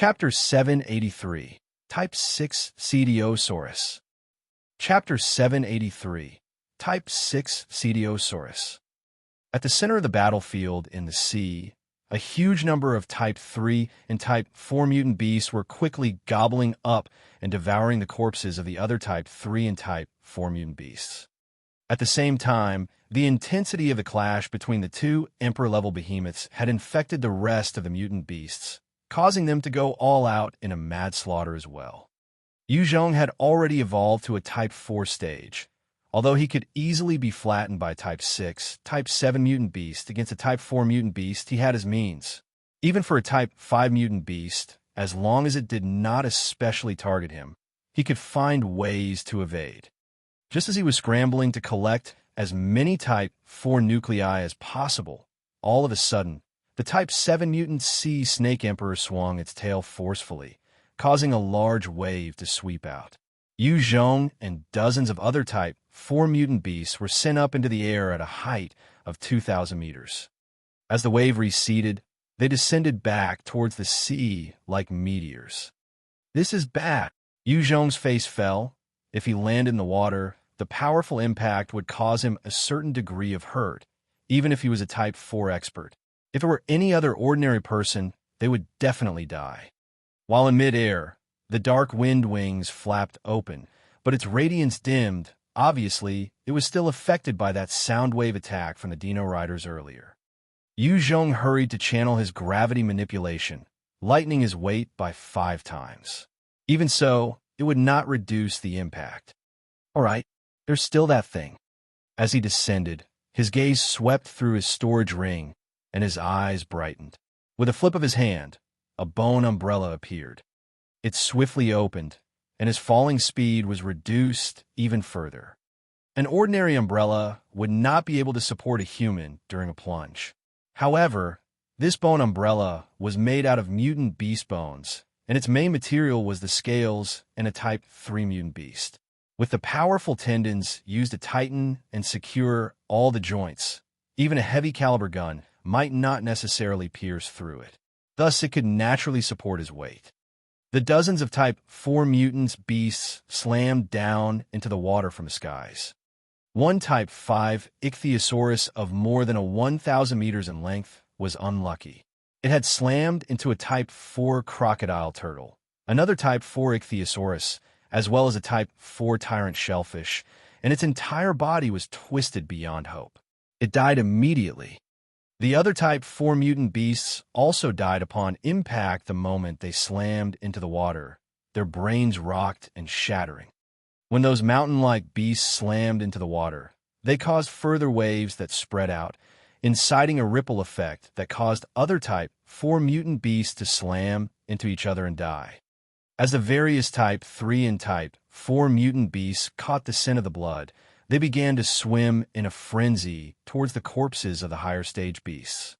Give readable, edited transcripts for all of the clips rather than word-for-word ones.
Chapter 783, Type 6 Cetiosaurus. Chapter 783, Type 6 Cetiosaurus. At the center of the battlefield in the sea, a huge number of Type 3 and Type 4 mutant beasts were quickly gobbling up and devouring the corpses of the other Type 3 and Type 4 mutant beasts. At the same time, the intensity of the clash between the two Emperor-level behemoths had infected the rest of the mutant beasts, causing them to go all out in a mad slaughter as well. Qiong had already evolved to a Type 4 stage. Although he could easily be flattened by Type 6, Type 7 mutant beast against a Type 4 mutant beast, he had his means. Even for a Type 5 mutant beast, as long as it did not especially target him, he could find ways to evade. Just as he was scrambling to collect as many Type 4 nuclei as possible, all of a sudden, the Type 7 mutant sea snake emperor swung its tail forcefully, causing a large wave to sweep out. Qiong and dozens of other Type 4 mutant beasts were sent up into the air at a height of 2,000 meters. As the wave receded, they descended back towards the sea like meteors. This is bad. Qiong's face fell. If he landed in the water, the powerful impact would cause him a certain degree of hurt, even if he was a Type 4 expert. If it were any other ordinary person, they would definitely die. While in mid-air, the dark wind wings flapped open, but its radiance dimmed. Obviously, it was still affected by that sound wave attack from the Dino Riders earlier. Qiong hurried to channel his gravity manipulation, lightening his weight by 5 times. Even so, it would not reduce the impact. All right, there's still that thing. As he descended, his gaze swept through his storage ring, and his eyes brightened. With a flip of his hand, a bone umbrella appeared. It swiftly opened, and his falling speed was reduced even further. An ordinary umbrella would not be able to support a human during a plunge. However, this bone umbrella was made out of mutant beast bones, and its main material was the scales and a Type 3 mutant beast. With the powerful tendons used to tighten and secure all the joints, even a heavy caliber gun might not necessarily pierce through it. Thus, it could naturally support his weight. The dozens of Type 4 mutants beasts slammed down into the water from the skies. One Type 5 Ichthyosaurus of more than 1,000 meters in length was unlucky. It had slammed into a Type 4 crocodile turtle, another Type 4 Ichthyosaurus, as well as a Type 4 tyrant shellfish, and its entire body was twisted beyond hope. It died immediately. The other Type 4 mutant beasts also died upon impact the moment they slammed into the water, their brains rocked and shattering. When those mountain-like beasts slammed into the water, they caused further waves that spread out, inciting a ripple effect that caused other Type 4 mutant beasts to slam into each other and die. As the various Type 3 and Type 4 mutant beasts caught the scent of the blood, they began to swim in a frenzy towards the corpses of the higher stage beasts.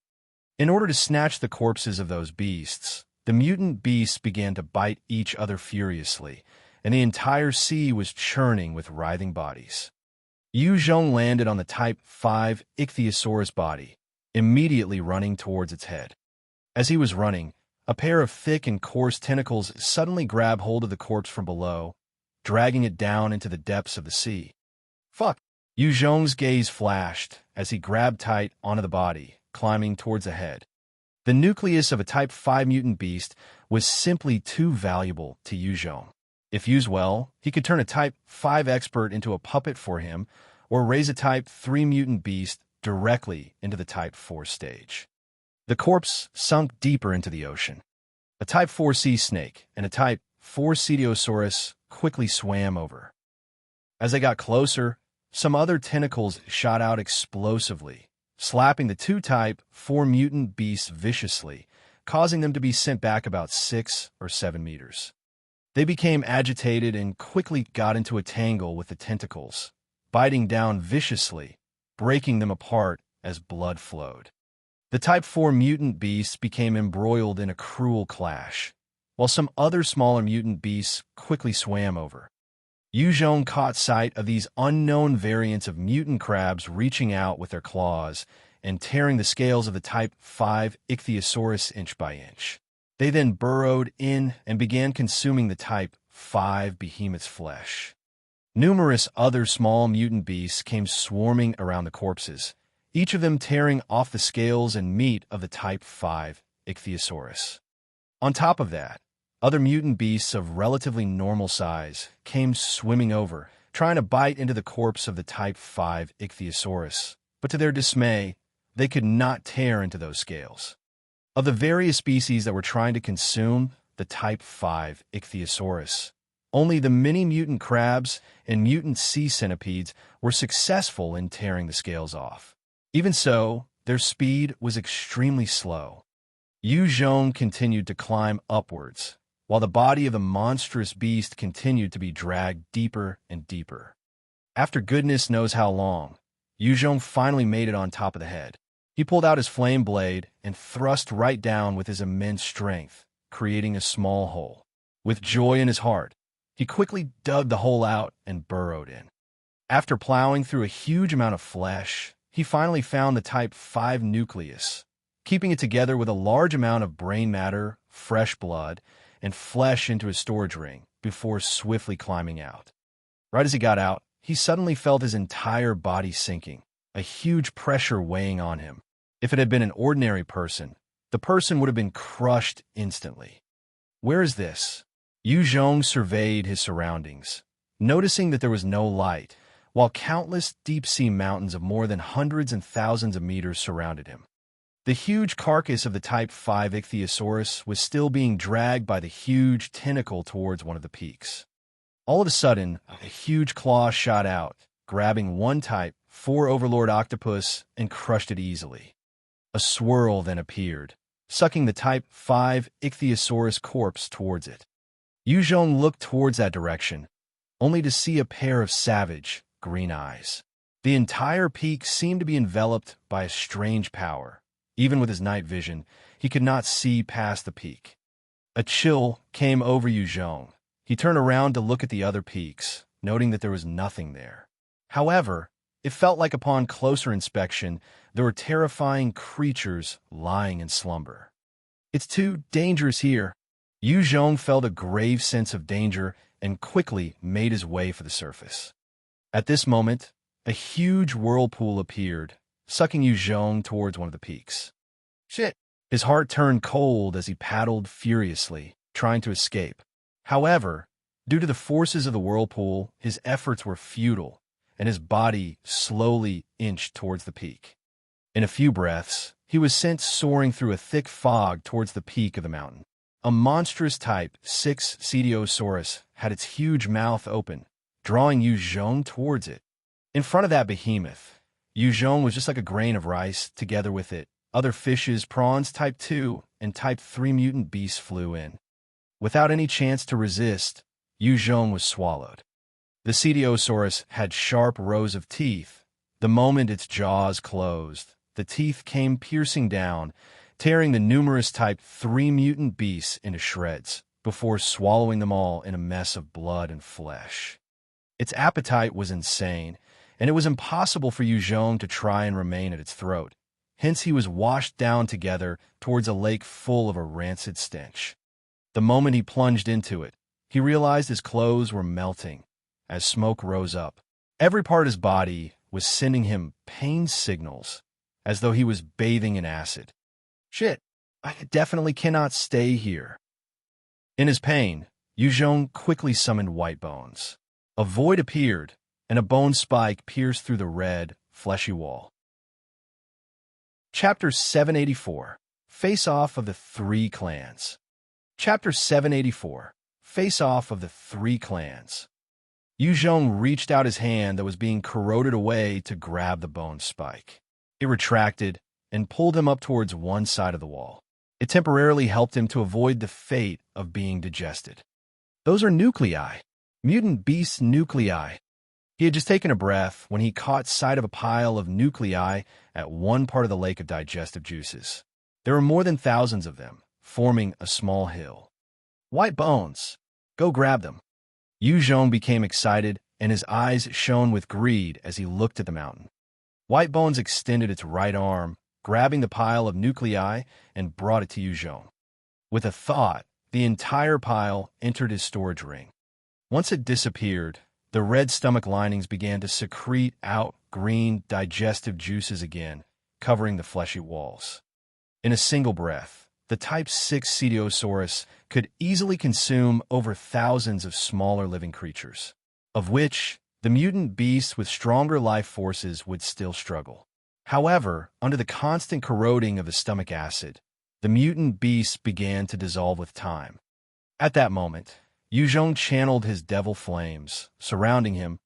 In order to snatch the corpses of those beasts, the mutant beasts began to bite each other furiously, and the entire sea was churning with writhing bodies. Qiong landed on the Type 5 Ichthyosaurus body, immediately running towards its head. As he was running, a pair of thick and coarse tentacles suddenly grabbed hold of the corpse from below, dragging it down into the depths of the sea. Fuck! Qiong's gaze flashed as he grabbed tight onto the body, climbing towards the head. The nucleus of a Type 5 mutant beast was simply too valuable to Qiong. If used well, he could turn a Type 5 expert into a puppet for him, or raise a Type 3 mutant beast directly into the Type 4 stage. The corpse sunk deeper into the ocean. A Type 4 sea snake and a Type 4 Cetiosaurus quickly swam over. As they got closer, some other tentacles shot out explosively, slapping the two Type 4 mutant beasts viciously, causing them to be sent back about 6 or 7 meters. They became agitated and quickly got into a tangle with the tentacles, biting down viciously, breaking them apart as blood flowed. The Type 4 mutant beasts became embroiled in a cruel clash, while some other smaller mutant beasts quickly swam over. Qiong caught sight of these unknown variants of mutant crabs reaching out with their claws and tearing the scales of the Type 5 Ichthyosaurus inch by inch. They then burrowed in and began consuming the Type 5 behemoth's flesh. Numerous other small mutant beasts came swarming around the corpses, each of them tearing off the scales and meat of the Type 5 Ichthyosaurus. On top of that, other mutant beasts of relatively normal size came swimming over, trying to bite into the corpse of the Type 5 Ichthyosaurus, but to their dismay, they could not tear into those scales. Of the various species that were trying to consume the Type 5 Ichthyosaurus, only the mini-mutant crabs and mutant sea centipedes were successful in tearing the scales off. Even so, their speed was extremely slow. Qiong continued to climb upwards, while the body of the monstrous beast continued to be dragged deeper and deeper. After goodness knows how long, Qiong finally made it on top of the head. He pulled out his flame blade and thrust right down with his immense strength, creating a small hole. With joy in his heart, he quickly dug the hole out and burrowed in. After plowing through a huge amount of flesh, he finally found the Type 5 Nucleus, keeping it together with a large amount of brain matter, fresh blood, and flesh into his storage ring before swiftly climbing out. Right as he got out, he suddenly felt his entire body sinking, a huge pressure weighing on him. If it had been an ordinary person, the person would have been crushed instantly. Where is this? Qiong surveyed his surroundings, noticing that there was no light, while countless deep-sea mountains of more than hundreds and thousands of meters surrounded him. The huge carcass of the Type 5 Ichthyosaurus was still being dragged by the huge tentacle towards one of the peaks. All of a sudden, a huge claw shot out, grabbing one Type 4 Overlord octopus and crushed it easily. A swirl then appeared, sucking the Type 5 Ichthyosaurus corpse towards it. Qiong looked towards that direction, only to see a pair of savage, green eyes. The entire peak seemed to be enveloped by a strange power. Even with his night vision, he could not see past the peak. A chill came over Qiong. He turned around to look at the other peaks, noting that there was nothing there. However, it felt like upon closer inspection, there were terrifying creatures lying in slumber. "It's too dangerous here." Qiong felt a grave sense of danger and quickly made his way for the surface. At this moment, a huge whirlpool appeared, sucking Qiong towards one of the peaks. Shit! His heart turned cold as he paddled furiously, trying to escape. However, due to the forces of the whirlpool, his efforts were futile, and his body slowly inched towards the peak. In a few breaths, he was sent soaring through a thick fog towards the peak of the mountain. A monstrous Type 6 Cetiosaurus had its huge mouth open, drawing Qiong towards it. In front of that behemoth, Qiong was just like a grain of rice. Together with it, other fishes, prawns Type 2, and Type 3 mutant beasts flew in. Without any chance to resist, Qiong was swallowed. The Cetiosaurus had sharp rows of teeth. The moment its jaws closed, the teeth came piercing down, tearing the numerous Type 3 mutant beasts into shreds, before swallowing them all in a mess of blood and flesh. Its appetite was insane, and it was impossible for Qiong to try and remain at its throat. Hence he was washed down together towards a lake full of a rancid stench. The moment he plunged into it, he realized his clothes were melting as smoke rose up. Every part of his body was sending him pain signals, as though he was bathing in acid. Shit, I definitely cannot stay here. In his pain, Qiong quickly summoned white bones. A void appeared, and a bone spike pierced through the red, fleshy wall. Chapter 784. Face-Off of the Three Clans. Chapter 784. Face-Off of the Three Clans. Qiong reached out his hand that was being corroded away to grab the bone spike. It retracted and pulled him up towards one side of the wall. It temporarily helped him to avoid the fate of being digested. Those are nuclei. Mutant beast nuclei. He had just taken a breath when he caught sight of a pile of nuclei at one part of the lake of digestive juices. There were more than thousands of them, forming a small hill. White bones. Go grab them. Qiong became excited, and his eyes shone with greed as he looked at the mountain. White Bones extended its right arm, grabbing the pile of nuclei, and brought it to Qiong. With a thought, the entire pile entered his storage ring. Once it disappeared, the red stomach linings began to secrete out green digestive juices again, covering the fleshy walls. In a single breath, the Type 6 Cetiosaurus could easily consume over thousands of smaller living creatures, of which the mutant beasts with stronger life forces would still struggle. However, under the constant corroding of the stomach acid, the mutant beasts began to dissolve with time. At that moment, Qiong channeled his devil flames, surrounding him,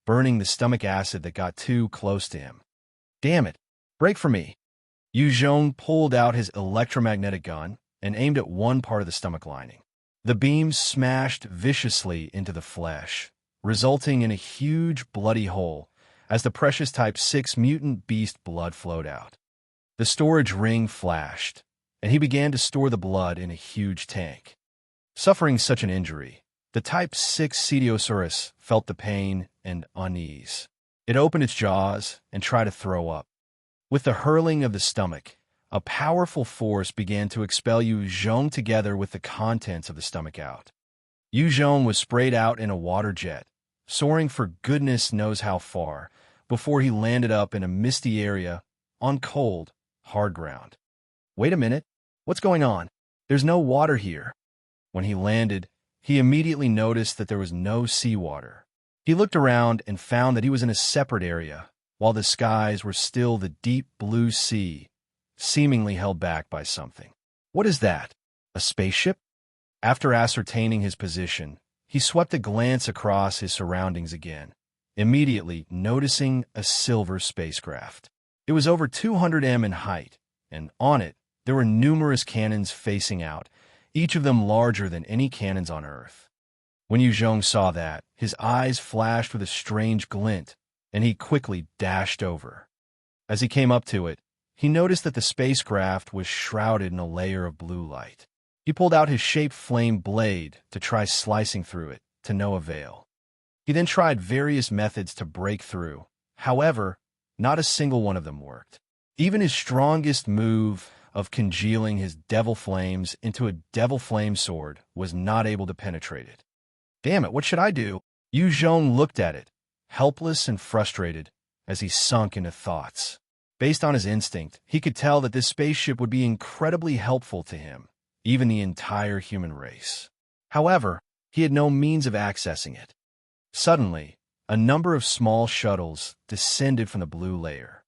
burning the stomach acid that got too close to him. Damn it! Break for me! Qiong pulled out his electromagnetic gun and aimed at one part of the stomach lining. The beam smashed viciously into the flesh, resulting in a huge bloody hole as the precious Type 6 mutant beast blood flowed out. The storage ring flashed, and he began to store the blood in a huge tank. Suffering such an injury, the Type 6 Cetiosaurus felt the pain and unease. It opened its jaws and tried to throw up. With the hurling of the stomach, a powerful force began to expel Qiong together with the contents of the stomach out. Qiong was sprayed out in a water jet, soaring for goodness knows how far, before he landed up in a misty area on cold, hard ground. Wait a minute, what's going on? There's no water here. When he landed, he immediately noticed that there was no seawater. He looked around and found that he was in a separate area, while the skies were still the deep blue sea, seemingly held back by something. What is that? A spaceship? After ascertaining his position, he swept a glance across his surroundings again, immediately noticing a silver spacecraft. It was over 200 m in height, and on it, there were numerous cannons facing out, each of them larger than any cannons on Earth. When Qiong saw that, his eyes flashed with a strange glint, and he quickly dashed over. As he came up to it, he noticed that the spacecraft was shrouded in a layer of blue light. He pulled out his shaped flame blade to try slicing through it, to no avail. He then tried various methods to break through. However, not a single one of them worked. Even his strongest move of congealing his devil flames into a devil flame sword was not able to penetrate it. Damn it, what should I do? Qiong looked at it, helpless and frustrated, as he sunk into thoughts. Based on his instinct, he could tell that this spaceship would be incredibly helpful to him, even the entire human race. However, he had no means of accessing it. Suddenly, a number of small shuttles descended from the blue layer.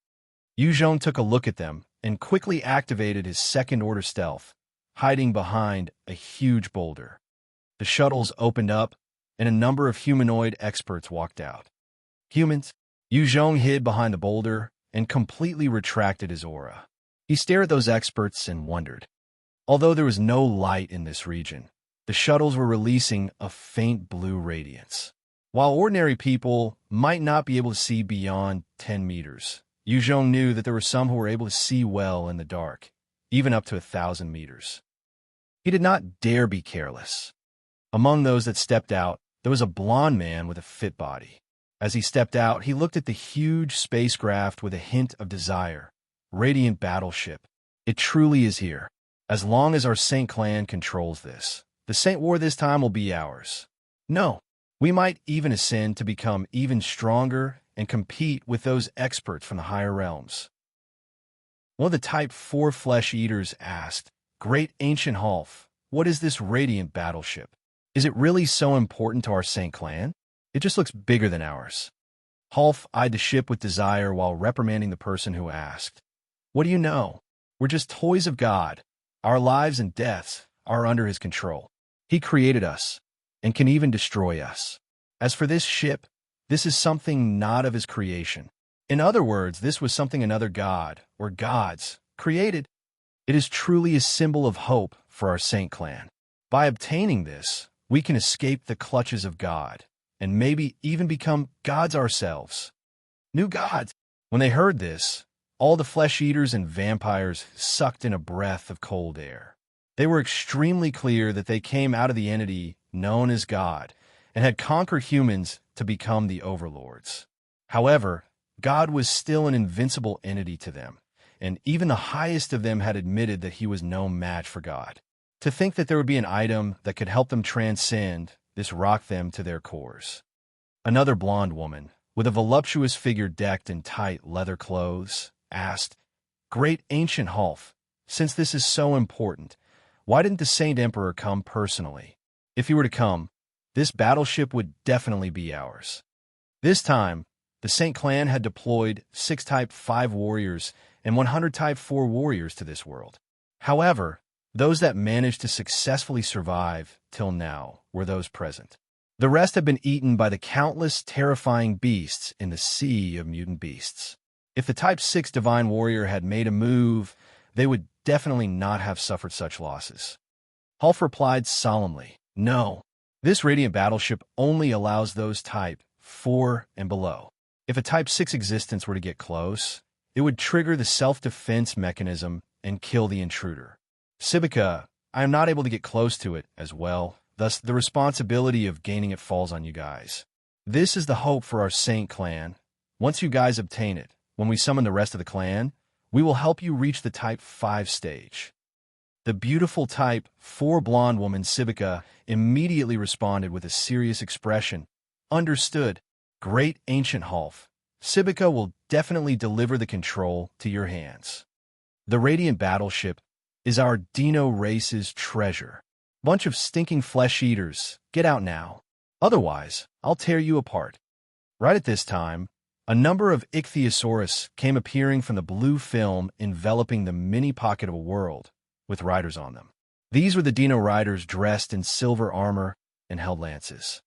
Qiong took a look at them and quickly activated his second-order stealth, hiding behind a huge boulder. The shuttles opened up, and a number of humanoid experts walked out. Humans? Qiong hid behind the boulder and completely retracted his aura. He stared at those experts and wondered. Although there was no light in this region, the shuttles were releasing a faint blue radiance. While ordinary people might not be able to see beyond 10 meters, Qiong knew that there were some who were able to see well in the dark, even up to 1,000 meters. He did not dare be careless. Among those that stepped out, there was a blond man with a fit body. As he stepped out, he looked at the huge spacecraft with a hint of desire. Radiant Battleship. It truly is here. As long as our Saint clan controls this, the Saint War this time will be ours. No, we might even ascend to become even stronger and compete with those experts from the higher realms. One of the Type 4 flesh eaters asked, Great Ancient Half, what is this Radiant Battleship? Is it really so important to our Saint clan? It just looks bigger than ours. Half eyed the ship with desire while reprimanding the person who asked. What do you know? We're just toys of God. Our lives and deaths are under his control. He created us and can even destroy us. As for this ship, this is something not of his creation. In other words, this was something another god or gods created. It is truly a symbol of hope for our Saint clan. By obtaining this, we can escape the clutches of God and maybe even become gods ourselves. New gods! When they heard this, all the flesh-eaters and vampires sucked in a breath of cold air. They were extremely clear that they came out of the entity known as God and had conquered humans to become the overlords. However, God was still an invincible entity to them, and even the highest of them had admitted that he was no match for God. To think that there would be an item that could help them transcend this rocked them to their cores. Another blonde woman, with a voluptuous figure decked in tight leather clothes, asked, "Great ancient Half, since this is so important, why didn't the Saint Emperor come personally? If he were to come, this battleship would definitely be ours." This time, the Saint clan had deployed 6 Type 5 warriors and 100 Type 4 warriors to this world. However, those that managed to successfully survive till now were those present. The rest have been eaten by the countless terrifying beasts in the sea of mutant beasts. If the Type 6 Divine Warrior had made a move, they would definitely not have suffered such losses. Half replied solemnly, "No, this Radiant Battleship only allows those Type 4 and below. If a Type 6 existence were to get close, it would trigger the self-defense mechanism and kill the intruder. Civica, I am not able to get close to it as well, thus the responsibility of gaining it falls on you guys. This is the hope for our Saint clan. Once you guys obtain it, when we summon the rest of the clan, we will help you reach the Type 5 stage." The beautiful Type 4 blonde woman Civica immediately responded with a serious expression. "Understood. Great ancient Half. Civica will definitely deliver the control to your hands. The Radiant Battleship is our Dino race's treasure. Bunch of stinking flesh-eaters, get out now. Otherwise, I'll tear you apart." Right at this time, a number of Ichthyosaurus came appearing from the blue film enveloping the mini pocket of a world, with riders on them. These were the Dino riders dressed in silver armor and held lances.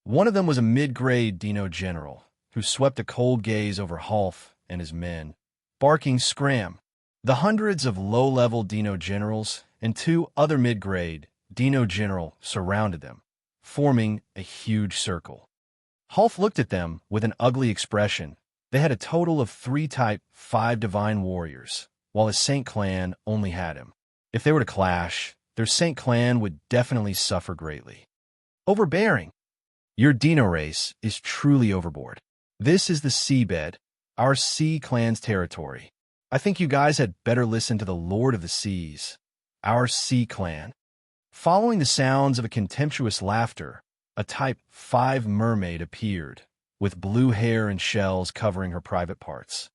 One of them was a mid-grade Dino general, who swept a cold gaze over Half and his men, barking "Scram!" The hundreds of low-level Dino generals and 2 other mid-grade Dino general surrounded them, forming a huge circle. Half looked at them with an ugly expression. They had a total of 3 Type 5 Divine Warriors, while his Saint clan only had him. If they were to clash, their Saint clan would definitely suffer greatly. "Overbearing. Your Dino race is truly overboard. This is the seabed, our sea clan's territory. I think you guys had better listen to the Lord of the Seas, our sea clan." Following the sounds of a contemptuous laughter, a Type 5 mermaid appeared, with blue hair and shells covering her private parts.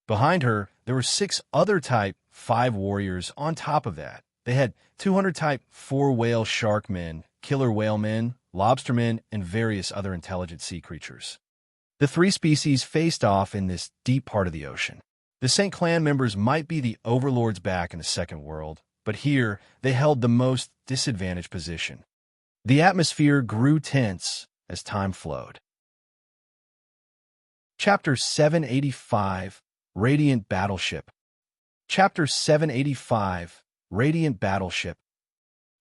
Behind her, there were 6 other Type 5 warriors on top of that. They had 200 Type 4 whale shark men, killer whale men, lobster men, and various other intelligent sea creatures. The 3 species faced off in this deep part of the ocean. The Saint clan members might be the overlords back in the Second World, but here they held the most disadvantaged position. The atmosphere grew tense as time flowed. Chapter 785, Radiant Battleship. Chapter 785, Radiant Battleship.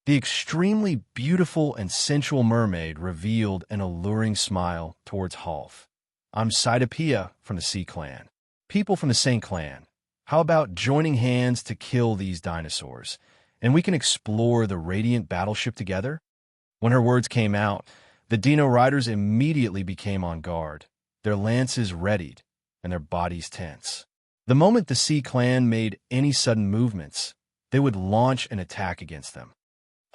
The extremely beautiful and sensual mermaid revealed an alluring smile towards Half. "I'm Cetiosaurus from the Sea Clan. People from the Saint Clan, how about joining hands to kill these dinosaurs, and we can explore the Radiant Battleship together?" When her words came out, the Dino riders immediately became on guard, their lances readied and their bodies tense. The moment the Sea Clan made any sudden movements, they would launch an attack against them.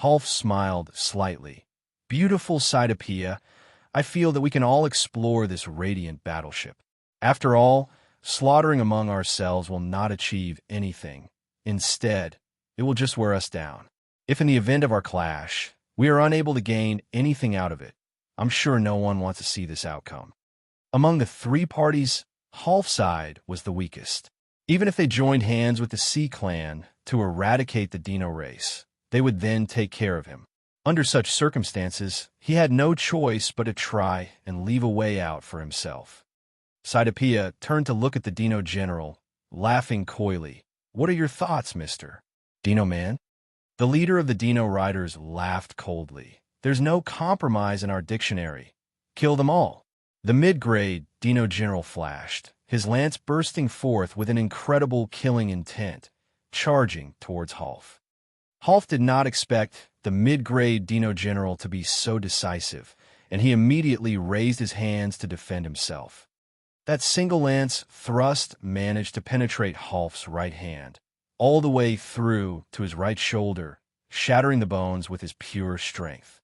Half smiled slightly. "Beautiful Cetiosaurus, I feel that we can all explore this Radiant Battleship. After all, slaughtering among ourselves will not achieve anything. Instead, it will just wear us down. If in the event of our clash, we are unable to gain anything out of it, I'm sure no one wants to see this outcome." Among the 3 parties, Half's side was the weakest. Even if they joined hands with the Sea Clan to eradicate the Dino race, they would then take care of him. Under such circumstances, he had no choice but to try and leave a way out for himself. Cetiosaurus turned to look at the Dino general, laughing coyly. "What are your thoughts, Mr. Dino Man?" The leader of the Dino riders laughed coldly. "There's no compromise in our dictionary. Kill them all." The mid-grade Dino general flashed, his lance bursting forth with an incredible killing intent, charging towards Half. Half did not expect the mid-grade Dino general to be so decisive, and he immediately raised his hands to defend himself. That single lance thrust managed to penetrate Half's right hand, all the way through to his right shoulder, shattering the bones with his pure strength.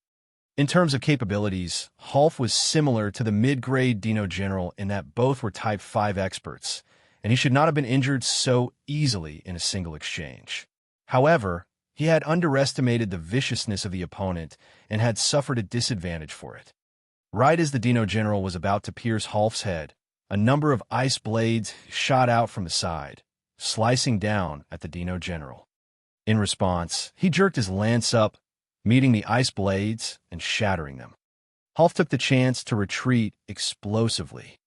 In terms of capabilities, Half was similar to the mid-grade Dino General in that both were Type 5 experts, and he should not have been injured so easily in a single exchange. However, he had underestimated the viciousness of the opponent and had suffered a disadvantage for it. Right as the Dino General was about to pierce Half's head, a number of ice blades shot out from the side, slicing down at the Dino General. In response, he jerked his lance up, meeting the ice blades and shattering them. Half took the chance to retreat explosively.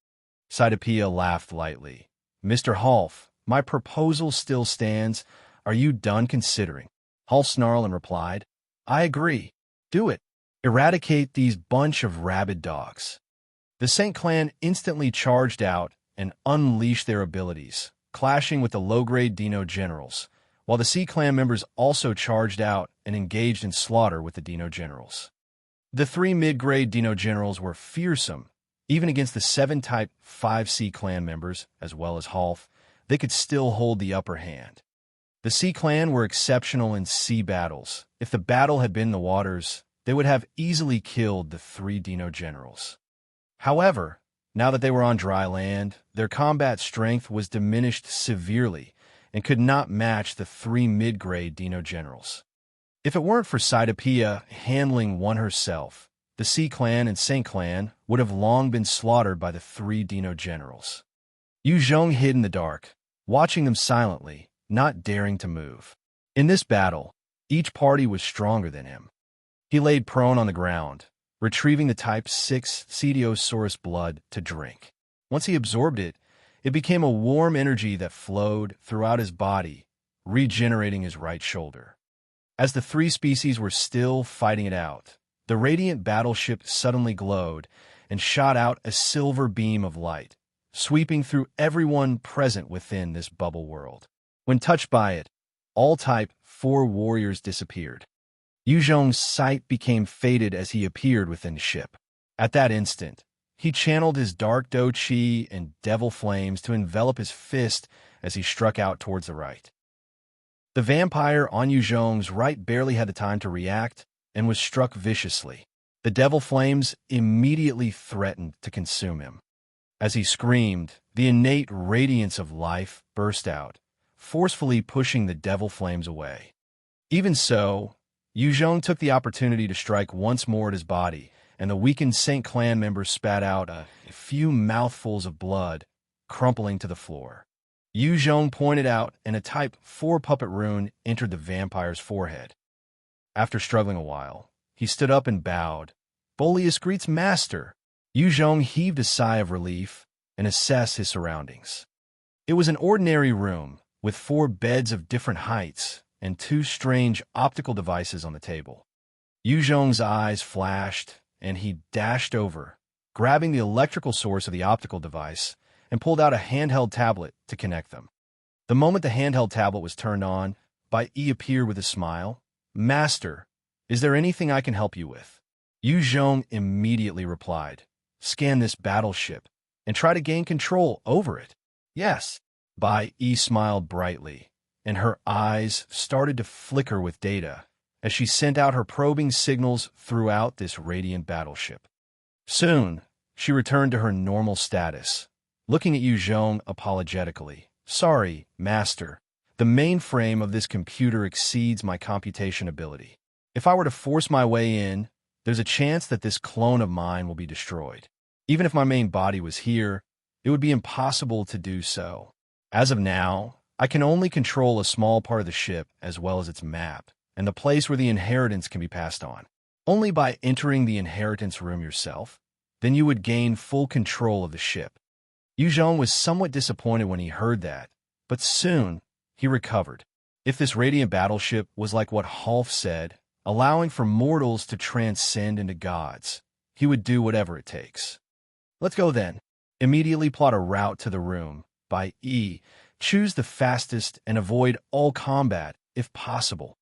Cetiosaurus laughed lightly. "Mr. Half, my proposal still stands. Are you done considering?" Half snarled and replied, "I agree. Do it. Eradicate these bunch of rabid dogs." The Saint clan instantly charged out and unleashed their abilities, clashing with the low-grade Dino Generals, while the Sea clan members also charged out and engaged in slaughter with the Dino Generals. The 3 mid-grade Dino Generals were fearsome. Even against the 7 Type 5 Sea clan members, as well as Half, they could still hold the upper hand. The Sea clan were exceptional in sea battles. If the battle had been in the waters, they would have easily killed the 3 Dino Generals. However, now that they were on dry land, their combat strength was diminished severely and could not match the 3 mid-grade Dino Generals. If it weren't for Cetiosaurus handling one herself, the Sea clan and Saint clan would have long been slaughtered by the 3 Dino Generals. Qiong hid in the dark, watching them silently, not daring to move. In this battle, each party was stronger than him. He laid prone on the ground, retrieving the Type 6 Cetiosaurus blood to drink. Once he absorbed it, it became a warm energy that flowed throughout his body, regenerating his right shoulder. As the 3 species were still fighting it out, the radiant battleship suddenly glowed and shot out a silver beam of light, sweeping through everyone present within this bubble world. When touched by it, all Type 4 warriors disappeared. Qiong's sight became faded as he appeared within the ship. At that instant, he channeled his dark Do Chi and devil flames to envelop his fist as he struck out towards the right. The vampire on Qiong's right barely had the time to react and was struck viciously. The devil flames immediately threatened to consume him. As he screamed, the innate radiance of life burst out, forcefully pushing the devil flames away. Even so, Qiong took the opportunity to strike once more at his body, and the weakened Saint clan members spat out a few mouthfuls of blood, crumpling to the floor. Qiong pointed out, and a Type 4 puppet rune entered the vampire's forehead. After struggling a while, he stood up and bowed. "Boleus greets master." Qiong heaved a sigh of relief and assessed his surroundings. It was an ordinary room, with 4 beds of different heights and 2 strange optical devices on the table. Qiong's eyes flashed, and he dashed over, grabbing the electrical source of the optical device, and pulled out a handheld tablet to connect them. The moment the handheld tablet was turned on, Bai appeared with a smile. "Master, is there anything I can help you with?" Qiong immediately replied, "Scan this battleship, and try to gain control over it." "Yes." Bai smiled brightly, and her eyes started to flicker with data as she sent out her probing signals throughout this radiant battleship. Soon, she returned to her normal status, looking at Qiong apologetically. "Sorry, master. The mainframe of this computer exceeds my computation ability. If I were to force my way in, there's a chance that this clone of mine will be destroyed. Even if my main body was here, it would be impossible to do so. As of now, I can only control a small part of the ship as well as its map, and the place where the inheritance can be passed on. Only by entering the inheritance room yourself, then you would gain full control of the ship." Qiong was somewhat disappointed when he heard that, but soon he recovered. If this radiant battleship was like what Half said, allowing for mortals to transcend into gods, he would do whatever it takes. "Let's go then. Immediately plot a route to the room. By choose the fastest and avoid all combat, if possible."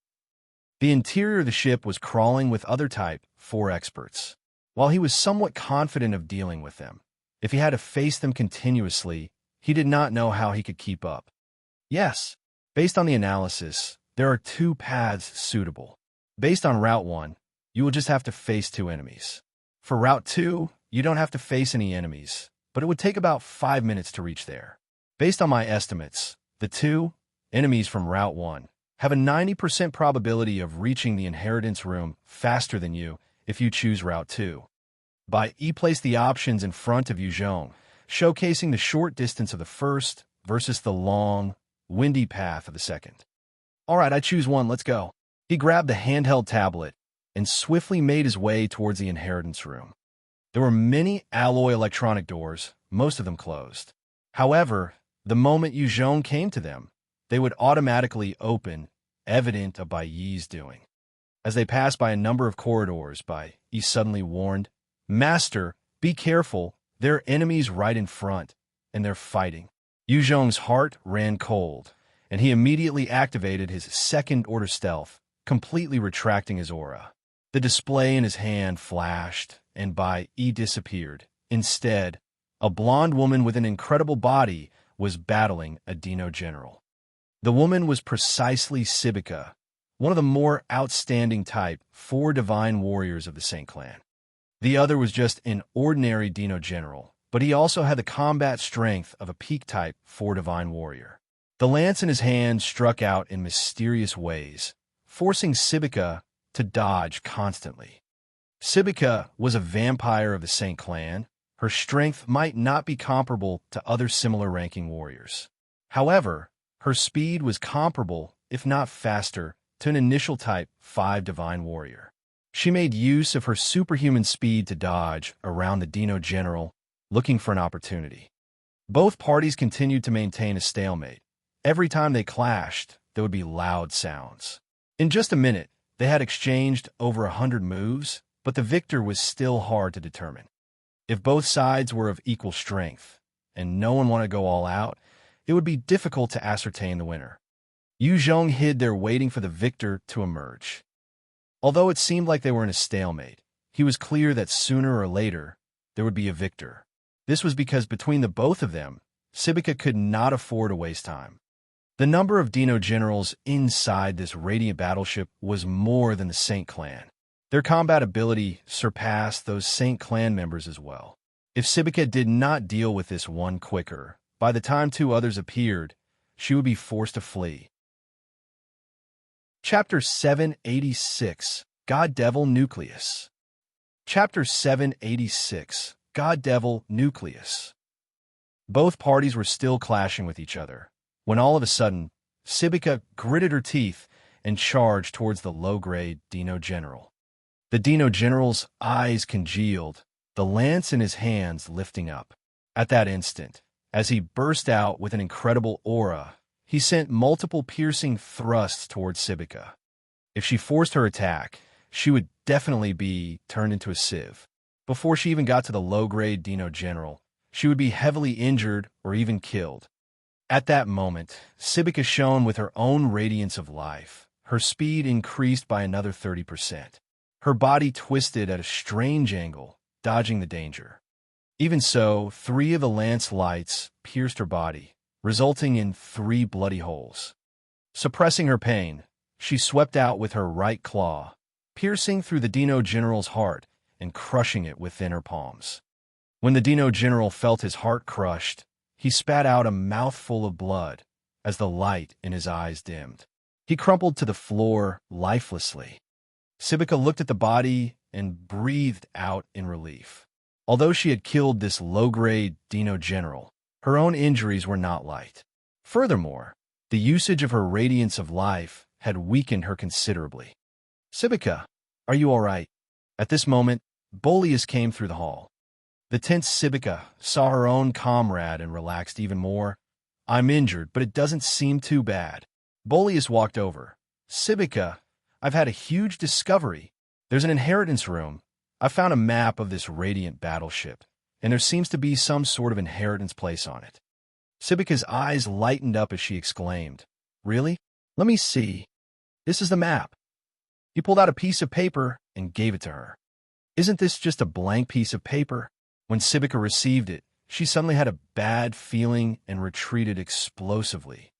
The interior of the ship was crawling with other Type 4 experts. While he was somewhat confident of dealing with them, if he had to face them continuously, he did not know how he could keep up. Yes, based on the analysis, there are 2 paths suitable. Based on Route 1, you will just have to face 2 enemies. For Route 2, you don't have to face any enemies, but it would take about 5 minutes to reach there. Based on my estimates, the 2 enemies from Route 1 have a 90% probability of reaching the inheritance room faster than you if you choose Route 2. Place the options in front of you, Qiong, showcasing the short distance of the first versus the long, windy path of the second. All right, I choose 1, let's go. He grabbed the handheld tablet and swiftly made his way towards the inheritance room. There were many alloy electronic doors, most of them closed. However, the moment Yu Zhong came to them, they would automatically open, evident of Bai Yi's doing. As they passed by a number of corridors, Bai Yi suddenly warned, "Master, be careful, there are enemies right in front, and they're fighting." Yu Zhong's heart ran cold, and he immediately activated his second-order stealth, completely retracting his aura. The display in his hand flashed, and Bai Yi disappeared. Instead, a blonde woman with an incredible body was battling a Dino general. The woman was precisely Sibika, one of the more outstanding type 4 divine warriors of the Saint clan. The other was just an ordinary Dino general, but he also had the combat strength of a peak type 4 divine warrior. The lance in his hand struck out in mysterious ways, forcing Sibika to dodge constantly. Sibika was a vampire of the Saint clan. Her strength might not be comparable to other similar ranking warriors. However, her speed was comparable, if not faster, to an initial type 5 divine warrior. She made use of her superhuman speed to dodge around the Dino general, looking for an opportunity. Both parties continued to maintain a stalemate. Every time they clashed, there would be loud sounds. In just a minute, they had exchanged over 100 moves, but the victor was still hard to determine. If both sides were of equal strength, and no one wanted to go all out, it would be difficult to ascertain the winner. Yu Zhong hid there waiting for the victor to emerge. Although it seemed like they were in a stalemate, he was clear that sooner or later, there would be a victor. This was because between the both of them, Sibika could not afford to waste time. The number of Dino generals inside this radiant battleship was more than the Saint clan. Their combat ability surpassed those Saint clan members as well. If Sibika did not deal with this one quicker, by the time 2 others appeared, she would be forced to flee. Chapter 786, God Devil Nucleus. Chapter 786, God Devil Nucleus. Both parties were still clashing with each other, when all of a sudden, Sibika gritted her teeth and charged towards the low-grade Dino general. The Dino general's eyes congealed, the lance in his hands lifting up. At that instant, as he burst out with an incredible aura, he sent multiple piercing thrusts towards Sibika. If she forced her attack, she would definitely be turned into a sieve. Before she even got to the low-grade Dino general, she would be heavily injured or even killed. At that moment, Sibika shone with her own radiance of life. Her speed increased by another 30%. Her body twisted at a strange angle, dodging the danger. Even so, 3 of the lance lights pierced her body, resulting in 3 bloody holes. Suppressing her pain, she swept out with her right claw, piercing through the Dino general's heart and crushing it within her palms. When the Dino general felt his heart crushed, he spat out a mouthful of blood as the light in his eyes dimmed. He crumpled to the floor lifelessly. Sibika looked at the body and breathed out in relief. Although she had killed this low-grade Dino general, her own injuries were not light. Furthermore, the usage of her radiance of life had weakened her considerably. "Sibika, are you all right?" At this moment, Boleus came through the hall. The tense Sibika saw her own comrade and relaxed even more. "I'm injured, but it doesn't seem too bad." Boleus walked over. "Sibika, I've had a huge discovery. There's an inheritance room. I found a map of this radiant battleship, and there seems to be some sort of inheritance place on it." Sibika's eyes lightened up as she exclaimed, "Really? Let me see. This is the map." He pulled out a piece of paper and gave it to her. "Isn't this just a blank piece of paper?" When Sibika received it, she suddenly had a bad feeling and retreated explosively.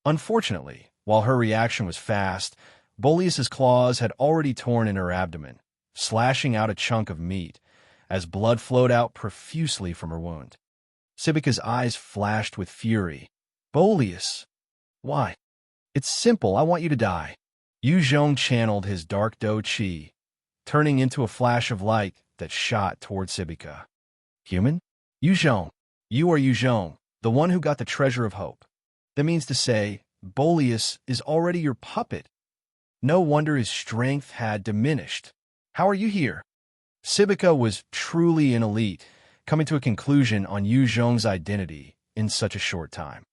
Unfortunately, while her reaction was fast, Boleus's claws had already torn in her abdomen, slashing out a chunk of meat, as blood flowed out profusely from her wound. Sibika's eyes flashed with fury. Boleus! Why? It's simple, I want you to die. Qiong channeled his dark Do Chi, turning into a flash of light that shot toward Sibika. Human? Qiong. You are Qiong, the one who got the treasure of hope. That means to say, Boleus is already your puppet. No wonder his strength had diminished. How are you here? Sibika was truly an elite, coming to a conclusion on Qiong's identity in such a short time.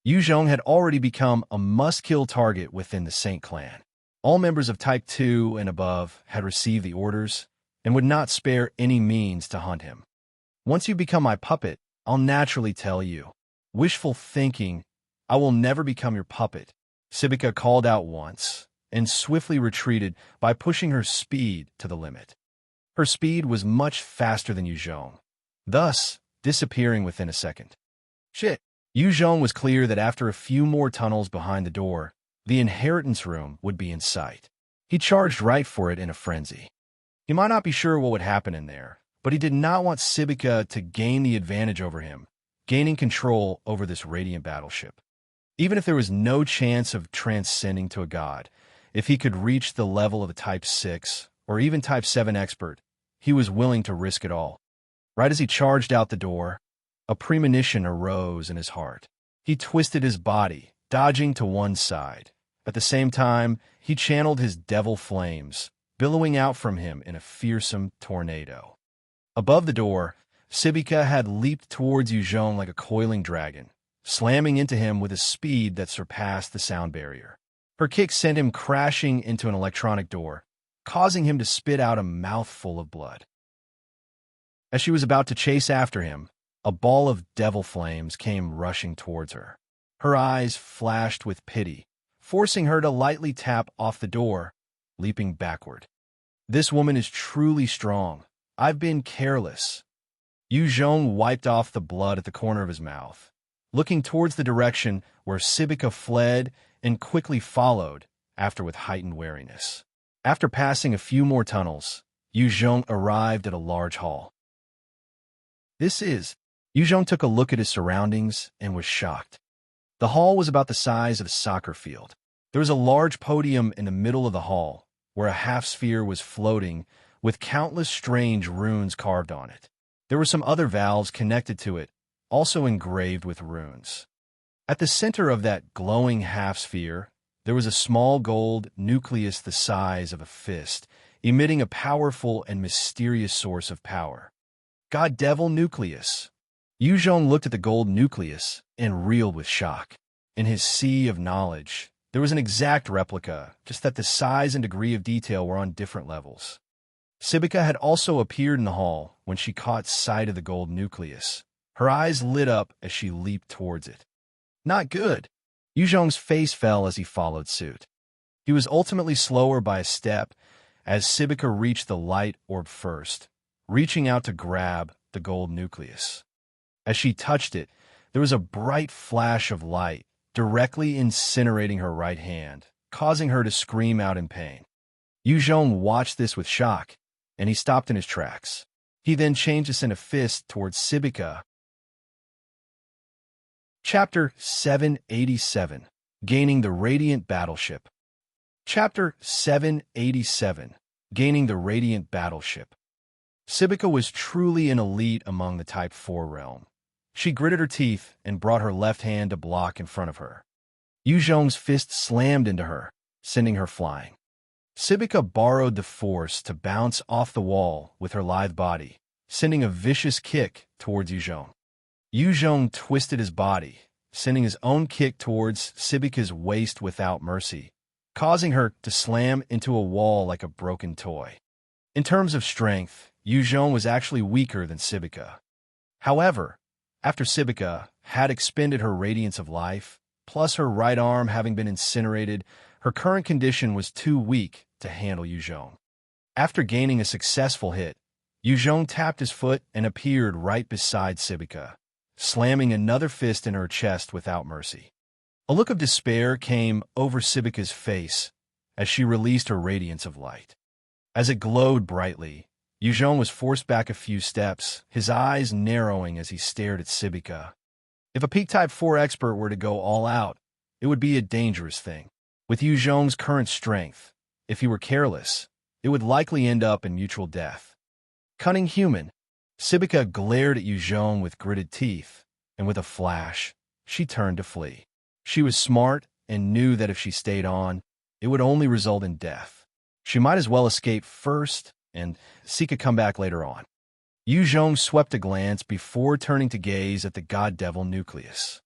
Qiong had already become a must-kill target within the Saint clan. All members of Type 2 and above had received the orders and would not spare any means to hunt him. Once you become my puppet, I'll naturally tell you. Wishful thinking, I will never become your puppet. Sibika called out once and swiftly retreated by pushing her speed to the limit. Her speed was much faster than Qiong, thus disappearing within a second. Shit! Qiong was clear that after a few more tunnels behind the door, the inheritance room would be in sight. He charged right for it in a frenzy. He might not be sure what would happen in there, but he did not want Sibika to gain the advantage over him, gaining control over this radiant battleship. Even if there was no chance of transcending to a god, if he could reach the level of a Type 6 or even Type 7 expert, he was willing to risk it all. Right as he charged out the door, a premonition arose in his heart. He twisted his body, dodging to one side. At the same time, he channeled his devil flames, billowing out from him in a fearsome tornado. Above the door, Sibika had leaped towards Qiong like a coiling dragon, slamming into him with a speed that surpassed the sound barrier. Her kick sent him crashing into an electronic door, causing him to spit out a mouthful of blood. As she was about to chase after him, a ball of devil flames came rushing towards her. Her eyes flashed with pity, forcing her to lightly tap off the door, leaping backward. This woman is truly strong. I've been careless. Qiong wiped off the blood at the corner of his mouth, looking towards the direction where Sibika fled and quickly followed, after with heightened wariness. After passing a few more tunnels, Qiong arrived at a large hall. Qiong took a look at his surroundings and was shocked. The hall was about the size of a soccer field. There was a large podium in the middle of the hall, where a half-sphere was floating with countless strange runes carved on it. There were some other valves connected to it, also engraved with runes. At the center of that glowing half-sphere, there was a small gold nucleus the size of a fist, emitting a powerful and mysterious source of power. God Devil Nucleus. Qiong looked at the gold nucleus and reeled with shock. In his sea of knowledge, there was an exact replica, just that the size and degree of detail were on different levels. Sibika had also appeared in the hall when she caught sight of the gold nucleus. Her eyes lit up as she leaped towards it. Not good. Qiong's face fell as he followed suit. He was ultimately slower by a step as Sibika reached the light orb first, reaching out to grab the gold nucleus. As she touched it, there was a bright flash of light, directly incinerating her right hand, causing her to scream out in pain. Qiong watched this with shock, and he stopped in his tracks. He then changed this in a fist towards Sibika. Chapter 787, Gaining the Radiant Battleship. Chapter 787, Gaining the Radiant Battleship. Sibika was truly an elite among the Type 4 realm. She gritted her teeth and brought her left hand to block in front of her. Qiong's fist slammed into her, sending her flying. Sibika borrowed the force to bounce off the wall with her lithe body, sending a vicious kick towards Qiong. Qiong twisted his body, sending his own kick towards Sibika's waist without mercy, causing her to slam into a wall like a broken toy. In terms of strength, Qiong was actually weaker than Sibika. However, after Sibika had expended her radiance of life, plus her right arm having been incinerated, her current condition was too weak to handle Qiong. After gaining a successful hit, Qiong tapped his foot and appeared right beside Sibika, slamming another fist in her chest without mercy. A look of despair came over Sibika's face as she released her radiance of light. As it glowed brightly, Qiong was forced back a few steps, his eyes narrowing as he stared at Sibika. If a Peak Type 4 expert were to go all out, it would be a dangerous thing. With Qiong's current strength, if he were careless, it would likely end up in mutual death. Cunning human, Sibika glared at Qiong with gritted teeth, and with a flash, she turned to flee. She was smart and knew that if she stayed on, it would only result in death. She might as well escape first and seek a comeback later on. Qiong swept a glance before turning to gaze at the god devil Nucleus.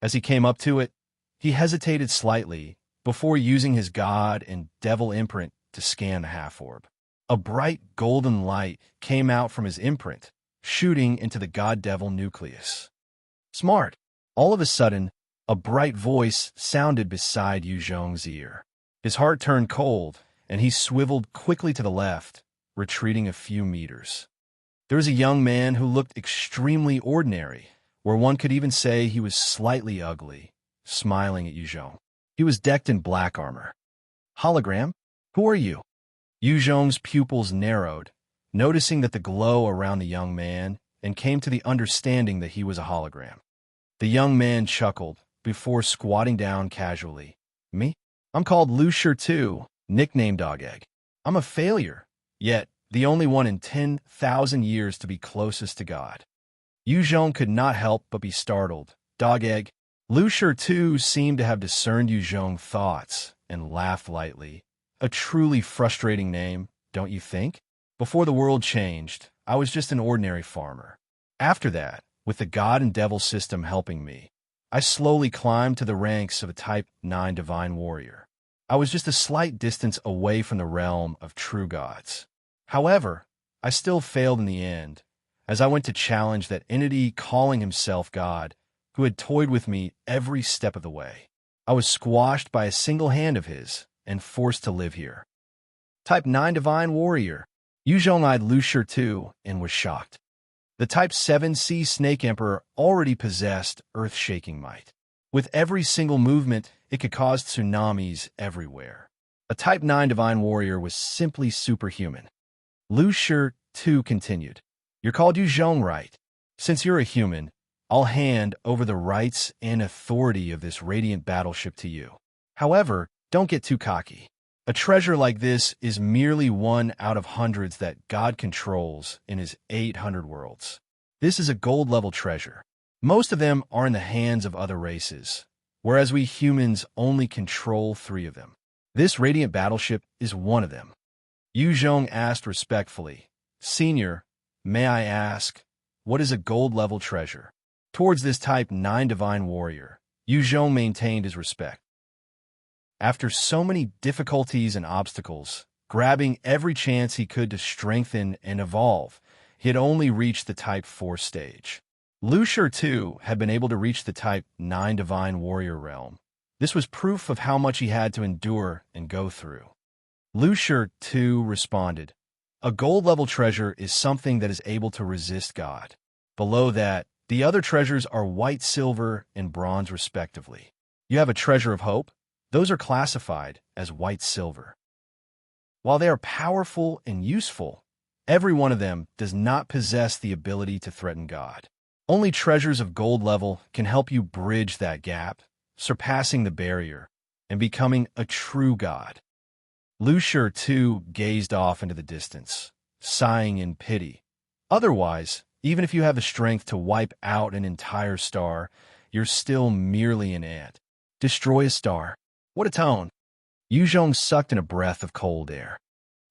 As he came up to it, he hesitated slightly before using his god and devil imprint to scan the half-orb. A bright golden light came out from his imprint, shooting into the god devil Nucleus. Smart! All of a sudden, a bright voice sounded beside Qiong's ear. His heart turned cold, and he swiveled quickly to the left, retreating a few meters. There was a young man who looked extremely ordinary, where one could even say he was slightly ugly, smiling at Qiong. He was decked in black armor. Hologram? Who are you? Qiong's pupils narrowed, noticing that the glow around the young man, and came to the understanding that he was a hologram. The young man chuckled, before squatting down casually. Me? I'm called Vulture too, nicknamed Dog Egg. I'm a failure, yet the only one in 10,000 years to be closest to God. Qiong could not help but be startled. Dog Egg. Vulture too seemed to have discerned Qiong's thoughts and laughed lightly. A truly frustrating name, don't you think? Before the world changed, I was just an ordinary farmer. After that, with the God and Devil system helping me, I slowly climbed to the ranks of a Type 9 Divine Warrior. I was just a slight distance away from the realm of true gods. However, I still failed in the end, as I went to challenge that entity calling himself God, who had toyed with me every step of the way. I was squashed by a single hand of his, and forced to live here. Type 9 Divine Warrior. Qiong eyed Vulture too, and was shocked. The Type 7 Sea Snake Emperor already possessed earth-shaking might. With every single movement, it could cause tsunamis everywhere. A Type 9 Divine Warrior was simply superhuman. Vulture too continued. You're called Qiong, right? Since you're a human, I'll hand over the rights and authority of this radiant battleship to you. However, don't get too cocky. A treasure like this is merely one out of hundreds that God controls in his 800 worlds. This is a gold-level treasure. Most of them are in the hands of other races, whereas we humans only control 3 of them. This radiant battleship is one of them. Qiong asked respectfully, Senior, may I ask, what is a gold-level treasure? Towards this Type 9 Divine Warrior, Qiong maintained his respect. After so many difficulties and obstacles, grabbing every chance he could to strengthen and evolve, he had only reached the Type 4 stage. Vulture too had been able to reach the Type 9 Divine Warrior realm. This was proof of how much he had to endure and go through. Vulture too responded, a gold-level treasure is something that is able to resist God. Below that, the other treasures are white, silver, and bronze respectively. You have a treasure of hope? Those are classified as white silver. While they are powerful and useful, every one of them does not possess the ability to threaten God. Only treasures of gold level can help you bridge that gap, surpassing the barrier, and becoming a true God. Vulture too gazed off into the distance, sighing in pity. Otherwise, even if you have the strength to wipe out an entire star, you're still merely an ant. Destroy a star. What a tone. Qiong sucked in a breath of cold air.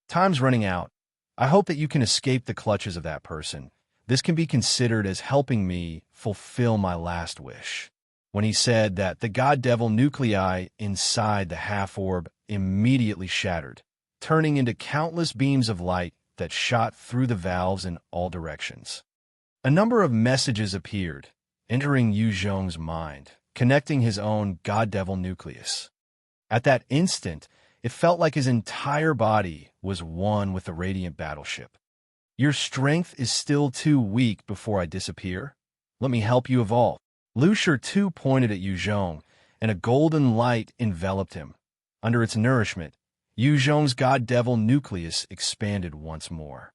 Time's running out. I hope that you can escape the clutches of that person. This can be considered as helping me fulfill my last wish. When he said that, the god-devil nuclei inside the half-orb immediately shattered, turning into countless beams of light that shot through the valves in all directions. A number of messages appeared, entering Qiong's mind, connecting his own god-devil Nucleus. At that instant, it felt like his entire body was one with the radiant battleship. Your strength is still too weak before I disappear. Let me help you evolve. Vulture too pointed at Qiong, and a golden light enveloped him. Under its nourishment, Yu Zhong's god devil Nucleus expanded once more.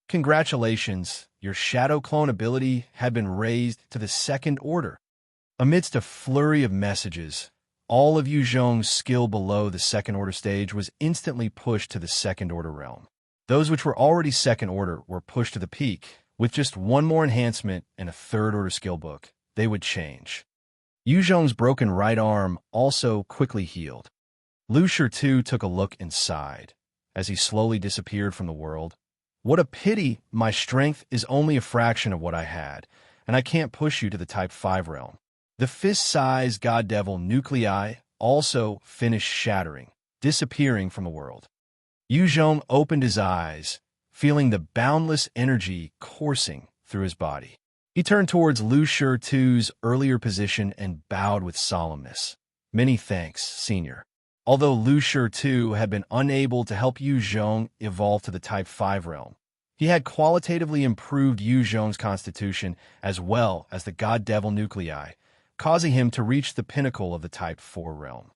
Congratulations, your shadow clone ability had been raised to the second order. Amidst a flurry of messages, all of Yu Zhong's skill below the second order stage was instantly pushed to the second order realm. Those which were already second order were pushed to the peak. With just one more enhancement and a third order skill book, they would change. Yu Zhong's broken right arm also quickly healed. Vulture too took a look and sighed, as he slowly disappeared from the world. What a pity my strength is only a fraction of what I had, and I can't push you to the Type 5 realm. The fist-sized god devil Nuclei also finished shattering, disappearing from the world. Yu Zhong opened his eyes, feeling the boundless energy coursing through his body. He turned towards Vulture II's earlier position and bowed with solemnness. Many thanks, Senior. Although Vulture II had been unable to help Yu Zhong evolve to the Type 5 realm, he had qualitatively improved Yu Zhong's constitution as well as the god devil Nuclei, causing him to reach the pinnacle of the Type 4 realm.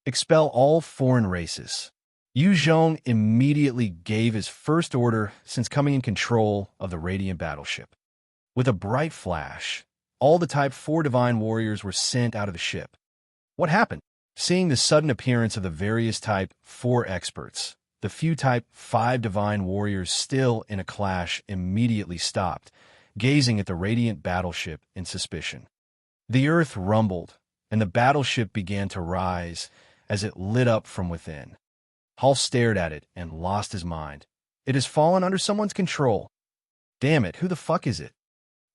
Expel all foreign races. Yu Zhong immediately gave his first order since coming in control of the Radiant Battleship. With a bright flash, all the Type 4 Divine Warriors were sent out of the ship. What happened? Seeing the sudden appearance of the various Type 4 experts, the few Type 5 Divine Warriors still in a clash immediately stopped, gazing at the Radiant Battleship in suspicion. The earth rumbled, and the battleship began to rise as it lit up from within. Hall stared at it and lost his mind. It has fallen under someone's control. Damn it, who the fuck is it?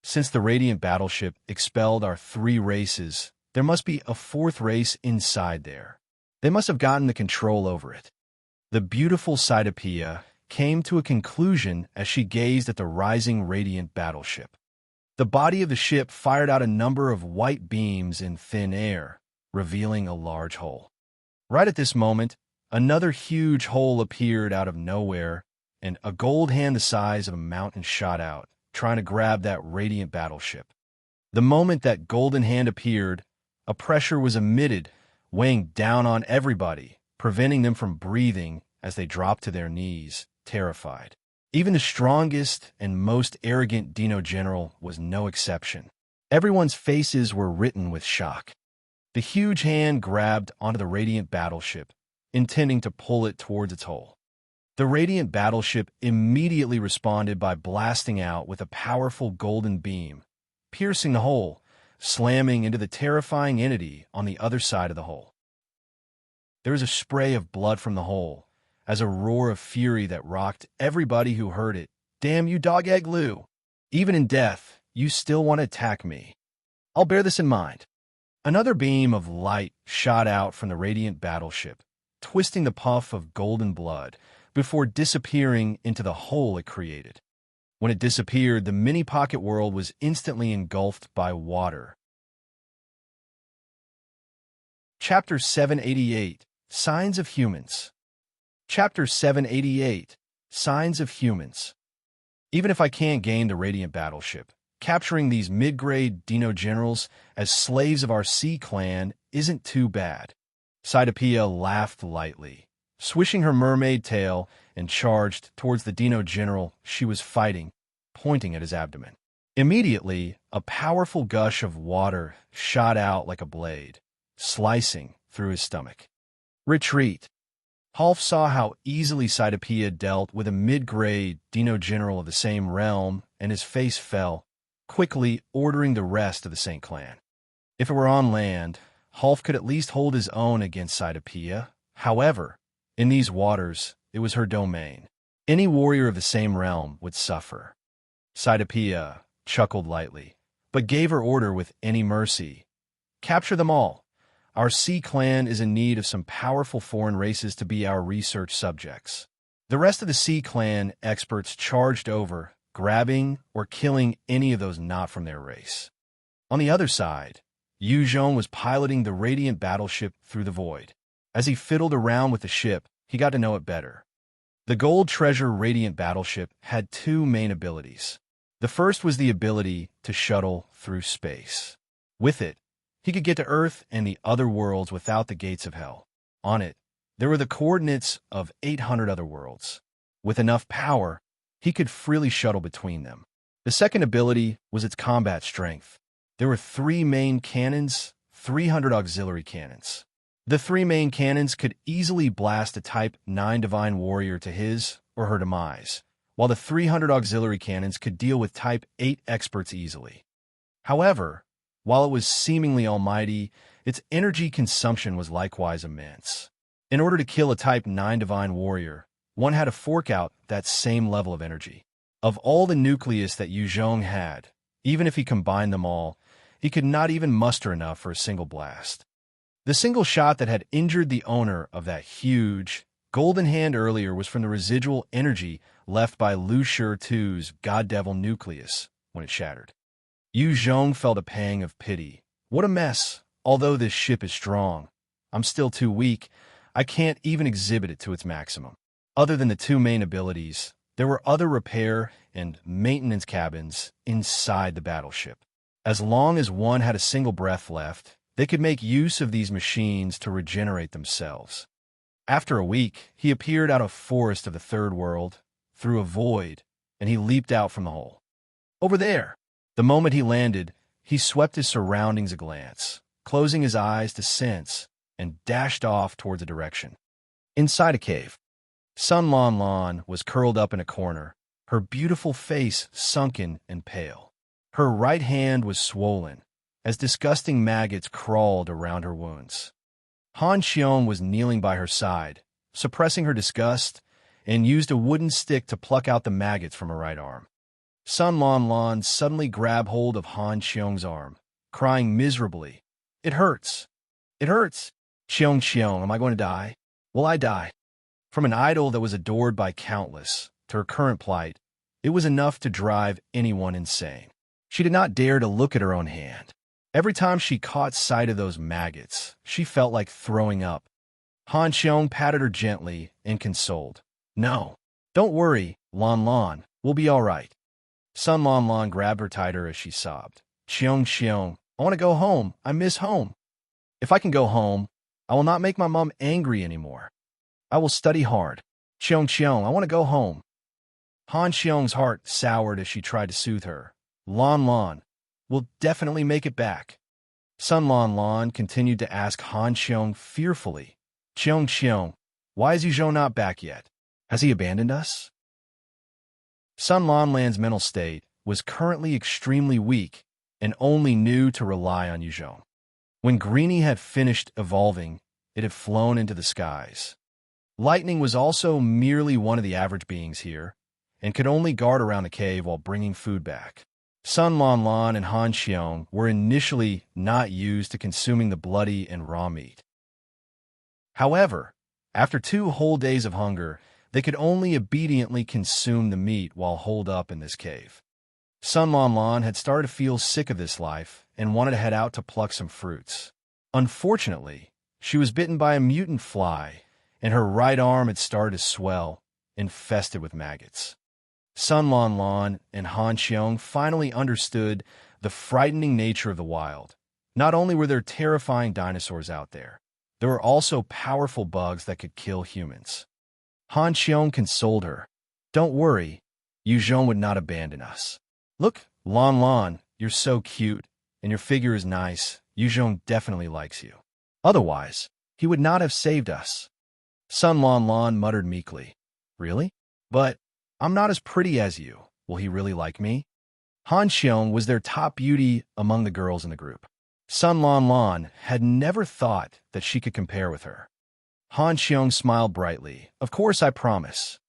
Since the Radiant Battleship expelled our 3 races, there must be a 4th race inside there. They must have gotten the control over it. The beautiful Cetiosaurus came to a conclusion as she gazed at the rising Radiant Battleship. The body of the ship fired out a number of white beams in thin air, revealing a large hole. Right at this moment, another huge hole appeared out of nowhere, and a gold hand the size of a mountain shot out, trying to grab that Radiant Battleship. The moment that golden hand appeared, a pressure was emitted, weighing down on everybody, preventing them from breathing as they dropped to their knees, terrified. Even the strongest and most arrogant Dino General was no exception. Everyone's faces were written with shock. The huge hand grabbed onto the Radiant Battleship, intending to pull it towards its hole. The Radiant Battleship immediately responded by blasting out with a powerful golden beam, piercing the hole, slamming into the terrifying entity on the other side of the hole. There was a spray of blood from the hole, as a roar of fury that rocked everybody who heard it. Damn you, dog-egg Lou! Even in death, you still want to attack me. I'll bear this in mind. Another beam of light shot out from the Radiant Battleship, twisting the puff of golden blood, before disappearing into the hole it created. When it disappeared, the mini-pocket world was instantly engulfed by water. Chapter 788, Signs of Humans. Chapter 788, Signs of Humans. Even if I can't gain the Radiant Battleship, capturing these mid-grade Dino Generals as slaves of our Sea Clan isn't too bad. Cetiosaurus laughed lightly, swishing her mermaid tail, and charged towards the Dino General she was fighting, pointing at his abdomen. Immediately, a powerful gush of water shot out like a blade, slicing through his stomach. Retreat. Half saw how easily Cetiosaurus dealt with a mid-grade Dino General of the same realm, and his face fell, quickly ordering the rest of the Saint Clan. If it were on land, Half could at least hold his own against Cetiosaurus. However, in these waters, it was her domain. Any warrior of the same realm would suffer. Cetiosaurus chuckled lightly, but gave her order with any mercy. Capture them all. Our Sea Clan is in need of some powerful foreign races to be our research subjects. The rest of the Sea Clan experts charged over, grabbing or killing any of those not from their race. On the other side, Yu Zhong was piloting the Radiant Battleship through the void. As he fiddled around with the ship, he got to know it better. The Gold Treasure Radiant Battleship had 2 main abilities. The first was the ability to shuttle through space. With it, he could get to Earth and the other worlds without the gates of hell. On it, There were the coordinates of 800 other worlds. With enough power, he could freely shuttle between them. The second ability was its combat strength. There were 3 main cannons, 300 auxiliary cannons. The 3 main cannons could easily blast a Type 9 Divine Warrior to his or her demise, while the 300 auxiliary cannons could deal with Type 8 experts easily. However, while it was seemingly almighty, its energy consumption was likewise immense. In order to kill a Type 9 Divine Warrior, one had to fork out that same level of energy. Of all the Nucleus that Qiong had, even if he combined them all, he could not even muster enough for a single blast. The single shot that had injured the owner of that huge, golden hand earlier was from the residual energy left by Lu Shi II's God Devil Nucleus when it shattered. Qiong felt a pang of pity. What a mess! Although this ship is strong, I'm still too weak. I can't even exhibit it to its maximum. Other than the 2 main abilities, there were other repair and maintenance cabins inside the battleship. As long as one had a single breath left, they could make use of these machines to regenerate themselves. After a week, he appeared out of forest of the third world, through a void, and he leaped out from the hole. Over there! The moment he landed, he swept his surroundings a glance, closing his eyes to sense, and dashed off towards a direction. Inside a cave, Sun Lan Lan was curled up in a corner, her beautiful face sunken and pale. Her right hand was swollen, as disgusting maggots crawled around her wounds. Han Qiong was kneeling by her side, suppressing her disgust, and used a wooden stick to pluck out the maggots from her right arm. Sun Lan Lan suddenly grabbed hold of Han Qiong's arm, crying miserably, "It hurts! It hurts! Qiong, am I going to die? Will I die?" From an idol that was adored by countless, to her current plight, it was enough to drive anyone insane. She did not dare to look at her own hand. Every time she caught sight of those maggots, she felt like throwing up. Han Qiong patted her gently and consoled. "No, don't worry, Lan Lan, we'll be all right." Sun Lan Lan grabbed her tighter as she sobbed. Qiong, I want to go home. I miss home. If I can go home, I will not make my mom angry anymore. I will study hard. Qiong, I want to go home. Han Qiong's heart soured as she tried to soothe her. Lan Lan, we'll definitely make it back. Sun Lan Lan continued to ask Han Qiong fearfully, Qiong, why is Qiong not back yet? Has he abandoned us? Sun Lan Lan's mental state was currently extremely weak and only knew to rely on Qiong. When Greenie had finished evolving, it had flown into the skies. Lightning was also merely one of the average beings here, and could only guard around the cave while bringing food back. Sun Lan Lan and Han Qiong were initially not used to consuming the bloody and raw meat. However, after 2 whole days of hunger, they could only obediently consume the meat while holed up in this cave. Sun Lan Lan had started to feel sick of this life and wanted to head out to pluck some fruits. Unfortunately, she was bitten by a mutant fly, and her right arm had started to swell, infested with maggots. Sun Lan Lan and Han Qiong finally understood the frightening nature of the wild. Not only were there terrifying dinosaurs out there were also powerful bugs that could kill humans. Han Qiong consoled her. "Don't worry, Qiong would not abandon us. Look, Lan Lan, you're so cute, and your figure is nice. Qiong definitely likes you. Otherwise, he would not have saved us." Sun Lan Lan muttered meekly. "Really? But I'm not as pretty as you. Will he really like me?" Han Qiong was their top beauty among the girls in the group. Sun Lan Lan had never thought that she could compare with her. Han Qiong smiled brightly. "Of course, I promise."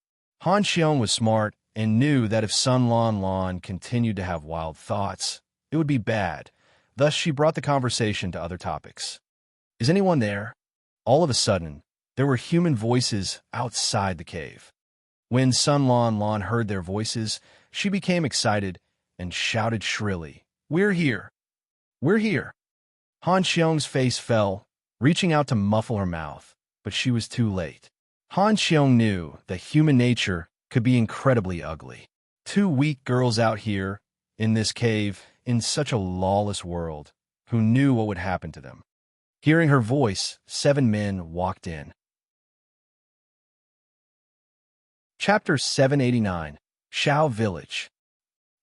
Han Qiong was smart and knew that if Sun Lan Lan continued to have wild thoughts, it would be bad. Thus, she brought the conversation to other topics. "Is anyone there?" All of a sudden, there were human voices outside the cave. When Sun Lan Lan heard their voices, she became excited and shouted shrilly, "We're here! We're here!" Han Qiong's face fell, reaching out to muffle her mouth, but she was too late. Han Qiong knew that human nature could be incredibly ugly. 2 weak girls out here, in this cave, in such a lawless world, who knew what would happen to them. Hearing her voice, 7 men walked in. Chapter 789, Shao Village.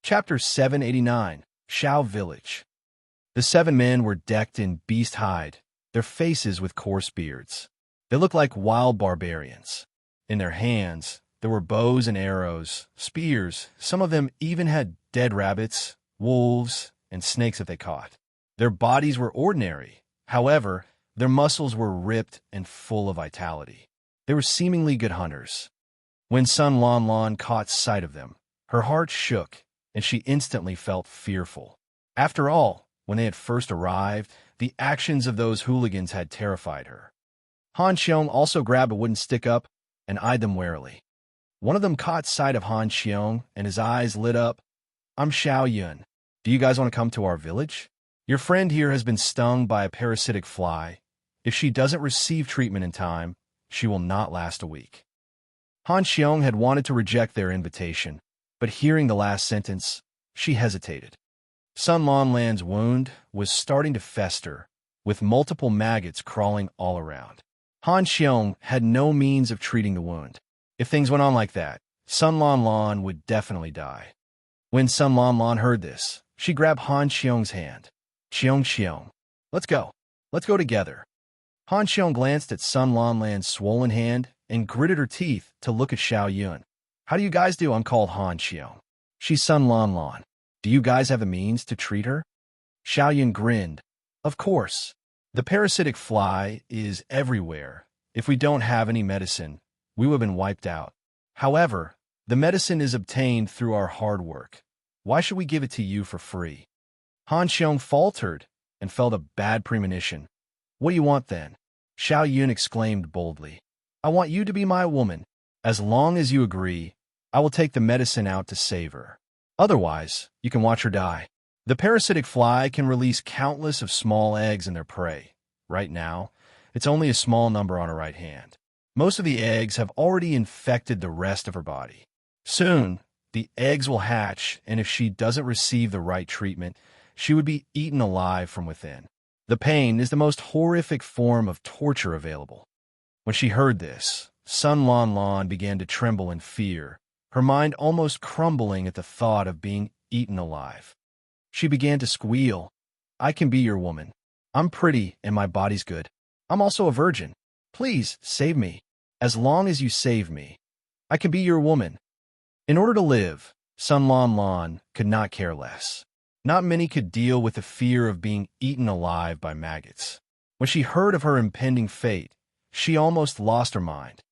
Chapter 789, Shao Village. The 7 men were decked in beast hide, their faces with coarse beards. They looked like wild barbarians. In their hands, there were bows and arrows, spears. Some of them even had dead rabbits, wolves, and snakes that they caught. Their bodies were ordinary. However, their muscles were ripped and full of vitality. They were seemingly good hunters. When Sun Lon Lon caught sight of them, her heart shook, and she instantly felt fearful. After all, when they had first arrived, the actions of those hooligans had terrified her. Han Qiong also grabbed a wooden stick-up and eyed them warily. One of them caught sight of Han Qiong, and his eyes lit up. "I'm Shao Yun. Do you guys want to come to our village? Your friend here has been stung by a parasitic fly. If she doesn't receive treatment in time, she will not last a week." Han Qiong had wanted to reject their invitation, but hearing the last sentence, she hesitated. Sun Lon Lan's wound was starting to fester, with multiple maggots crawling all around. Han Qiong had no means of treating the wound. If things went on like that, Sun Lon Lon would definitely die. When Sun Lon Lon heard this, she grabbed Han Qiong's hand. Qiong, let's go. Let's go together." Han Qiong glanced at Sun Lon Lan's swollen hand and gritted her teeth to look at Shao Yun. "How do you guys do?" "I'm called Han Qiong. She's Sun Lon Lon. Do you guys have the means to treat her?" Shao Yun grinned. "Of course. The parasitic fly is everywhere. If we don't have any medicine, we would have been wiped out. However, the medicine is obtained through our hard work. Why should we give it to you for free?" Han Qiong faltered and felt a bad premonition. "What do you want then?" Shao Yun exclaimed boldly. "I want you to be my woman. As long as you agree, I will take the medicine out to save her. Otherwise, you can watch her die. The parasitic fly can release countless of small eggs in their prey. Right now, it's only a small number on her right hand. Most of the eggs have already infected the rest of her body. Soon, the eggs will hatch, and if she doesn't receive the right treatment, she would be eaten alive from within. The pain is the most horrific form of torture available." When she heard this, Sun Lon Lon began to tremble in fear, her mind almost crumbling at the thought of being eaten alive. She began to squeal. "I can be your woman. I'm pretty and my body's good. I'm also a virgin. Please save me. As long as you save me, I can be your woman." In order to live, Sun Lon Lon could not care less. Not many could deal with the fear of being eaten alive by maggots. When she heard of her impending fate, she almost lost her mind.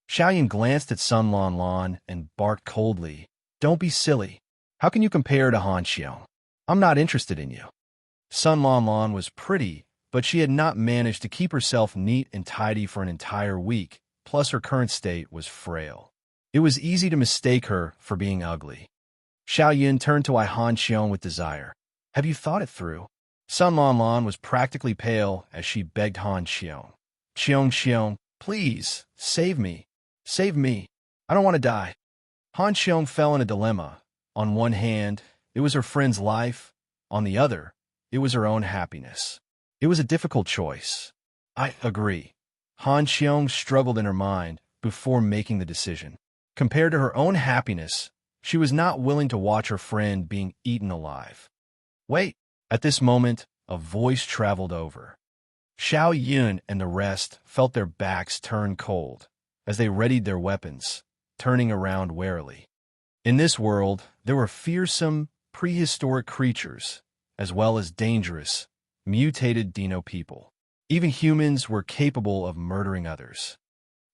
Shao Yun glanced at Sun Lon Lon and barked coldly. "Don't be silly. How can you compare to Han Qiong? I'm not interested in you." Sun Lon Lon was pretty, but she had not managed to keep herself neat and tidy for an entire week, plus her current state was frail. It was easy to mistake her for being ugly. Shao Yun turned to Han Qiong with desire. "Have you thought it through?" Sun Lon Lon was practically pale as she begged Han Qiong. Qiong, please, save me. Save me. I don't want to die." Han Qiong fell in a dilemma. On one hand, it was her friend's life. On the other, it was her own happiness. It was a difficult choice. "I agree." Han Qiong struggled in her mind before making the decision. Compared to her own happiness, she was not willing to watch her friend being eaten alive. "Wait." At this moment, a voice traveled over. Shao Yun and the rest felt their backs turn cold as they readied their weapons, turning around warily. In this world, there were fearsome, prehistoric creatures, as well as dangerous, mutated dino people. Even humans were capable of murdering others.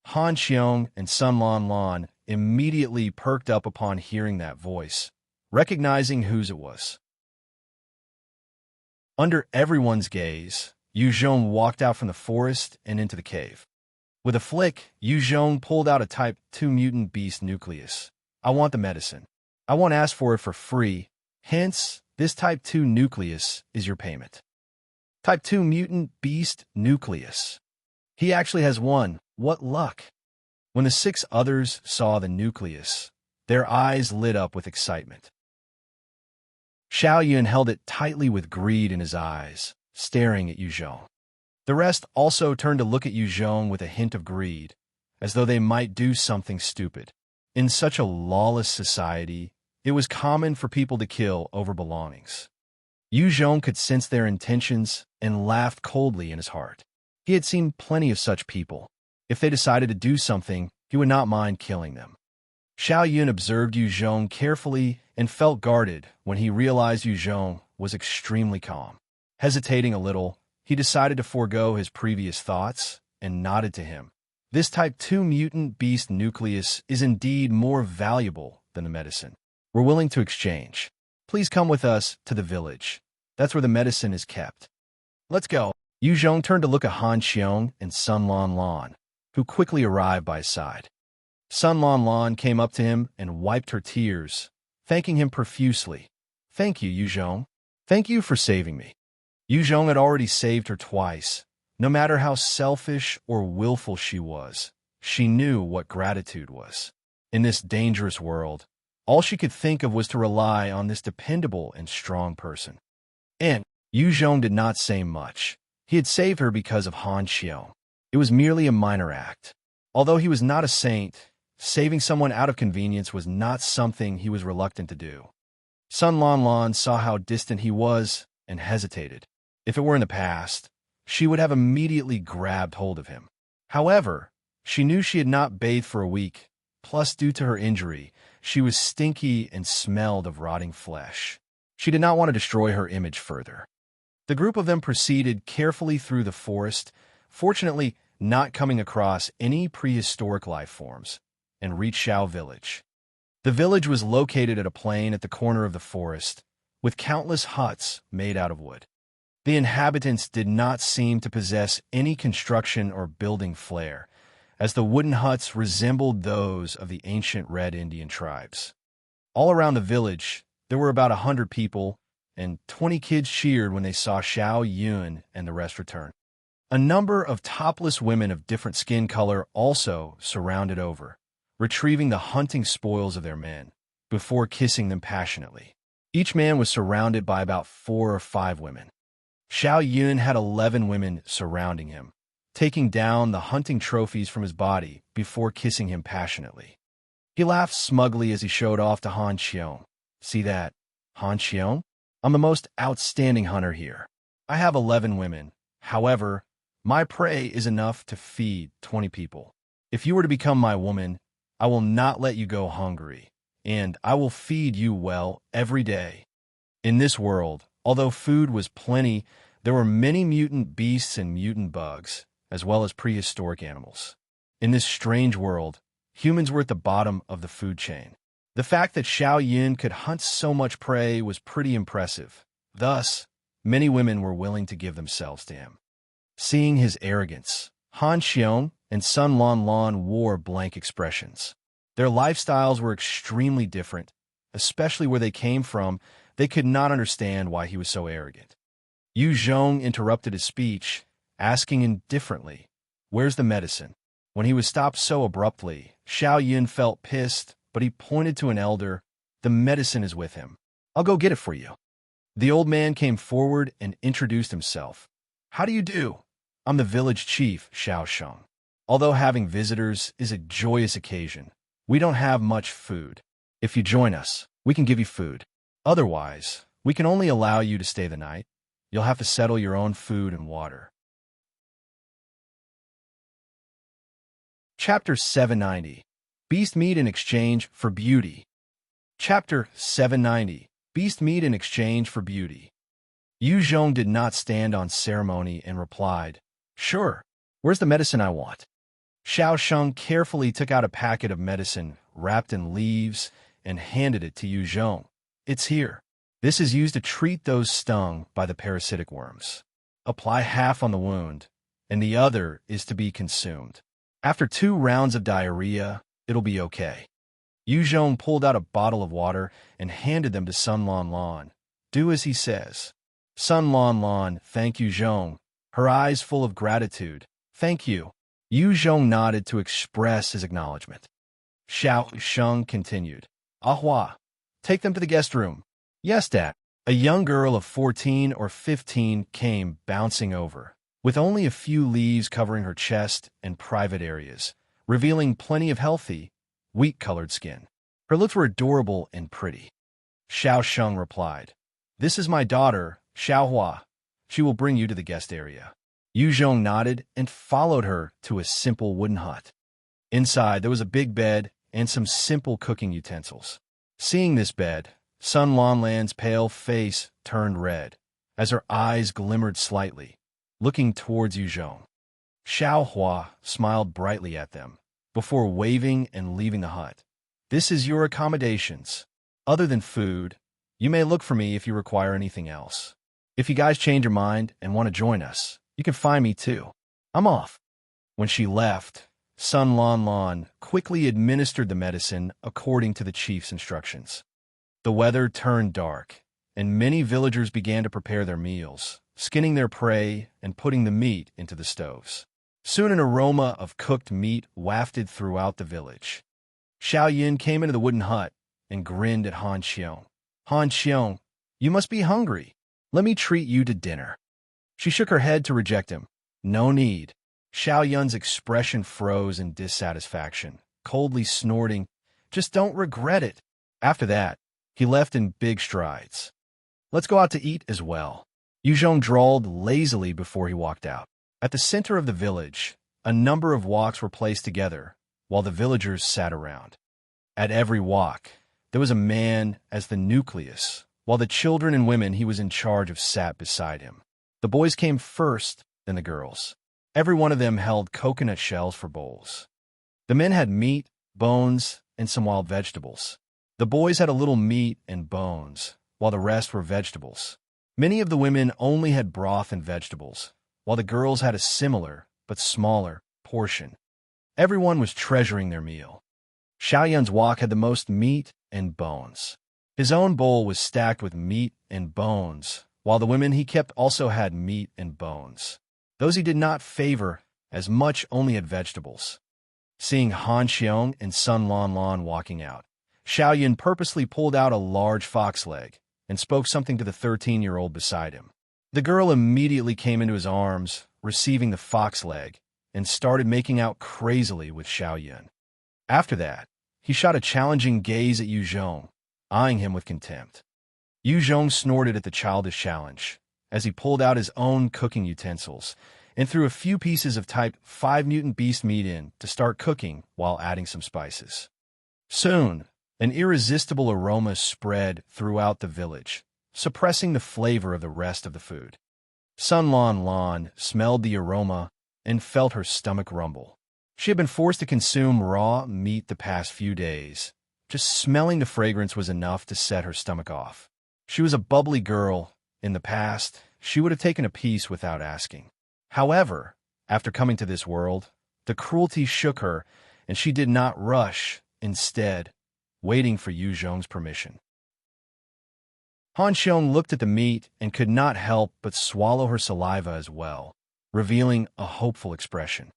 Han Qiong and Sun Lon Lon immediately perked up upon hearing that voice, recognizing whose it was. Under everyone's gaze, Yu Zhong walked out from the forest and into the cave. With a flick, Yu Zhong pulled out a Type 2 mutant beast nucleus. "I want the medicine. I won't ask for it for free. Hence, this Type 2 nucleus is your payment." Type 2 mutant beast nucleus. He actually has one. What luck! When the 6 others saw the nucleus, their eyes lit up with excitement. Shao Yun held it tightly with greed in his eyes, staring at Yu Zhong. The rest also turned to look at Yu Zhong with a hint of greed, as though they might do something stupid. In such a lawless society, it was common for people to kill over belongings. Yu Zhong could sense their intentions and laughed coldly in his heart. He had seen plenty of such people. If they decided to do something, he would not mind killing them. Shao Yun observed Yu Zhong carefully and felt guarded when he realized Yu Zhong was extremely calm. Hesitating a little, he decided to forego his previous thoughts and nodded to him. This Type 2 mutant beast Nucleus is indeed more valuable than the medicine. We're willing to exchange. Please come with us to the village. That's where the medicine is kept. Let's go. Yu Zhong turned to look at Han Qiong and Sun Lan Lan, who quickly arrived by his side. Sun Lan Lan came up to him and wiped her tears, thanking him profusely. Thank you, Yu Zhong. Thank you for saving me. Yu Zhong had already saved her twice. No matter how selfish or willful she was, she knew what gratitude was. In this dangerous world, all she could think of was to rely on this dependable and strong person. And Yu Zhong did not say much. He had saved her because of Han Qiong. It was merely a minor act. Although he was not a saint, saving someone out of convenience was not something he was reluctant to do. Sun Lan Lan saw how distant he was and hesitated. If it were in the past, she would have immediately grabbed hold of him. However, she knew she had not bathed for a week, plus due to her injury, she was stinky and smelled of rotting flesh. She did not want to destroy her image further. The group of them proceeded carefully through the forest, fortunately not coming across any prehistoric life forms, and reached Shao village. The village was located at a plain at the corner of the forest, with countless huts made out of wood. The inhabitants did not seem to possess any construction or building flair, as the wooden huts resembled those of the ancient Red Indian tribes. All around the village, there were about 100 people, and 20 kids cheered when they saw Shao Yun and the rest return. A number of topless women of different skin color also surrounded over, retrieving the hunting spoils of their men, before kissing them passionately. Each man was surrounded by about 4 or 5 women. Shao Yun had 11 women surrounding him, taking down the hunting trophies from his body before kissing him passionately. He laughed smugly as he showed off to Han Qiong. See that, Han Qiong? I'm the most outstanding hunter here. I have 11 women. However, my prey is enough to feed 20 people. If you were to become my woman, I will not let you go hungry, and I will feed you well every day. In this world, although food was plenty, there were many mutant beasts and mutant bugs, as well as prehistoric animals. In this strange world, humans were at the bottom of the food chain. The fact that Shao Yun could hunt so much prey was pretty impressive. Thus, many women were willing to give themselves to him. Seeing his arrogance, Han Qiong and Sun Lan Lan wore blank expressions. Their lifestyles were extremely different, especially where they came from. They could not understand why he was so arrogant. Yu Zhong interrupted his speech, asking indifferently, "Where's the medicine?" When he was stopped so abruptly, Shao Yun felt pissed, but he pointed to an elder. "The medicine is with him. I'll go get it for you." The old man came forward and introduced himself. "How do you do? I'm the village chief, Shao Sheng. Although having visitors is a joyous occasion, we don't have much food. If you join us, we can give you food. Otherwise, we can only allow you to stay the night. You'll have to settle your own food and water." Chapter 790. Beast Meat in Exchange for Beauty. Chapter 790. Beast Meat in Exchange for Beauty. Yu Zhong did not stand on ceremony and replied, "Sure, where's the medicine I want?" Shao Sheng carefully took out a packet of medicine wrapped in leaves and handed it to Yu Zhong. "It's here. This is used to treat those stung by the parasitic worms. Apply half on the wound, and the other is to be consumed. After 2 rounds of diarrhea, it'll be okay." Yu Zhong pulled out a bottle of water and handed them to Sun Lan Lan. "Do as he says." Sun Lan Lan thanked Yu Zhong, her eyes full of gratitude. "Thank you." Yu Zhong nodded to express his acknowledgement. Shao Sheng continued, "Ahua, take them to the guest room." "Yes, Dad." A young girl of 14 or 15 came bouncing over, with only a few leaves covering her chest and private areas, revealing plenty of healthy, wheat-colored skin. Her looks were adorable and pretty. Shao Sheng replied, "This is my daughter, Xiao Hua. She will bring you to the guest area." Yu Zhong nodded and followed her to a simple wooden hut. Inside, there was a big bed and some simple cooking utensils. Seeing this bed, Sun Lanlan's pale face turned red, as her eyes glimmered slightly, looking towards Yu Zhong. Xiao Hua smiled brightly at them, before waving and leaving the hut. "This is your accommodations. Other than food, you may look for me if you require anything else. If you guys change your mind and want to join us, you can find me too. I'm off." When she left, Sun Lanlan quickly administered the medicine according to the chief's instructions. The weather turned dark, and many villagers began to prepare their meals, skinning their prey and putting the meat into the stoves. Soon an aroma of cooked meat wafted throughout the village. Xiao Yin came into the wooden hut and grinned at Han Qiong. "Han Qiong, you must be hungry. Let me treat you to dinner." She shook her head to reject him. "No need." Xiao Yun's expression froze in dissatisfaction, coldly snorting, "Just don't regret it." After that, he left in big strides. "Let's go out to eat as well." Yu Zhong drawled lazily before he walked out. At the center of the village, a number of walks were placed together, while the villagers sat around. At every walk, there was a man as the Nucleus, while the children and women he was in charge of sat beside him. The boys came first, then the girls. Every one of them held coconut shells for bowls. The men had meat, bones, and some wild vegetables. The boys had a little meat and bones, while the rest were vegetables. Many of the women only had broth and vegetables, while the girls had a similar, but smaller, portion. Everyone was treasuring their meal. Xiao Yun's wok had the most meat and bones. His own bowl was stacked with meat and bones, while the women he kept also had meat and bones. Those he did not favor as much only had vegetables. Seeing Han Qiong and Sun Lanlan walking out, Xiao Yun purposely pulled out a large fox leg and spoke something to the 13-year-old beside him. The girl immediately came into his arms, receiving the fox leg, and started making out crazily with Xiao Yun. After that, he shot a challenging gaze at Yu Zhong, eyeing him with contempt. Yu Zhong snorted at the childish challenge, as he pulled out his own cooking utensils and threw a few pieces of type 5 mutant beast meat in to start cooking while adding some spices. Soon, an irresistible aroma spread throughout the village, suppressing the flavor of the rest of the food. Sun Lanlan smelled the aroma and felt her stomach rumble. She had been forced to consume raw meat the past few days. Just smelling the fragrance was enough to set her stomach off. She was a bubbly girl. In the past, she would have taken a piece without asking. However, after coming to this world, the cruelty shook her, and she did not rush, instead, waiting for Yu Zhong's permission. Han Qiong looked at the meat and could not help but swallow her saliva as well, revealing a hopeful expression.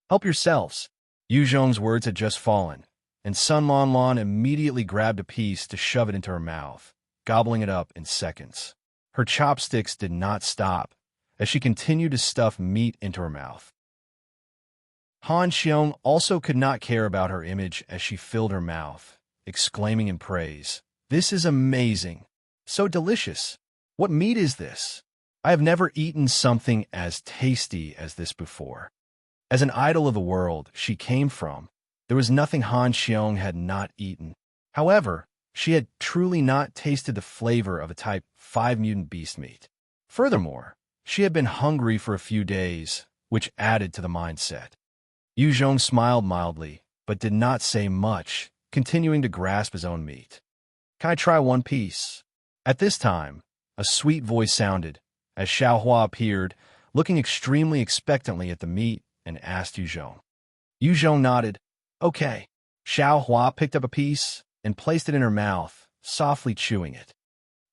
"Help yourselves." Yu Zhong's words had just fallen, and Sun Lanlan immediately grabbed a piece to shove it into her mouth, gobbling it up in seconds. Her chopsticks did not stop, as she continued to stuff meat into her mouth. Han Qiong also could not care about her image as she filled her mouth, exclaiming in praise, "This is amazing! So delicious! What meat is this? I have never eaten something as tasty as this before." As an idol of the world she came from, there was nothing Han Qiong had not eaten. However, she had truly not tasted the flavor of a type 5 mutant beast meat. Furthermore, she had been hungry for a few days, which added to the mindset. Yu Zhong smiled mildly, but did not say much, continuing to grasp his own meat. "Can I try one piece?" At this time, a sweet voice sounded, as Xiao Hua appeared, looking extremely expectantly at the meat, and asked Yu Zhong. Yu Zhong nodded. "Okay." Xiao Hua picked up a piece and placed it in her mouth, softly chewing it.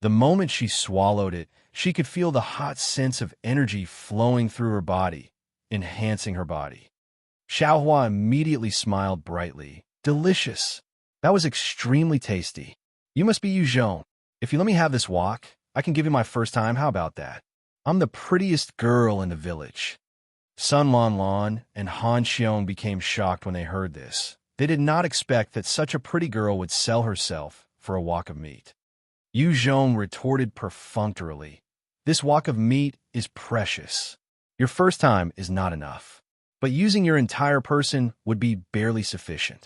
The moment she swallowed it, she could feel the hot sense of energy flowing through her body, enhancing her body. Xiao Hua immediately smiled brightly. "Delicious. That was extremely tasty. You must be Yu Zhong. If you let me have this wok, I can give you my first time. How about that? I'm the prettiest girl in the village." Sun Lanlan and Han Qiong became shocked when they heard this, They did not expect that such a pretty girl would sell herself for a wok of meat. Yu Zhong retorted perfunctorily, "This wok of meat is precious. Your first time is not enough, but using your entire person would be barely sufficient."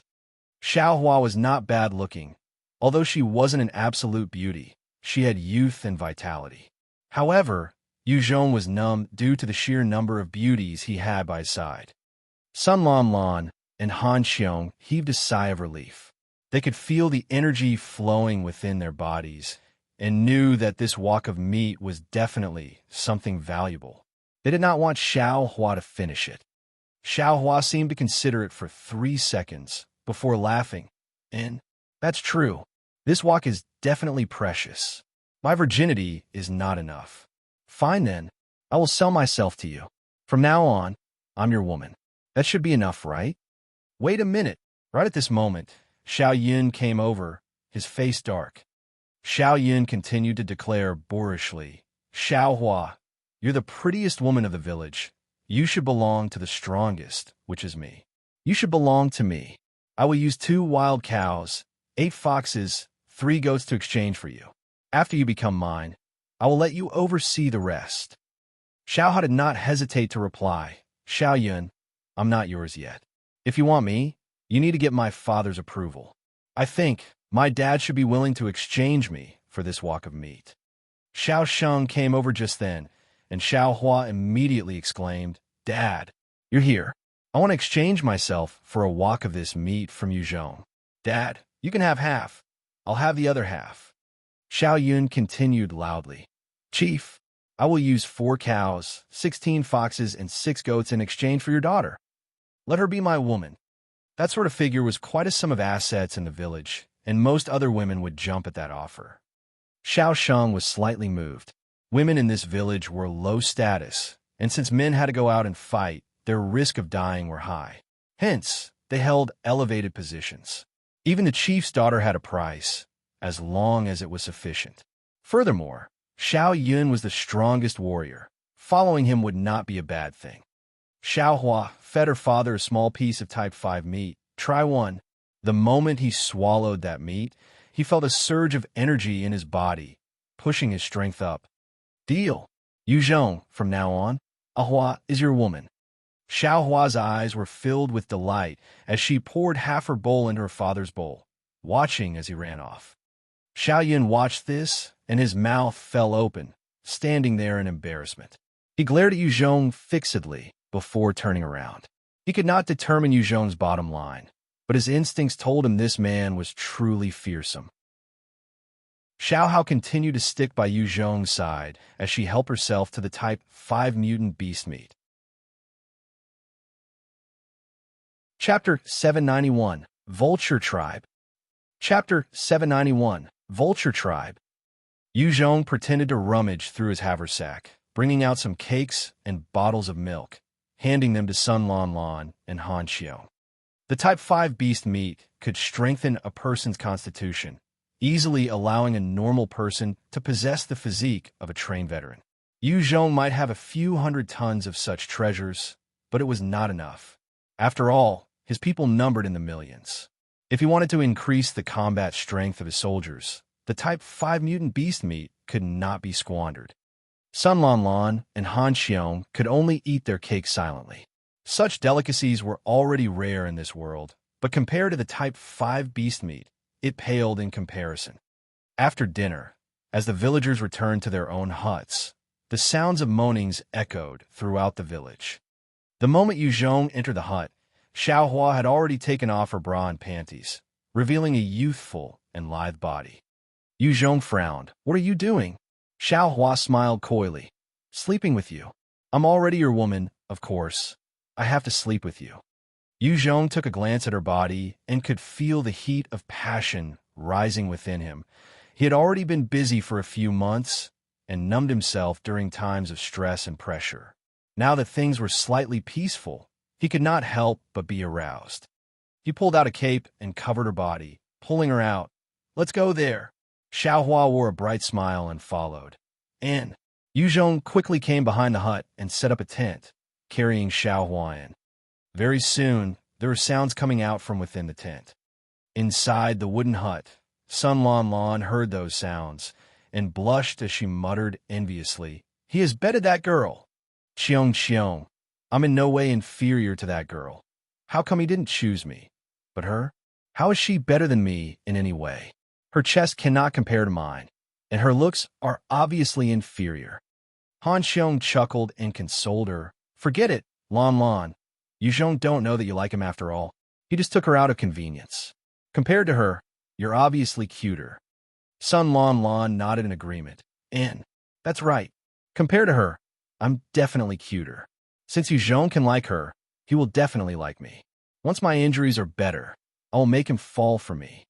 Shao Hua was not bad-looking. Although she wasn't an absolute beauty, she had youth and vitality. However, Yu Zhong was numb due to the sheer number of beauties he had by his side. Sun Lan Lan and Han Qiong heaved a sigh of relief. They could feel the energy flowing within their bodies and knew that this wok of meat was definitely something valuable. They did not want Shao Hua to finish it. Shao Hua seemed to consider it for 3 seconds before laughing. "And that's true. This wok is definitely precious. My virginity is not enough. Fine then, I will sell myself to you. From now on, I'm your woman. That should be enough, right?" "Wait a minute." Right at this moment, Shao Yun came over, his face dark. Shao Yun continued to declare boorishly, "Shao Hua, you're the prettiest woman of the village. You should belong to the strongest, which is me. You should belong to me. I will use 2 wild cows, 8 foxes, 3 goats to exchange for you. After you become mine, I will let you oversee the rest." Shao Hua did not hesitate to reply, "Shao Yun, I'm not yours yet. If you want me, you need to get my father's approval. I think my dad should be willing to exchange me for this wok of meat." Shao Sheng came over just then, and Shao Hua immediately exclaimed, "Dad, you're here. I want to exchange myself for a wok of this meat from Yu Zhong. Dad, you can have half. I'll have the other half." Shao Yun continued loudly, "Chief, I will use 4 cows, 16 foxes, and 6 goats in exchange for your daughter. Let her be my woman." That sort of figure was quite a sum of assets in the village, and most other women would jump at that offer. Shao Sheng was slightly moved. Women in this village were low status, and since men had to go out and fight, their risk of dying were high. Hence, they held elevated positions. Even the chief's daughter had a price, as long as it was sufficient. Furthermore, Shao Yun was the strongest warrior. Following him would not be a bad thing. Shao Hua fed her father a small piece of type 5 meat. "Try one." The moment he swallowed that meat, he felt a surge of energy in his body, pushing his strength up. "Deal. Yu Zhong, from now on, Ahua is your woman." Shao Hua's eyes were filled with delight as she poured half her bowl into her father's bowl, watching as he ran off. Shao Yun watched this, and his mouth fell open, standing there in embarrassment. He glared at Yu Zhong fixedly before turning around. He could not determine Yu Zhong's bottom line, but his instincts told him this man was truly fearsome. Shao Hao continued to stick by Yu Zhong's side as she helped herself to the type 5 mutant beast meat. Chapter 791, Vulture Tribe. Chapter 791, Vulture Tribe. Yu Zhong pretended to rummage through his haversack, bringing out some cakes and bottles of milk, handing them to Sun Lan Lan and Han Qiong. The type 5 beast meat could strengthen a person's constitution, easily allowing a normal person to possess the physique of a trained veteran. Yu Zhong might have a few hundred tons of such treasures, but it was not enough. After all, his people numbered in the millions. If he wanted to increase the combat strength of his soldiers, the type 5 mutant beast meat could not be squandered. Sun Lan Lan and Han Qiong could only eat their cake silently. Such delicacies were already rare in this world, but compared to the type 5 beast meat, it paled in comparison. After dinner, as the villagers returned to their own huts, the sounds of moanings echoed throughout the village. The moment Yu Zhong entered the hut, Shao Hua had already taken off her bra and panties, revealing a youthful and lithe body. Yu Zhong frowned. "What are you doing?" Shao Hua smiled coyly. "Sleeping with you. I'm already your woman, of course. I have to sleep with you." Yu Zhong took a glance at her body and could feel the heat of passion rising within him. He had already been busy for a few months and numbed himself during times of stress and pressure. Now that things were slightly peaceful, he could not help but be aroused. He pulled out a cape and covered her body, pulling her out. "Let's go there." Shao Hua wore a bright smile and followed. And Yu Zhong quickly came behind the hut and set up a tent, carrying Shao Hua in. Very soon, there were sounds coming out from within the tent. Inside the wooden hut, Sun Lon Lon heard those sounds and blushed as she muttered enviously, "He has betted that girl. Qiong, I'm in no way inferior to that girl. How come he didn't choose me? But her? How is she better than me in any way? Her chest cannot compare to mine, and her looks are obviously inferior." Han Qiong chuckled and consoled her. "Forget it, Lon Lon. Yuzhong don't know that you like him after all. He just took her out of convenience. Compared to her, you're obviously cuter." Sun Lon Lon nodded in agreement. "And that's right. Compared to her, I'm definitely cuter. Since Yuzhong can like her, he will definitely like me. Once my injuries are better, I will make him fall for me."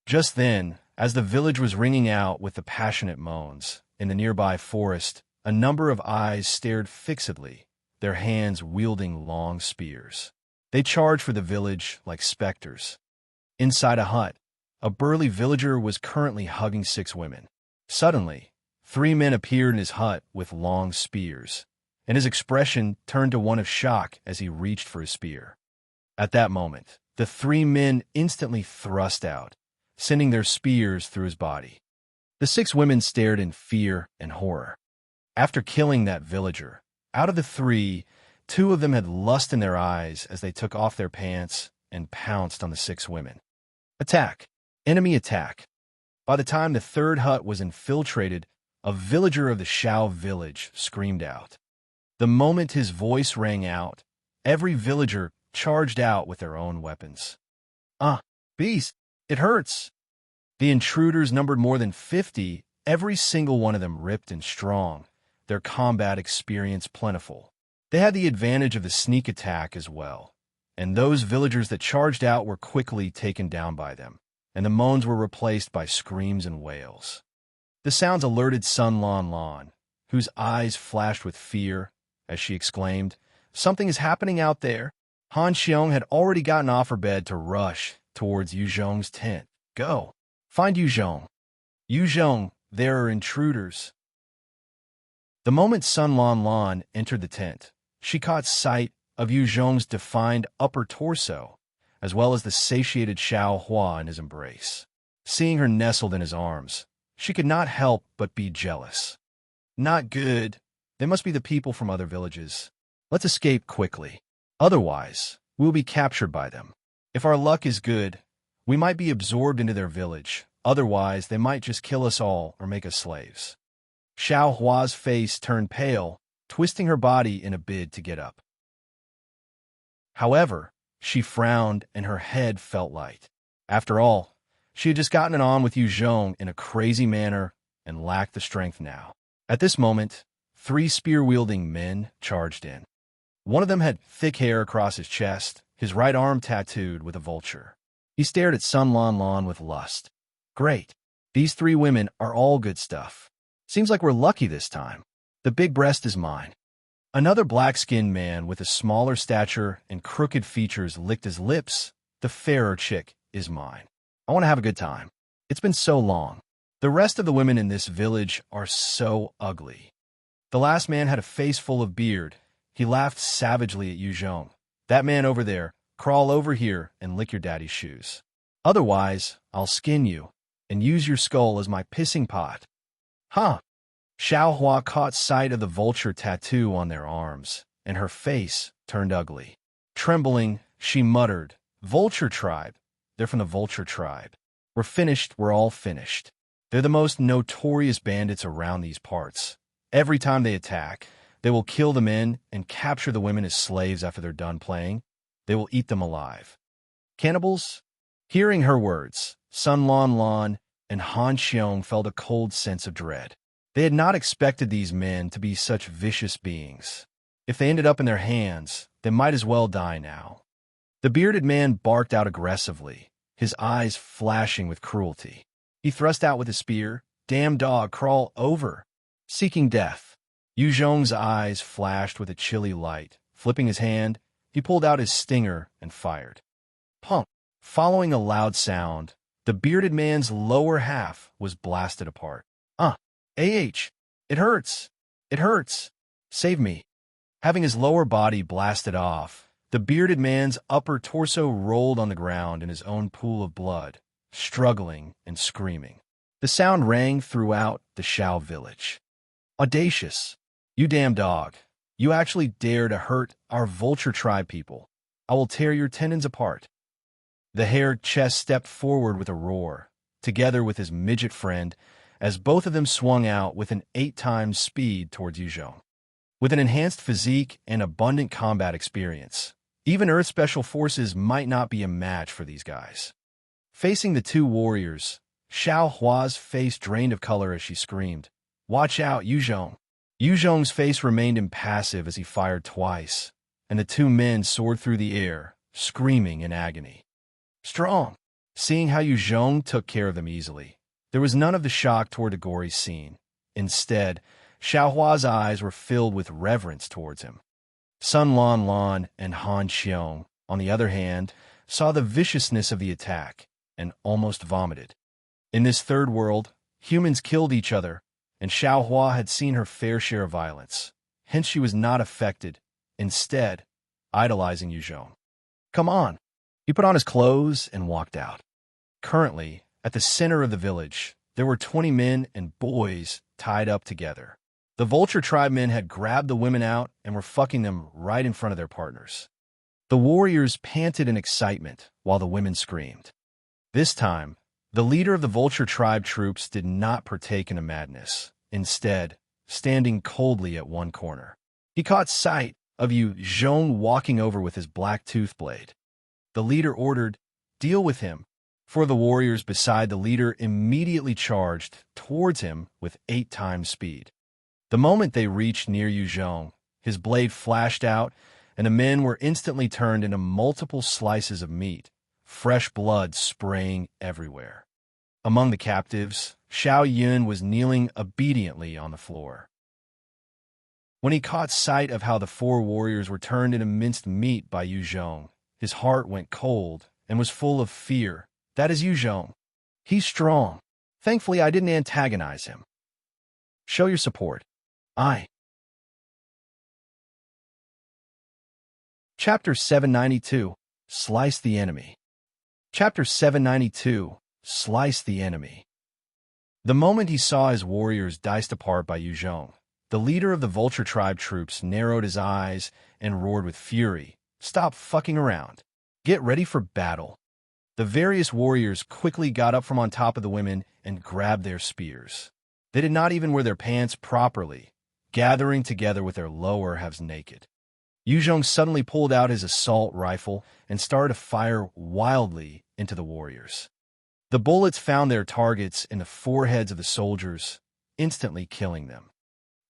Just then, as the village was ringing out with the passionate moans, in the nearby forest, a number of eyes stared fixedly, their hands wielding long spears. They charged for the village like specters. Inside a hut, a burly villager was currently hugging 6 women. Suddenly, 3 men appeared in his hut with long spears, and his expression turned to one of shock as he reached for his spear. At that moment, the 3 men instantly thrust out, sending their spears through his body. The 6 women stared in fear and horror. After killing that villager, out of the 3, 2 of them had lust in their eyes as they took off their pants and pounced on the 6 women. Attack! Enemy attack! By the time the 3rd hut was infiltrated, a villager of the Shao village screamed out. The moment his voice rang out, every villager charged out with their own weapons. Beast! It hurts!" The intruders numbered more than 50, every single one of them ripped and strong, their combat experience plentiful. They had the advantage of the sneak attack as well, and those villagers that charged out were quickly taken down by them, and the moans were replaced by screams and wails. The sounds alerted Sun Lon Lon, whose eyes flashed with fear, as she exclaimed, "Something is happening out there." Han Qiong had already gotten off her bed to rush towards Yuzhong's tent. "Go! Find Yuzhong! Yuzhong, there are intruders!" The moment Sun Lon Lon entered the tent, she caught sight of Yuzhong's defined upper torso, as well as the satiated Shao Hua in his embrace. Seeing her nestled in his arms, she could not help but be jealous. "Not good. They must be the people from other villages. Let's escape quickly. Otherwise, we will be captured by them. If our luck is good, we might be absorbed into their village. Otherwise, they might just kill us all or make us slaves." Shao Hua's face turned pale, twisting her body in a bid to get up. However, she frowned and her head felt light. After all, she had just gotten it on with Yuzhong in a crazy manner and lacked the strength now. At this moment, 3 spear-wielding men charged in. One of them had thick hair across his chest, his right arm tattooed with a vulture. He stared at Sun Lon Lon with lust. "Great. These 3 women are all good stuff. Seems like we're lucky this time. The big breast is mine." Another black-skinned man with a smaller stature and crooked features licked his lips. "The fairer chick is mine. I want to have a good time. It's been so long. The rest of the women in this village are so ugly." The last man had a face full of beard. He laughed savagely at Yuzhong. "That man over there, crawl over here and lick your daddy's shoes. Otherwise, I'll skin you and use your skull as my pissing pot." "Huh!" Shao Hua caught sight of the vulture tattoo on their arms, and her face turned ugly. Trembling, she muttered, "Vulture tribe. They're from the Vulture tribe. We're finished, we're all finished. They're the most notorious bandits around these parts. Every time they attack, they will kill the men and capture the women as slaves after they're done playing. They will eat them alive. Cannibals?" Hearing her words, Sun Lon Lon and Han Qiong felt a cold sense of dread. They had not expected these men to be such vicious beings. If they ended up in their hands, they might as well die now. The bearded man barked out aggressively, his eyes flashing with cruelty. He thrust out with his spear. "Damn dog, crawl over!" Seeking death. Yuzhong's eyes flashed with a chilly light. Flipping his hand, he pulled out his stinger and fired. Pump! Following a loud sound, the bearded man's lower half was blasted apart. It hurts! It hurts! Save me!" Having his lower body blasted off, the The bearded man's upper torso rolled on the ground in his own pool of blood, struggling and screaming. The sound rang throughout the Shao village. Audacious! You damn dog! You actually dare to hurt our Vulture tribe people. I will tear your tendons apart. The haired chest stepped forward with a roar, together with his midget friend, as both of them swung out with an 8 times speed towards Yuzhong. With an enhanced physique and abundant combat experience, even Earth Special Forces might not be a match for these guys. Facing the two warriors, Xiao Hua's face drained of color as she screamed, "Watch out, Yuzhong!" Yuzhong's face remained impassive as he fired twice, and the two men soared through the air, screaming in agony. Strong! Seeing how Yuzhong took care of them easily, there was none of the shock toward the gory scene. Instead, Xiao Hua's eyes were filled with reverence towards him. Sun Lan Lan and Han Qiong, on the other hand, saw the viciousness of the attack and almost vomited. In this third world, humans killed each other, and Xiao Hua had seen her fair share of violence. Hence she was not affected, instead, idolizing Yuzhong. Come on! He put on his clothes and walked out. Currently, at the center of the village, there were 20 men and boys tied up together. The Vulture tribe men had grabbed the women out and were fucking them right in front of their partners. The warriors panted in excitement while the women screamed. This time, the leader of the Vulture tribe troops did not partake in the madness, instead, standing coldly at one corner. He caught sight of Yuzhong walking over with his black tooth blade. The leader ordered, "Deal with him." Four of the warriors beside the leader immediately charged towards him with 8 times speed. The moment they reached near Yuzhong, his blade flashed out, and the men were instantly turned into multiple slices of meat, fresh blood spraying everywhere. Among the captives, Shao Yun was kneeling obediently on the floor. When he caught sight of how the 4 warriors were turned into minced meat by Yuzhong, his heart went cold and was full of fear. That is Yuzhong. He's strong. Thankfully, I didn't antagonize him. Show your support. Chapter 792, Slice the Enemy. Chapter 792, Slice the Enemy. The moment he saw his warriors diced apart by Yuzhong, the leader of the Vulture tribe troops narrowed his eyes and roared with fury, "Stop fucking around. Get ready for battle." The various warriors quickly got up from on top of the women and grabbed their spears. They did not even wear their pants properly, gathering together with their lower halves naked. Yuzhong suddenly pulled out his assault rifle and started to fire wildly into the warriors. The bullets found their targets in the foreheads of the soldiers, instantly killing them.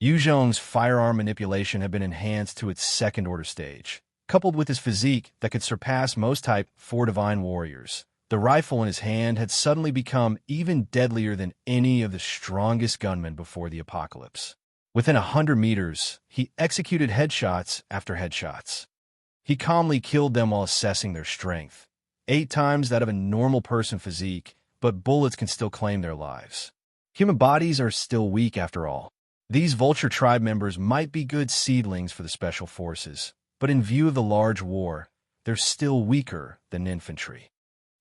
Yuzhong's firearm manipulation had been enhanced to its second-order stage. Coupled with his physique that could surpass most Type 4 divine warriors, the rifle in his hand had suddenly become even deadlier than any of the strongest gunmen before the apocalypse. Within 100 meters, he executed headshots after headshots. He calmly killed them while assessing their strength, 8 times that of a normal person physique, but bullets can still claim their lives. Human bodies are still weak after all. These Vulture tribe members might be good seedlings for the Special Forces, but in view of the large war, they're still weaker than infantry.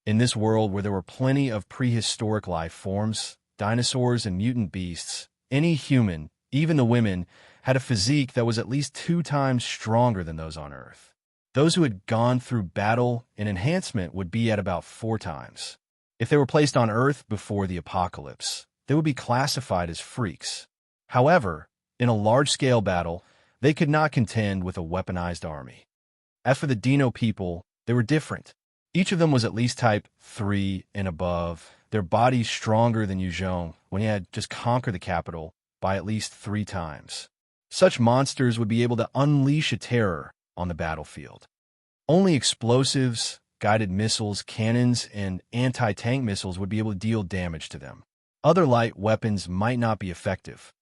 In this world where there were plenty of prehistoric life forms, dinosaurs and mutant beasts, any human, even the women, had a physique that was at least 2 times stronger than those on Earth. Those who had gone through battle and enhancement would be at about 4 times. If they were placed on Earth before the apocalypse, they would be classified as freaks. However, in a large-scale battle, they could not contend with a weaponized army. As for the Dino people, they were different. Each of them was at least Type 3 and above, their bodies stronger than Yuzhong when he had just conquered the capital by at least 3 times. Such monsters would be able to unleash a terror on the battlefield. Only explosives, guided missiles, cannons, and anti-tank missiles would be able to deal damage to them. Other light weapons might not be effective.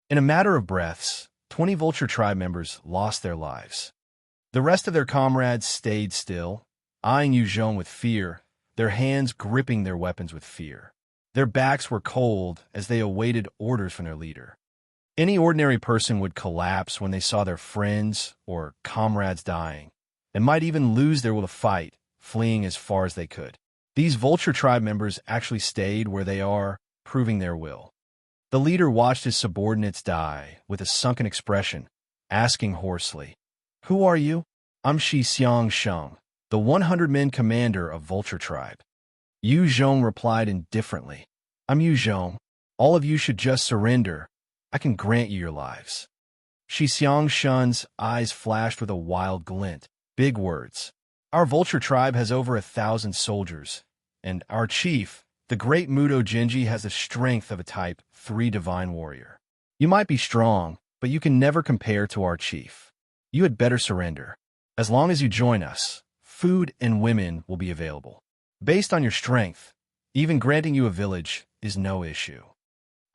In a matter of breaths, 20 Vulture tribe members lost their lives. The rest of their comrades stayed still, eyeing Yuzhong with fear, their hands gripping their weapons with fear. Their backs were cold as they awaited orders from their leader. Any ordinary person would collapse when they saw their friends or comrades dying, and might even lose their will to fight, fleeing as far as they could. These Vulture tribe members actually stayed where they are, proving their will. The leader watched his subordinates die with a sunken expression, asking hoarsely, "Who are you?" "I'm Qiong, the 100-men commander of Vulture tribe." Yu Zhong replied indifferently, "I'm Yu Zhong. All of you should just surrender. I can grant you your lives." Qiong's eyes flashed with a wild glint. "Big words. Our Vulture tribe has over 1,000 soldiers, and our chief, the great Muto Jinji, has the strength of a Type 3 divine warrior. You might be strong, but you can never compare to our chief. You had better surrender. As long as you join us, food and women will be available. Based on your strength, even granting you a village is no issue."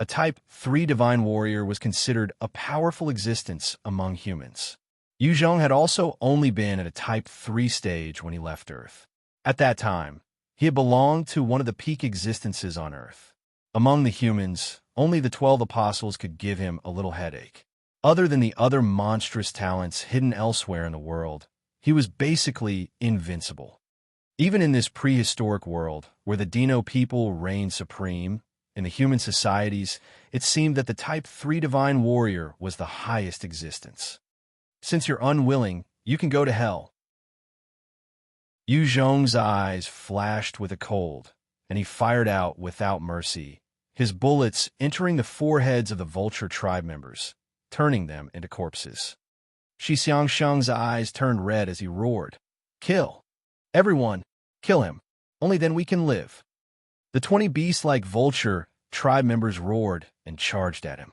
A Type 3 divine warrior was considered a powerful existence among humans. Yu Zhong had also only been at a Type 3 stage when he left Earth. At that time, he had belonged to one of the peak existences on Earth. Among the humans, only the 12 apostles could give him a little headache. Other than the other monstrous talents hidden elsewhere in the world, he was basically invincible. Even in this prehistoric world, where the Dino people reigned supreme, in the human societies, it seemed that the Type 3 divine warrior was the highest existence. "Since you're unwilling, you can go to hell." Yu Zhong's eyes flashed with a cold, and he fired out without mercy, his bullets entering the foreheads of the Vulture tribe members, turning them into corpses. Qiong's eyes turned red as he roared, "Kill! Everyone, kill him! Only then we can live." The 20 beast-like Vulture tribe members roared and charged at him.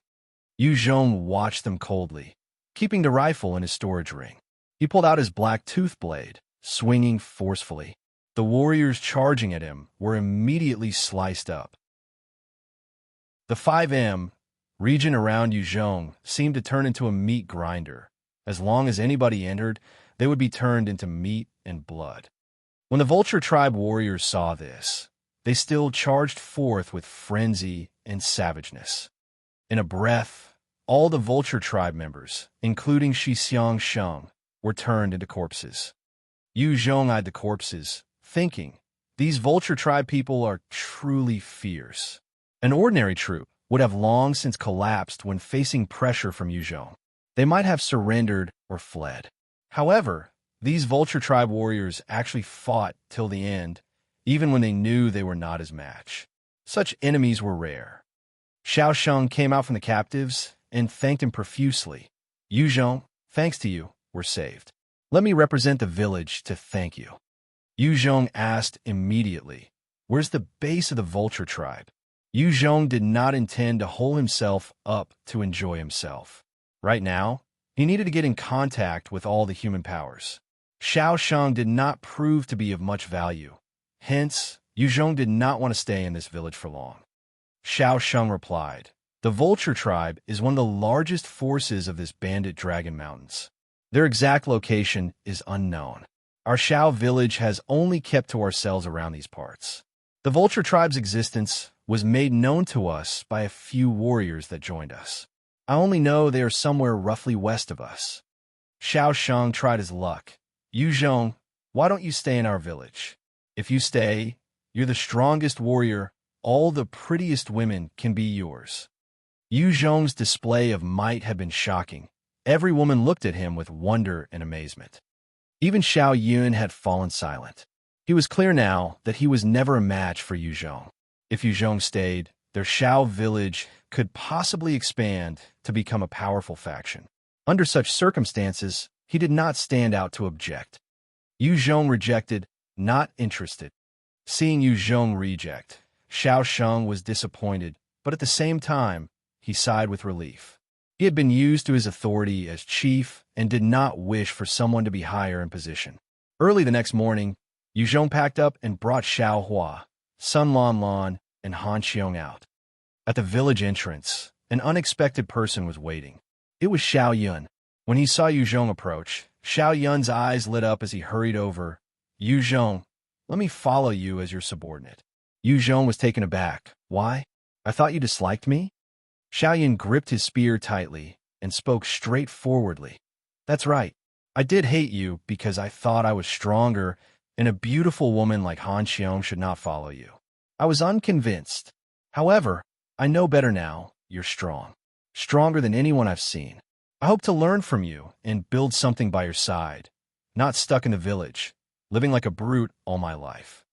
Yu Zhong watched them coldly, keeping the rifle in his storage ring. He pulled out his black tooth blade, swinging forcefully. The warriors charging at him were immediately sliced up. The 5M region around Yu Zhong seemed to turn into a meat grinder. As long as anybody entered, they would be turned into meat and blood. When the Vulture tribe warriors saw this, they still charged forth with frenzy and savageness. In a breath, all the Vulture tribe members, including Qiong, were turned into corpses. Yu Zhong eyed the corpses, thinking, these Vulture tribe people are truly fierce. An ordinary troop would have long since collapsed when facing pressure from Yu Zhong. They might have surrendered or fled. However, these Vulture tribe warriors actually fought till the end, even when they knew they were not his match. Such enemies were rare. Shao came out from the captives and thanked him profusely. "Yu Zhong, thanks to you, we're saved. Let me represent the village to thank you." Yu Zhong asked immediately, "Where's the base of the Vulture tribe?" Yu Zhong did not intend to hole himself up to enjoy himself. Right now, he needed to get in contact with all the human powers. Shao did not prove to be of much value. Hence, Yu Zhong did not want to stay in this village for long. Shao replied, "The Vulture tribe is one of the largest forces of this bandit dragon mountains. Their exact location is unknown. Our Shao village has only kept to ourselves around these parts. The Vulture tribe's existence was made known to us by a few warriors that joined us. I only know they are somewhere roughly west of us." Shao tried his luck. "Yu Zhong, why don't you stay in our village? If you stay, you're the strongest warrior. All the prettiest women can be yours." Yu Zhong's display of might had been shocking. Every woman looked at him with wonder and amazement. Even Shao Yun had fallen silent. It was clear now that he was never a match for Yu Zhong. If Yu Zhong stayed, their Shao village could possibly expand to become a powerful faction. Under such circumstances, he did not stand out to object. Yu Zhong rejected, not interested. Seeing Yu Zhong reject, Shao was disappointed, but at the same time, he sighed with relief. He had been used to his authority as chief and did not wish for someone to be higher in position. Early the next morning, Yu Zhong packed up and brought Shao Hua, Sun Lan, and Han Qiong out. At the village entrance, an unexpected person was waiting. It was Shao Yun. When he saw Yu Zhong approach, Shao Yun's eyes lit up as he hurried over. "Yu Zhong, let me follow you as your subordinate." Yu Zhong was taken aback. "Why? I thought you disliked me?" Shao Yun gripped his spear tightly and spoke straightforwardly. "That's right. I did hate you because I thought I was stronger, and a beautiful woman like Han Qiong should not follow you. I was unconvinced. However, I know better now. You're strong. Stronger than anyone I've seen. I hope to learn from you and build something by your side, not stuck in the village, living like a brute all my life.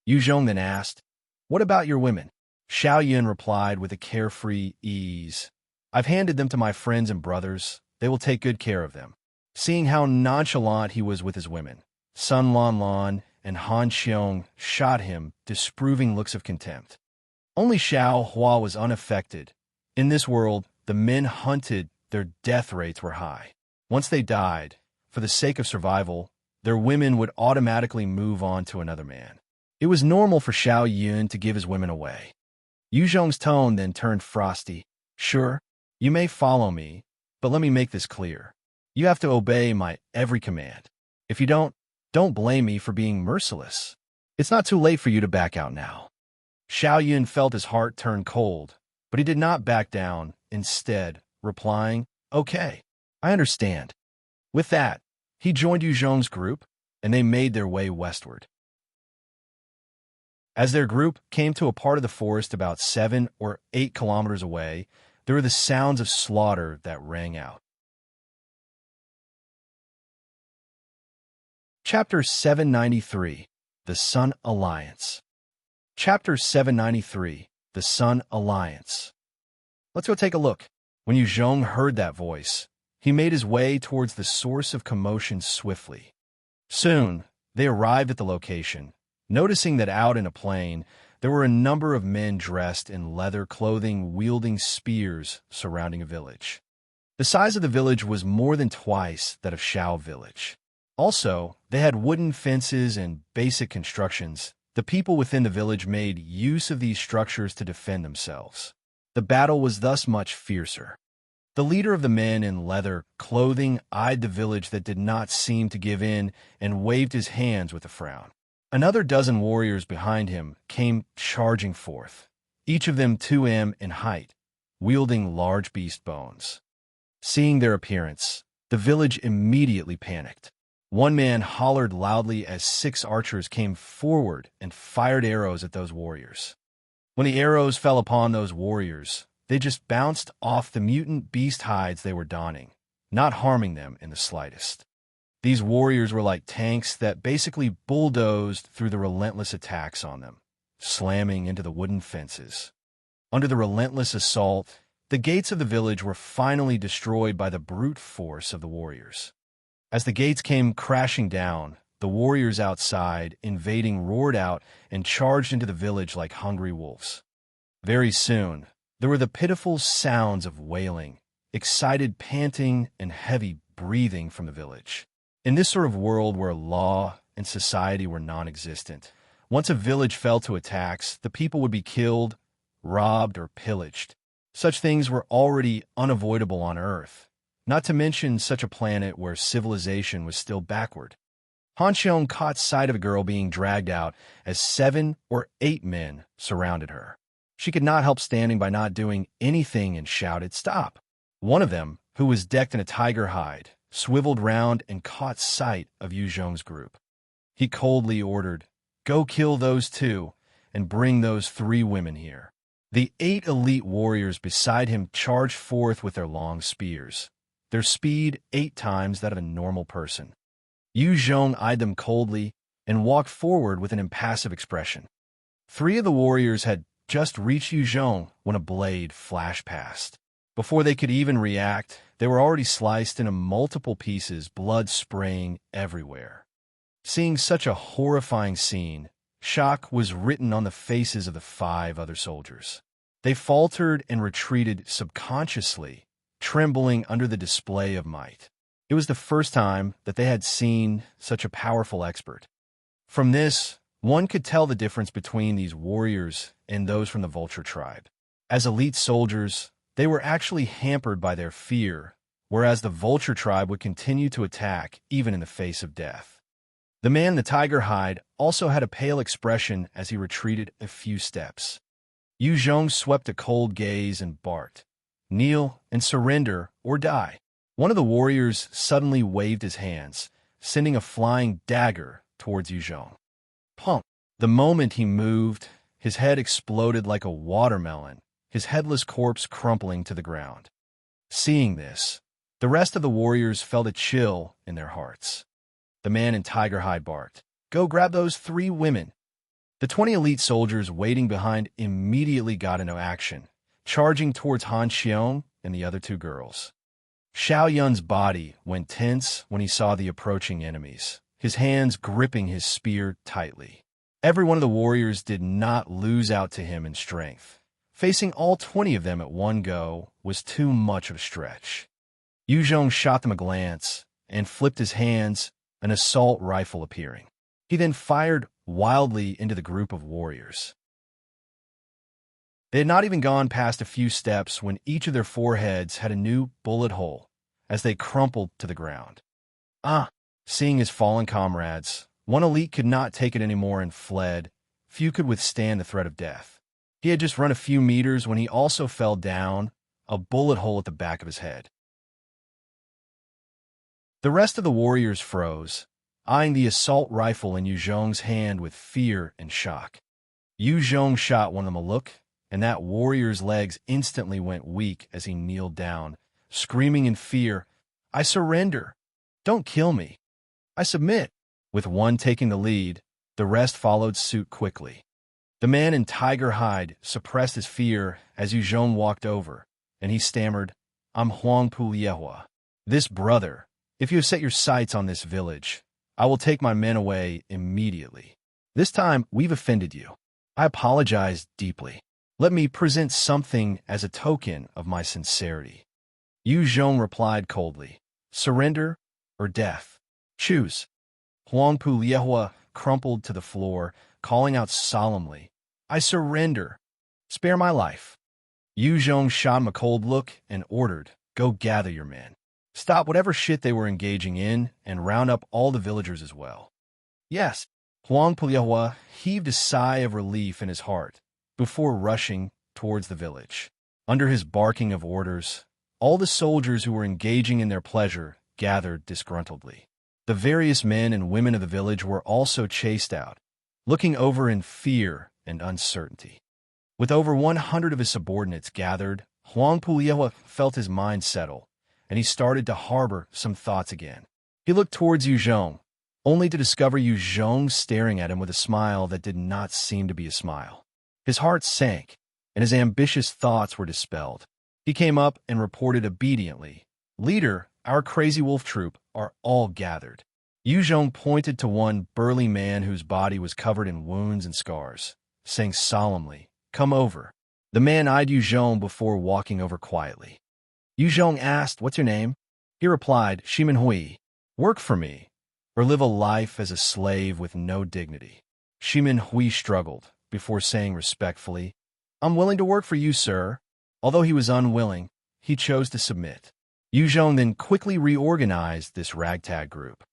Yu Zhong then asked, "What about your women?" Shao Yun replied with a carefree ease, "I've handed them to my friends and brothers. They will take good care of them." Seeing how nonchalant he was with his women, Sun Lan Lan and Han Qiong shot him disapproving looks of contempt. Only Shao Hua was unaffected. In this world, the men hunted, their death rates were high. Once they died, for the sake of survival, their women would automatically move on to another man. It was normal for Shao Yun to give his women away. Yu Zhong's tone then turned frosty. "Sure, you may follow me, but let me make this clear. You have to obey my every command. If you don't blame me for being merciless. It's not too late for you to back out now." Shao Yun felt his heart turn cold, but he did not back down, instead replying, "Okay, I understand." With that, he joined Yu Zhong's group, and they made their way westward. As their group came to a part of the forest about 7 or 8 kilometers away, there were the sounds of slaughter that rang out. Chapter 793, The Sun Alliance. Chapter 793, The Sun Alliance. Let's go take a look. When Yu Zhong heard that voice, he made his way towards the source of commotion swiftly. Soon, they arrived at the location, noticing that out in a plain, there were a number of men dressed in leather clothing wielding spears surrounding a village. The size of the village was more than twice that of Shao Village. Also, they had wooden fences and basic constructions. The people within the village made use of these structures to defend themselves. The battle was thus much fiercer. The leader of the men in leather clothing eyed the village that did not seem to give in and waved his hands with a frown. Another dozen warriors behind him came charging forth, each of them 2 m in height, wielding large beast bones. Seeing their appearance, the village immediately panicked. One man hollered loudly as 6 archers came forward and fired arrows at those warriors. When the arrows fell upon those warriors, they just bounced off the mutant beast hides they were donning, not harming them in the slightest. These warriors were like tanks that basically bulldozed through the relentless attacks on them, slamming into the wooden fences. Under the relentless assault, the gates of the village were finally destroyed by the brute force of the warriors. As the gates came crashing down, the warriors outside, invading, roared out and charged into the village like hungry wolves. Very soon, there were the pitiful sounds of wailing, excited panting, and heavy breathing from the village. In this sort of world where law and society were non-existent, once a village fell to attacks, the people would be killed, robbed, or pillaged. Such things were already unavoidable on Earth, not to mention such a planet where civilization was still backward. Han Qiong caught sight of a girl being dragged out as 7 or 8 men surrounded her. She could not help standing by not doing anything and shouted, "Stop!" One of them, who was decked in a tiger hide, swiveled round and caught sight of Yu Zhong's group. He coldly ordered, "Go kill those 2 and bring those 3 women here." The 8 elite warriors beside him charged forth with their long spears, their speed 8 times that of a normal person. Yu Zhong eyed them coldly and walked forward with an impassive expression. 3 of the warriors had just reached Yu Zhong when a blade flashed past. Before they could even react, they were already sliced into multiple pieces, blood spraying everywhere. Seeing such a horrifying scene, shock was written on the faces of the 5 other soldiers. They faltered and retreated subconsciously, trembling under the display of might. It was the first time that they had seen such a powerful expert. From this, one could tell the difference between these warriors and those from the Vulture tribe. As elite soldiers, they were actually hampered by their fear, whereas the Vulture tribe would continue to attack even in the face of death. The man in the tiger hide also had a pale expression as he retreated a few steps. Yu Zhong swept a cold gaze and barked, "Kneel and surrender or die." One of the warriors suddenly waved his hands, sending a flying dagger towards Yuzhong. Pump! The moment he moved, his head exploded like a watermelon, his headless corpse crumpling to the ground. Seeing this, the rest of the warriors felt a chill in their hearts. The man in tiger hide barked, "Go grab those 3 women." The 20 elite soldiers waiting behind immediately got into action, charging towards Han Qiong and the other 2 girls. Shao Yun's body went tense when he saw the approaching enemies, his hands gripping his spear tightly. Every one of the warriors did not lose out to him in strength. Facing all 20 of them at one go was too much of a stretch. Yuzhong shot them a glance and flipped his hands, an assault rifle appearing. He then fired wildly into the group of warriors. They had not even gone past a few steps when each of their foreheads had a new bullet hole as they crumpled to the ground. Seeing his fallen comrades, one elite could not take it anymore and fled. Few could withstand the threat of death. He had just run a few meters when he also fell down, a bullet hole at the back of his head. The rest of the warriors froze, eyeing the assault rifle in Yuzhong's hand with fear and shock. Yuzhong shot one of them a look, and that warrior's legs instantly went weak as he kneeled down, screaming in fear, "I surrender! Don't kill me! I submit!" With one taking the lead, the rest followed suit quickly. The man in tiger hide suppressed his fear as Yuzhong walked over, and he stammered, "I'm Huang Puliehua. This brother, if you have set your sights on this village, I will take my men away immediately. This time we've offended you. I apologize deeply. Let me present something as a token of my sincerity." Yuzhong replied coldly, "Surrender or death? Choose." Huang Puliehua crumpled to the floor, calling out solemnly, "I surrender. Spare my life." Yuzhong shot him a cold look and ordered, "Go gather your men. Stop whatever shit they were engaging in and round up all the villagers as well." "Yes." Huang Puliehua heaved a sigh of relief in his heart before rushing towards the village. Under his barking of orders, all the soldiers who were engaging in their pleasure gathered disgruntledly. The various men and women of the village were also chased out, looking over in fear and uncertainty. With over 100 of his subordinates gathered, Huang Puliehua felt his mind settle, and he started to harbor some thoughts again. He looked towards Yuzhong, only to discover Yuzhong staring at him with a smile that did not seem to be a smile. His heart sank, and his ambitious thoughts were dispelled. He came up and reported obediently, "Leader, our crazy wolf troop are all gathered." Yuzhong pointed to one burly man whose body was covered in wounds and scars, saying solemnly, "Come over." The man eyed Yuzhong before walking over quietly. Yuzhong asked, "What's your name?" He replied, "Shimin Hui. Work for me, or live a life as a slave with no dignity." Shimin Hui struggled, before saying respectfully, "I'm willing to work for you, sir." Although he was unwilling, he chose to submit. Yuzhong then quickly reorganized this ragtag group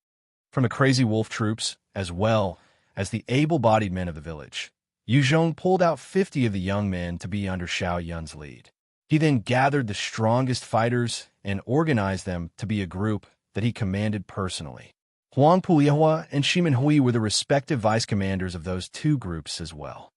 from the crazy wolf troops, as well as the able-bodied men of the village. Yuzhong pulled out 50 of the young men to be under Shao Yun's lead. He then gathered the strongest fighters and organized them to be a group that he commanded personally. Huang Puliehua and Shimin Hui were the respective vice-commanders of those 2 groups as well.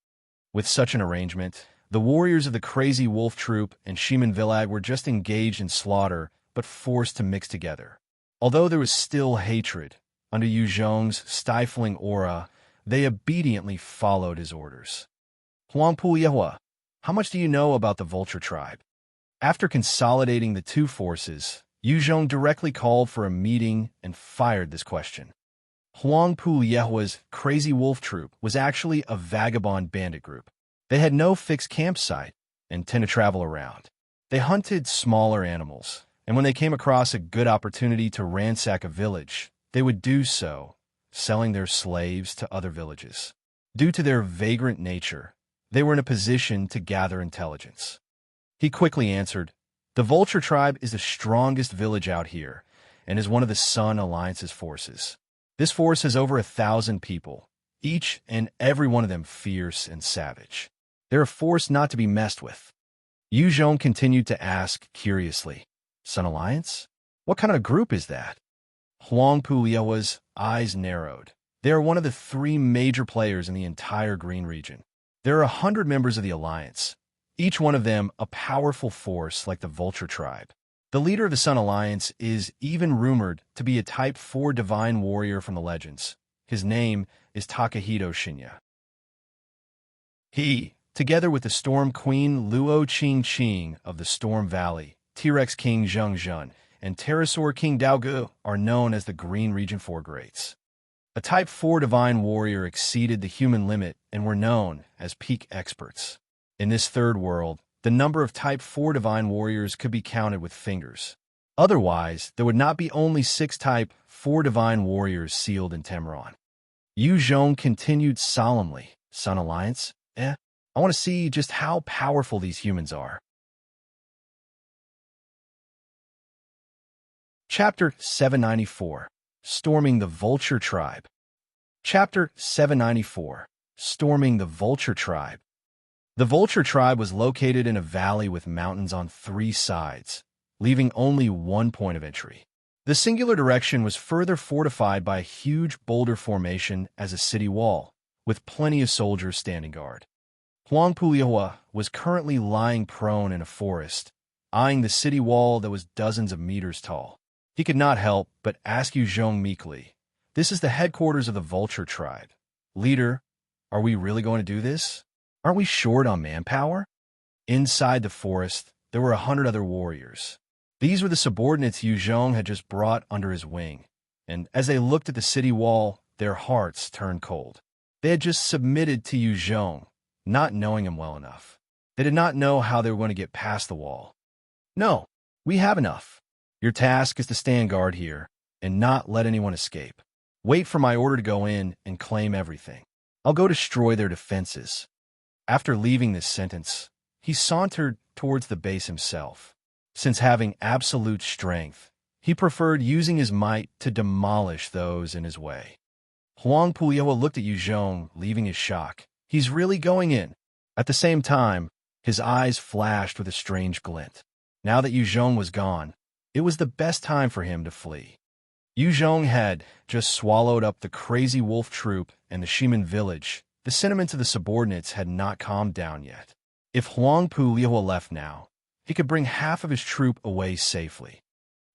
With such an arrangement, the warriors of the crazy wolf troop and Shimin Villag were just engaged in slaughter, but forced to mix together. Although there was still hatred, under Yuzhong's stifling aura, they obediently followed his orders. "Huang Puliehua, how much do you know about the Vulture tribe?" After consolidating the 2 forces, Yuzhong directly called for a meeting and fired this question. Huang Puliehua's crazy wolf troop was actually a vagabond bandit group. They had no fixed campsite and tend to travel around. They hunted smaller animals, and when they came across a good opportunity to ransack a village, they would do so, selling their slaves to other villages. Due to their vagrant nature, they were in a position to gather intelligence. He quickly answered, "The Vulture tribe is the strongest village out here and is one of the Sun Alliance's forces. This force has over 1,000 people, each and every one of them fierce and savage. They're a force not to be messed with." Yuzhong continued to ask curiously, "Sun Alliance? What kind of group is that? Huang Puliawa's eyes narrowed. They are one of the 3 major players in the entire Green region. There are 100 members of the Alliance, each one of them a powerful force like the Vulture tribe. The leader of the Sun Alliance is even rumored to be a Type 4 divine warrior from the legends. His name is Takahiko Shinya. He, together with the Storm Queen Luo Qing of the Storm Valley, T-Rex King Zheng Zhun, and Pterosaur King Daogu, are known as the Green Region 4 Greats. A Type 4 divine warrior exceeded the human limit and were known as peak experts. In this third world, the number of Type 4 divine warriors could be counted with fingers. Otherwise, there would not be only 6 Type 4 divine warriors sealed in Tamaron. Yu Zhong continued solemnly. Sun Alliance? I want to see just how powerful these humans are. Chapter 794. Storming the Vulture Tribe. Chapter 794. Storming the Vulture Tribe. The Vulture Tribe was located in a valley with mountains on 3 sides, leaving only one point of entry. The singular direction was further fortified by a huge boulder formation as a city wall, with plenty of soldiers standing guard. Huang Puliahua was currently lying prone in a forest, eyeing the city wall that was dozens of meters tall. He could not help but ask Yu Zhong meekly, "This is the headquarters of the Vulture Tribe. Leader, are we really going to do this? Aren't we short on manpower?" Inside the forest, there were 100 other warriors. These were the subordinates Yu Zhong had just brought under his wing, and as they looked at the city wall, their hearts turned cold. They had just submitted to Yu Zhong, not knowing him well enough. They did not know how they were going to get past the wall. "No, we have enough. Your task is to stand guard here and not let anyone escape. Wait for my order to go in and claim everything. I'll go destroy their defenses." After leaving this sentence, he sauntered towards the base himself. Since having absolute strength, he preferred using his might to demolish those in his way. Huang Puliahua looked at Yu Zhong, leaving his shock. He's really going in. At the same time, his eyes flashed with a strange glint. Now that Yu Zhong was gone, it was the best time for him to flee. Yu Zhong had just swallowed up the crazy wolf troop and the Shiman village. The sentiments of the subordinates had not calmed down yet. If Huang Puliahua left now, he could bring half of his troop away safely.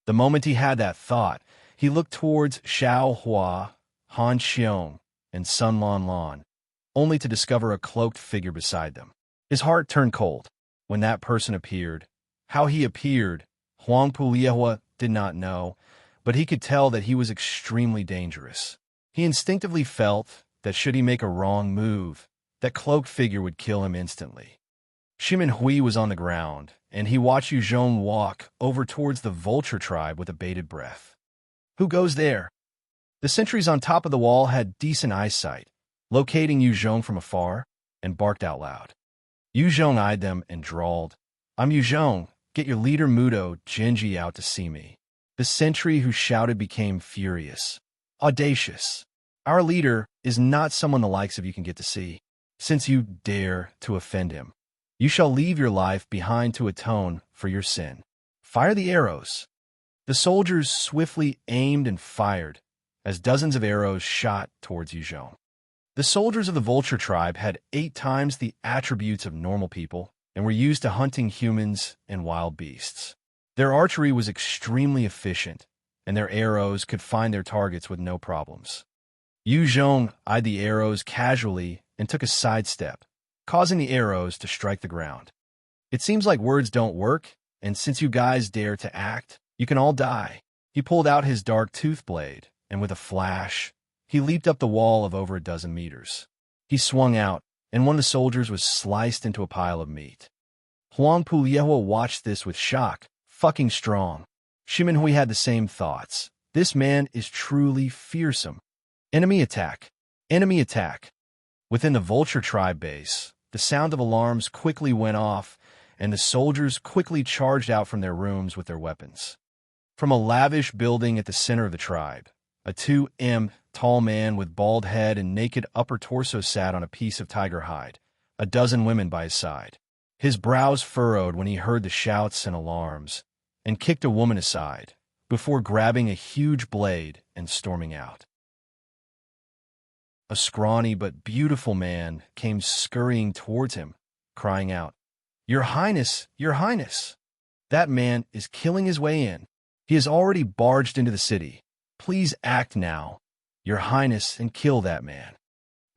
The moment he had that thought, he looked towards Shao Hua, Han Qiong, and Sun Lan Lan, only to discover a cloaked figure beside them. His heart turned cold when that person appeared. How he appeared, Huang Puliahua did not know, but he could tell that he was extremely dangerous. He instinctively felt that should he make a wrong move, that cloaked figure would kill him instantly. Shimin Hui was on the ground, and he watched Yu Zhong walk over towards the Vulture Tribe with a bated breath. "Who goes there?" The sentries on top of the wall had decent eyesight, locating Yu Zhong from afar, and barked out loud. Yu Zhong eyed them and drawled, "I'm Yu Zhong. Get your leader Mudo Genji out to see me." The sentry who shouted became furious. "Audacious. Our leader is not someone the likes of you can get to see. Since you dare to offend him, you shall leave your life behind to atone for your sin. Fire the arrows." The soldiers swiftly aimed and fired, as dozens of arrows shot towards Yu Zhong. The soldiers of the Vulture Tribe had 8 times the attributes of normal people and were used to hunting humans and wild beasts. Their archery was extremely efficient, and their arrows could find their targets with no problems. Yu Zhong eyed the arrows casually and took a sidestep, causing the arrows to strike the ground. "It seems like words don't work, and since you guys dare to act, you can all die." He pulled out his dark tooth blade, and with a flash, he leaped up the wall of over a dozen meters. He swung out, and one of the soldiers was sliced into a pile of meat. Huang Puliahua watched this with shock. Fucking strong. Shimin Hui had the same thoughts. This man is truly fearsome. Enemy attack. Enemy attack. Within the Vulture Tribe base, the sound of alarms quickly went off, and the soldiers quickly charged out from their rooms with their weapons. From a lavish building at the center of the tribe, a 2 m tall man with bald head and naked upper torso sat on a piece of tiger hide, a dozen women by his side. His brows furrowed when he heard the shouts and alarms, and kicked a woman aside, before grabbing a huge blade and storming out. A scrawny but beautiful man came scurrying towards him, crying out, "Your Highness, Your Highness! That man is killing his way in. He has already barged into the city. Please act now, Your Highness, and kill that man."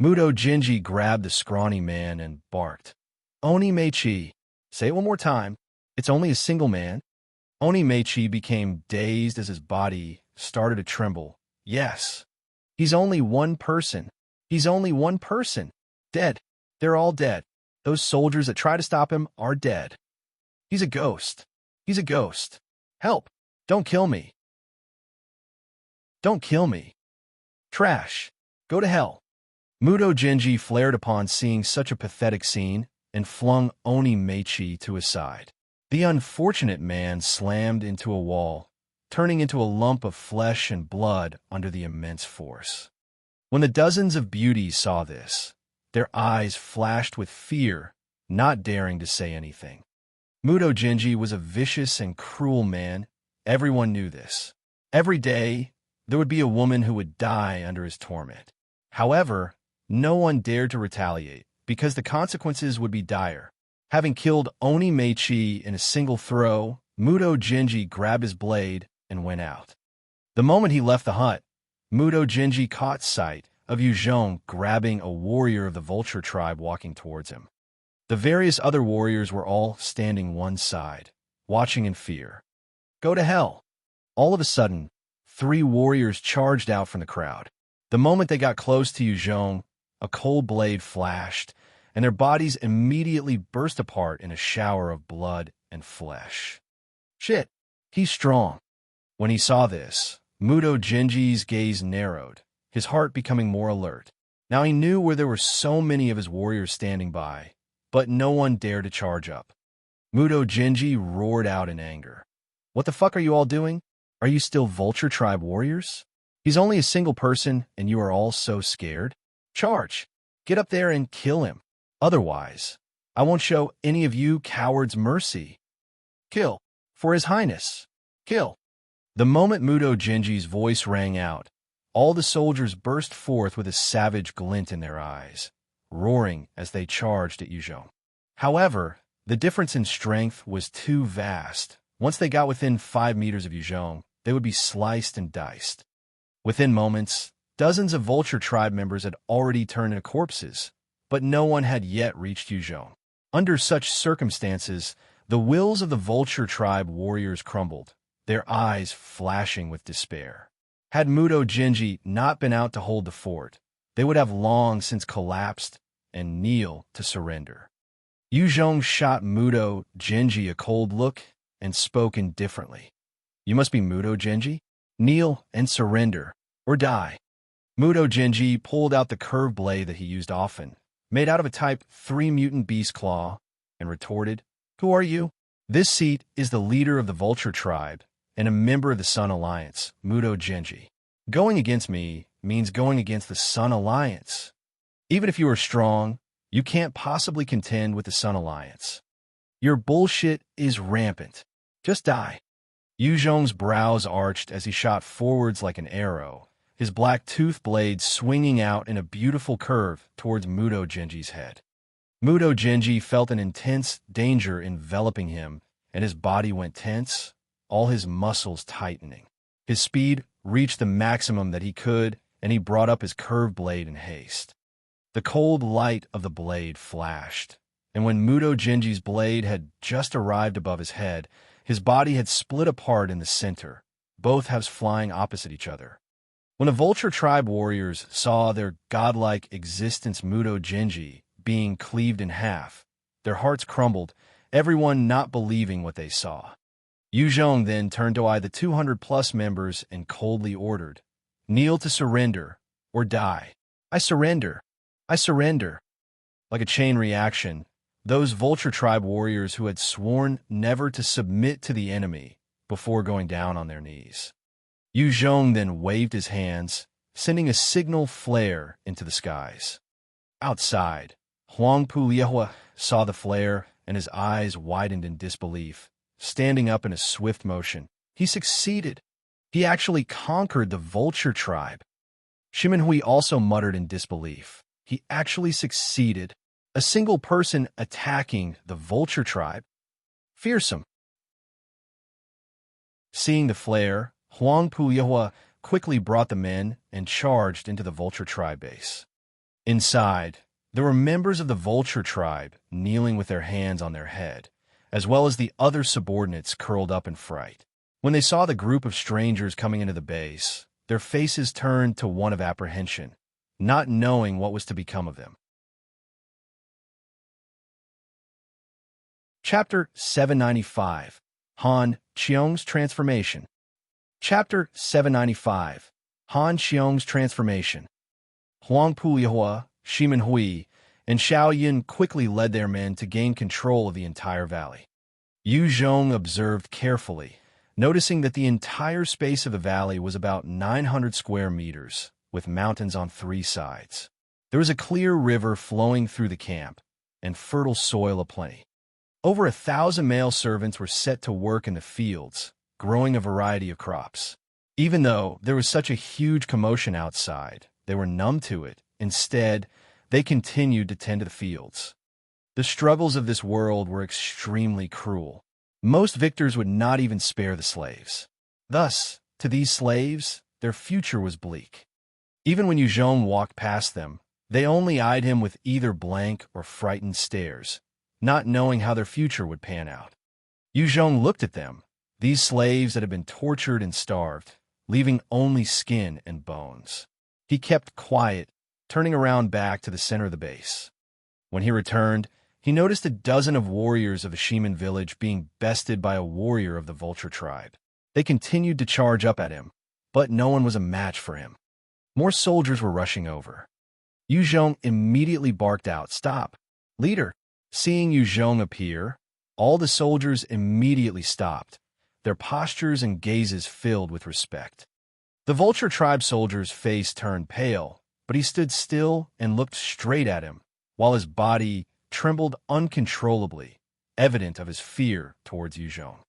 Muto Jinji grabbed the scrawny man and barked, "Oni Meichi, say it one more time. It's only a single man." Oni Meichi became dazed as his body started to tremble. "Yes, he's only one person. He's only one person. Dead. They're all dead. Those soldiers that try to stop him are dead. He's a ghost. He's a ghost. Help! Don't kill me. Don't kill me. Trash. Go to hell." Muto Jinji flared upon seeing such a pathetic scene and flung Oni Meichi to his side. The unfortunate man slammed into a wall, turning into a lump of flesh and blood under the immense force. When the dozens of beauties saw this, their eyes flashed with fear, not daring to say anything. Muto Jinji was a vicious and cruel man. Everyone knew this. Every day, there would be a woman who would die under his torment. However, no one dared to retaliate, because the consequences would be dire. Having killed Oni Meichi in a single throw, Muto Jinji grabbed his blade and went out. The moment he left the hut, Muto Jinji caught sight of Qiong grabbing a warrior of the Vulture tribe walking towards him. The various other warriors were all standing one side, watching in fear. "Go to hell!" All of a sudden, 3 warriors charged out from the crowd. The moment they got close to Qiong, a cold blade flashed, and their bodies immediately burst apart in a shower of blood and flesh. "Shit, he's strong." When he saw this, Muto Jinji's gaze narrowed, his heart becoming more alert. Now he knew where there were so many of his warriors standing by, but no one dared to charge up. Muto Jinji roared out in anger. "What the fuck are you all doing? Are you still Vulture tribe warriors? He's only a single person, and you are all so scared? Charge! Get up there and kill him. Otherwise, I won't show any of you cowards mercy. Kill! For His Highness! Kill!" The moment Muto Jinji's voice rang out, all the soldiers burst forth with a savage glint in their eyes, roaring as they charged at Qiong. However, the difference in strength was too vast. Once they got within 5 meters of Qiong, they would be sliced and diced. Within moments, dozens of Vulture tribe members had already turned into corpses, but no one had yet reached Qiong. Under such circumstances, the wills of the Vulture tribe warriors crumbled, their eyes flashing with despair. Had Muto Jinji not been out to hold the fort, they would have long since collapsed and kneel to surrender. Qiong shot Muto Jinji a cold look and spoke indifferently. "You must be Muto Jinji? Kneel and surrender, or die." Muto Jinji pulled out the curved blade that he used often, made out of a Type 3 mutant beast claw, and retorted, "Who are you?" "This seat is the leader of the Vulture tribe and a member of the Sun Alliance, Muto Jinji. Going against me means going against the Sun Alliance. Even if you are strong, you can't possibly contend with the Sun Alliance. Your bullshit is rampant. Just die." Qiong's brows arched as he shot forwards like an arrow, his black tooth blade swinging out in a beautiful curve towards Muto Jinji's head. Muto Jinji felt an intense danger enveloping him, and his body went tense, all his muscles tightening. His speed reached the maximum that he could, and he brought up his curved blade in haste. The cold light of the blade flashed, and when Muto Jinji's blade had just arrived above his head, his body had split apart in the center, both halves flying opposite each other. When the Vulture tribe warriors saw their godlike existence Muto Jinji being cleaved in half, their hearts crumbled, everyone not believing what they saw. Qiong then turned to eye the 200-plus members and coldly ordered, "Kneel to surrender, or die." "I surrender. I surrender." Like a chain reaction, those Vulture tribe warriors who had sworn never to submit to the enemy before going down on their knees. Qiong then waved his hands, sending a signal flare into the skies. Outside, Huangpu Liehua saw the flare, and his eyes widened in disbelief. Standing up in a swift motion, he succeeded. He actually conquered the Vulture tribe. Shimenhui also muttered in disbelief. He actually succeeded. A single person attacking the Vulture tribe? Fearsome. Seeing the flare, Huang Puyehua quickly brought the men and charged into the Vulture tribe base. Inside, there were members of the Vulture tribe kneeling with their hands on their head, as well as the other subordinates curled up in fright. When they saw the group of strangers coming into the base, their faces turned to one of apprehension, not knowing what was to become of them. Chapter 795. Han Qiong's Transformation. Chapter 795. Han Qiong's Transformation. Huang Puyehua, Shimenhui, and Shao Yin quickly led their men to gain control of the entire valley. Yu Zhong observed carefully, noticing that the entire space of the valley was about 900 square meters, with mountains on 3 sides. There was a clear river flowing through the camp, and fertile soil aplenty. Over 1,000 male servants were set to work in the fields, growing a variety of crops. Even though there was such a huge commotion outside, they were numb to it. Instead, they continued to tend to the fields. The struggles of this world were extremely cruel. Most victors would not even spare the slaves. Thus, to these slaves, their future was bleak. Even when Yu Zhong walked past them, they only eyed him with either blank or frightened stares, not knowing how their future would pan out. Yu Zhong looked at them, these slaves that had been tortured and starved, leaving only skin and bones. He kept quiet, turning around back to the center of the base. When he returned, he noticed a dozen of warriors of the Shimen village being bested by a warrior of the Vulture tribe. They continued to charge up at him, but no one was a match for him. More soldiers were rushing over. Yu Zhong immediately barked out, "Stop! Leader!" Seeing Yu Zhong appear, all the soldiers immediately stopped, their postures and gazes filled with respect. The Vulture tribe soldier's face turned pale, but he stood still and looked straight at him, while his body trembled uncontrollably, evident of his fear towards Yu Zhong.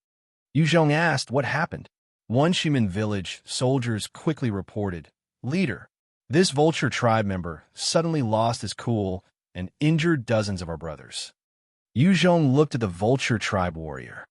Yu Zhong asked what happened. One Shimen village soldiers quickly reported, "Leader, this Vulture tribe member suddenly lost his cool and injured dozens of our brothers." Yu Zhong looked at the Vulture tribe warrior.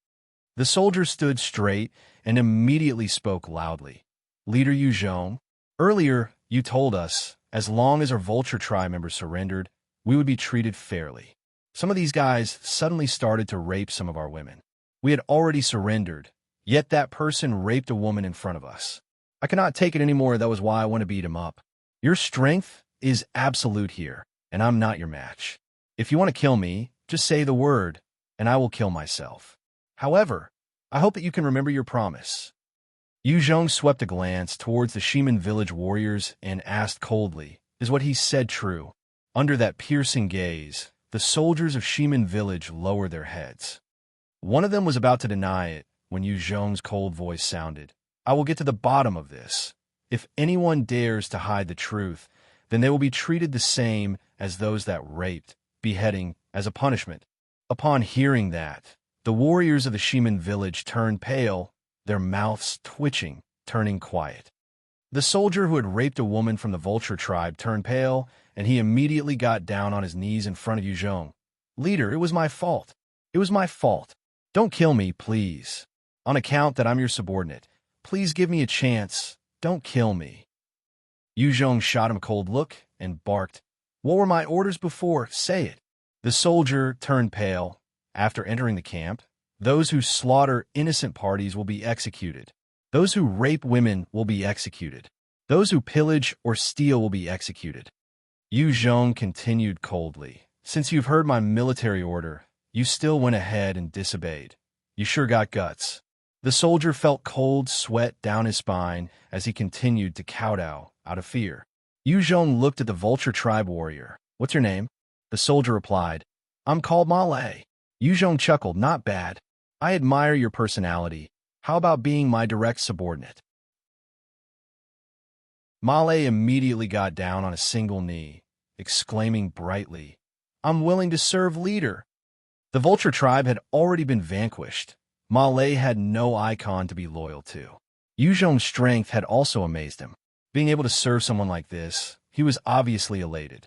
The soldier stood straight and immediately spoke loudly. "Leader Yu Zhong, earlier you told us, as long as our Vulture tribe members surrendered, we would be treated fairly. Some of these guys suddenly started to rape some of our women. We had already surrendered, yet that person raped a woman in front of us. I cannot take it anymore, that was why I want to beat him up. Your strength is absolute here, and I'm not your match. If you want to kill me, just say the word, and I will kill myself. However, I hope that you can remember your promise." Yu Zhong swept a glance towards the Shimen village warriors and asked coldly, "Is what he said true?" Under that piercing gaze, the soldiers of Shimen village lowered their heads. One of them was about to deny it when Yu Zhong's cold voice sounded, "I will get to the bottom of this. If anyone dares to hide the truth, then they will be treated the same as those that raped, beheading as a punishment." Upon hearing that, the warriors of the Shimen village turned pale, their mouths twitching, turning quiet. The soldier who had raped a woman from the Vulture tribe turned pale, and he immediately got down on his knees in front of Yu Zhong. "Leader, it was my fault. It was my fault. Don't kill me, please. On account that I'm your subordinate, please give me a chance. Don't kill me." Yu Zhong shot him a cold look and barked, "What were my orders before? Say it." The soldier turned pale. After entering the camp, those who slaughter innocent parties will be executed. Those who rape women will be executed. Those who pillage or steal will be executed. Yu Zhong continued coldly, "Since you've heard my military order, you still went ahead and disobeyed. You sure got guts." The soldier felt cold sweat down his spine as he continued to kowtow out of fear. Yu Zhong looked at the Vulture tribe warrior. "What's your name?" The soldier replied, "I'm called Ma Lei." Yu Zhong chuckled, "Not bad. I admire your personality. How about being my direct subordinate?" Ma Lei immediately got down on a single knee, exclaiming brightly, "I'm willing to serve, leader." The Vulture tribe had already been vanquished. Ma Lei had no icon to be loyal to. Yu Zhong's strength had also amazed him. Being able to serve someone like this, he was obviously elated.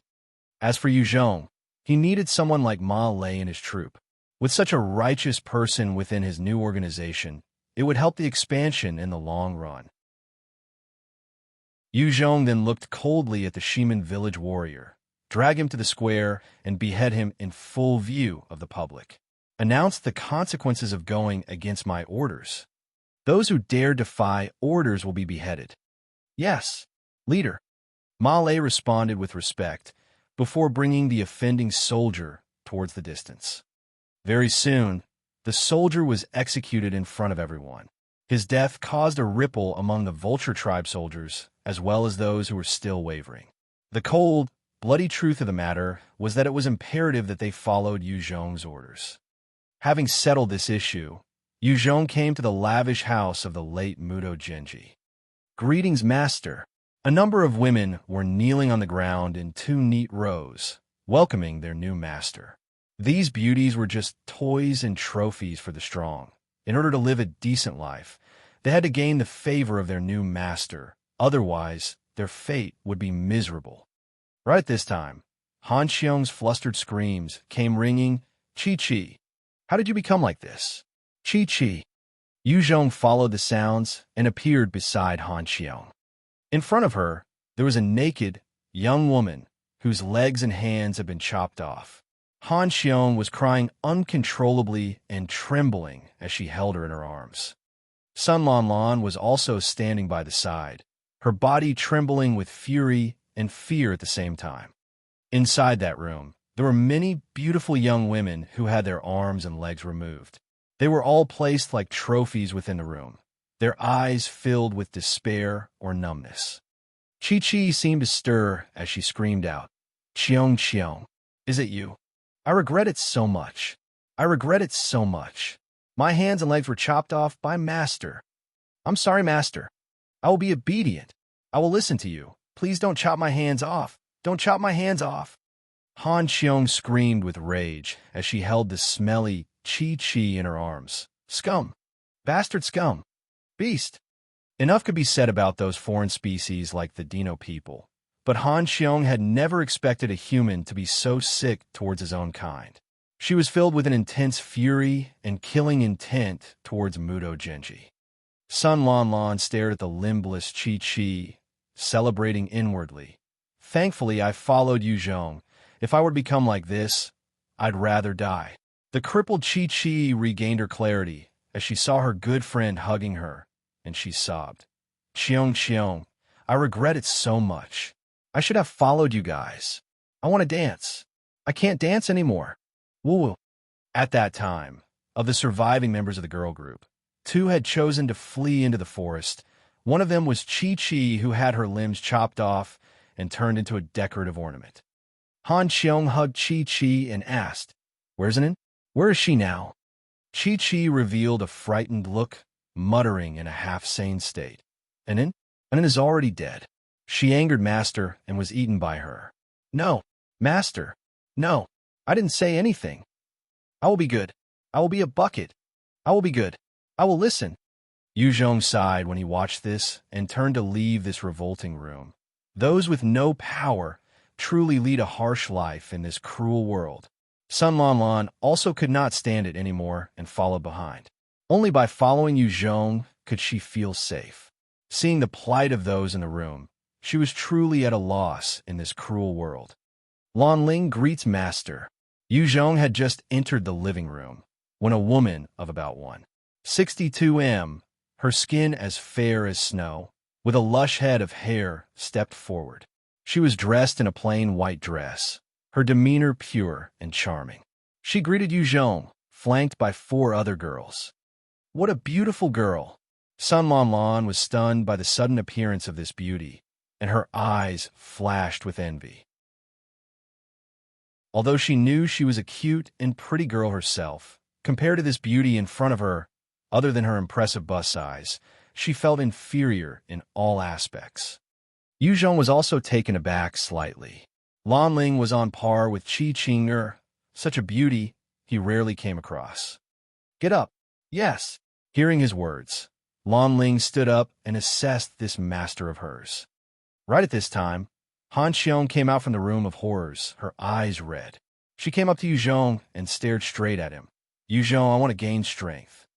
As for Yu Zhong, he needed someone like Ma Lei in his troop. With such a righteous person within his new organization, it would help the expansion in the long run. Yu Zhong then looked coldly at the Shiman village warrior, drag him to the square, and behead him in full view of the public. Announced the consequences of going against my orders. Those who dare defy orders will be beheaded. Yes, leader. Ma Lei responded with respect, before bringing the offending soldier towards the distance. Very soon, the soldier was executed in front of everyone. His death caused a ripple among the Vulture tribe soldiers, as well as those who were still wavering. The cold, bloody truth of the matter was that it was imperative that they followed Yu Zhong's orders. Having settled this issue, Yu Zhong came to the lavish house of the late Muto Genji. Greetings, master. A number of women were kneeling on the ground in 2 neat rows, welcoming their new master. These beauties were just toys and trophies for the strong. In order to live a decent life, they had to gain the favor of their new master. Otherwise, their fate would be miserable. Right at this time, Han Qiong's flustered screams came ringing, "Chi-Chi, how did you become like this? Chi-Chi." Yu Zhong followed the sounds and appeared beside Han Qiong. In front of her, there was a naked, young woman whose legs and hands had been chopped off. Han Qiong was crying uncontrollably and trembling as she held her in her arms. Sun Lan Lan was also standing by the side, her body trembling with fury and fear at the same time. Inside that room, there were many beautiful young women who had their arms and legs removed. They were all placed like trophies within the room, their eyes filled with despair or numbness. Chi-Chi seemed to stir as she screamed out, "Qiong, Qiong, is it you? I regret it so much. I regret it so much. My hands and legs were chopped off by master. I'm sorry, master. I will be obedient. I will listen to you. Please don't chop my hands off. Don't chop my hands off." Han Qiong screamed with rage as she held the smelly Chi-Chi in her arms. Scum! Bastard scum! Beast! Enough could be said about those foreign species like the Dino people, but Han Qiong had never expected a human to be so sick towards his own kind. She was filled with an intense fury and killing intent towards Muto Genji. Sun Lan Lan stared at the limbless Chi-Chi, celebrating inwardly. Thankfully, I followed Yu Zhong. If I were to become like this, I'd rather die. The crippled Chi-Chi regained her clarity as she saw her good friend hugging her, and she sobbed. "Qiong, Qiong, I regret it so much. I should have followed you guys. I want to dance. I can't dance anymore. Woo." At that time, of the surviving members of the girl group, 2 had chosen to flee into the forest. One of them was Chi-Chi, who had her limbs chopped off and turned into a decorative ornament. Han Qiong hugged Chi-Chi and asked, "Where's Anin? Where is she now?" Chi-Chi revealed a frightened look, muttering in a half-sane state. "Anin? Anin is already dead. She angered Master and was eaten by her." "No, Master. No, I didn't say anything. I will be good. I will be a bucket. I will be good. I will listen." Yu Zhong sighed when he watched this and turned to leave this revolting room. Those with no power truly lead a harsh life in this cruel world. Sun Lan Lan also could not stand it anymore and followed behind. Only by following Yu Zhong could she feel safe. Seeing the plight of those in the room, she was truly at a loss in this cruel world. Lan Ling greets Master. Yu Zhong had just entered the living room when a woman of about 162 m, her skin as fair as snow, with a lush head of hair, stepped forward. She was dressed in a plain white dress, her demeanor pure and charming. She greeted Yu Zhong, flanked by 4 other girls. What a beautiful girl! Sun Lan Lan was stunned by the sudden appearance of this beauty, and her eyes flashed with envy. Although she knew she was a cute and pretty girl herself, compared to this beauty in front of her, other than her impressive bust size, she felt inferior in all aspects. Yu Zhong was also taken aback slightly. Lan Ling was on par with Qi Qing'er, such a beauty he rarely came across. "Get up." "Yes." Hearing his words, Lan Ling stood up and assessed this master of hers. Right at this time, Han Qiong came out from the room of horrors, her eyes red. She came up to Yu Zhong and stared straight at him. Yu Zhong, I want to gain strength.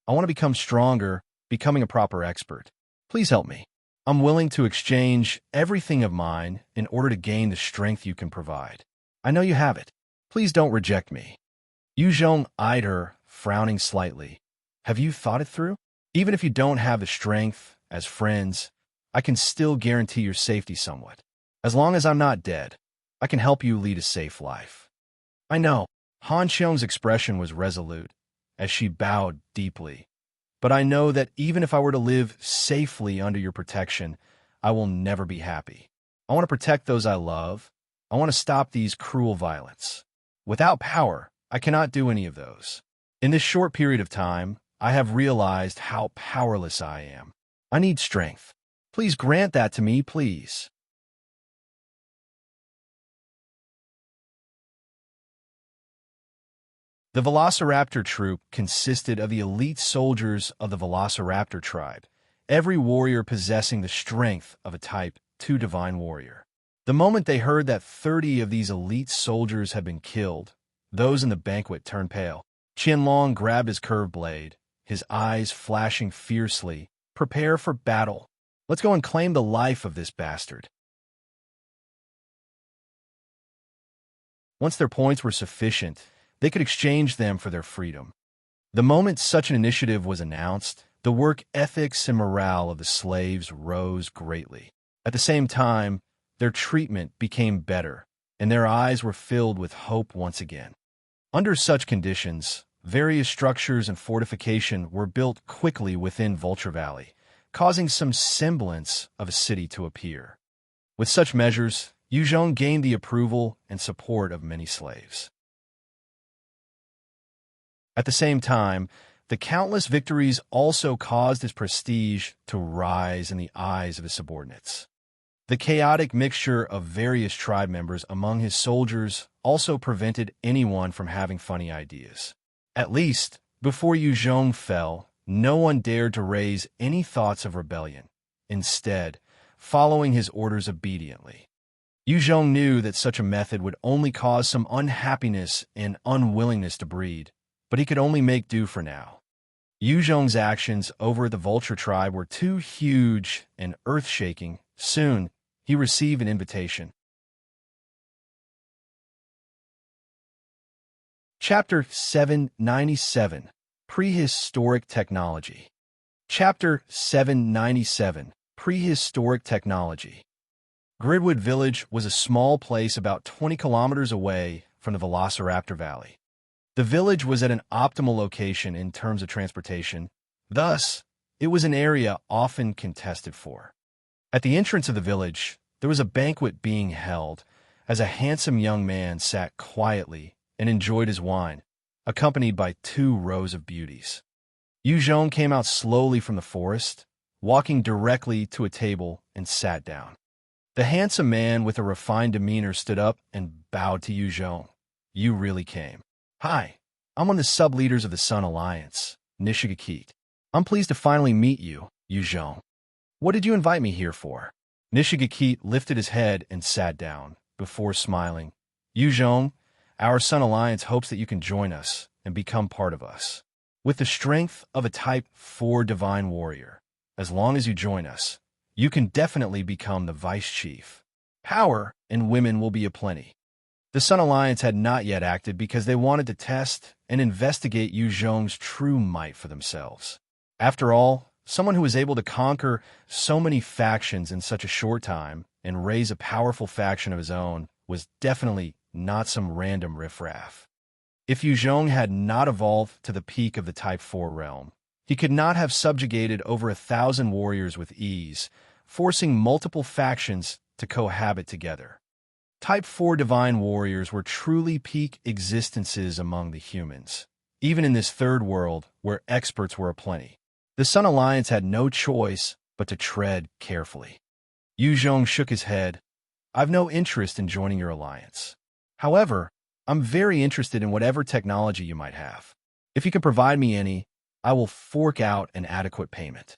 I want to become stronger, becoming a proper expert. Please help me. I'm willing to exchange everything of mine in order to gain the strength you can provide. I know you have it. Please don't reject me. Yu Zhong eyed her, frowning slightly. Have you thought it through? Even if you don't have the strength, as friends, I can still guarantee your safety somewhat. As long as I'm not dead, I can help you lead a safe life. I know. Han Qiong's expression was resolute, as she bowed deeply. But I know that even if I were to live safely under your protection, I will never be happy. I want to protect those I love. I want to stop these cruel violence. Without power, I cannot do any of those. In this short period of time, I have realized how powerless I am. I need strength. Please grant that to me, please. The Velociraptor troop consisted of the elite soldiers of the Velociraptor tribe, every warrior possessing the strength of a Type 2 divine warrior. The moment they heard that 30 of these elite soldiers had been killed, those in the banquet turned pale. Qianlong grabbed his curved blade, his eyes flashing fiercely. Prepare for battle. Let's go and claim the life of this bastard. Once their points were sufficient, they could exchange them for their freedom. The moment such an initiative was announced, the work ethics and morale of the slaves rose greatly. At the same time, their treatment became better, and their eyes were filled with hope once again. Under such conditions, various structures and fortification were built quickly within Vulture Valley, causing some semblance of a city to appear. With such measures, Yu Zhong gained the approval and support of many slaves. At the same time, the countless victories also caused his prestige to rise in the eyes of his subordinates. The chaotic mixture of various tribe members among his soldiers also prevented anyone from having funny ideas. At least, before Yu Zhong fell, no one dared to raise any thoughts of rebellion, instead, following his orders obediently. Yu Zhong knew that such a method would only cause some unhappiness and unwillingness to breed, but he could only make do for now. Yu Zhong's actions over at the Vulture tribe were too huge and earth-shaking. Soon, he received an invitation. Chapter 797, Prehistoric Technology. Chapter 797, Prehistoric Technology. Gridwood Village was a small place about 20 kilometers away from the Velociraptor Valley. The village was at an optimal location in terms of transportation, thus, it was an area often contested for. At the entrance of the village, there was a banquet being held, as a handsome young man sat quietly and enjoyed his wine, accompanied by 2 rows of beauties. Yu Zhong came out slowly from the forest, walking directly to a table and sat down. The handsome man with a refined demeanor stood up and bowed to Yu Zhong. You really came. Hi, I'm one of the sub-leaders of the Sun Alliance, Nishigakit. I'm pleased to finally meet you, Yu Zhong. What did you invite me here for? Nishigakit lifted his head and sat down, before smiling. Yu Zhong, our Sun Alliance hopes that you can join us and become part of us. With the strength of a Type 4 divine warrior, as long as you join us, you can definitely become the vice chief. Power and women will be aplenty. The Sun Alliance had not yet acted because they wanted to test and investigate Yu Zhong's true might for themselves. After all, someone who was able to conquer so many factions in such a short time and raise a powerful faction of his own was definitely not some random riffraff. If Yu Zhong had not evolved to the peak of the Type 4 realm, he could not have subjugated over 1,000 warriors with ease, forcing multiple factions to cohabit together. Type 4 divine warriors were truly peak existences among the humans, even in this third world where experts were aplenty. The Sun Alliance had no choice but to tread carefully. Yu Zhong shook his head. I've no interest in joining your alliance. However, I'm very interested in whatever technology you might have. If you can provide me any, I will fork out an adequate payment.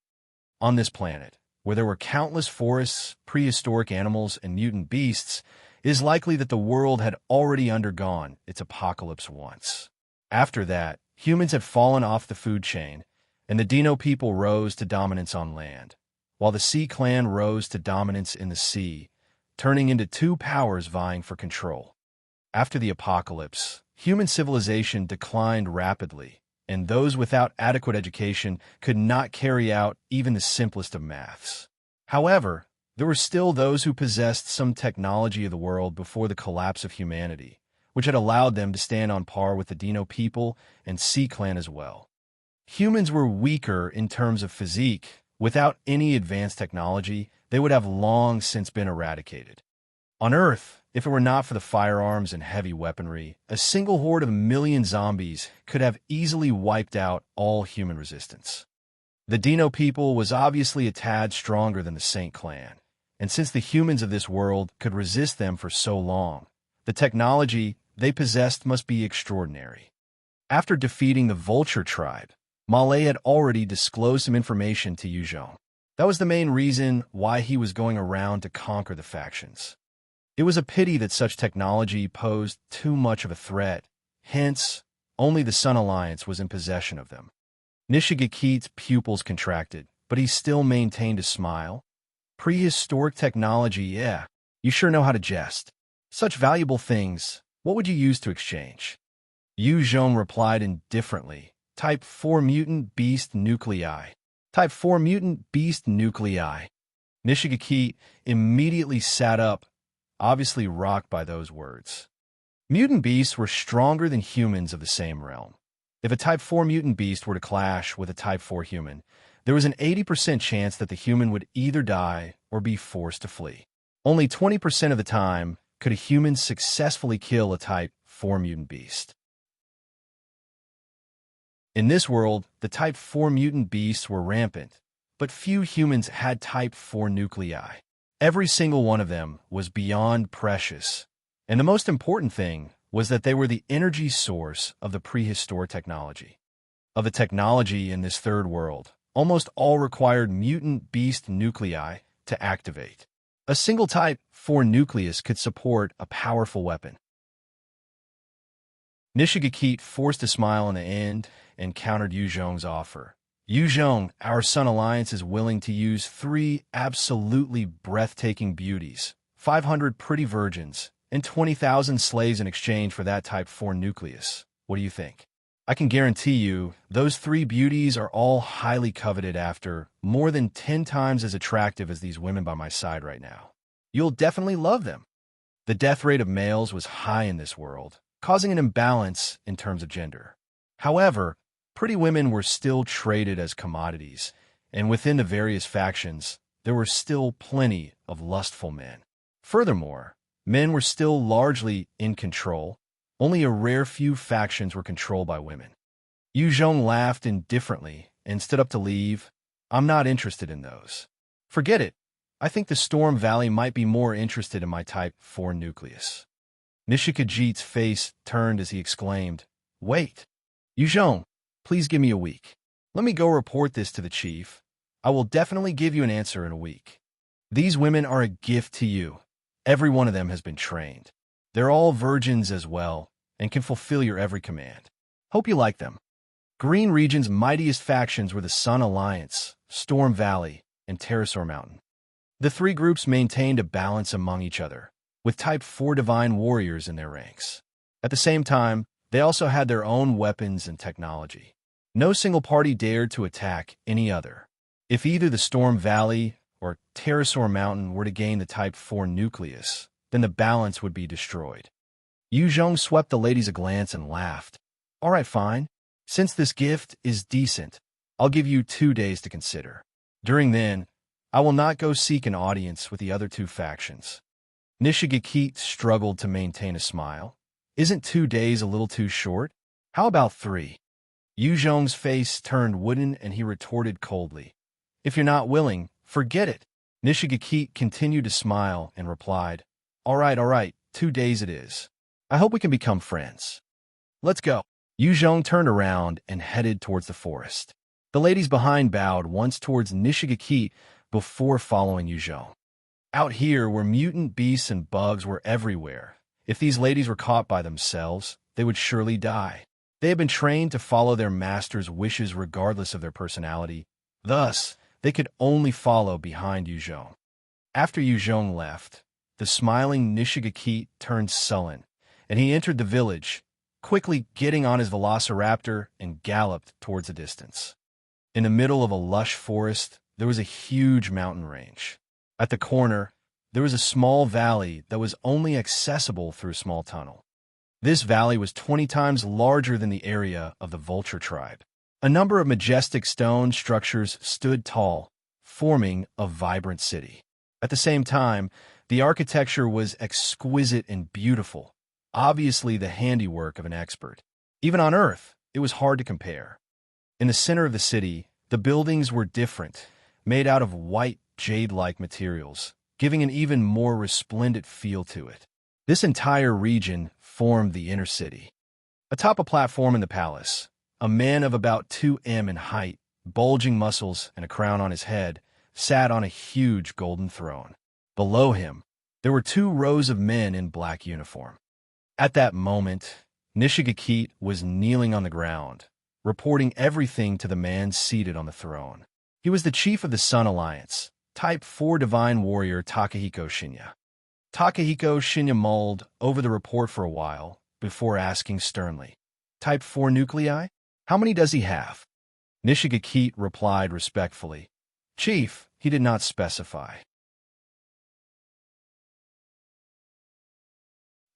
On this planet, where there were countless forests, prehistoric animals, and mutant beasts, it is likely that the world had already undergone its apocalypse once. After that, humans had fallen off the food chain, and the Dino people rose to dominance on land, while the Sea Clan rose to dominance in the sea, turning into two powers vying for control. After the apocalypse, human civilization declined rapidly, and those without adequate education could not carry out even the simplest of maths. However, there were still those who possessed some technology of the world before the collapse of humanity, which had allowed them to stand on par with the Dino people and Sea Clan as well. Humans were weaker in terms of physique. Without any advanced technology, they would have long since been eradicated. On Earth, if it were not for the firearms and heavy weaponry, a single horde of a million zombies could have easily wiped out all human resistance. The Dino people was obviously a tad stronger than the Saint Clan, and since the humans of this world could resist them for so long, the technology they possessed must be extraordinary. After defeating the Vulture tribe, Malay had already disclosed some information to Qiong. That was the main reason why he was going around to conquer the factions. It was a pity that such technology posed too much of a threat, hence, only the Sun Alliance was in possession of them. Nishigaki's pupils contracted, but he still maintained a smile. Prehistoric technology, yeah, you sure know how to jest. Such valuable things, what would you use to exchange? Qiong replied indifferently. Type 4 mutant beast nuclei. Type 4 mutant beast nuclei. Nishigaki immediately sat up, obviously rocked by those words. Mutant beasts were stronger than humans of the same realm. If a Type 4 mutant beast were to clash with a Type 4 human, there was an 80% chance that the human would either die or be forced to flee. Only 20% of the time could a human successfully kill a Type 4 mutant beast. In this world, the Type 4 mutant beasts were rampant, but few humans had Type 4 nuclei. Every single one of them was beyond precious, and the most important thing was that they were the energy source of the prehistoric technology. Of the technology in this third world, almost all required mutant beast nuclei to activate. A single Type 4 nucleus could support a powerful weapon. Nishigaki forced a smile in the end and countered Qiong's offer. Qiong, our Sun Alliance is willing to use 3 absolutely breathtaking beauties, 500 pretty virgins, and 20,000 slaves in exchange for that Type 4 nucleus. What do you think? I can guarantee you, those 3 beauties are all highly coveted after, more than 10 times as attractive as these women by my side right now. You'll definitely love them. The death rate of males was high in this world, causing an imbalance in terms of gender. However, pretty women were still traded as commodities, and within the various factions, there were still plenty of lustful men. Furthermore, men were still largely in control. Only a rare few factions were controlled by women. Qiong laughed indifferently and stood up to leave. I'm not interested in those. Forget it. I think the Storm Valley might be more interested in my Type 4 nucleus. Nishikajit's face turned as he exclaimed, Wait! Qiong, please give me a week. Let me go report this to the chief. I will definitely give you an answer in a week. These women are a gift to you. Every one of them has been trained. They're all virgins as well, and can fulfill your every command. Hope you like them. Green Region's mightiest factions were the Sun Alliance, Storm Valley, and Pterosaur Mountain. The 3 groups maintained a balance among each other, with Type 4 divine warriors in their ranks. At the same time, they also had their own weapons and technology. No single party dared to attack any other. If either the Storm Valley or Pterosaur Mountain were to gain the Type 4 nucleus, then the balance would be destroyed. Qiong swept the ladies a glance and laughed. All right, fine. Since this gift is decent, I'll give you 2 days to consider. During then, I will not go seek an audience with the other 2 factions. Nishigaki struggled to maintain a smile. Isn't 2 days a little too short? How about 3? Qiong's face turned wooden and he retorted coldly. If you're not willing, forget it. Nishigaki continued to smile and replied, all right, 2 days it is. I hope we can become friends. Let's go. Yu Zhong turned around and headed towards the forest. The ladies behind bowed once towards Nishigaki before following Yu Zhong. Out here, where mutant beasts and bugs were everywhere, if these ladies were caught by themselves, they would surely die. They had been trained to follow their master's wishes regardless of their personality. Thus, they could only follow behind Yu Zhong. After Yu Zhong left, the smiling Nishigaki turned sullen, and he entered the village, quickly getting on his velociraptor and galloped towards the distance. In the middle of a lush forest, there was a huge mountain range. At the corner, there was a small valley that was only accessible through a small tunnel. This valley was 20 times larger than the area of the Vulture tribe. A number of majestic stone structures stood tall, forming a vibrant city. At the same time, the architecture was exquisite and beautiful, obviously the handiwork of an expert. Even on Earth, it was hard to compare. In the center of the city, the buildings were different, made out of white, jade-like materials, giving an even more resplendent feel to it. This entire region formed the inner city. Atop a platform in the palace, a man of about 2 m in height, bulging muscles and a crown on his head, sat on a huge golden throne. Below him, there were 2 rows of men in black uniform. At that moment, Nishigaki was kneeling on the ground, reporting everything to the man seated on the throne. He was the chief of the Sun Alliance, Type 4 Divine Warrior Takahiko Shinya. Takahiko Shinya mulled over the report for a while before asking sternly, "Type 4 nuclei? How many does he have?" Nishigaki replied respectfully, "Chief, he did not specify."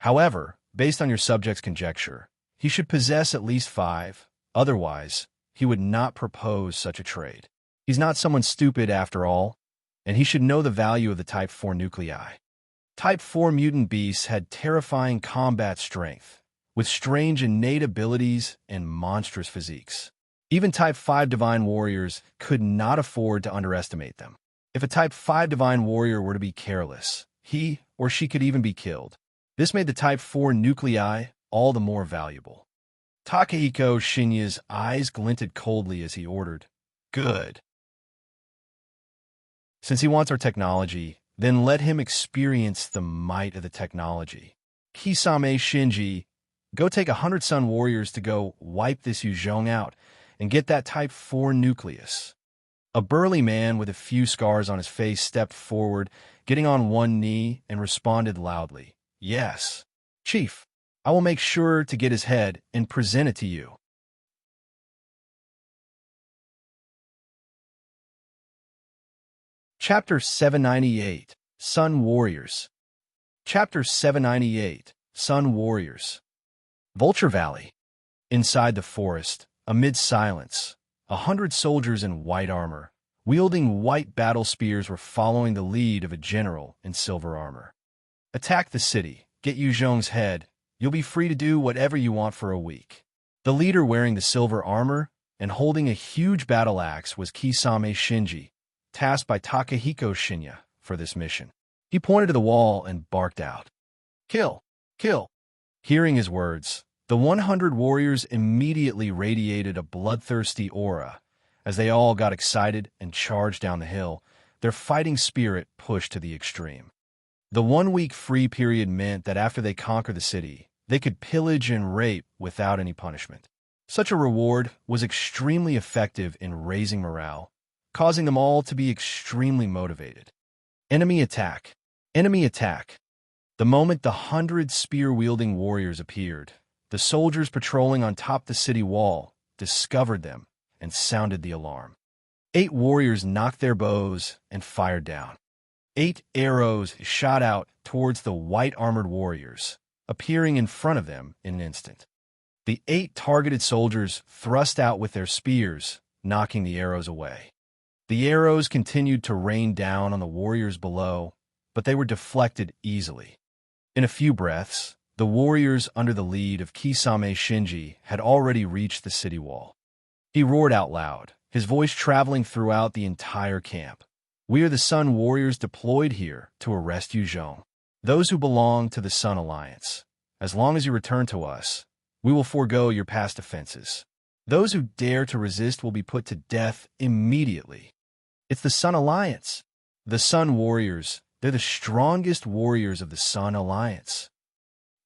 However, based on your subject's conjecture, he should possess at least 5, otherwise, he would not propose such a trade. He's not someone stupid after all, and he should know the value of the Type 4 nuclei. Type 4 mutant beasts had terrifying combat strength, with strange innate abilities and monstrous physiques. Even Type 5 Divine Warriors could not afford to underestimate them. If a Type 5 Divine Warrior were to be careless, he or she could even be killed. This made the Type 4 nuclei all the more valuable. Takahiko Shinya's eyes glinted coldly as he ordered, "Good. Since he wants our technology, then let him experience the might of the technology. Kisame Shinji, go take 100 Sun Warriors to go wipe this Yu Zhong out and get that Type 4 Nucleus." A burly man with a few scars on his face stepped forward, getting on one knee, and responded loudly, "Yes, Chief, I will make sure to get his head and present it to you." Chapter 798, Sun Warriors. Chapter 798, Sun Warriors. Vulture Valley. Inside the forest, amid silence, 100 soldiers in white armor, wielding white battle spears, were following the lead of a general in silver armor. "Attack the city, get Yu Zhong's head, you'll be free to do whatever you want for a week." The leader wearing the silver armor and holding a huge battle axe was Kisame Shinji, tasked by Takahiko Shinya for this mission. He pointed to the wall and barked out, "Kill! Kill!" Hearing his words, the 100 warriors immediately radiated a bloodthirsty aura. As they all got excited and charged down the hill, their fighting spirit pushed to the extreme. The 1-week free period meant that after they conquered the city, they could pillage and rape without any punishment. Such a reward was extremely effective in raising morale, causing them all to be extremely motivated. Enemy attack! Enemy attack! The moment the 100 spear-wielding warriors appeared, the soldiers patrolling on top the city wall discovered them and sounded the alarm. 8 warriors knocked their bows and fired down. 8 arrows shot out towards the white-armored warriors, appearing in front of them in an instant. The 8 targeted soldiers thrust out with their spears, knocking the arrows away. The arrows continued to rain down on the warriors below, but they were deflected easily. In a few breaths, the warriors under the lead of Kisame Shinji had already reached the city wall. He roared out loud, his voice traveling throughout the entire camp. "We are the Sun Warriors deployed here to arrest Yu Zhong. Those who belong to the Sun Alliance. As long as you return to us, We will forego your past offenses. Those who dare to resist will be put to death immediately. It's the Sun Alliance. The Sun Warriors. They're the strongest warriors of the Sun Alliance.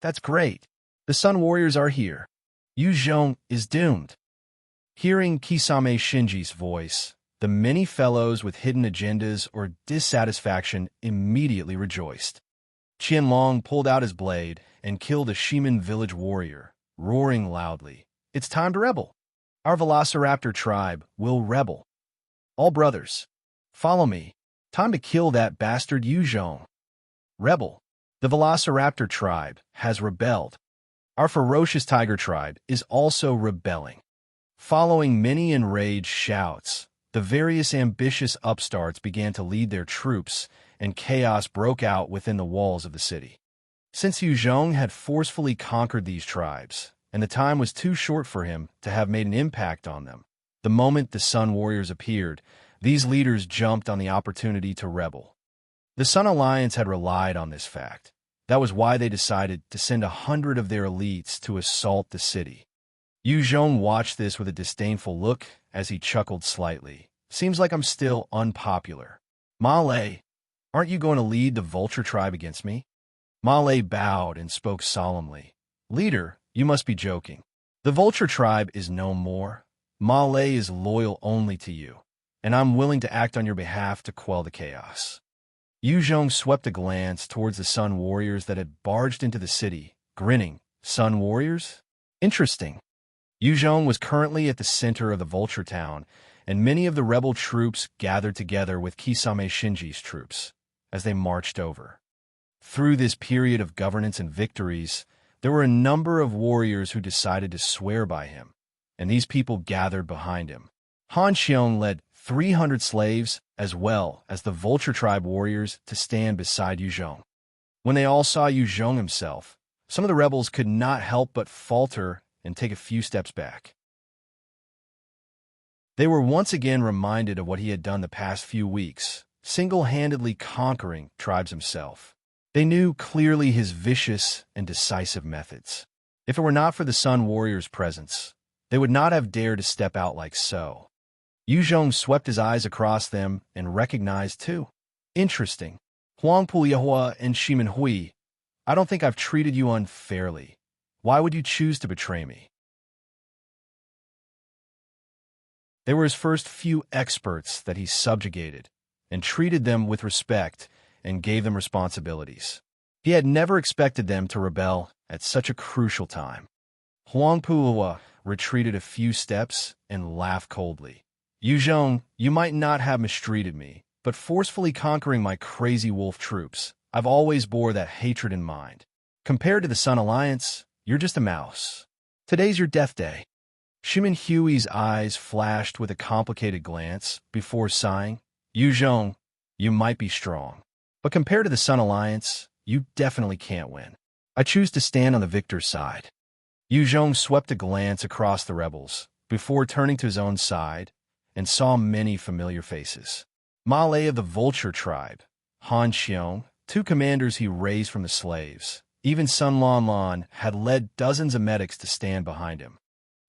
That's great. The Sun Warriors are here. Qiong is doomed. Hearing Kisame Shinji's voice, the many fellows with hidden agendas or dissatisfaction immediately rejoiced. Qianlong pulled out his blade and killed a Shiman village warrior, roaring loudly, "It's time to rebel! Our Velociraptor tribe will rebel. All brothers, follow me. Time to kill that bastard Qiong. Rebel. The Velociraptor tribe has rebelled. Our ferocious tiger tribe is also rebelling." Following many enraged shouts, the various ambitious upstarts began to lead their troops, and chaos broke out within the walls of the city. Since Qiong had forcefully conquered these tribes, and the time was too short for him to have made an impact on them, the moment the Sun Warriors appeared, these leaders jumped on the opportunity to rebel. The Sun Alliance had relied on this fact. That was why they decided to send 100 of their elites to assault the city. Qiong watched this with a disdainful look as he chuckled slightly. "Seems like I'm still unpopular. Ma Lei, aren't you going to lead the Vulture tribe against me?" Ma Lei bowed and spoke solemnly. "Leader, you must be joking. The Vulture tribe is no more. Ma Lei is loyal only to you, and I'm willing to act on your behalf to quell the chaos." Qiong swept a glance towards the Sun Warriors that had barged into the city, grinning. Sun Warriors? Interesting. Qiong was currently at the center of the Vulture town, and many of the rebel troops gathered together with Kisame Shinji's troops as they marched over. Through this period of governance and victories, there were a number of warriors who decided to swear by him, and these people gathered behind him. Han Qiong led 300 slaves, as well as the Vulture tribe warriors, to stand beside Qiong. When they all saw Qiong himself, some of the rebels could not help but falter and take a few steps back. They were once again reminded of what he had done the past few weeks, single-handedly conquering tribes himself. They knew clearly his vicious and decisive methods. If it were not for the Sun Warriors' presence, they would not have dared to step out like so. Qiong swept his eyes across them and recognized two. Interesting. Huang Puliyahua and Shiman Hui, I don't think I've treated you unfairly. Why would you choose to betray me? They were his first few experts that he subjugated, and treated them with respect and gave them responsibilities. He had never expected them to rebel at such a crucial time. Huang Puliyahua retreated a few steps and laughed coldly. Qiong, you might not have mistreated me, but forcefully conquering my crazy wolf troops, I've always bore that hatred in mind. Compared to the Sun Alliance, you're just a mouse. Today's your death day. Shiman Hui's eyes flashed with a complicated glance before sighing. Qiong, you might be strong, but compared to the Sun Alliance, you definitely can't win. I choose to stand on the victor's side. Qiong swept a glance across the rebels before turning to his own side and saw many familiar faces. Ma Lei of the Vulture tribe, Han Qiong, two commanders he raised from the slaves. Even Sun Lanlan had led dozens of medics to stand behind him.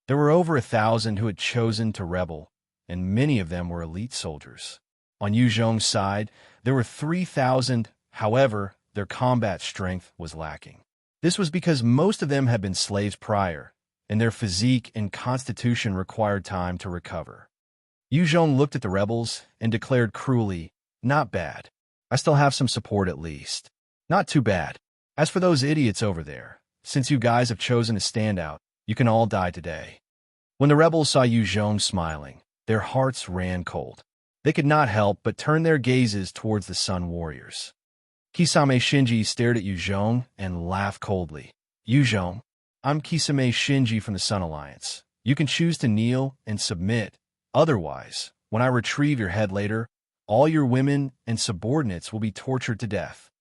There were over 1,000 who had chosen to rebel, and many of them were elite soldiers. On Qiong's side, there were 3,000, however, their combat strength was lacking. This was because most of them had been slaves prior, and their physique and constitution required time to recover. Qiong looked at the rebels and declared cruelly, "Not bad. I still have some support at least. Not too bad. As for those idiots over there, since you guys have chosen to stand out, you can all die today." When the rebels saw Qiong smiling, their hearts ran cold. They could not help but turn their gazes towards the Sun Warriors. Kisame Shinji stared at Qiong and laughed coldly. "Qiong, I'm Kisame Shinji from the Sun Alliance. You can choose to kneel and submit. Otherwise, when I retrieve your head later, all your women and subordinates will be tortured to death."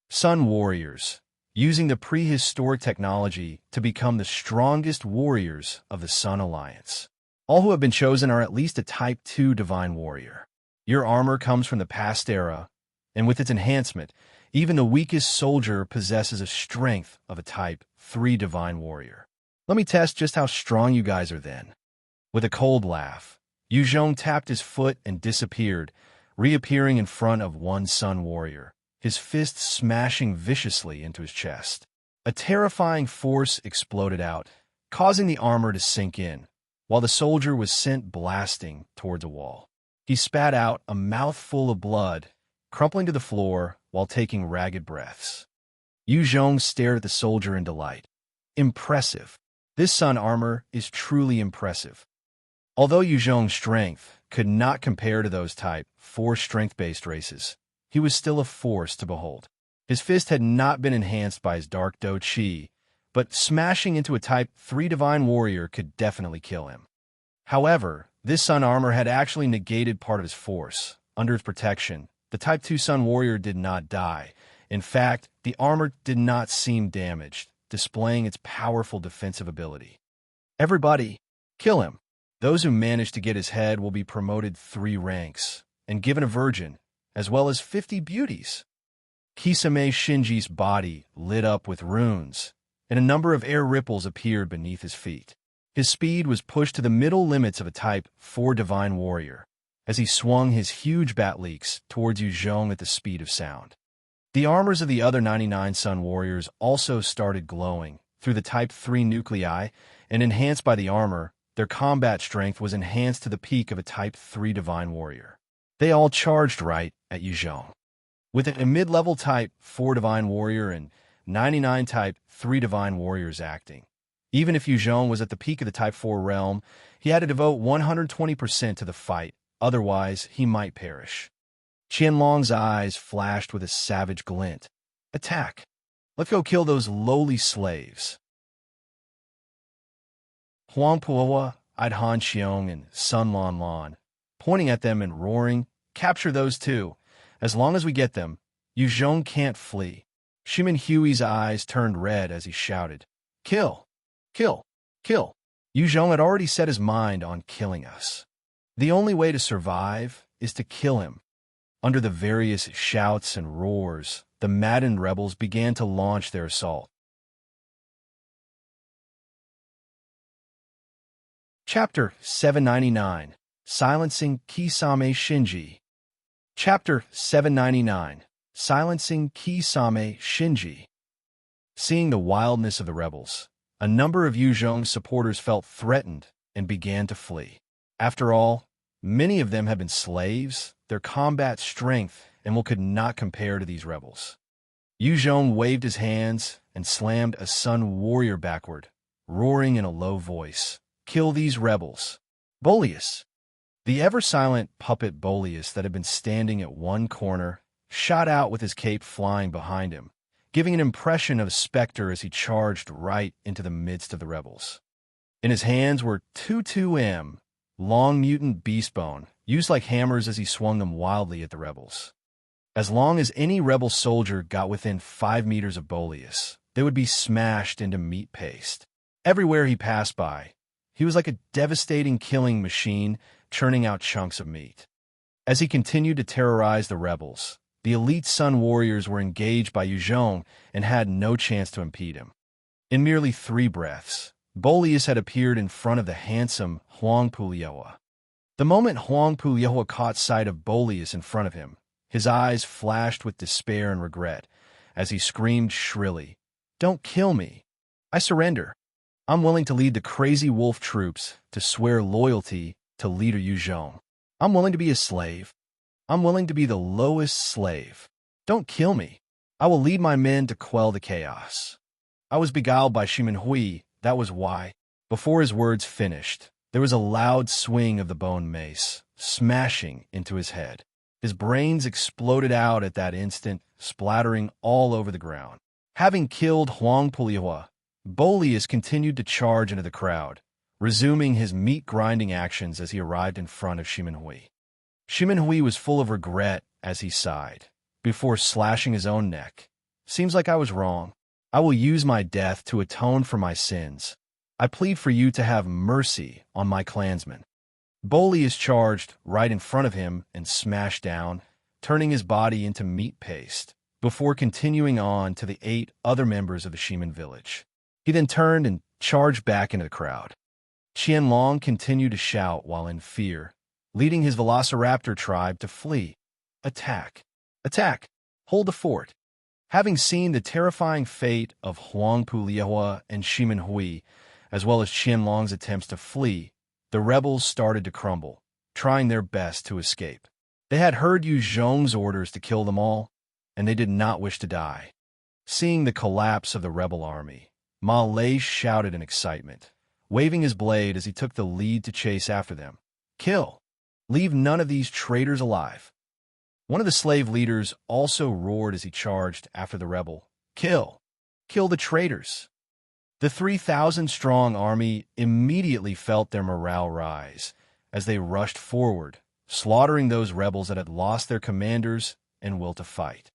Sun Warriors, using the prehistoric technology to become the strongest warriors of the Sun Alliance. All who have been chosen are at least a Type 2 Divine Warrior. Your armor comes from the past era, and with its enhancement, even the weakest soldier possesses a strength of a Type 3 Divine Warrior. Let me test just how strong you guys are then. With a cold laugh, Yuzhong tapped his foot and disappeared, reappearing in front of one Sun warrior, his fist smashing viciously into his chest. A terrifying force exploded out, causing the armor to sink in, while the soldier was sent blasting towards a wall. He spat out a mouthful of blood, crumpling to the floor while taking ragged breaths. Yuzhong stared at the soldier in delight. Impressive. This Sun armor is truly impressive. Although Yuzhong's strength could not compare to those Type 4 strength-based races, he was still a force to behold. His fist had not been enhanced by his Dark Do Chi, but smashing into a Type 3 Divine Warrior could definitely kill him. However, this Sun armor had actually negated part of his force. Under its protection, the Type 2 Sun Warrior did not die. In fact, the armor did not seem damaged, displaying its powerful defensive ability. Everybody, kill him. Those who manage to get his head will be promoted 3 ranks and given a virgin, as well as 50 beauties. Kisame Shinji's body lit up with runes, and a number of air ripples appeared beneath his feet. His speed was pushed to the middle limits of a Type 4 Divine Warrior, as he swung his huge batleaks towards Yuzhong at the speed of sound. The armors of the other 99 Sun Warriors also started glowing through the Type 3 nuclei, and enhanced by the armor, their combat strength was enhanced to the peak of a Type 3 Divine Warrior. They all charged right at Yuzhong. With a mid-level Type 4 Divine Warrior and 99 Type 3 Divine Warriors acting, even if Yuzhong was at the peak of the Type 4 realm, he had to devote 120% to the fight, otherwise he might perish. Qianlong's eyes flashed with a savage glint. Attack! Let's go kill those lowly slaves. Huang Puohua eyed Han Qiong and Sun Lan Lan, pointing at them and roaring, "Capture those two. As long as we get them, Yuzhong can't flee." Shimin Hui's eyes turned red as he shouted, "Kill! Kill! Kill!" Yuzhong had already set his mind on killing us. The only way to survive is to kill him. Under the various shouts and roars, the maddened rebels began to launch their assault. Chapter 799. Silencing Kisame Shinji. Chapter 799. Silencing Kisame Shinji. Seeing the wildness of the rebels, a number of Yuzhong's supporters felt threatened and began to flee. After all, many of them had been slaves, their combat strength and will could not compare to these rebels. Yuzhong waved his hands and slammed a Sun warrior backward, roaring in a low voice, "Kill these rebels!" Boleus! The ever-silent puppet Boleus that had been standing at one corner shot out with his cape flying behind him, giving an impression of a specter as he charged right into the midst of the rebels. In his hands were 2-2M, long mutant beastbone, used like hammers as he swung them wildly at the rebels. As long as any rebel soldier got within 5 meters of Boleus, they would be smashed into meat paste. Everywhere he passed by, he was like a devastating killing machine, churning out chunks of meat. As he continued to terrorize the rebels, the elite Sun warriors were engaged by Yuzhong and had no chance to impede him. In merely 3 breaths, Boleus had appeared in front of the handsome Huang Puohua. The moment Huang Puohua caught sight of Boleus in front of him, his eyes flashed with despair and regret as he screamed shrilly, "Don't kill me. I surrender. I'm willing to lead the crazy wolf troops to swear loyalty to leader Yuzhong. I'm willing to be a slave. I'm willing to be the lowest slave. Don't kill me. I will lead my men to quell the chaos." I was beguiled by Shimin Hui, that was why. Before his words finished, there was a loud swing of the bone mace, smashing into his head. His brains exploded out at that instant, splattering all over the ground. Having killed Huang Puohua, Boleus continued to charge into the crowd, resuming his meat-grinding actions as he arrived in front of Shimin Hui. Shimin Hui was full of regret as he sighed, before slashing his own neck. "Seems like I was wrong. I will use my death to atone for my sins. I plead for you to have mercy on my clansmen." Boleus charged right in front of him and smashed down, turning his body into meat paste, before continuing on to the 8 other members of the Shimin village. He then turned and charged back into the crowd. Qianlong continued to shout while in fear, leading his Velociraptor tribe to flee. Attack! Attack! Hold the fort! Having seen the terrifying fate of Huangpu Liehua and Shimin Hui, as well as Qianlong's attempts to flee, the rebels started to crumble, trying their best to escape. They had heard Yu Zhong's orders to kill them all, and they did not wish to die. Seeing the collapse of the rebel army, Ma Lei shouted in excitement, waving his blade as he took the lead to chase after them. Kill! Leave none of these traitors alive! One of the slave leaders also roared as he charged after the rebel. Kill! Kill the traitors! The 3,000-strong army immediately felt their morale rise as they rushed forward, slaughtering those rebels that had lost their commanders and will to fight.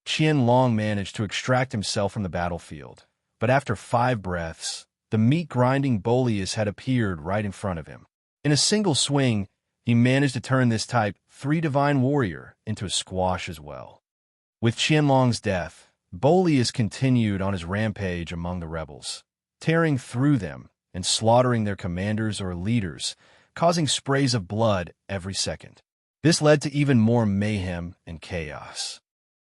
Qianlong managed to extract himself from the battlefield, but after 5 breaths, the meat-grinding Boleus had appeared right in front of him. In a single swing, he managed to turn this Type 3 divine warrior into a squash as well. With Qianlong's death, Boleus continued on his rampage among the rebels, tearing through them and slaughtering their commanders or leaders, causing sprays of blood every second. This led to even more mayhem and chaos.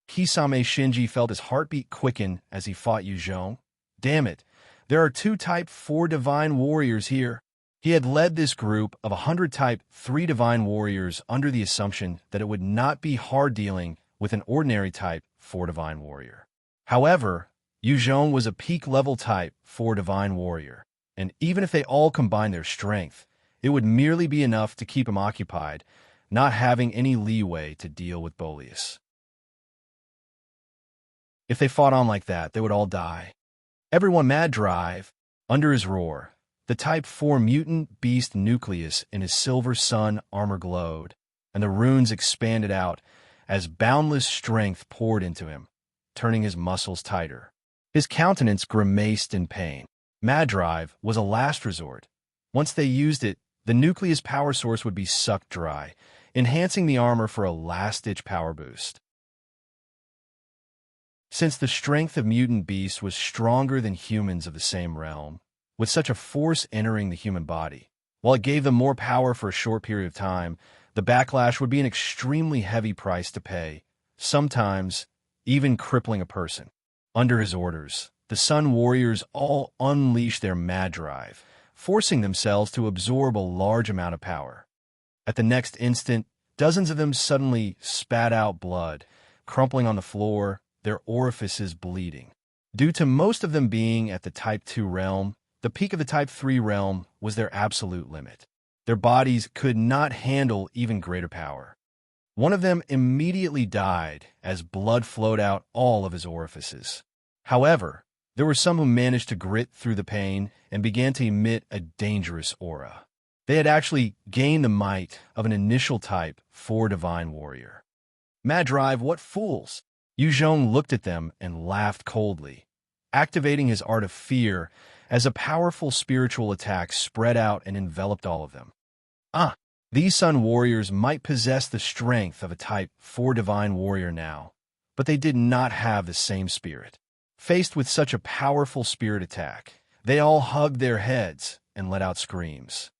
Kisame Shinji felt his heartbeat quicken as he fought Yu Zhong. Damn it, there are 2 Type 4 divine warriors here. He had led this group of 100 Type 3 divine warriors under the assumption that it would not be hard dealing with an ordinary Type 4 divine warrior. However, Yu Zhong was a peak-level Type 4 divine warrior, and even if they all combined their strength, it would merely be enough to keep him occupied, not having any leeway to deal with Boleus. If they fought on like that, they would all die. Everyone mad drive. Under his roar, the Type 4 mutant beast Nucleus in his silver sun armor glowed, and the runes expanded out as boundless strength poured into him, turning his muscles tighter. His countenance grimaced in pain. Mad drive was a last resort. Once they used it, the Nucleus power source would be sucked dry, enhancing the armor for a last-ditch power boost. Since the strength of mutant beasts was stronger than humans of the same realm, with such a force entering the human body, while it gave them more power for a short period of time, the backlash would be an extremely heavy price to pay, sometimes even crippling a person. Under his orders, the Sun Warriors all unleashed their mad drive, forcing themselves to absorb a large amount of power. At the next instant, dozens of them suddenly spat out blood, crumpling on the floor, their orifices bleeding. Due to most of them being at the Type 2 realm, the peak of the Type 3 realm was their absolute limit. Their bodies could not handle even greater power. One of them immediately died as blood flowed out all of his orifices. However, there were some who managed to grit through the pain and began to emit a dangerous aura. They had actually gained the might of an initial Type 4 divine warrior. Mad drive, what fools! Yu Zhong looked at them and laughed coldly, activating his art of fear as a powerful spiritual attack spread out and enveloped all of them. These Sun Warriors might possess the strength of a Type 4 divine warrior now, but they did not have the same spirit. Faced with such a powerful spirit attack, they all hugged their heads and let out screams.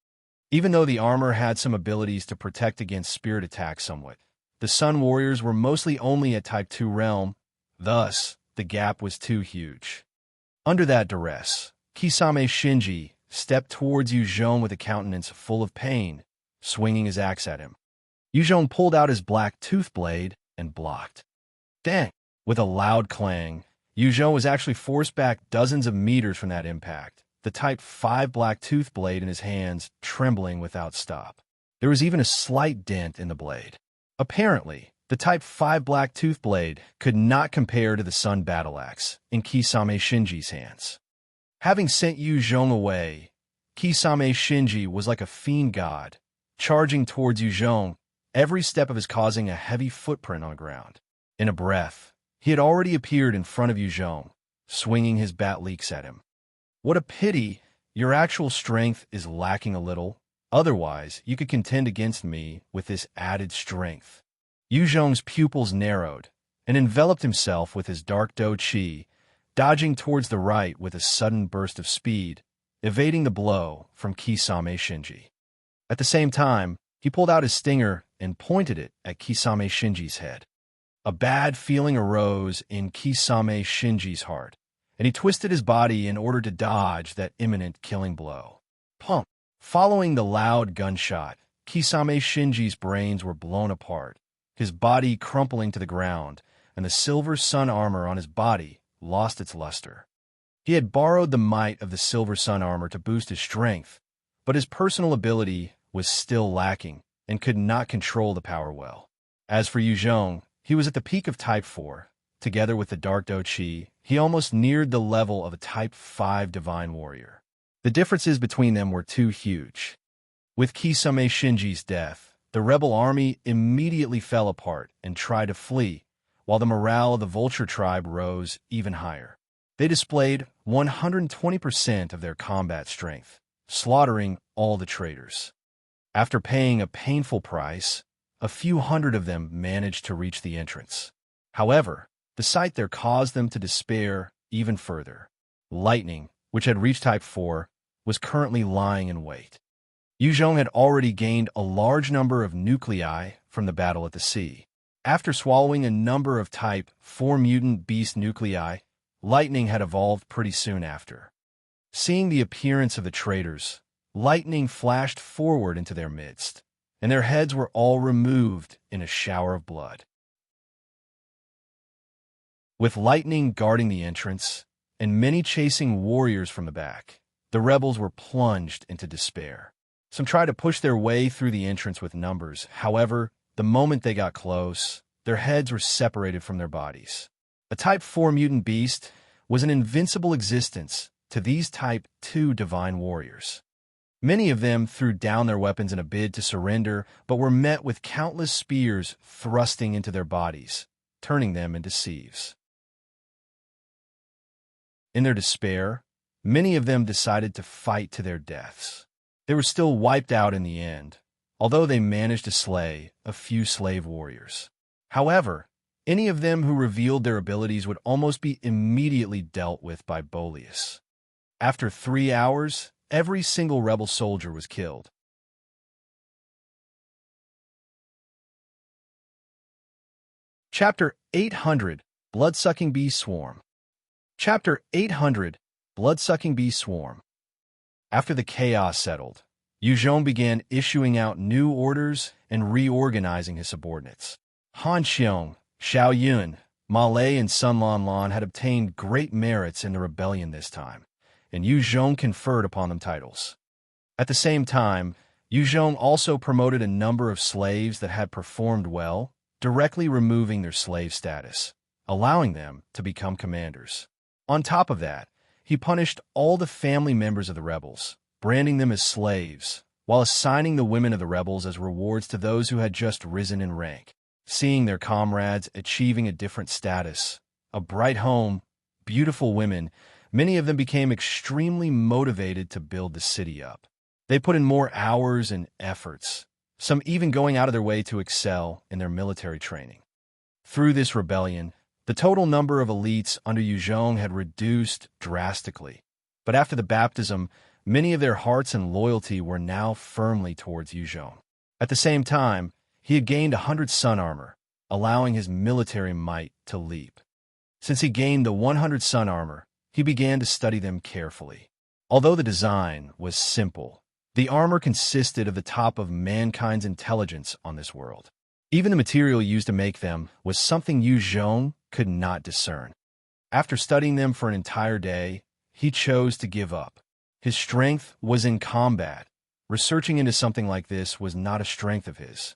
Even though the armor had some abilities to protect against spirit attacks somewhat, the Sun Warriors were mostly only at Type 2 realm, thus, the gap was too huge. Under that duress, Kisame Shinji stepped towards Yu Zhong with a countenance full of pain, swinging his axe at him. Yu Zhong pulled out his black tooth blade and blocked. Dang! With a loud clang, Yu Zhong was actually forced back dozens of meters from that impact, the Type 5 black tooth blade in his hands trembling without stop. There was even a slight dent in the blade. Apparently, the Type 5 black tooth blade could not compare to the Sun Battle Axe in Kisame Shinji's hands. Having sent Yu Zhong away, Kisame Shinji was like a fiend god, charging towards Yu Zhong, every step of his causing a heavy footprint on the ground. In a breath, he had already appeared in front of Yu Zhong, swinging his bat leaks at him. What a pity, your actual strength is lacking a little. Otherwise, you could contend against me with this added strength. Yu Zhong's pupils narrowed and enveloped himself with his dark Do Chi, dodging towards the right with a sudden burst of speed, evading the blow from Kisame Shinji. At the same time, he pulled out his stinger and pointed it at Kisame Shinji's head. A bad feeling arose in Kisame Shinji's heart, and he twisted his body in order to dodge that imminent killing blow. Pump! Following the loud gunshot, Kisame Shinji's brains were blown apart, his body crumpling to the ground, and the silver sun armor on his body lost its luster. He had borrowed the might of the silver sun armor to boost his strength, but his personal ability was still lacking and could not control the power well. As for Qiong, he was at the peak of Type 4. Together with the Dark Do Chi, he almost neared the level of a Type 5 Divine Warrior. The differences between them were too huge. With Kisame Shinji's death, the rebel army immediately fell apart and tried to flee, while the morale of the Vulture tribe rose even higher. They displayed 120% of their combat strength, slaughtering all the traitors. After paying a painful price, a few hundred of them managed to reach the entrance. However, the sight there caused them to despair even further. Lightning, which had reached Type 4, was currently lying in wait. Qiong had already gained a large number of nuclei from the battle at the sea. After swallowing a number of Type 4 mutant beast nuclei, lightning had evolved pretty soon after. Seeing the appearance of the traitors, lightning flashed forward into their midst, and their heads were all removed in a shower of blood. With lightning guarding the entrance, and many chasing warriors from the back, the rebels were plunged into despair. Some tried to push their way through the entrance with numbers. However, the moment they got close, their heads were separated from their bodies. A Type 4 mutant beast was an invincible existence to these Type 2 divine warriors. Many of them threw down their weapons in a bid to surrender, but were met with countless spears thrusting into their bodies, turning them into sieves. In their despair, many of them decided to fight to their deaths. They were still wiped out in the end, although they managed to slay a few slave warriors. However, any of them who revealed their abilities would almost be immediately dealt with by Boleus. After 3 hours, every single rebel soldier was killed. Chapter 800, Blood-Sucking Bee Swarm. Chapter 800, Blood-Sucking Bee Swarm. After the chaos settled, Qiong began issuing out new orders and reorganizing his subordinates. Han Qiong, Shao Yun, Ma Lei, and Sun Lan Lan had obtained great merits in the rebellion this time, and Qiong conferred upon them titles. At the same time, Qiong also promoted a number of slaves that had performed well, directly removing their slave status, allowing them to become commanders. On top of that, he punished all the family members of the rebels, branding them as slaves, while assigning the women of the rebels as rewards to those who had just risen in rank. Seeing their comrades achieving a different status, a bright home, beautiful women, many of them became extremely motivated to build the city up. They put in more hours and efforts, some even going out of their way to excel in their military training. Through this rebellion, the total number of elites under Qiong had reduced drastically, but after the baptism, many of their hearts and loyalty were now firmly towards Qiong. At the same time, he had gained 100 sun armor, allowing his military might to leap. Since he gained the 100 sun armor, he began to study them carefully. Although the design was simple, the armor consisted of the top of mankind's intelligence on this world. Even the material used to make them was something Qiong could not discern. After studying them for an entire day, he chose to give up. His strength was in combat. Researching into something like this was not a strength of his.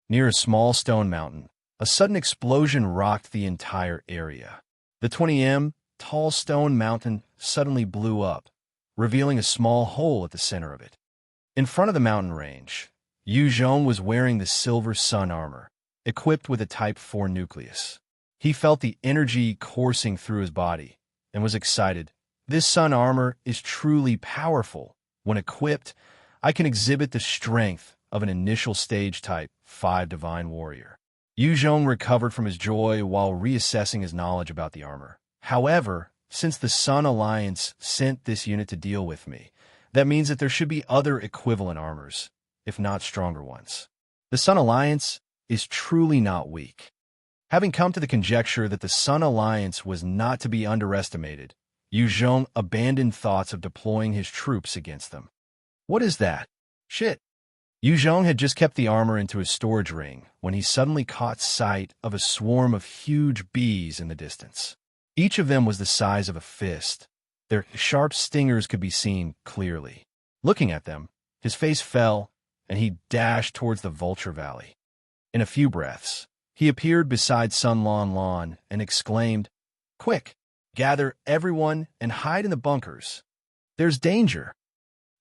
Near a small stone mountain, a sudden explosion rocked the entire area. The 20m tall stone mountain suddenly blew up, revealing a small hole at the center of it. In front of the mountain range, Qiong was wearing the silver sun armor, equipped with a Type 4 nucleus. He felt the energy coursing through his body and was excited. This sun armor is truly powerful. When equipped, I can exhibit the strength of an initial stage Type 5 divine warrior. Qiong recovered from his joy while reassessing his knowledge about the armor. However, Since the Sun Alliance sent this unit to deal with me, that means that there should be other equivalent armors, if not stronger ones. The Sun Alliance is truly not weak. Having come to the conjecture that the Sun Alliance was not to be underestimated, Yu Zhong abandoned thoughts of deploying his troops against them. What is that? Shit. Yu Zhong had just kept the armor into his storage ring when he suddenly caught sight of a swarm of huge bees in the distance. Each of them was the size of a fist. Their sharp stingers could be seen clearly. Looking at them, his face fell, and he dashed towards the Vulture Valley. In a few breaths, he appeared beside Sun Lan Lan and exclaimed, "Quick, gather everyone and hide in the bunkers. There's danger."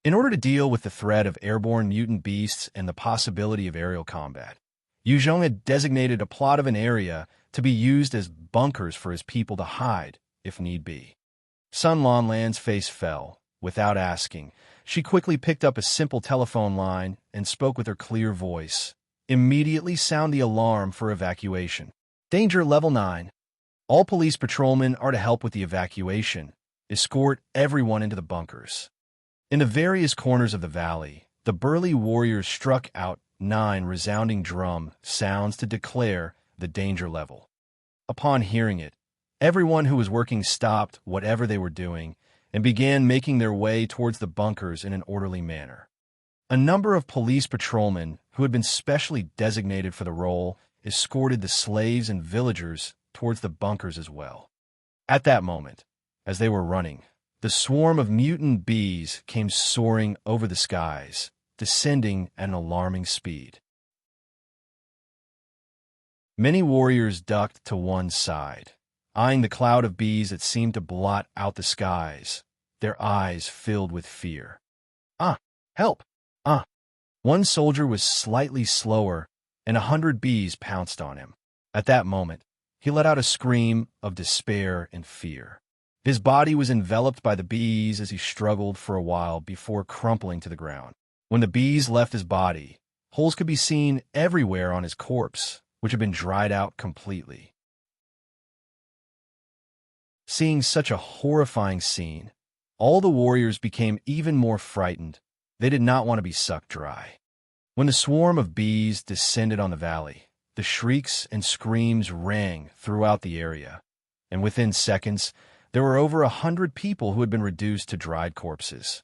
In order to deal with the threat of airborne mutant beasts and the possibility of aerial combat, Yu Zhong had designated a plot of an area to be used as bunkers for his people to hide, if need be. Sun Lan Lan's face fell. Without asking, she quickly picked up a simple telephone line and spoke with her clear voice. Immediately sound the alarm for evacuation. Danger level 9. All police patrolmen are to help with the evacuation. Escort everyone into the bunkers. In the various corners of the valley, the burly warriors struck out 9 resounding drum sounds to declare the danger level. Upon hearing it, everyone who was working stopped whatever they were doing and began making their way towards the bunkers in an orderly manner. A number of police patrolmen who had been specially designated for the role escorted the slaves and villagers towards the bunkers as well. At that moment, as they were running, the swarm of mutant bees came soaring over the skies, descending at an alarming speed. Many warriors ducked to one side, eyeing the cloud of bees that seemed to blot out the skies, their eyes filled with fear. Help! One soldier was slightly slower, and 100 bees pounced on him. At that moment, he let out a scream of despair and fear. His body was enveloped by the bees as he struggled for a while before crumpling to the ground. When the bees left his body, holes could be seen everywhere on his corpse, which had been dried out completely. Seeing such a horrifying scene, all the warriors became even more frightened. They did not want to be sucked dry. When the swarm of bees descended on the valley, the shrieks and screams rang throughout the area, and within seconds, there were over 100 people who had been reduced to dried corpses.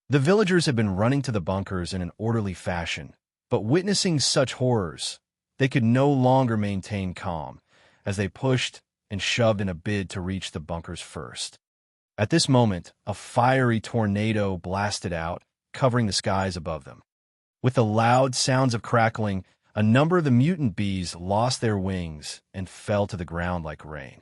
The villagers had been running to the bunkers in an orderly fashion, but witnessing such horrors, they could no longer maintain calm as they pushed and shoved in a bid to reach the bunkers first. At this moment, a fiery tornado blasted out, covering the skies above them. With the loud sounds of crackling, a number of the mutant bees lost their wings and fell to the ground like rain.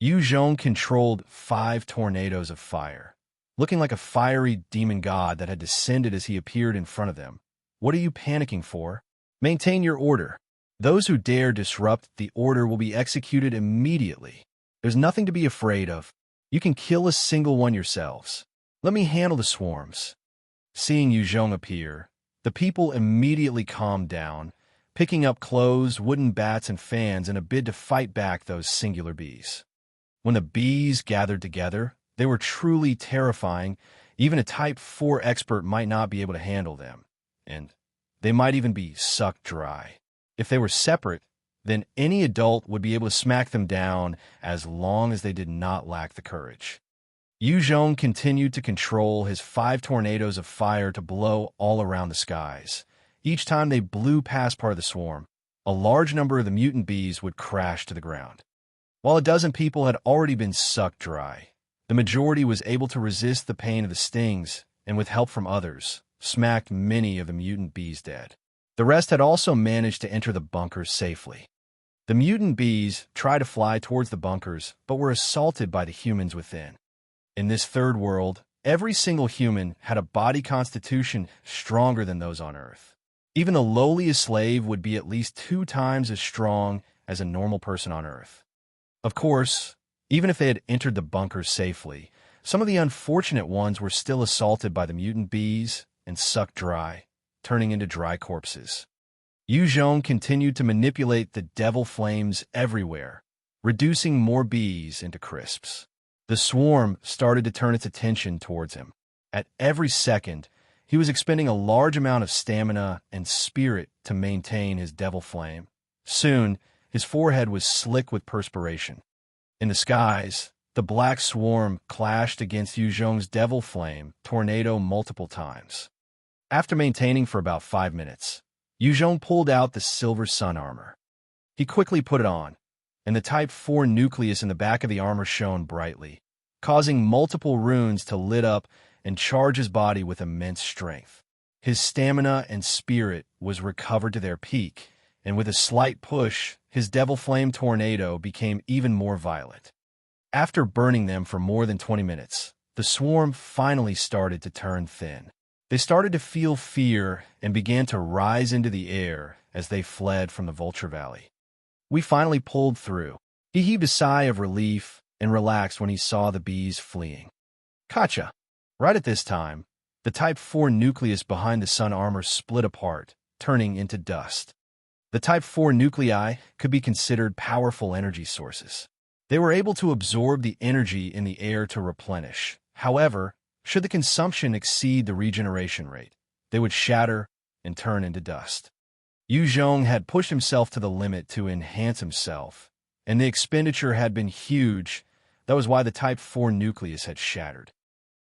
Yu Zhong controlled 5 tornadoes of fire, looking like a fiery demon god that had descended as he appeared in front of them. What are you panicking for? Maintain your order. Those who dare disrupt the order will be executed immediately. There's nothing to be afraid of. You can kill a single one yourselves. Let me handle the swarms. Seeing Yu Zhong appear, the people immediately calmed down, picking up clothes, wooden bats, and fans in a bid to fight back those singular bees. When the bees gathered together, they were truly terrifying. Even a Type 4 expert might not be able to handle them, and they might even be sucked dry. If they were separate, then any adult would be able to smack them down as long as they did not lack the courage. Yu Zhong continued to control his 5 tornadoes of fire to blow all around the skies. Each time they blew past part of the swarm, a large number of the mutant bees would crash to the ground. While a dozen people had already been sucked dry, the majority was able to resist the pain of the stings and, with help from others, smacked many of the mutant bees dead. The rest had also managed to enter the bunkers safely. The mutant bees tried to fly towards the bunkers, but were assaulted by the humans within. In this third world, every single human had a body constitution stronger than those on Earth. Even the lowliest slave would be at least 2 times as strong as a normal person on Earth. Of course, even if they had entered the bunkers safely, some of the unfortunate ones were still assaulted by the mutant bees and sucked dry, turning into dry corpses. Yu Zhong continued to manipulate the devil flames everywhere, reducing more bees into crisps. The swarm started to turn its attention towards him. At every second, he was expending a large amount of stamina and spirit to maintain his devil flame. Soon, his forehead was slick with perspiration. In the skies, the black swarm clashed against Yu Zhong's devil flame tornado multiple times. After maintaining for about 5 minutes, Yu Zhong pulled out the silver sun armor. He quickly put it on, and the Type 4 nucleus in the back of the armor shone brightly, causing multiple runes to lit up and charge his body with immense strength. His stamina and spirit was recovered to their peak, and with a slight push, his devil flame tornado became even more violent. After burning them for more than 20 minutes, the swarm finally started to turn thin. They started to feel fear and began to rise into the air as they fled from the Vulture Valley. We finally pulled through. He heaved a sigh of relief and relaxed when he saw the bees fleeing. Gotcha! Right at this time, the Type 4 nucleus behind the sun armor split apart, turning into dust. The Type 4 nuclei could be considered powerful energy sources. They were able to absorb the energy in the air to replenish. However, should the consumption exceed the regeneration rate, they would shatter and turn into dust. Yu Zhong had pushed himself to the limit to enhance himself, and the expenditure had been huge. That was why the Type 4 nucleus had shattered.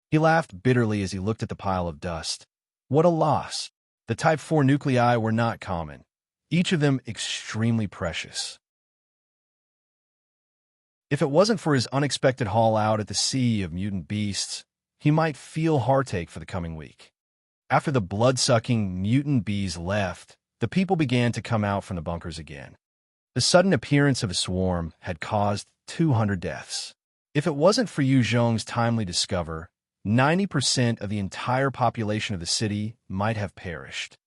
He laughed bitterly as he looked at the pile of dust. What a loss! The Type 4 nuclei were not common, each of them extremely precious. If it wasn't for his unexpected haul out at the sea of mutant beasts, he might feel heartache for the coming week. After the blood-sucking mutant bees left, the people began to come out from the bunkers again. The sudden appearance of a swarm had caused 200 deaths. If it wasn't for Yu Zhong's timely discover, 90% of the entire population of the city might have perished.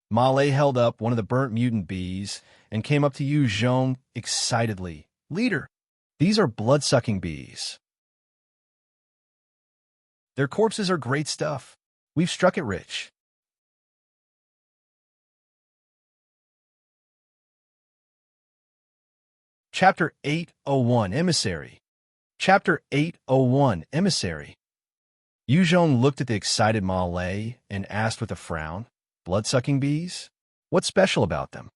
Ma Lei held up one of the burnt mutant bees and came up to Yu Zhong excitedly. Leader, these are blood-sucking bees. Their corpses are great stuff. We've struck it rich. Chapter 801 Emissary. Chapter 801 Emissary. Yu Zhong looked at the excited Ma Lei and asked with a frown, blood-sucking bees? What's special about them?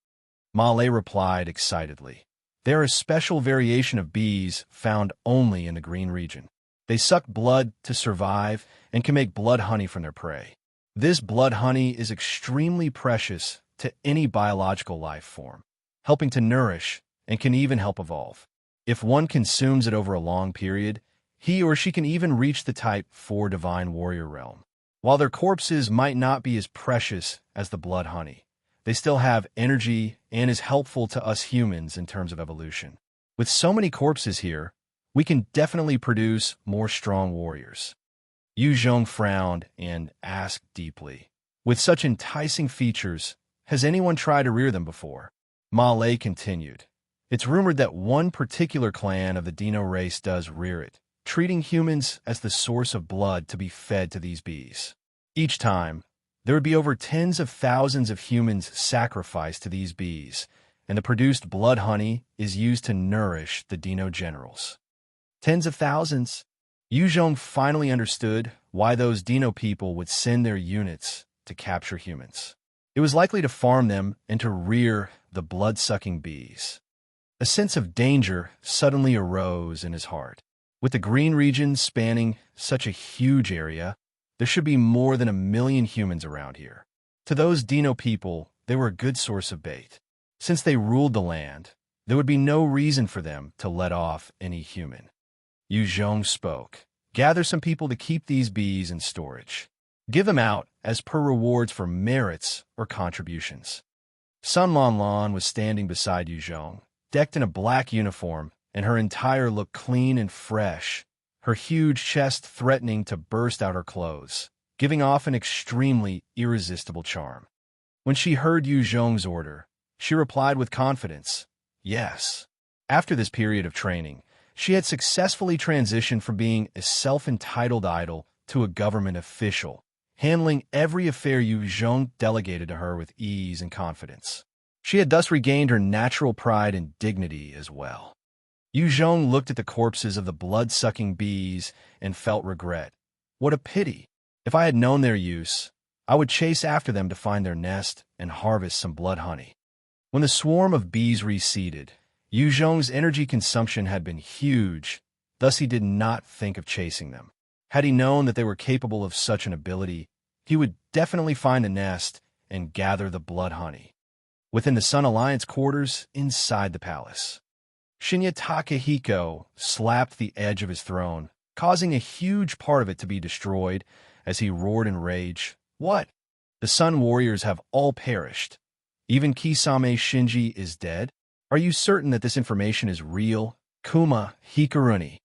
Ma Lei replied excitedly. They're a special variation of bees found only in the green region. They suck blood to survive and can make blood honey from their prey. This blood honey is extremely precious to any biological life form, helping to nourish and can even help evolve. If one consumes it over a long period, he or she can even reach the Type 4 Divine Warrior realm. While their corpses might not be as precious as the blood honey, they still have energy and is helpful to us humans in terms of evolution. With so many corpses here, we can definitely produce more strong warriors. Yu Zhong frowned and asked deeply, with such enticing features, has anyone tried to rear them before? Ma Lei continued, it's rumored that one particular clan of the Dino race does rear it, treating humans as the source of blood to be fed to these bees. Each time, there would be over tens of thousands of humans sacrificed to these bees, and the produced blood honey is used to nourish the Dino generals. Tens of thousands? Yu Zhong finally understood why those Dino people would send their units to capture humans. It was likely to farm them and to rear the blood-sucking bees. A sense of danger suddenly arose in his heart. With the green region spanning such a huge area, there should be more than 1 million humans around here. To those Dino people, they were a good source of bait. Since they ruled the land, there would be no reason for them to let off any human. Yu Zhong spoke. Gather some people to keep these bees in storage. Give them out as per rewards for merits or contributions. Sun Lan Lan was standing beside Yu Zhong, decked in a black uniform, and her entire look clean and fresh, her huge chest threatening to burst out her clothes, giving off an extremely irresistible charm. When she heard Yu Zhong's order, she replied with confidence, yes. After this period of training, she had successfully transitioned from being a self-entitled idol to a government official, handling every affair Yu Zhong delegated to her with ease and confidence. She had thus regained her natural pride and dignity as well. Yu Zhong looked at the corpses of the blood-sucking bees and felt regret. What a pity. If I had known their use, I would chase after them to find their nest and harvest some blood honey. When the swarm of bees receded, Yu Zhong's energy consumption had been huge, thus he did not think of chasing them. Had he known that they were capable of such an ability, he would definitely find the nest and gather the blood honey. Within the Sun Alliance quarters inside the palace, Shinya Takahiko slapped the edge of his throne, causing a huge part of it to be destroyed as he roared in rage. What? The Sun Warriors have all perished. Even Kisame Shinji is dead? Are you certain that this information is real? Kuma Hikaruni.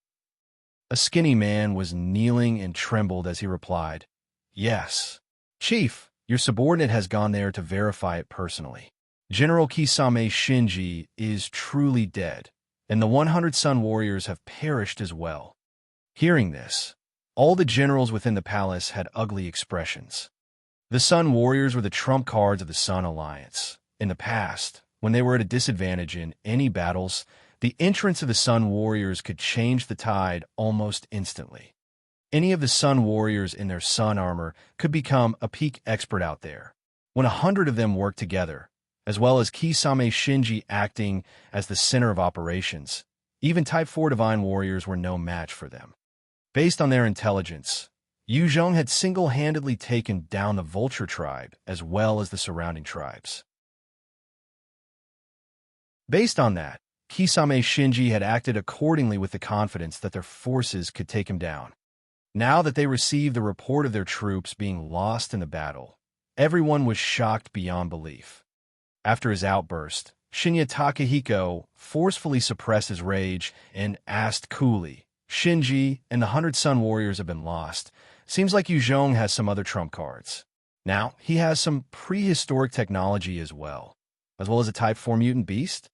A skinny man was kneeling and trembled as he replied, Yes. Chief, your subordinate has gone there to verify it personally. General Kisame Shinji is truly dead, and the 100 Sun Warriors have perished as well. Hearing this, all the generals within the palace had ugly expressions. The Sun Warriors were the trump cards of the Sun Alliance. In the past, when they were at a disadvantage in any battles, the entrance of the Sun Warriors could change the tide almost instantly. Any of the Sun Warriors in their sun armor could become a peak expert out there. When 100 of them worked together, as well as Kisame Shinji acting as the center of operations, even Type 4 Divine Warriors were no match for them. Based on their intelligence, Yu Zhong had single-handedly taken down the Vulture tribe as well as the surrounding tribes. Based on that, Kisame Shinji had acted accordingly with the confidence that their forces could take him down. Now that they received the report of their troops being lost in the battle, everyone was shocked beyond belief. After his outburst, Shinya Takahiko forcefully suppressed his rage and asked coolly, Shinji and the 100 Sun Warriors have been lost. Seems like Yu Zhong has some other trump cards. Now, he has some prehistoric technology as well as a Type 4 mutant beast?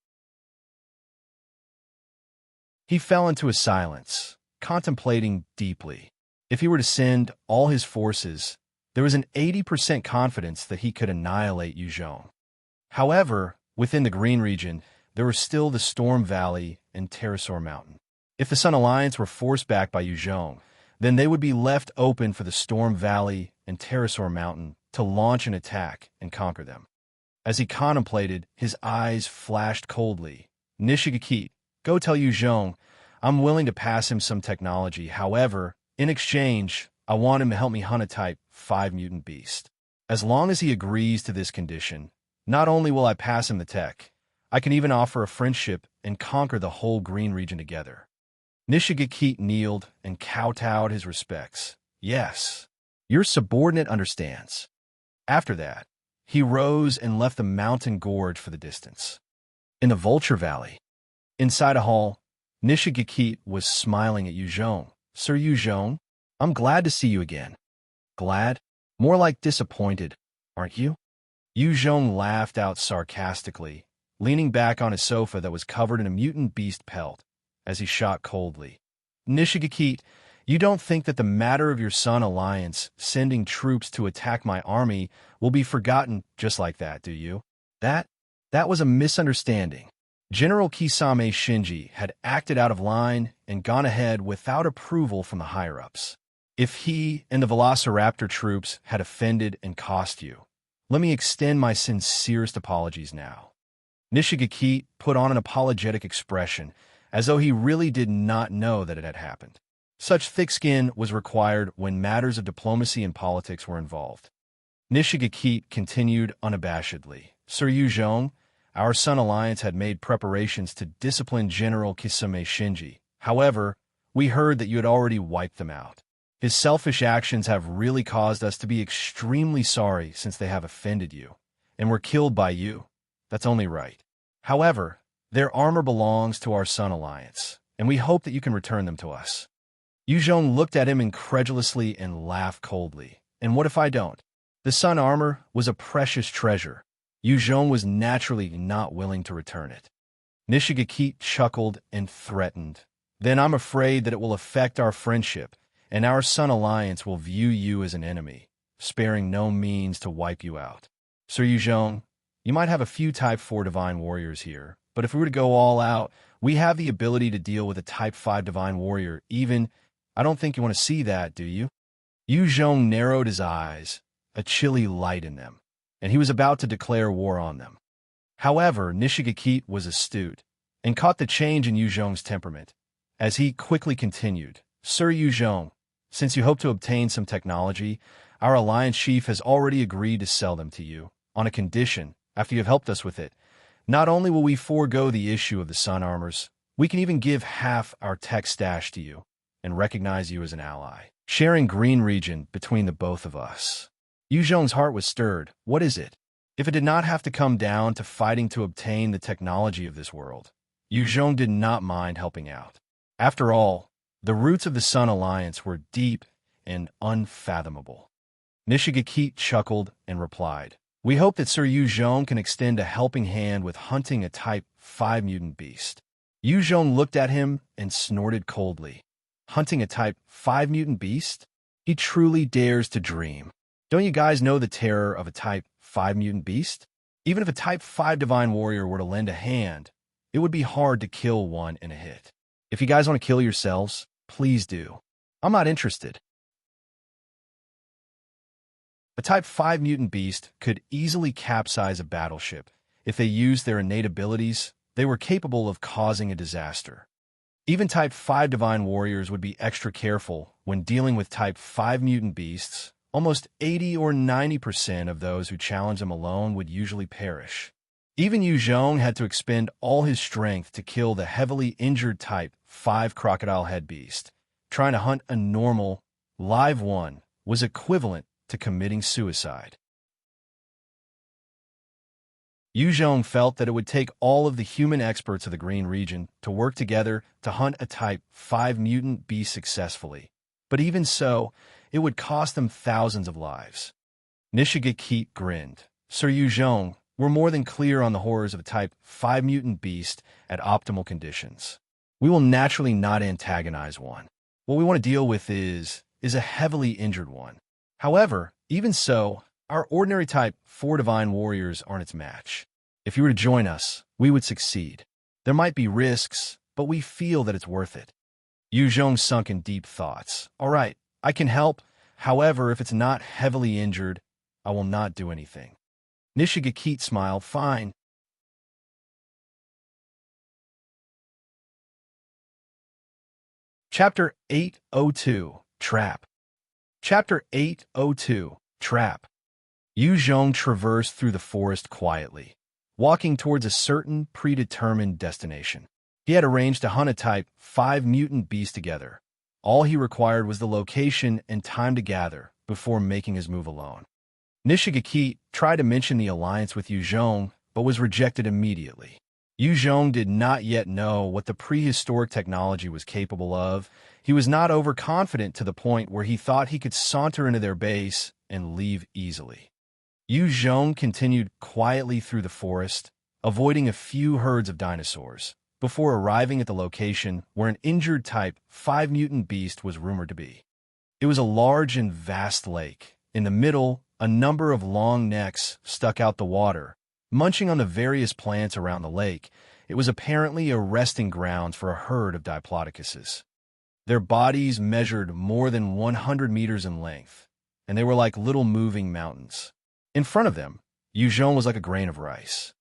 He fell into a silence, contemplating deeply. If he were to send all his forces, there was an 80% confidence that he could annihilate Yu Zhong. However, within the Green region, there were still the Storm Valley and Pterosaur Mountain. If the Sun Alliance were forced back by Yu Zhong, then they would be left open for the Storm Valley and Pterosaur Mountain to launch an attack and conquer them. As he contemplated, his eyes flashed coldly. Nishigakite, go tell Yu Zhong, I'm willing to pass him some technology. However, in exchange, I want him to help me hunt a Type 5 mutant beast. As long as he agrees to this condition, not only will I pass him the tech, I can even offer a friendship and conquer the whole Green region together. Nishigakite kneeled and kowtowed his respects. Yes, your subordinate understands. After that, he rose and left the mountain gorge for the distance. In the Vulture Valley, inside a hall, Nishigakite was smiling at Yu Zhong. Sir Yu Zhong, I'm glad to see you again. Glad? More like disappointed, aren't you? Yu Zhong laughed out sarcastically, leaning back on his sofa that was covered in a mutant beast pelt, as he shot coldly. Nishigakite, you don't think that the matter of your Sun Alliance sending troops to attack my army will be forgotten just like that, do you? That was a misunderstanding. General Kisame Shinji had acted out of line and gone ahead without approval from the higher-ups. If he and the Velociraptor troops had offended and cost you, let me extend my sincerest apologies now. Nishigakite put on an apologetic expression, as though he really did not know that it had happened. Such thick skin was required when matters of diplomacy and politics were involved. Nishigakite continued unabashedly. Sir Yu Zhong, our Sun Alliance had made preparations to discipline General Kisame Shinji. However, we heard that you had already wiped them out. His selfish actions have really caused us to be extremely sorry since they have offended you, and were killed by you. That's only right. However, their armor belongs to our Sun Alliance, and we hope that you can return them to us. Yu Zhong looked at him incredulously and laughed coldly. And what if I don't? The Sun armor was a precious treasure. Yu Zhong was naturally not willing to return it. Nishigakite chuckled and threatened. Then I'm afraid that it will affect our friendship, and our Sun Alliance will view you as an enemy, sparing no means to wipe you out. Sir Yu Zhong, you might have a few Type 4 Divine Warriors here, but if we were to go all out, we have the ability to deal with a Type 5 Divine Warrior, even. I don't think you want to see that, do you? Yu Zhong narrowed his eyes, a chilly light in them, and he was about to declare war on them. However, Nishigakite was astute, and caught the change in Yu Zhong's temperament, as he quickly continued, Sir Yu Zhong, since you hope to obtain some technology, our alliance chief has already agreed to sell them to you, on a condition, after you have helped us with it. Not only will we forego the issue of the sun armors, we can even give half our tech stash to you, and recognize you as an ally, sharing green region between the both of us. Yu Zhong's heart was stirred. What is it? If it did not have to come down to fighting to obtain the technology of this world, Yu Zhong did not mind helping out. After all, the roots of the Sun Alliance were deep and unfathomable. Nishigakite chuckled and replied, we hope that Sir Yu Zhong can extend a helping hand with hunting a Type 5 mutant beast. Yu Zhong looked at him and snorted coldly. Hunting a Type 5 mutant beast? He truly dares to dream. Don't you guys know the terror of a Type 5 mutant beast? Even if a Type 5 Divine Warrior were to lend a hand, it would be hard to kill one in a hit. If you guys want to kill yourselves, please do. I'm not interested. A Type 5 mutant beast could easily capsize a battleship. If they used their innate abilities, they were capable of causing a disaster. Even Type 5 Divine Warriors would be extra careful when dealing with Type 5 mutant beasts. Almost 80 or 90% of those who challenge them alone would usually perish. Even Yu Zhong had to expend all his strength to kill the heavily injured Type 5 crocodile head beast. Trying to hunt a normal, live one was equivalent to committing suicide. Yu Zhong felt that it would take all of the human experts of the Green region to work together to hunt a Type 5 mutant beast successfully. But even so, it would cost them thousands of lives. Nishigakite grinned. Sir Yu Zhong, we're more than clear on the horrors of a Type 5 mutant beast at optimal conditions. We will naturally not antagonize one. What we want to deal with is a heavily injured one. However, even so, our ordinary Type 4 Divine Warriors aren't its match. If you were to join us, we would succeed. There might be risks, but we feel that it's worth it. Yu Zhong sunk in deep thoughts. All right, I can help. However, if it's not heavily injured, I will not do anything. Nishigakite smiled. Fine. Chapter 802, Trap. Chapter 802, Trap. Yu Zhong traversed through the forest quietly, walking towards a certain predetermined destination. He had arranged to hunt a Type 5 mutant beast together. All he required was the location and time to gather before making his move alone. Nishigakite tried to mention the alliance with Yu Zhong, but was rejected immediately. Yu Zhong did not yet know what the prehistoric technology was capable of. He was not overconfident to the point where he thought he could saunter into their base and leave easily. Yu Zhong continued quietly through the forest, avoiding a few herds of dinosaurs, before arriving at the location where an injured Type 5 mutant beast was rumored to be. It was a large and vast lake. In the middle, a number of long necks stuck out the water, munching on the various plants around the lake. It was apparently a resting ground for a herd of Diplodocuses. Their bodies measured more than 100 meters in length, and they were like little moving mountains. In front of them, Yu Zhong was like a grain of rice.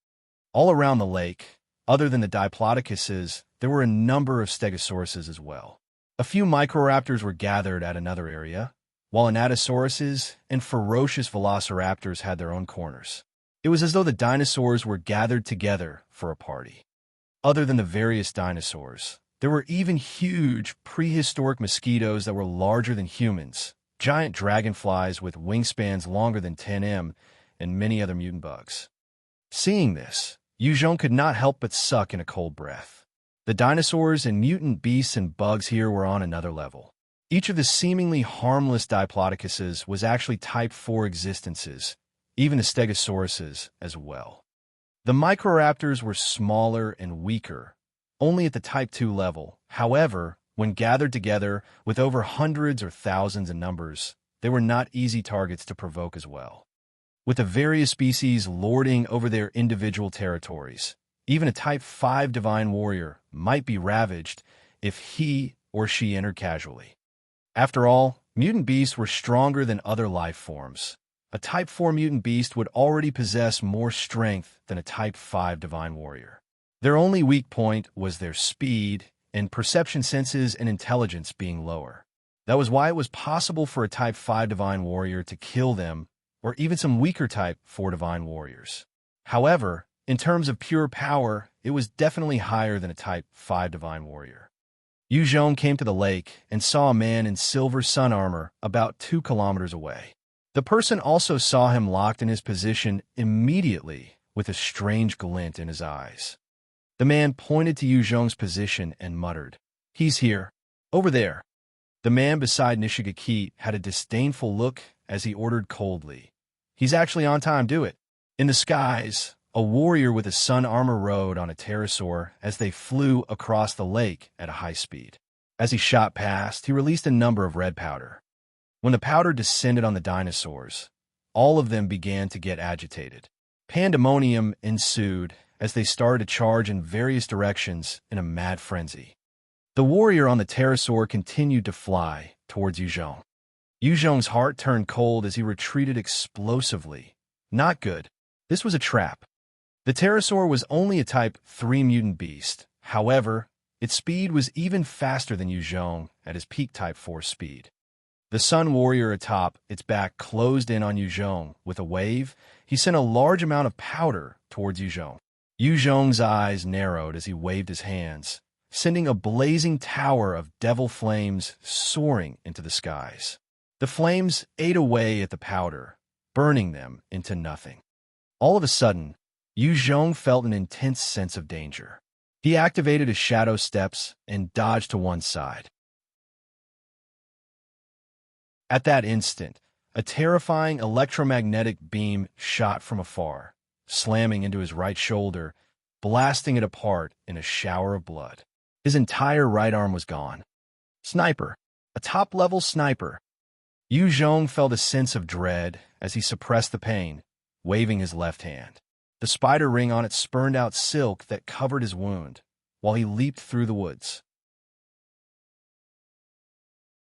All around the lake, other than the Diplodocuses, there were a number of Stegosauruses as well. A few Microraptors were gathered at another area, while Anatosauruses and ferocious Velociraptors had their own corners. It was as though the dinosaurs were gathered together for a party. Other than the various dinosaurs, there were even huge prehistoric mosquitoes that were larger than humans, giant dragonflies with wingspans longer than 10 m, and many other mutant bugs. Seeing this, Yu Zhong could not help but suck in a cold breath. The dinosaurs and mutant beasts and bugs here were on another level. Each of the seemingly harmless Diplodocuses was actually Type 4 existences, even the Stegosauruses as well. The Microraptors were smaller and weaker, only at the Type 2 level. However, when gathered together with over hundreds or thousands in numbers, they were not easy targets to provoke as well. With the various species lording over their individual territories, Even a Type 5 Divine Warrior might be ravaged if he or she entered casually. After all, mutant beasts were stronger than other life forms. A Type 4 mutant beast would already possess more strength than a Type 5 Divine Warrior. Their only weak point was their speed and perception senses and intelligence being lower. That was why it was possible for a Type 5 Divine Warrior to kill them, or even some weaker Type 4 Divine Warriors. However, in terms of pure power, it was definitely higher than a Type 5 Divine Warrior. Qiong came to the lake and saw a man in silver sun armor about 2 kilometers away. The person also saw him locked in his position immediately with a strange glint in his eyes. The man pointed to Qiong's position and muttered, "He's here. Over there." The man beside Nishigaki had a disdainful look as he ordered coldly, "He's actually on time, do it." In the skies, a warrior with a sun armor rode on a pterosaur as they flew across the lake at a high speed. As he shot past, he released a number of red powder. When the powder descended on the dinosaurs, all of them began to get agitated. Pandemonium ensued as they started to charge in various directions in a mad frenzy. The warrior on the pterosaur continued to fly towards Qiong. Qiong's heart turned cold as he retreated explosively. Not good. This was a trap. The pterosaur was only a Type 3 mutant beast. However, its speed was even faster than Qiong at his peak Type 4 speed. The Sun Warrior atop its back closed in on Qiong. With a wave, he sent a large amount of powder towards Qiong. Qiong's eyes narrowed as he waved his hands, sending a blazing tower of devil flames soaring into the skies. The flames ate away at the powder, burning them into nothing. All of a sudden, Qiong felt an intense sense of danger. He activated his shadow steps and dodged to one side. At that instant, a terrifying electromagnetic beam shot from afar, slamming into his right shoulder, blasting it apart in a shower of blood. His entire right arm was gone. Sniper. A top-level sniper. Qiong felt a sense of dread as he suppressed the pain, waving his left hand. The spider ring on it spurned out silk that covered his wound, while he leaped through the woods.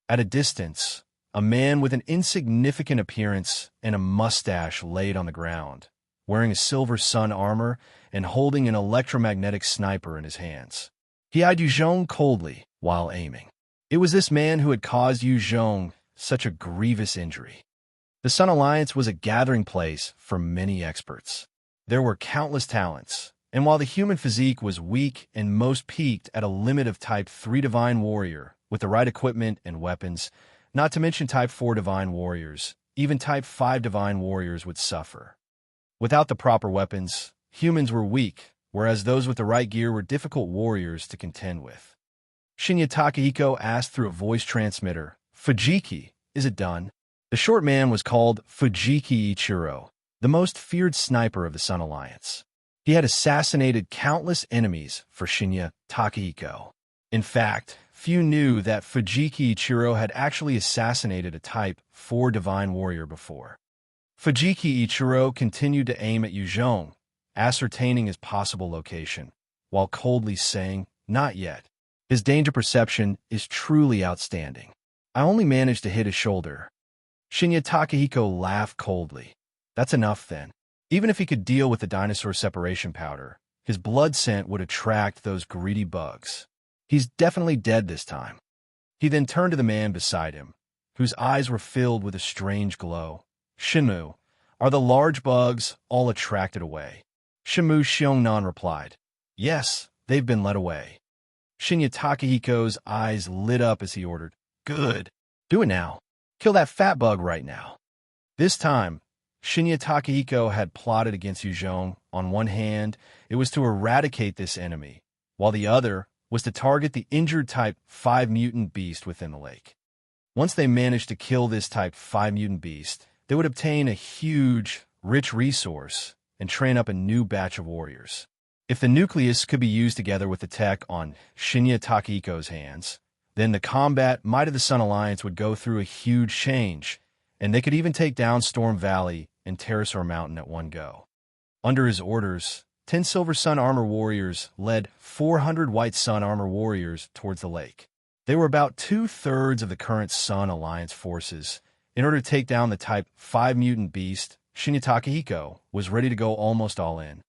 At a distance, a man with an insignificant appearance and a mustache laid on the ground, wearing a silver sun armor and holding an electromagnetic sniper in his hands. He eyed Qiong coldly while aiming. It was this man who had caused Qiong such a grievous injury. The Sun Alliance was a gathering place for many experts. There were countless talents, and while the human physique was weak and most peaked at a limit of Type 3 Divine Warrior, with the right equipment and weapons, not to mention Type 4 Divine Warriors, even Type 5 Divine Warriors would suffer. Without the proper weapons, humans were weak, whereas those with the right gear were difficult warriors to contend with. Shinya Takahiko asked through a voice transmitter, "Fujiki, is it done?" The short man was called Fujiki Ichiro, the most feared sniper of the Sun Alliance. He had assassinated countless enemies for Shinya Takahiko. In fact, few knew that Fujiki Ichiro had actually assassinated a Type 4 Divine Warrior before. Fujiki Ichiro continued to aim at Qiong, ascertaining his possible location, while coldly saying, "Not yet." His danger perception is truly outstanding. "I only managed to hit his shoulder." Shinya Takahiko laughed coldly. "That's enough then." Even if he could deal with the dinosaur separation powder, his blood scent would attract those greedy bugs. He's definitely dead this time. He then turned to the man beside him, whose eyes were filled with a strange glow. "Shinmu, are the large bugs all attracted away?" Shinmu Xiongnan replied, "Yes, they've been led away." Shinya Takahiko's eyes lit up as he ordered, "Good. Do it now. Kill that fat bug right now." This time, Shinya Takahiko had plotted against Qiong. On one hand, it was to eradicate this enemy, while the other was to target the injured Type 5 mutant beast within the lake. Once they managed to kill this Type 5 mutant beast, they would obtain a huge, rich resource and train up a new batch of warriors. If the Nucleus could be used together with the tech on Shinya Takahiko's hands, then the combat might of the Sun Alliance would go through a huge change, and they could even take down Storm Valley and Pterosaur Mountain at one go. Under his orders, 10 Silver Sun Armor warriors led 400 White Sun Armor warriors towards the lake. They were about 2/3 of the current Sun Alliance forces. In order to take down the Type 5 mutant beast, Shinya Takahiko was ready to go almost all in.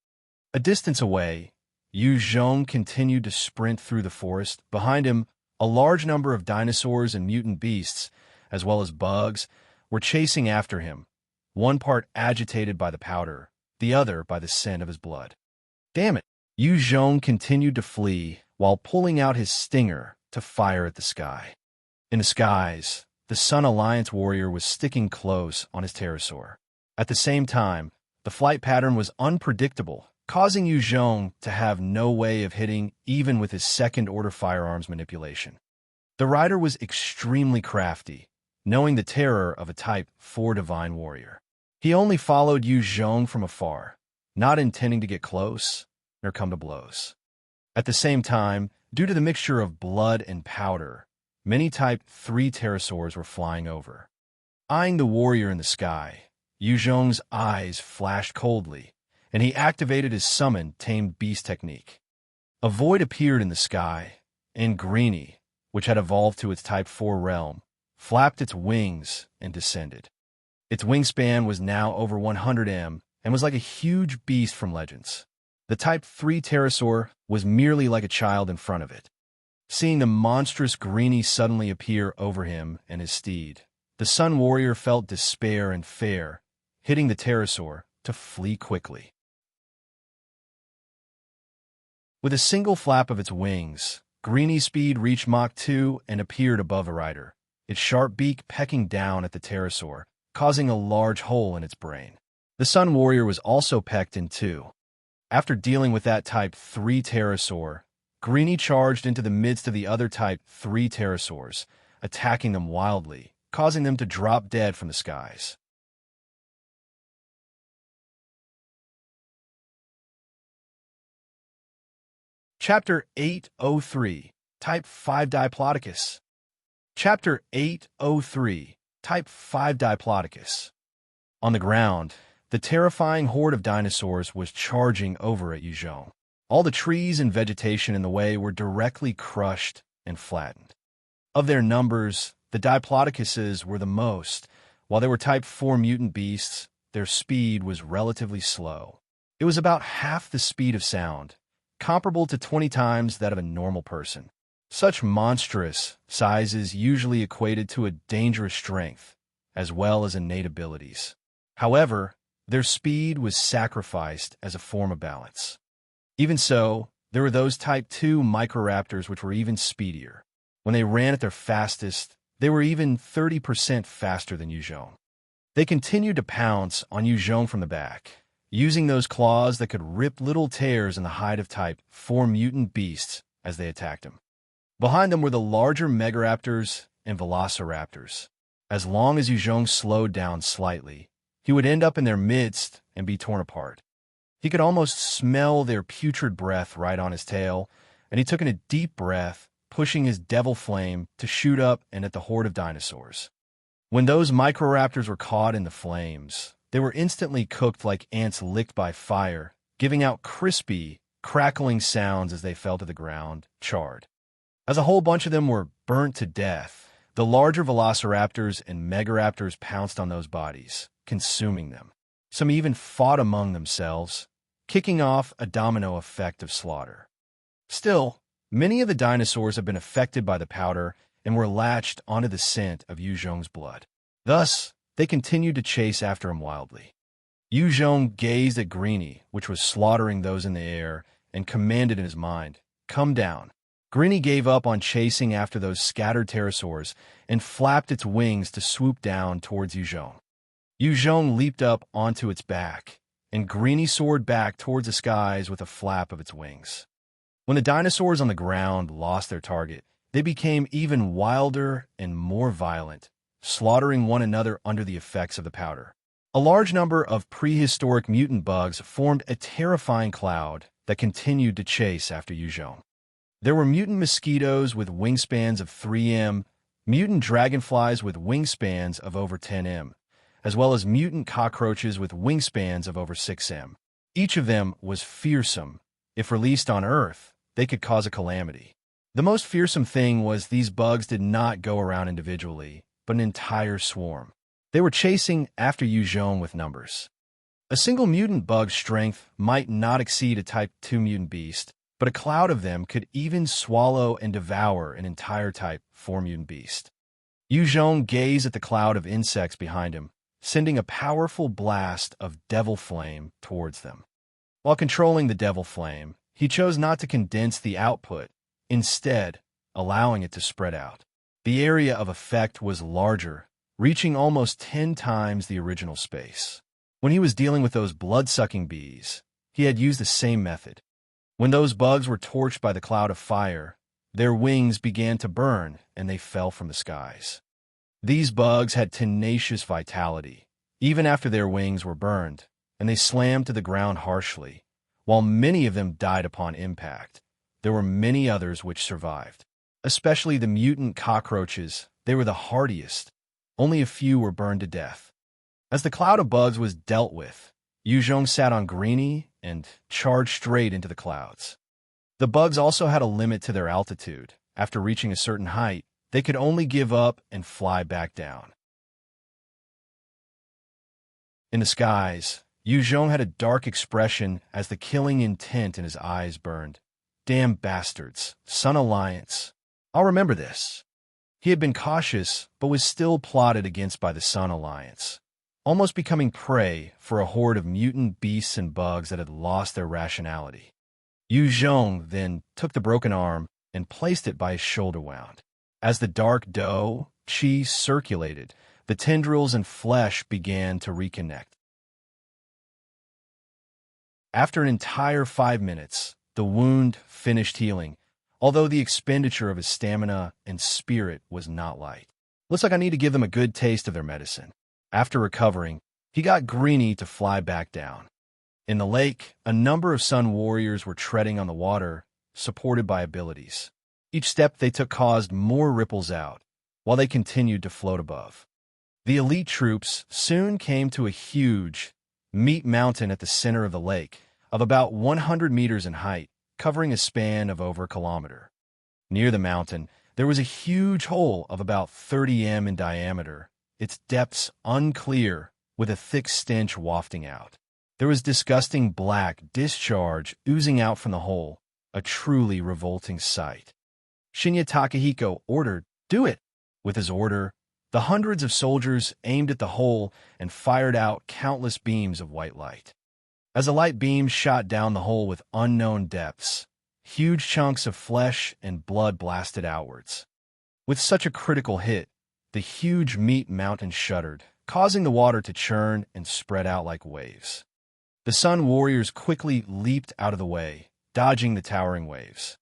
A distance away, Qiong continued to sprint through the forest. Behind him, a large number of dinosaurs and mutant beasts, as well as bugs, were chasing after him, one part agitated by the powder, the other by the scent of his blood. Damn it! Qiong continued to flee while pulling out his stinger to fire at the sky. In the skies, the Sun Alliance warrior was sticking close on his pterosaur. At the same time, the flight pattern was unpredictable, causing Qiong to have no way of hitting even with his second-order firearms manipulation. The rider was extremely crafty, knowing the terror of a Type 4 divine warrior. He only followed Qiong from afar, not intending to get close nor come to blows. At the same time, due to the mixture of blood and powder, many Type 3 pterosaurs were flying over. Eyeing the warrior in the sky, Qiong's eyes flashed coldly, and he activated his summoned tamed beast technique. A void appeared in the sky, and Greenie, which had evolved to its Type 4 realm, flapped its wings and descended. Its wingspan was now over 100 m and was like a huge beast from Legends. The Type 3 pterosaur was merely like a child in front of it. Seeing the monstrous Greenie suddenly appear over him and his steed, the Sun Warrior felt despair and fear, hitting the pterosaur to flee quickly. With a single flap of its wings, Greenie's speed reached Mach 2 and appeared above the rider, its sharp beak pecking down at the pterosaur, causing a large hole in its brain. The Sun Warrior was also pecked in two. After dealing with that Type 3 pterosaur, Greenie charged into the midst of the other Type 3 pterosaurs, attacking them wildly, causing them to drop dead from the skies. Chapter 803, Type 5 Diplodocus. Chapter 803, Type 5 Diplodocus. On the ground, the terrifying horde of dinosaurs was charging over at Qiong. All the trees and vegetation in the way were directly crushed and flattened. Of their numbers, the Diplodocuses were the most. While they were Type 4 mutant beasts, their speed was relatively slow. It was about half the speed of sound, comparable to 20 times that of a normal person. Such monstrous sizes usually equated to a dangerous strength, as well as innate abilities. However, their speed was sacrificed as a form of balance. Even so, there were those Type 2 Microraptors which were even speedier. When they ran at their fastest, they were even 30% faster than Qiong. They continued to pounce on Qiong from the back, using those claws that could rip little tears in the hide of Type 4 mutant beasts as they attacked him. Behind them were the larger Megaraptors and Velociraptors. As long as Qiong slowed down slightly, he would end up in their midst and be torn apart. He could almost smell their putrid breath right on his tail, and he took in a deep breath, pushing his devil flame to shoot up and at the horde of dinosaurs. When those Microraptors were caught in the flames, they were instantly cooked like ants licked by fire, giving out crispy, crackling sounds as they fell to the ground, charred. As a whole bunch of them were burnt to death, the larger Velociraptors and Megaraptors pounced on those bodies, consuming them. Some even fought among themselves, kicking off a domino effect of slaughter. Still, many of the dinosaurs had been affected by the powder and were latched onto the scent of Qiong's blood. Thus, they continued to chase after him wildly. Qiong gazed at Greenie, which was slaughtering those in the air, and commanded in his mind, "Come down." Greenie gave up on chasing after those scattered pterosaurs and flapped its wings to swoop down towards Qiong. Qiong leaped up onto its back, and Greenie soared back towards the skies with a flap of its wings. When the dinosaurs on the ground lost their target, they became even wilder and more violent, slaughtering one another under the effects of the powder. A large number of prehistoric mutant bugs formed a terrifying cloud that continued to chase after Qiong. There were mutant mosquitoes with wingspans of 3 m, mutant dragonflies with wingspans of over 10 m, as well as mutant cockroaches with wingspans of over 6 m. Each of them was fearsome. If released on Earth, they could cause a calamity. The most fearsome thing was these bugs did not go around individually, but an entire swarm. They were chasing after Qiong with numbers. A single mutant bug's strength might not exceed a Type 2 mutant beast, but a cloud of them could even swallow and devour an entire Type 4 mutant beast. Qiong gazed at the cloud of insects behind him, sending a powerful blast of devil flame towards them. While controlling the devil flame, he chose not to condense the output, instead allowing it to spread out. The area of effect was larger, reaching almost 10 times the original space. When he was dealing with those blood-sucking bees, he had used the same method. When those bugs were torched by the cloud of fire, their wings began to burn and they fell from the skies. These bugs had tenacious vitality, even after their wings were burned, and they slammed to the ground harshly. While many of them died upon impact, there were many others which survived. Especially the mutant cockroaches, they were the hardiest. Only a few were burned to death. As the cloud of bugs was dealt with, Qiong sat on Greenie and charged straight into the clouds. The bugs also had a limit to their altitude. After reaching a certain height, they could only give up and fly back down. In the skies, Qiong had a dark expression as the killing intent in his eyes burned. Damn bastards, Sun Alliance. I'll remember this. He had been cautious, but was still plotted against by the Sun Alliance, almost becoming prey for a horde of mutant beasts and bugs that had lost their rationality. Qiong then took the broken arm and placed it by his shoulder wound. As the dark dough, qi circulated, the tendrils and flesh began to reconnect. After an entire 5 minutes, the wound finished healing, although the expenditure of his stamina and spirit was not light. Looks like I need to give them a good taste of their medicine. After recovering, he got Greenie to fly back down. In the lake, a number of Sun warriors were treading on the water, supported by abilities. Each step they took caused more ripples out, while they continued to float above. The elite troops soon came to a huge meat mountain at the center of the lake, of about 100 meters in height, covering a span of over a kilometer. Near the mountain, there was a huge hole of about 30 m in diameter, its depths unclear, with a thick stench wafting out. There was disgusting black discharge oozing out from the hole, a truly revolting sight. Shinya Takahiko ordered, "Do it!" With his order, the hundreds of soldiers aimed at the hole and fired out countless beams of white light. As the light beams shot down the hole with unknown depths, huge chunks of flesh and blood blasted outwards. With such a critical hit, the huge meat mountain shuddered, causing the water to churn and spread out like waves. The Sun warriors quickly leaped out of the way, dodging the towering waves.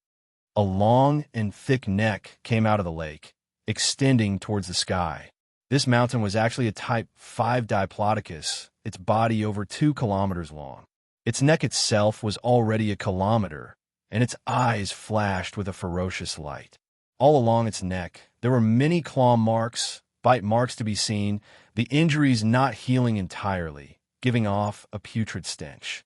A long and thick neck came out of the lake, extending towards the sky. This mountain was actually a Type 5 Diplodocus, its body over 2 kilometers long. Its neck itself was already a kilometer, and its eyes flashed with a ferocious light. All along its neck, there were many claw marks, bite marks to be seen, the injuries not healing entirely, giving off a putrid stench.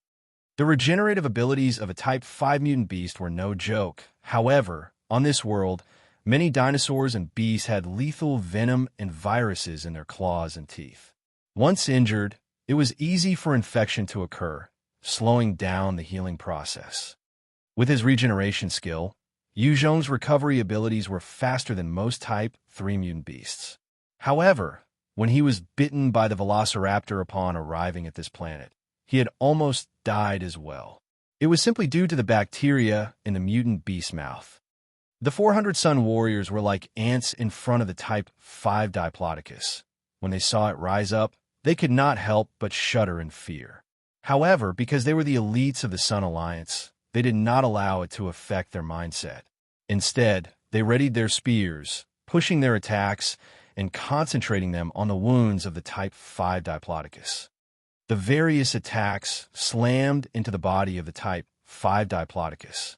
The regenerative abilities of a Type 5 mutant beast were no joke. However, on this world, many dinosaurs and beasts had lethal venom and viruses in their claws and teeth. Once injured, it was easy for infection to occur, slowing down the healing process. With his regeneration skill, Qiong's recovery abilities were faster than most Type 3 mutant beasts. However, when he was bitten by the velociraptor upon arriving at this planet, he had almost died as well. It was simply due to the bacteria in the mutant beast's mouth. The 400 Sun warriors were like ants in front of the Type 5 Diplodocus. When they saw it rise up, they could not help but shudder in fear. However, because they were the elites of the Sun Alliance, they did not allow it to affect their mindset. Instead, they readied their spears, pushing their attacks and concentrating them on the wounds of the Type 5 Diplodocus. The various attacks slammed into the body of the Type 5 Diplodocus.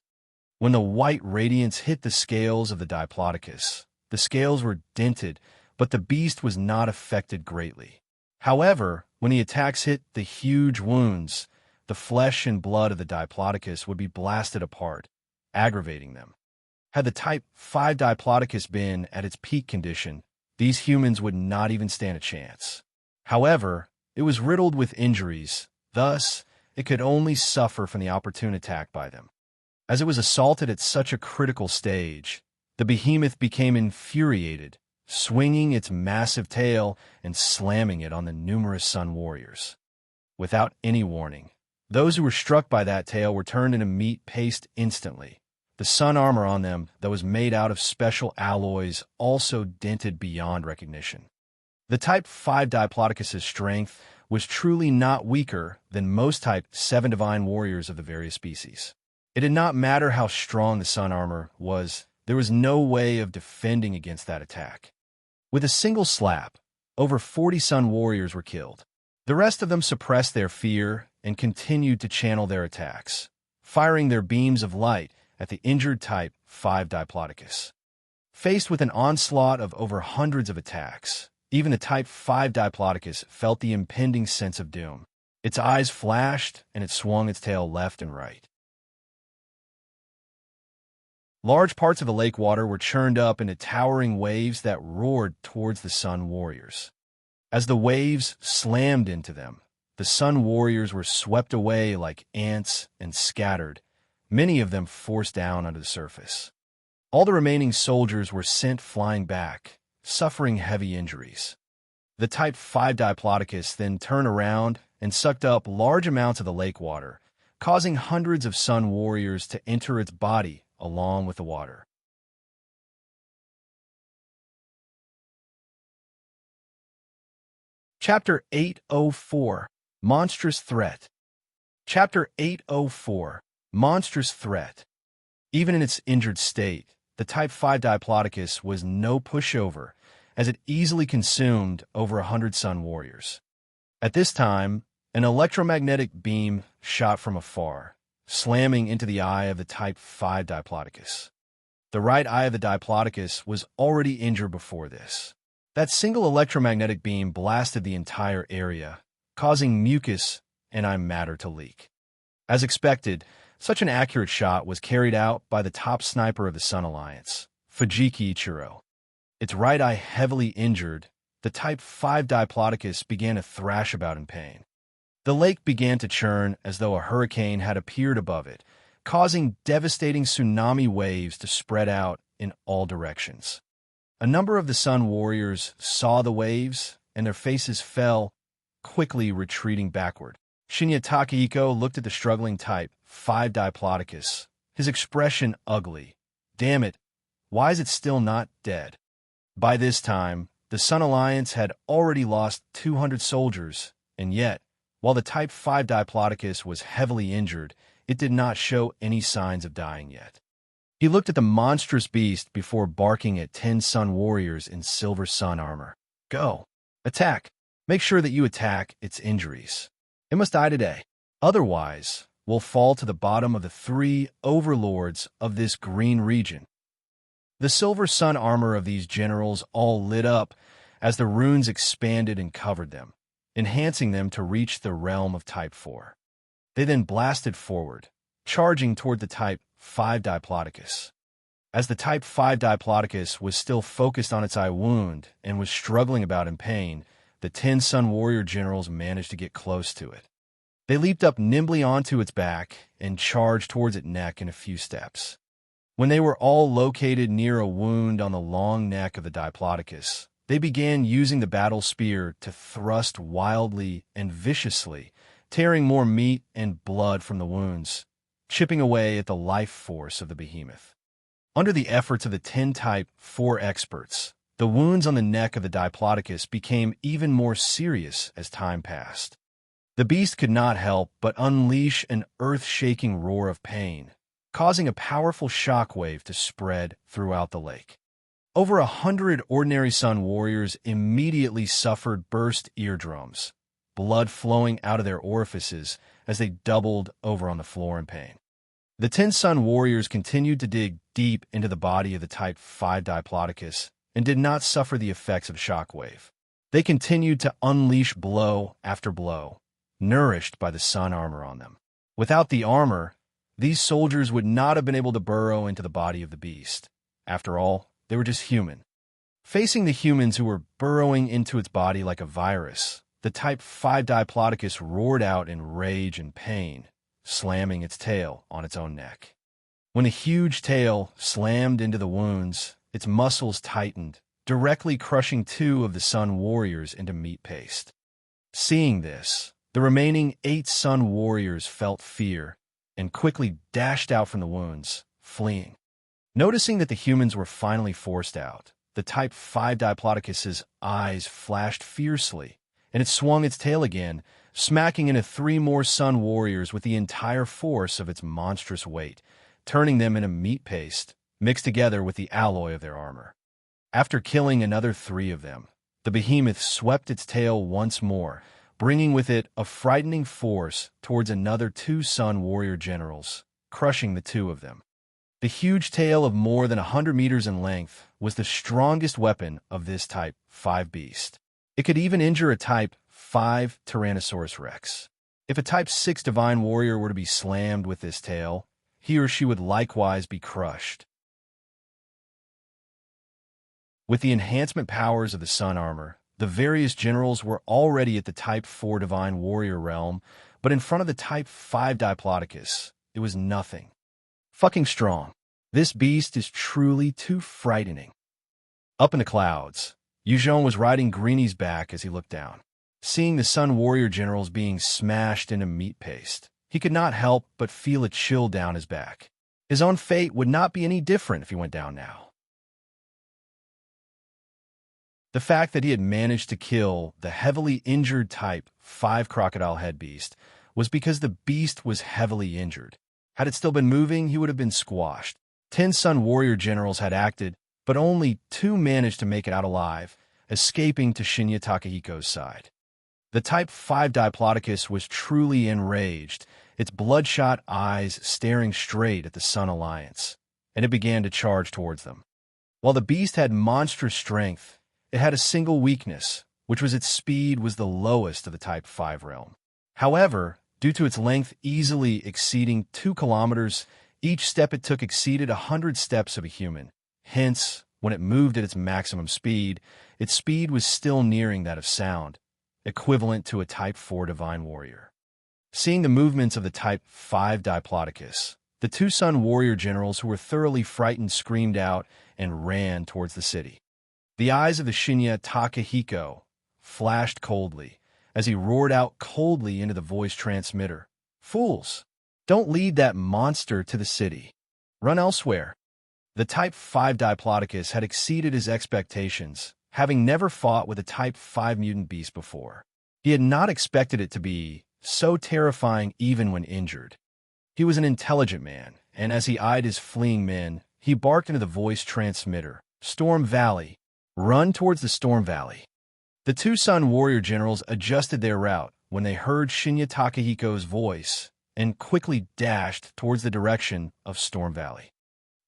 When the white radiance hit the scales of the Diplodocus, the scales were dented, but the beast was not affected greatly. However, when the attacks hit the huge wounds, the flesh and blood of the Diplodocus would be blasted apart, aggravating them. Had the Type 5 Diplodocus been at its peak condition, these humans would not even stand a chance. However, it was riddled with injuries, thus, it could only suffer from the opportune attack by them. As it was assaulted at such a critical stage, the behemoth became infuriated, swinging its massive tail and slamming it on the numerous Sun warriors. Without any warning, those who were struck by that tail were turned into meat paste instantly. The Sun armor on them, that was made out of special alloys, also dented beyond recognition. The Type 5 Diplodocus's strength was truly not weaker than most Type 7 divine warriors of the various species. It did not matter how strong the Sun armor was, there was no way of defending against that attack. With a single slap, over 40 Sun warriors were killed. The rest of them suppressed their fear and continued to channel their attacks, firing their beams of light at the injured Type 5 Diplodocus. Faced with an onslaught of over hundreds of attacks, even the Type 5 Diplodocus felt the impending sense of doom. Its eyes flashed, and it swung its tail left and right. Large parts of the lake water were churned up into towering waves that roared towards the Sun warriors. As the waves slammed into them, the Sun warriors were swept away like ants and scattered, many of them forced down onto the surface. All the remaining soldiers were sent flying back, suffering heavy injuries. The Type 5 Diplodocus then turned around and sucked up large amounts of the lake water, causing hundreds of Sun warriors to enter its body along with the water. Chapter 804, Monstrous Threat. Chapter 804, Monstrous Threat. Even in its injured state, the Type 5 Diplodocus was no pushover, as it easily consumed over 100 Sun warriors. At this time, an electromagnetic beam shot from afar, slamming into the eye of the Type 5 Diplodocus. The right eye of the Diplodocus was already injured before this. That single electromagnetic beam blasted the entire area, causing mucus and matter to leak. As expected, such an accurate shot was carried out by the top sniper of the Sun Alliance, Fujiki Ichiro. Its right eye heavily injured, the Type 5 Diplodocus began to thrash about in pain. The lake began to churn as though a hurricane had appeared above it, causing devastating tsunami waves to spread out in all directions. A number of the Sun warriors saw the waves, and their faces fell, quickly retreating backward. Shinya Takahiko looked at the struggling Type 5 Diplodocus, his expression ugly. Damn it, why is it still not dead? By this time, the Sun Alliance had already lost 200 soldiers, and yet, while the Type 5 Diplodocus was heavily injured, it did not show any signs of dying yet. He looked at the monstrous beast before barking at 10 Sun warriors in silver sun armor. Go. Attack. Make sure that you attack its injuries. It must die today. Otherwise, we'll fall to the bottom of the 3 overlords of this green region. The silver sun armor of these generals all lit up as the runes expanded and covered them, enhancing them to reach the realm of Type 4. They then blasted forward, charging toward the Type 5 Diplodocus. As the Type 5 Diplodocus was still focused on its eye wound and was struggling about in pain, the 10 Sun warrior generals managed to get close to it. They leaped up nimbly onto its back and charged towards its neck in a few steps. When they were all located near a wound on the long neck of the Diplodocus, they began using the battle spear to thrust wildly and viciously, tearing more meat and blood from the wounds, chipping away at the life force of the behemoth. Under the efforts of the 10 Type 4 experts, the wounds on the neck of the Diplodocus became even more serious as time passed. The beast could not help but unleash an earth-shaking roar of pain, causing a powerful shockwave to spread throughout the lake. Over 100 ordinary Sun warriors immediately suffered burst eardrums, blood flowing out of their orifices as they doubled over on the floor in pain. The 10 Sun warriors continued to dig deep into the body of the Type 5 Diplodocus and did not suffer the effects of shockwave. They continued to unleash blow after blow, nourished by the sun armor on them. Without the armor, these soldiers would not have been able to burrow into the body of the beast. After all, they were just human. Facing the humans who were burrowing into its body like a virus, the Type 5 Diplodocus roared out in rage and pain, slamming its tail on its own neck. When the huge tail slammed into the wounds, its muscles tightened, directly crushing 2 of the Sun Warriors into meat paste. Seeing this, the remaining 8 Sun Warriors felt fear and quickly dashed out from the wounds, fleeing. Noticing that the humans were finally forced out, the Type 5 Diplodocus's eyes flashed fiercely, and it swung its tail again, smacking into 3 more Sun Warriors with the entire force of its monstrous weight, turning them into meat paste, mixed together with the alloy of their armor. After killing another 3 of them, the behemoth swept its tail once more, bringing with it a frightening force towards another 2 Sun Warrior generals, crushing the 2 of them. The huge tail of more than 100 meters in length was the strongest weapon of this Type 5 beast. It could even injure a Type 5 Tyrannosaurus Rex. If a Type 6 Divine Warrior were to be slammed with this tail, he or she would likewise be crushed. With the enhancement powers of the sun armor, the various generals were already at the Type 4 Divine Warrior realm, but in front of the Type 5 Diplodocus, it was nothing. Fucking strong. This beast is truly too frightening. Up in the clouds, Qiong was riding Greeny's back as he looked down. Seeing the Sun Warrior generals being smashed into meat paste, he could not help but feel a chill down his back. His own fate would not be any different if he went down now. The fact that he had managed to kill the heavily injured Type 5 crocodile head beast was because the beast was heavily injured. Had it still been moving, he would have been squashed. 10 Sun Warrior generals had acted, but only 2 managed to make it out alive, escaping to Shinya Takahiko's side. The Type 5 Diplodocus was truly enraged, its bloodshot eyes staring straight at the Sun Alliance, and it began to charge towards them. While the beast had monstrous strength, it had a single weakness, which was its speed was the lowest of the Type 5 realm. However, due to its length easily exceeding 2 kilometers, each step it took exceeded 100 steps of a human. Hence, when it moved at its maximum speed, its speed was still nearing that of sound, equivalent to a Type 4 Divine Warrior. Seeing the movements of the Type 5 Diplodocus, the 2 Sun Warrior generals who were thoroughly frightened screamed out and ran towards the city. The eyes of the Shinya Takahiko flashed coldly as he roared out coldly into the voice transmitter. "Fools! Don't lead that monster to the city. Run elsewhere." The Type 5 Diplodocus had exceeded his expectations, having never fought with a Type 5 mutant beast before. He had not expected it to be so terrifying even when injured. He was an intelligent man, and as he eyed his fleeing men, he barked into the voice transmitter, "Storm Valley. Run towards the Storm Valley." The 2 Sun Warrior generals adjusted their route when they heard Shinya Takahiko's voice and quickly dashed towards the direction of Storm Valley.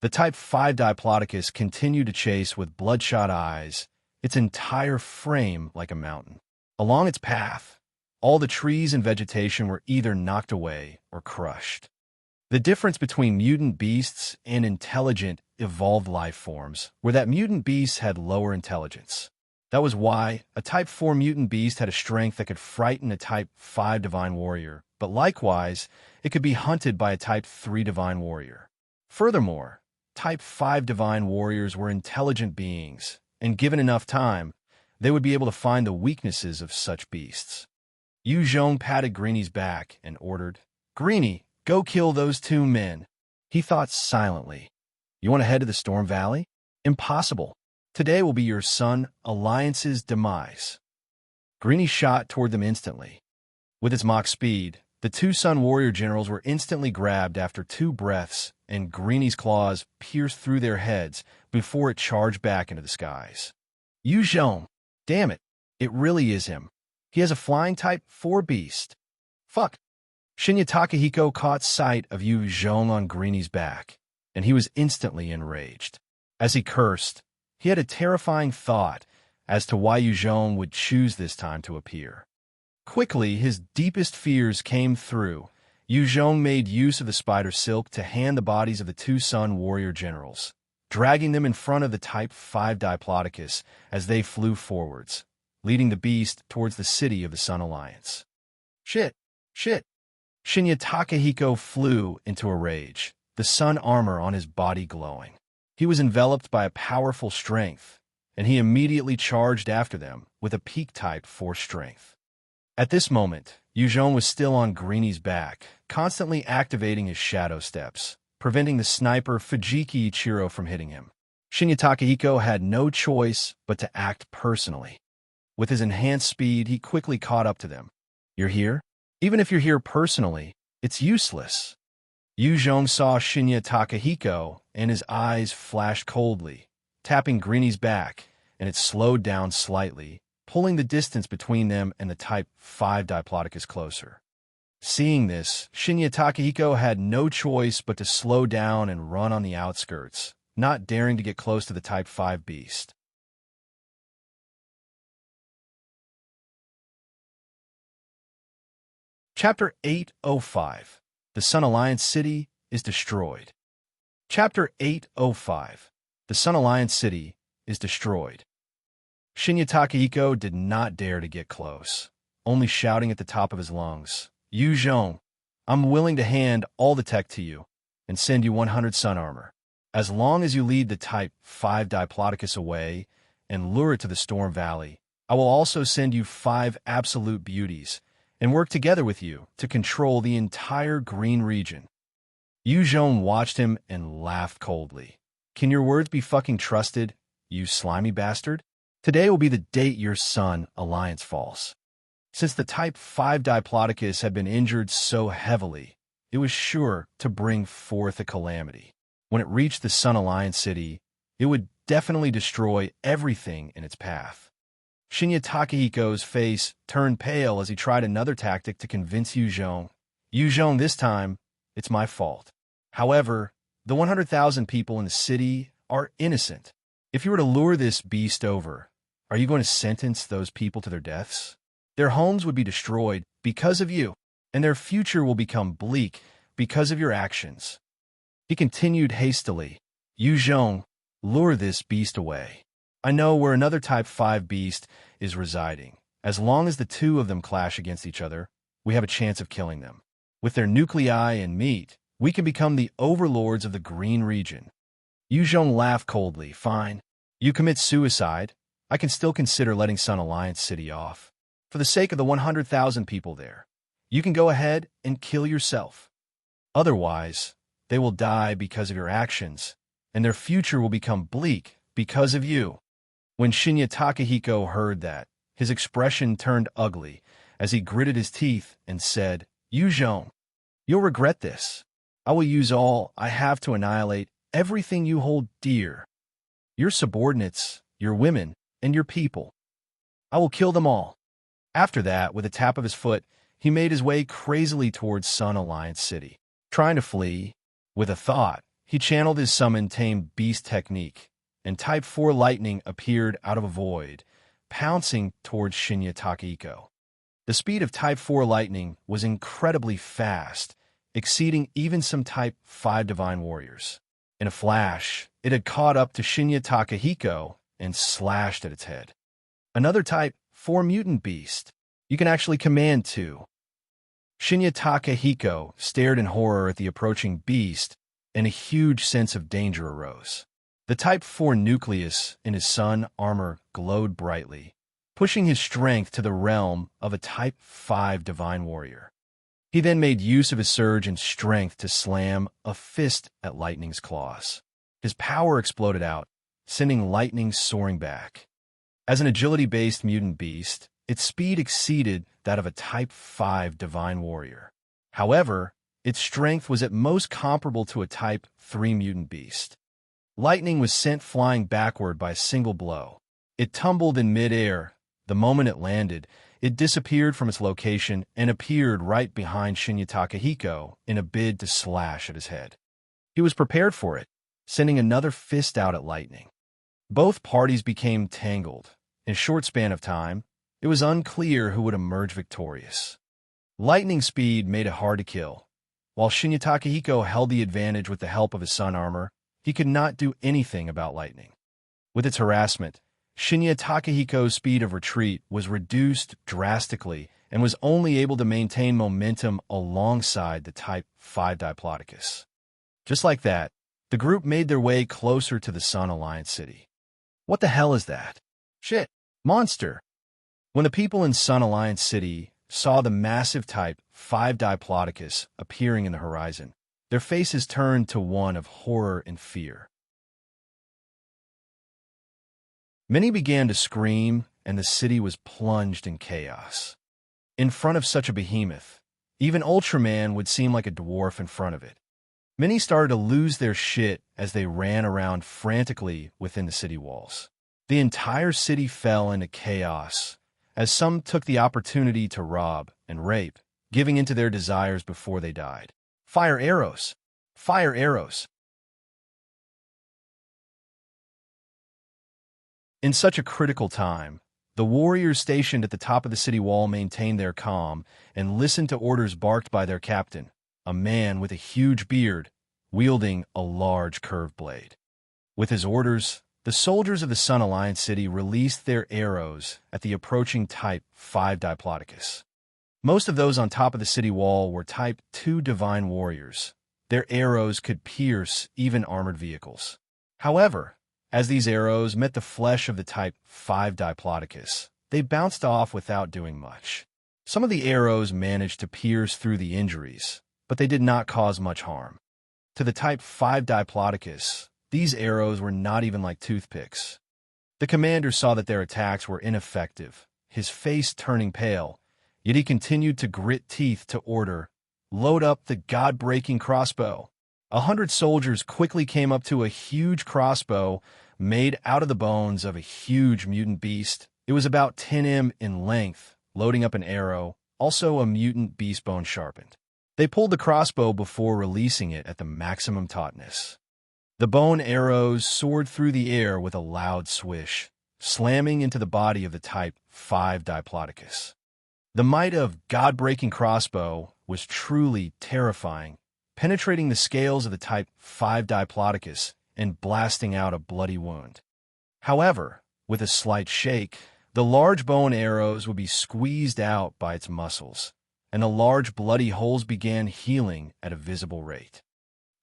The Type 5 Diplodocus continued to chase with bloodshot eyes, its entire frame like a mountain. Along its path, all the trees and vegetation were either knocked away or crushed. The difference between mutant beasts and intelligent, evolved life forms were that mutant beasts had lower intelligence. That was why a Type 4 mutant beast had a strength that could frighten a Type 5 Divine Warrior, but likewise, it could be hunted by a Type 3 Divine Warrior. Furthermore, Type 5 Divine Warriors were intelligent beings, and given enough time, they would be able to find the weaknesses of such beasts. Qiong patted Greeny's back and ordered, "Greeny, go kill those 2 men." He thought silently. "You want to head to the Storm Valley? Impossible. Today will be your Sun Alliance's demise." Greeny shot toward them instantly. With its Mach speed, the 2 Sun Warrior generals were instantly grabbed after 2 breaths, and Greeny's claws pierced through their heads before it charged back into the skies. Qiong! Damn it! It really is him. He has a flying Type 4 beast. Fuck! Shinya Takahiko caught sight of Qiong on Greeny's back, and he was instantly enraged. As he cursed, he had a terrifying thought as to why Qiong would choose this time to appear. Quickly, his deepest fears came through. Qiong made use of the spider silk to hand the bodies of the two Sun warrior generals, dragging them in front of the Type 5 Diplodocus as they flew forwards, leading the beast towards the city of the Sun Alliance. Shit! Shit! Shinya Takahiko flew into a rage, the sun armor on his body glowing. He was enveloped by a powerful strength, and he immediately charged after them with a peak Type 4 strength. At this moment, Qiong was still on Greeny's back, constantly activating his shadow steps, preventing the sniper Fujiki Ichiro from hitting him. Shinya Takahiko had no choice but to act personally. With his enhanced speed, he quickly caught up to them. You're here? Even if you're here personally, it's useless. Qiong saw Shinya Takahiko, and his eyes flashed coldly, tapping Greeny's back, and it slowed down slightly, pulling the distance between them and the Type 5 Diplodocus closer. Seeing this, Shinya Takahiko had no choice but to slow down and run on the outskirts, not daring to get close to the Type 5 beast. Chapter 805. The Sun Alliance City is destroyed. Chapter 805. The Sun Alliance City is destroyed. Shinya Takahiko did not dare to get close, only shouting at the top of his lungs, Qiong, I'm willing to hand all the tech to you and send you 100 sun armor, as long as you lead the Type 5 Diplodocus away and lure it to the Storm Valley. I will also send you 5 absolute beauties and work together with you to control the entire green region. Qiong watched him and laughed coldly. Can your words be fucking trusted, you slimy bastard? Today will be the date your Sun Alliance falls. Since the Type 5 Diplodocus had been injured so heavily, it was sure to bring forth a calamity. When it reached the Sun Alliance City, it would definitely destroy everything in its path. Shinya Takahiko's face turned pale as he tried another tactic to convince Qiong. Qiong, this time, it's my fault. However, the 100,000 people in the city are innocent. If you were to lure this beast over, are you going to sentence those people to their deaths? Their homes would be destroyed because of you, and their future will become bleak because of your actions. He continued hastily, Qiong, lure this beast away. I know where another Type 5 beast is residing. As long as the two of them clash against each other, we have a chance of killing them. With their nuclei and meat, we can become the overlords of the green region. Qiong laughed coldly. Fine. You commit suicide, I can still consider letting Sun Alliance City off. For the sake of the 100,000 people there, you can go ahead and kill yourself. Otherwise, they will die because of your actions, and their future will become bleak because of you. When Shinya Takahiko heard that, his expression turned ugly as he gritted his teeth and said, Qiong, you'll regret this. I will use all I have to annihilate everything you hold dear. Your subordinates, your women, and your people. I will kill them all. After that, with a tap of his foot, he made his way crazily towards Sun Alliance City. Trying to flee, with a thought, he channeled his summoned tamed beast technique, and Type 4 lightning appeared out of a void, pouncing towards Shinya Takahiko. The speed of Type 4 lightning was incredibly fast, exceeding even some Type 5 divine warriors. In a flash, it had caught up to Shinya Takahiko and slashed at its head. Another Type 4 mutant beast. You can actually command two. Shinya Takahiko stared in horror at the approaching beast, and a huge sense of danger arose. The Type 4 Nucleus in his sun armor glowed brightly, pushing his strength to the realm of a Type 5 divine warrior. He then made use of his surge in strength to slam a fist at Lightning's claws. His power exploded out, sending Lightning soaring back. As an agility-based mutant beast, its speed exceeded that of a Type 5 divine warrior. However, its strength was at most comparable to a Type 3 mutant beast. Lightning was sent flying backward by a single blow. It tumbled in mid-air. The moment it landed, it disappeared from its location and appeared right behind Shinya Takahiko in a bid to slash at his head. He was prepared for it, sending another fist out at Lightning. Both parties became tangled. In a short span of time, it was unclear who would emerge victorious. Lightning speed made it hard to kill. While Shinya Takahiko held the advantage with the help of his sun armor, he could not do anything about lightning. With its harassment, Shinya Takahiko's speed of retreat was reduced drastically and was only able to maintain momentum alongside the Type 5 Diplodocus. Just like that, the group made their way closer to the Sun Alliance city. What the hell is that? Shit! Monster! When the people in Sun Alliance city saw the massive Type 5 Diplodocus appearing in the horizon, their faces turned to one of horror and fear. Many began to scream, and the city was plunged in chaos. In front of such a behemoth, even Ultraman would seem like a dwarf in front of it. Many started to lose their shit as they ran around frantically within the city walls. The entire city fell into chaos, as some took the opportunity to rob and rape, giving into their desires before they died. Fire arrows! Fire arrows! In such a critical time, the warriors stationed at the top of the city wall maintained their calm and listened to orders barked by their captain, a man with a huge beard, wielding a large curved blade. With his orders, the soldiers of the Sun Alliance city released their arrows at the approaching Type 5 Diplodocus. Most of those on top of the city wall were Type 2 Divine Warriors. Their arrows could pierce even armored vehicles. However, as these arrows met the flesh of the Type 5 Diplodocus, they bounced off without doing much. Some of the arrows managed to pierce through the injuries, but they did not cause much harm. To the Type 5 Diplodocus, these arrows were not even like toothpicks. The commander saw that their attacks were ineffective, his face turning pale, yet he continued to grit teeth to order, "Load up the god-breaking crossbow." 100 soldiers quickly came up to a huge crossbow made out of the bones of a huge mutant beast. It was about 10 m in length, loading up an arrow, also a mutant beast bone sharpened. They pulled the crossbow before releasing it at the maximum tautness. The bone arrows soared through the air with a loud swish, slamming into the body of the Type 5 Diplodocus. The might of god-breaking crossbow was truly terrifying, penetrating the scales of the Type 5 Diplodocus and blasting out a bloody wound. However, with a slight shake, the large bone arrows would be squeezed out by its muscles, and the large bloody holes began healing at a visible rate.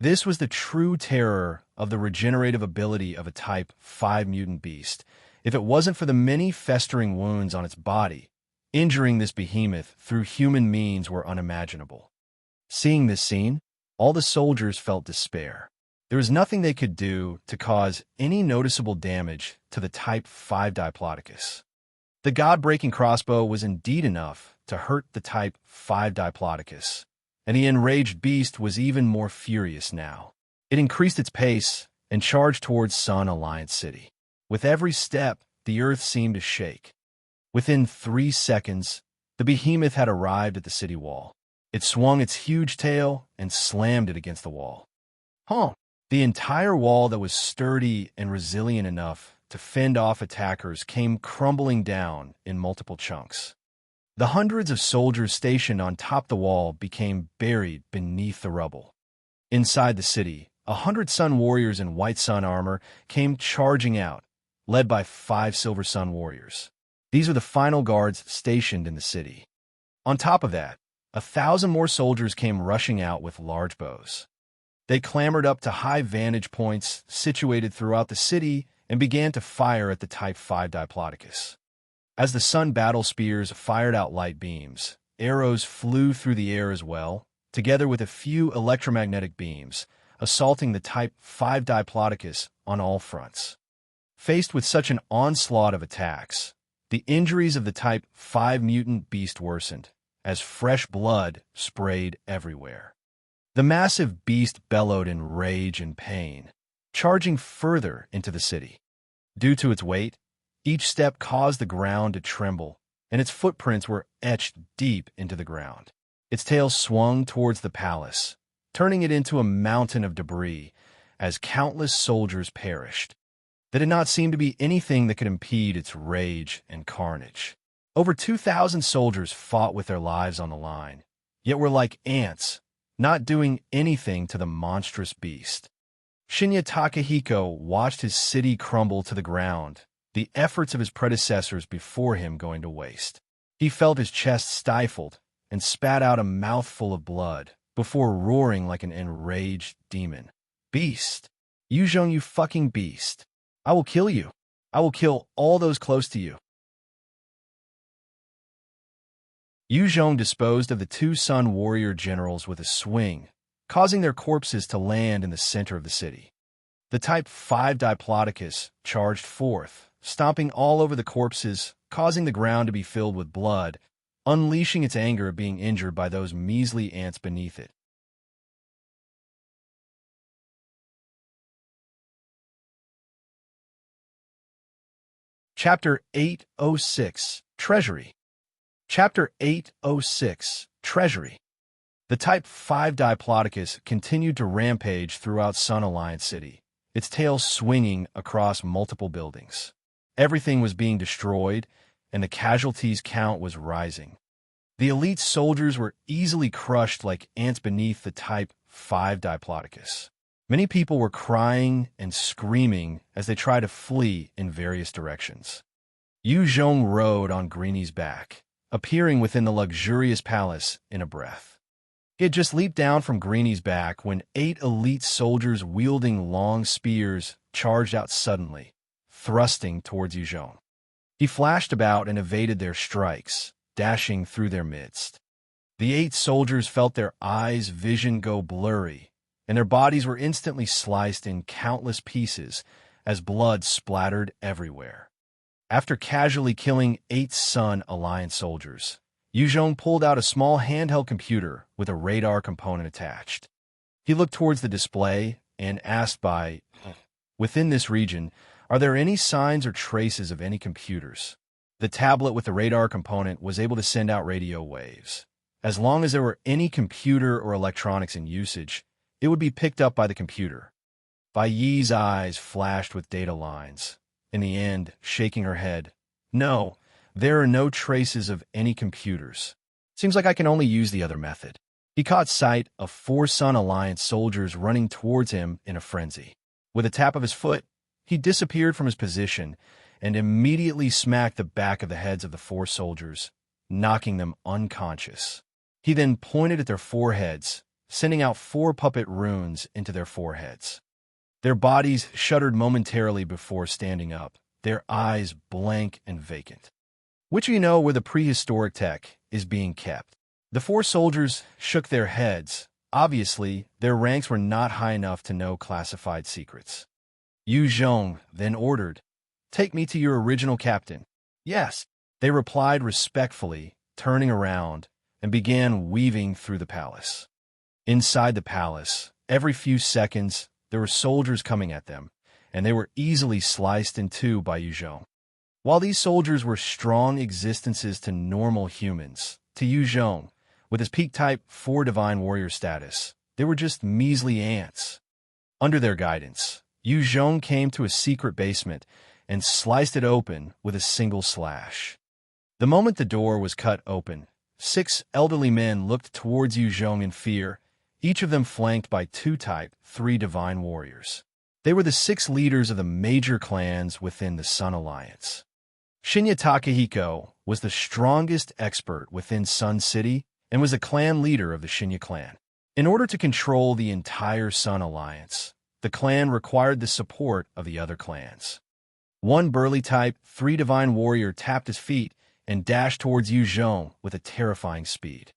This was the true terror of the regenerative ability of a Type 5 mutant beast. If it wasn't for the many festering wounds on its body, injuring this behemoth through human means were unimaginable. Seeing this scene, all the soldiers felt despair. There was nothing they could do to cause any noticeable damage to the Type 5 Diplodocus. The god-breaking crossbow was indeed enough to hurt the Type 5 Diplodocus, and the enraged beast was even more furious now. It increased its pace and charged towards Sun Alliance City. With every step, the earth seemed to shake. Within 3 seconds, the behemoth had arrived at the city wall. It swung its huge tail and slammed it against the wall. The entire wall that was sturdy and resilient enough to fend off attackers came crumbling down in multiple chunks. The hundreds of soldiers stationed on top the wall became buried beneath the rubble. Inside the city, 100 Sun Warriors in white sun armor came charging out, led by 5 Silver Sun Warriors. These were the final guards stationed in the city. On top of that, 1,000 more soldiers came rushing out with large bows. They clambered up to high vantage points situated throughout the city and began to fire at the Type 5 Diplodocus. As the sun battle spears fired out light beams, arrows flew through the air as well, together with a few electromagnetic beams, assaulting the Type 5 Diplodocus on all fronts. Faced with such an onslaught of attacks, the injuries of the Type 5 mutant beast worsened, as fresh blood sprayed everywhere. The massive beast bellowed in rage and pain, charging further into the city. Due to its weight, each step caused the ground to tremble, and its footprints were etched deep into the ground. Its tail swung towards the palace, turning it into a mountain of debris as countless soldiers perished. There did not seem to be anything that could impede its rage and carnage. Over 2,000 soldiers fought with their lives on the line, yet were like ants, not doing anything to the monstrous beast. Shinya Takahiko watched his city crumble to the ground, the efforts of his predecessors before him going to waste. He felt his chest stifled and spat out a mouthful of blood before roaring like an enraged demon. Beast! Yuzhong, you fucking beast! I will kill you! I will kill all those close to you! Yuzhong disposed of the two Sun warrior generals with a swing, causing their corpses to land in the center of the city. The Type 5 Diplodocus charged forth, stomping all over the corpses, causing the ground to be filled with blood, unleashing its anger at being injured by those measly ants beneath it. Chapter 806, Treasury. Chapter 806, Treasury. The Type 5 Diplodocus continued to rampage throughout Sun Alliance City, its tail swinging across multiple buildings. Everything was being destroyed, and the casualties count was rising. The elite soldiers were easily crushed like ants beneath the Type 5 Diplodocus. Many people were crying and screaming as they tried to flee in various directions. Yuzhong rode on Greenie's back, appearing within the luxurious palace in a breath. He had just leaped down from Greenie's back when 8 elite soldiers wielding long spears charged out suddenly, thrusting towards Yuzhong. He flashed about and evaded their strikes, dashing through their midst. The 8 soldiers felt their eyes' vision go blurry, and their bodies were instantly sliced in countless pieces as blood splattered everywhere. After casually killing 8 Sun Alliance soldiers, Yuzhong pulled out a small handheld computer with a radar component attached. He looked towards the display and asked within this region, are there any signs or traces of any computers? The tablet with the radar component was able to send out radio waves. As long as there were any computer or electronics in usage, it would be picked up by the computer. Bai Yi's eyes flashed with data lines. In the end, shaking her head, no, there are no traces of any computers. Seems like I can only use the other method. He caught sight of 4 Sun Alliance soldiers running towards him in a frenzy. With a tap of his foot, he disappeared from his position and immediately smacked the back of the heads of the 4 soldiers, knocking them unconscious. He then pointed at their foreheads, sending out 4 puppet runes into their foreheads. Their bodies shuddered momentarily before standing up, their eyes blank and vacant. Which of you know where the prehistoric tech is being kept? The 4 soldiers shook their heads. Obviously, their ranks were not high enough to know classified secrets. Yuzhong then ordered, take me to your original captain. Yes, they replied respectfully, turning around, and began weaving through the palace. Inside the palace, every few seconds, there were soldiers coming at them, and they were easily sliced in two by Yuzhong. While these soldiers were strong existences to normal humans, to Yuzhong, with his peak type 4 divine warrior status, they were just measly ants. Under their guidance, Yuzhong came to a secret basement and sliced it open with a single slash. The moment the door was cut open, 6 elderly men looked towards Yuzhong in fear, each of them flanked by 2 type 3 divine warriors. They were the 6 leaders of the major clans within the Sun Alliance. Shinya Takahiko was the strongest expert within Sun City and was a clan leader of the Shinya clan. In order to control the entire Sun Alliance, the clan required the support of the other clans. One burly type 3 divine warrior tapped his feet and dashed towards Yuzhong with a terrifying speed.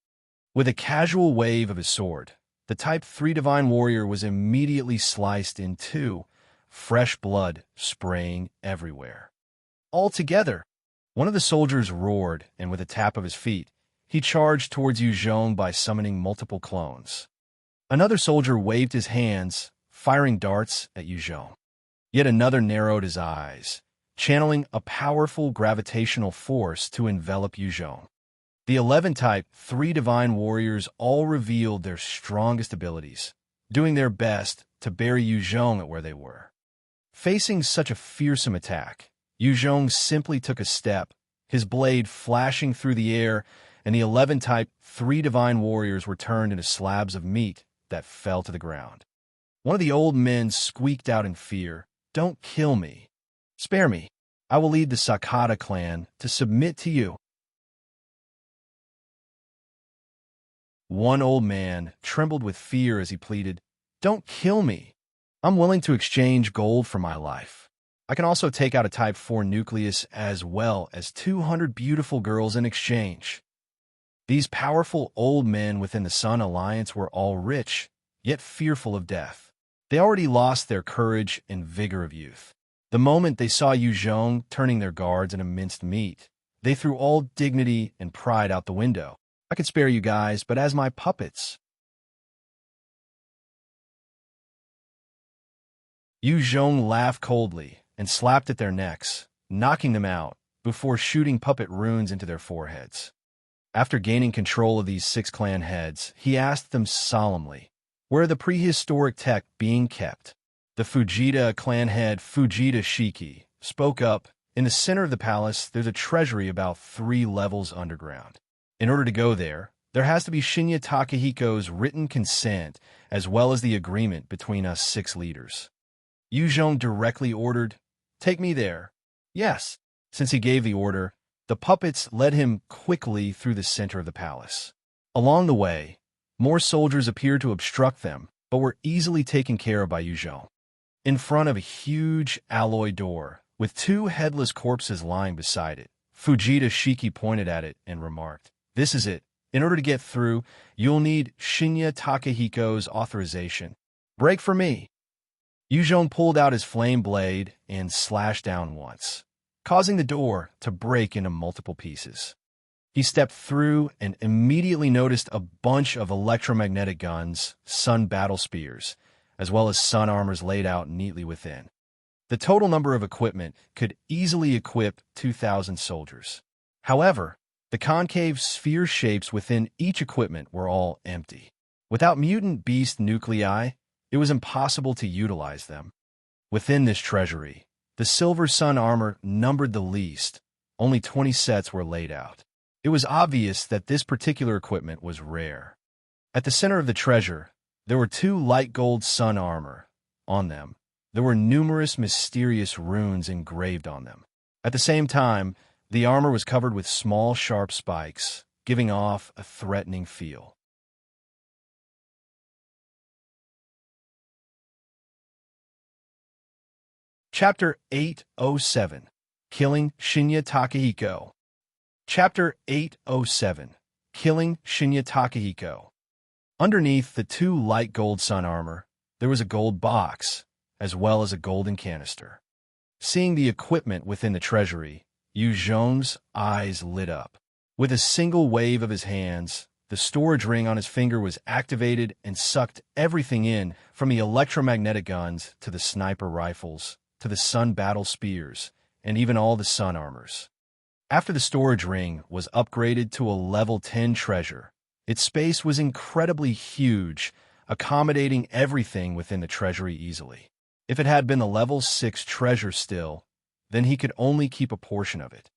With a casual wave of his sword, the type 3 divine warrior was immediately sliced in two, fresh blood spraying everywhere. Altogether, one of the soldiers roared, and with a tap of his feet, he charged towards Yuzhong by summoning multiple clones. Another soldier waved his hands, firing darts at Yuzhong. Yet another narrowed his eyes, channeling a powerful gravitational force to envelop Yuzhong. The 11 type 3 divine warriors all revealed their strongest abilities, doing their best to bury Yuzhong at where they were. Facing such a fearsome attack, Yuzhong simply took a step, his blade flashing through the air, and the 11 Type 3 divine warriors were turned into slabs of meat that fell to the ground. One of the old men squeaked out in fear, "Don't kill me. Spare me. I will lead the Sakata clan to submit to you." One old man trembled with fear as he pleaded, "Don't kill me. I'm willing to exchange gold for my life. I can also take out a Type 4 Nucleus as well as 200 beautiful girls in exchange." These powerful old men within the Sun Alliance were all rich, yet fearful of death. They already lost their courage and vigor of youth. The moment they saw Qiong turning their guards into minced meat, they threw all dignity and pride out the window. "I could spare you guys, but as my puppets." Qiong laughed coldly and slapped at their necks, knocking them out before shooting puppet runes into their foreheads. After gaining control of these 6 clan heads, he asked them solemnly, "Where are the prehistoric tech being kept?" The Fujita clan head, Fujita Shiki, spoke up, "In the center of the palace, there's a treasury about 3 levels underground. In order to go there has to be Shinya Takahiko's written consent as well as the agreement between us 6 leaders." Qiong directly ordered, "Take me there." Yes. Since he gave the order, the puppets led him quickly through the center of the palace. Along the way, more soldiers appeared to obstruct them, but were easily taken care of by Qiong. In front of a huge alloy door, with 2 headless corpses lying beside it, Fujita Shiki pointed at it and remarked, "This is it. In order to get through, you'll need Shinya Takahiko's authorization. Break for me." Qiong pulled out his flame blade and slashed down once, causing the door to break into multiple pieces. He stepped through and immediately noticed a bunch of electromagnetic guns, sun battle spears, as well as sun armors laid out neatly within. The total number of equipment could easily equip 2,000 soldiers. However, the concave sphere shapes within each equipment were all empty. Without mutant beast nuclei, it was impossible to utilize them. Within this treasury, the silver sun armor numbered the least. Only 20 sets were laid out. It was obvious that this particular equipment was rare. At the center of the treasure, there were 2 light gold sun armor. On them, there were numerous mysterious runes engraved on them. At the same time, the armor was covered with small, sharp spikes, giving off a threatening feel. Chapter 807, Killing Shinya Takahiko. Chapter 807, Killing Shinya Takahiko. Underneath the 2 light gold sun armor, there was a gold box, as well as a golden canister. Seeing the equipment within the treasury, Qiong's eyes lit up. With a single wave of his hands, the storage ring on his finger was activated and sucked everything in, from the electromagnetic guns to the sniper rifles, to the sun battle spears, and even all the sun armors. After the storage ring was upgraded to a level 10 treasure, its space was incredibly huge, accommodating everything within the treasury easily. If it had been a level 6 treasure still, then he could only keep a portion of it.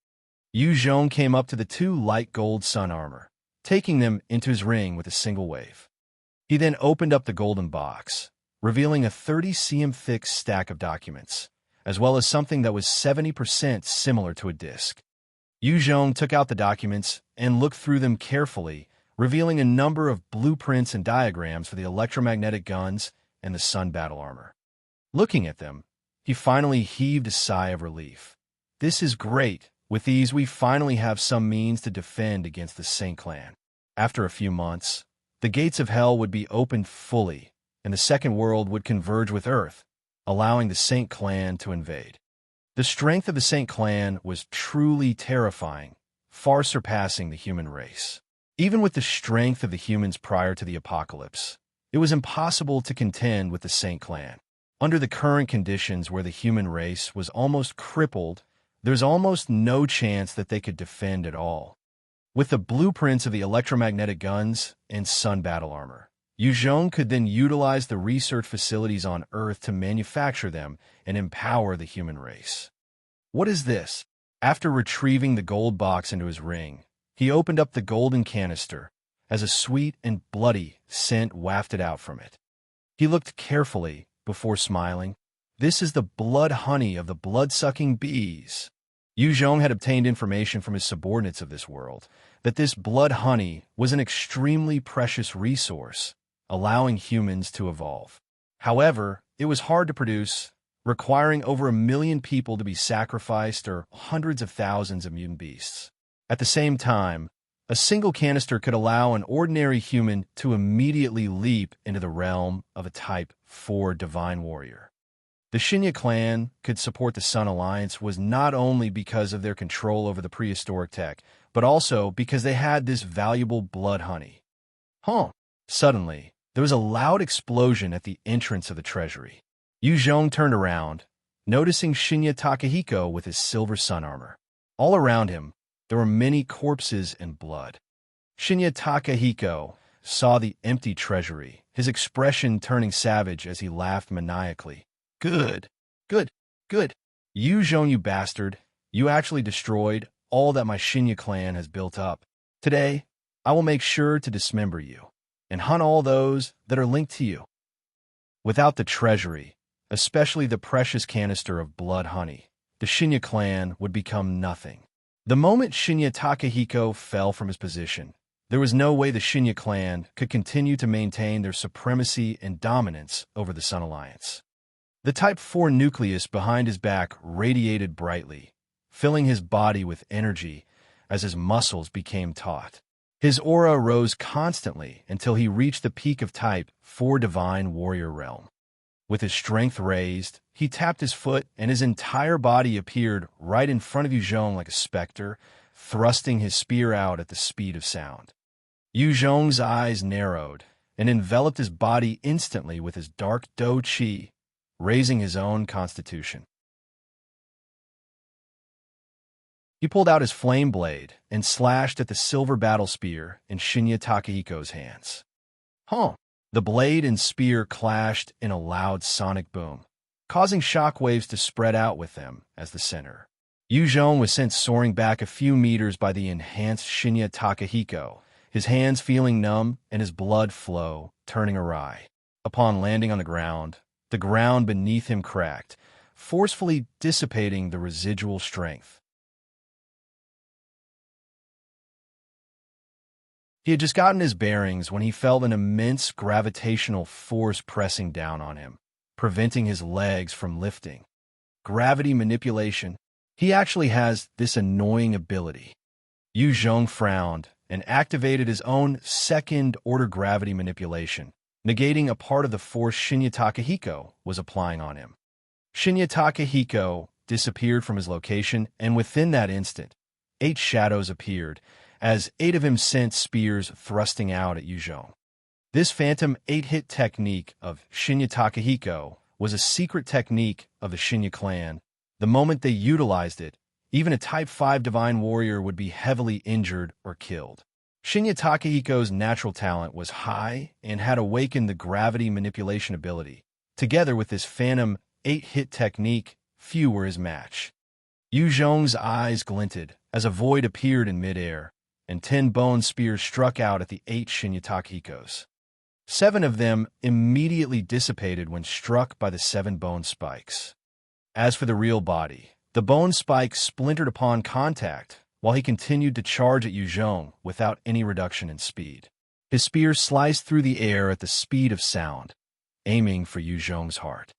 Qiong came up to the 2 light gold sun armor, taking them into his ring with a single wave. He then opened up the golden box, revealing a 30 cm thick stack of documents, as well as something that was 70% similar to a disc. Qiong took out the documents and looked through them carefully, revealing a number of blueprints and diagrams for the electromagnetic guns and the sun battle armor. Looking at them, he finally heaved a sigh of relief. "This is great. With these, we finally have some means to defend against the Saint Clan." After a few months, the gates of hell would be opened fully, and the second world would converge with Earth, allowing the Saint Clan to invade. The strength of the Saint Clan was truly terrifying, far surpassing the human race. Even with the strength of the humans prior to the apocalypse, it was impossible to contend with the Saint Clan. Under the current conditions where the human race was almost crippled, there's almost no chance that they could defend at all. With the blueprints of the electromagnetic guns and sun battle armor, Qiong could then utilize the research facilities on Earth to manufacture them and empower the human race. "What is this?" After retrieving the gold box into his ring, he opened up the golden canister as a sweet and bloody scent wafted out from it. He looked carefully before smiling. "This is the blood honey of the blood-sucking bees." Qiong had obtained information from his subordinates of this world that this blood honey was an extremely precious resource, allowing humans to evolve. However, it was hard to produce, requiring over 1 million people to be sacrificed or hundreds of thousands of mutant beasts. At the same time, a single canister could allow an ordinary human to immediately leap into the realm of a Type 4 divine warrior. The Shinya clan could support the Sun Alliance was not only because of their control over the prehistoric tech, but also because they had this valuable blood honey. Suddenly, there was a loud explosion at the entrance of the treasury. Qiong turned around, noticing Shinya Takahiko with his silver sun armor. All around him, there were many corpses and blood. Shinya Takahiko saw the empty treasury, his expression turning savage as he laughed maniacally. Good. Qiong, you bastard. You actually destroyed all that my Shinya clan has built up. Today, I will make sure to dismember you and hunt all those that are linked to you. Without the treasury, especially the precious canister of blood honey, the Shinya clan would become nothing. The moment Shinya Takahiko fell from his position, there was no way the Shinya clan could continue to maintain their supremacy and dominance over the Sun Alliance. The Type 4 nucleus behind his back radiated brightly, filling his body with energy as his muscles became taut. His aura rose constantly until he reached the peak of Type 4 divine warrior realm. With his strength raised, he tapped his foot and his entire body appeared right in front of Qiong like a specter, thrusting his spear out at the speed of sound. Qiong's eyes narrowed and enveloped his body instantly with his dark Do Qi, raising his own constitution. He pulled out his flame blade and slashed at the silver battle spear in Shinya Takahiko's hands. The blade and spear clashed in a loud sonic boom, causing shockwaves to spread out with them as the center. Qiong was sent soaring back a few meters by the enhanced Shinya Takahiko, his hands feeling numb and his blood flow turning awry. Upon landing on the ground beneath him cracked, forcefully dissipating the residual strength. He had just gotten his bearings when he felt an immense gravitational force pressing down on him, preventing his legs from lifting. Gravity manipulation. He actually has this annoying ability. Qiong frowned and activated his own second-order gravity manipulation, negating a part of the force Shinya Takahiko was applying on him. Shinya Takahiko disappeared from his location, and within that instant, 8 shadows appeared, as 8 of him sent spears thrusting out at Qiong. This Phantom 8-hit technique of Shinya Takahiko was a secret technique of the Shinya clan. The moment they utilized it, even a Type 5 divine warrior would be heavily injured or killed. Shinya Takahiko's natural talent was high and had awakened the gravity manipulation ability. Together with this Phantom 8-hit technique, few were his match. Qiong's eyes glinted as a void appeared in midair, and 10 bone spears struck out at the 8 Shinya Takahikos. 7 of them immediately dissipated when struck by the 7 bone spikes. As for the real body, the bone spikes splintered upon contact, while he continued to charge at Qiong without any reduction in speed. His spear sliced through the air at the speed of sound, aiming for Qiong's heart.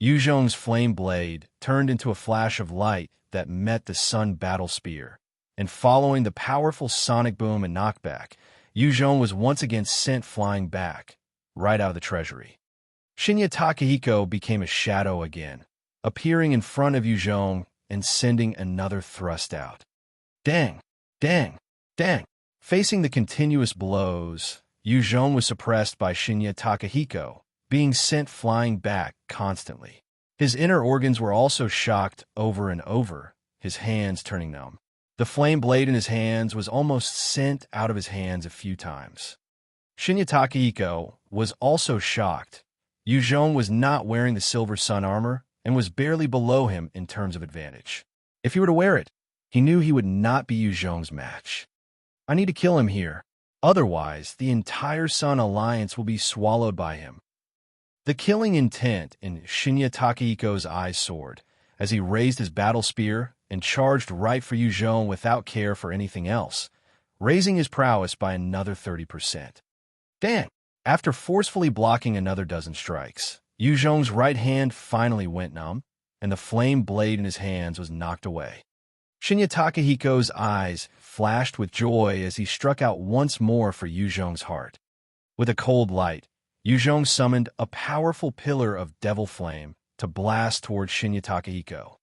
Qiong's flame blade turned into a flash of light that met the sun battle spear, and following the powerful sonic boom and knockback, Qiong was once again sent flying back, right out of the treasury. Shinya Takahiko became a shadow again, appearing in front of Qiong and sending another thrust out. Dang! Facing the continuous blows, Qiong was suppressed by Shinya Takahiko, being sent flying back constantly. His inner organs were also shocked over and over, his hands turning numb. The flame blade in his hands was almost sent out of his hands a few times. Shinya Takahiko was also shocked. Qiong was not wearing the silver sun armor and was barely below him in terms of advantage. If he were to wear it, He knew he would not be Yu Zhong's match. I need to kill him here. Otherwise, the entire Sun Alliance will be swallowed by him. The killing intent in Shinya Takahiko's eyes soared as he raised his battle spear and charged right for Yu Zhong without care for anything else, raising his prowess by another 30%. Dang! After forcefully blocking another dozen strikes, Yu Zhong's right hand finally went numb, and the flame blade in his hands was knocked away. Shinya Takahiko's eyes flashed with joy as he struck out once more for Yu Zhong's heart. With a cold light, Yu Zhong summoned a powerful pillar of devil flame to blast toward Shinya Takahiko.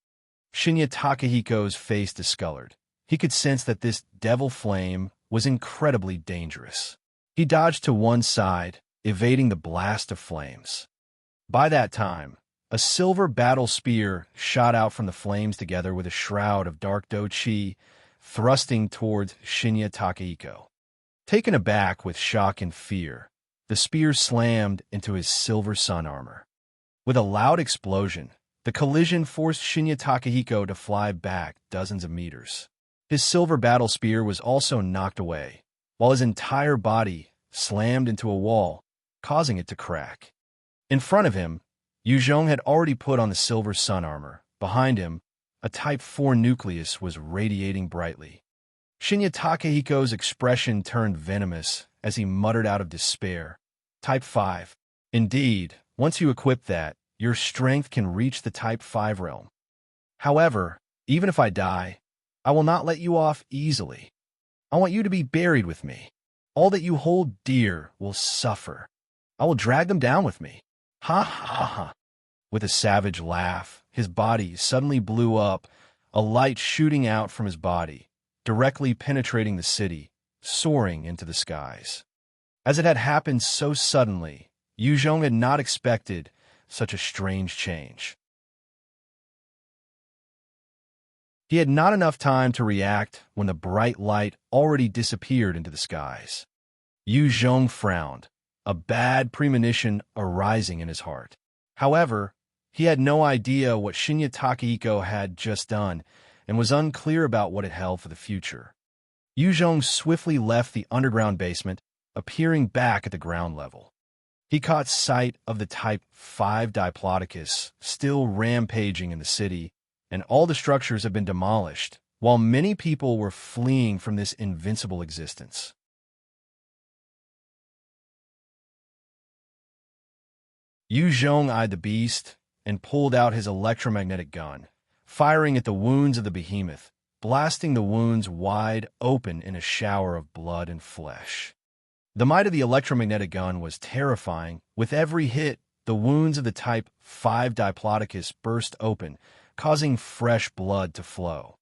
Shinya Takahiko's face discolored. He could sense that this devil flame was incredibly dangerous. He dodged to one side, evading the blast of flames. By that time, a silver battle spear shot out from the flames together with a shroud of dark do chi, thrusting towards Shinya Takahiko. Taken aback with shock and fear, the spear slammed into his silver sun armor. With a loud explosion, the collision forced Shinya Takahiko to fly back dozens of meters. His silver battle spear was also knocked away, while his entire body slammed into a wall, causing it to crack. In front of him, Yu Zhong had already put on the silver sun armor. Behind him, a Type 4 Nucleus was radiating brightly. Shinya Takahiko's expression turned venomous as he muttered out of despair. Type 5. Indeed, once you equip that, your strength can reach the Type 5 realm. However, even if I die, I will not let you off easily. I want you to be buried with me. All that you hold dear will suffer. I will drag them down with me. Ha ha ha. With a savage laugh, his body suddenly blew up, a light shooting out from his body, directly penetrating the city, soaring into the skies. As it had happened so suddenly, Yu Zhong had not expected such a strange change. He had not enough time to react when the bright light already disappeared into the skies. Yu Zhong frowned, a bad premonition arising in his heart. However, he had no idea what Shinya Takahiko had just done and was unclear about what it held for the future. Yu Zhong swiftly left the underground basement, appearing back at the ground level. He caught sight of the Type 5 Diplodocus still rampaging in the city, and all the structures have been demolished, while many people were fleeing from this invincible existence. Yu Zhong eyed the beast and pulled out his electromagnetic gun, firing at the wounds of the behemoth, blasting the wounds wide open in a shower of blood and flesh. The might of the electromagnetic gun was terrifying. With every hit, the wounds of the Type 5 Diplodocus burst open, causing fresh blood to flow.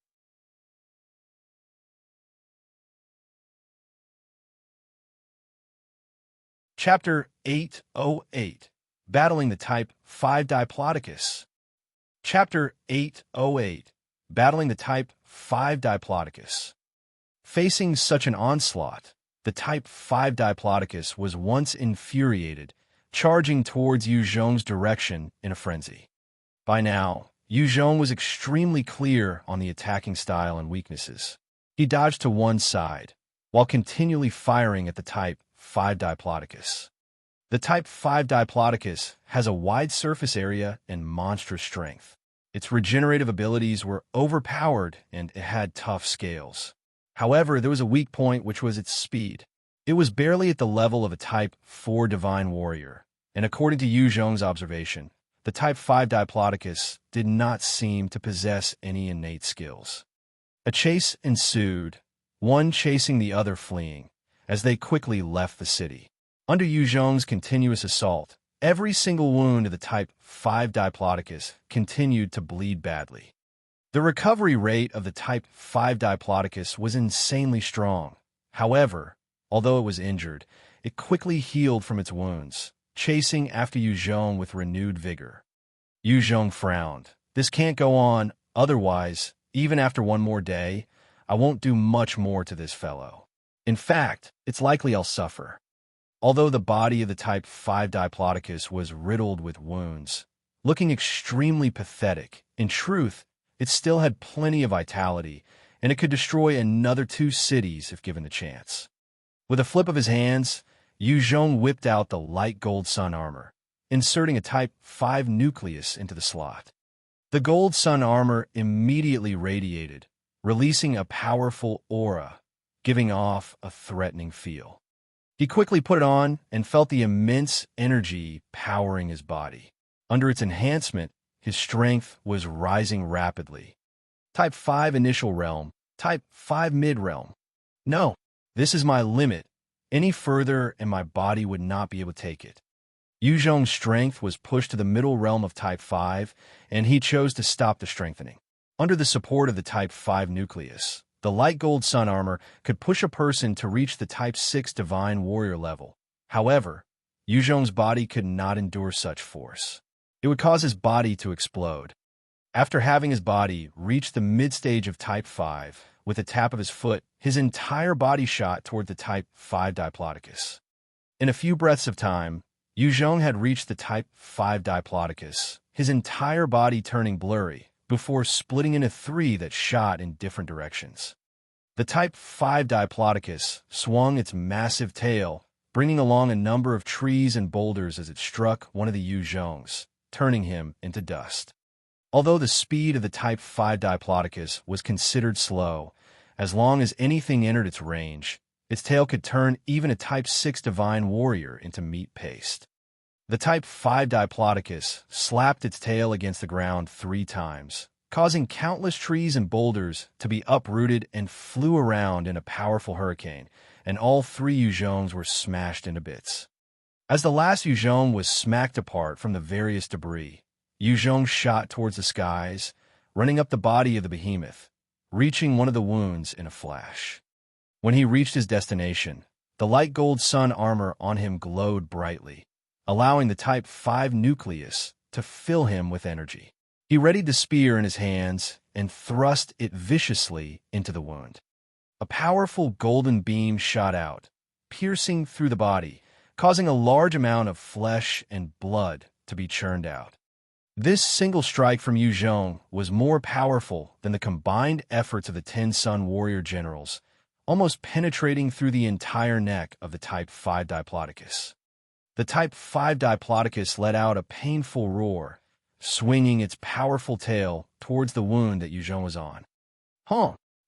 Chapter 808. Battling the Type 5 Diplodocus. Chapter 808. Battling the Type 5 Diplodocus. Facing such an onslaught, the Type 5 Diplodocus was once infuriated, charging towards Yu Zhong's direction in a frenzy. By now, Yu Zhong was extremely clear on the attacking style and weaknesses. He dodged to one side, while continually firing at the Type 5 Diplodocus. The Type 5 Diplodocus has a wide surface area and monstrous strength. Its regenerative abilities were overpowered and it had tough scales. However, there was a weak point, which was its speed. It was barely at the level of a Type 4 Divine Warrior, and according to Yu Zhong's observation, the Type 5 Diplodocus did not seem to possess any innate skills. A chase ensued, one chasing the other fleeing, as they quickly left the city. Under Yu Zhong's continuous assault, every single wound of the Type 5 Diplodocus continued to bleed badly. The recovery rate of the Type 5 Diplodocus was insanely strong. However, although it was injured, it quickly healed from its wounds, chasing after Yu Zhong with renewed vigor. Yu Zhong frowned. This can't go on, otherwise, even after one more day, I won't do much more to this fellow. In fact, it's likely I'll suffer. Although the body of the Type 5 Diplodocus was riddled with wounds, looking extremely pathetic, in truth, it still had plenty of vitality and it could destroy another 2 cities if given the chance. With a flip of his hands, Qiong whipped out the light gold sun armor, inserting a Type 5 Nucleus into the slot. The gold sun armor immediately radiated, releasing a powerful aura, giving off a threatening feel. He quickly put it on and felt the immense energy powering his body. Under its enhancement, his strength was rising rapidly. Type 5 Initial Realm, Type 5 Mid-Realm. No, this is my limit. Any further and my body would not be able to take it. Qiong's strength was pushed to the middle realm of Type 5, and he chose to stop the strengthening. Under the support of the Type 5 Nucleus, the light gold sun armor could push a person to reach the Type 6 Divine Warrior level. However, Qiong's body could not endure such force. It would cause his body to explode. After having his body reach the mid-stage of Type 5, with a tap of his foot, his entire body shot toward the Type 5 Diplodocus. In a few breaths of time, Qiong had reached the Type 5 Diplodocus, his entire body turning blurry, before splitting into 3 that shot in different directions. The Type 5 Diplodocus swung its massive tail, bringing along a number of trees and boulders as it struck one of the Qiongs, turning him into dust. Although the speed of the Type 5 Diplodocus was considered slow, as long as anything entered its range, its tail could turn even a Type 6 Divine Warrior into meat paste. The Type 5 Diplodocus slapped its tail against the ground 3 times, causing countless trees and boulders to be uprooted and flew around in a powerful hurricane, and all 3 Qiongs were smashed into bits. As the last Qiong was smacked apart from the various debris, Qiong shot towards the skies, running up the body of the behemoth, reaching one of the wounds in a flash. When he reached his destination, the light gold sun armor on him glowed brightly, allowing the Type 5 Nucleus to fill him with energy. He readied the spear in his hands and thrust it viciously into the wound. A powerful golden beam shot out, piercing through the body, causing a large amount of flesh and blood to be churned out. This single strike from Qiong was more powerful than the combined efforts of the 10 Sun Warrior generals, almost penetrating through the entire neck of the Type 5 Diplodocus. The Type 5 Diplodocus let out a painful roar, swinging its powerful tail towards the wound that Qiong was on.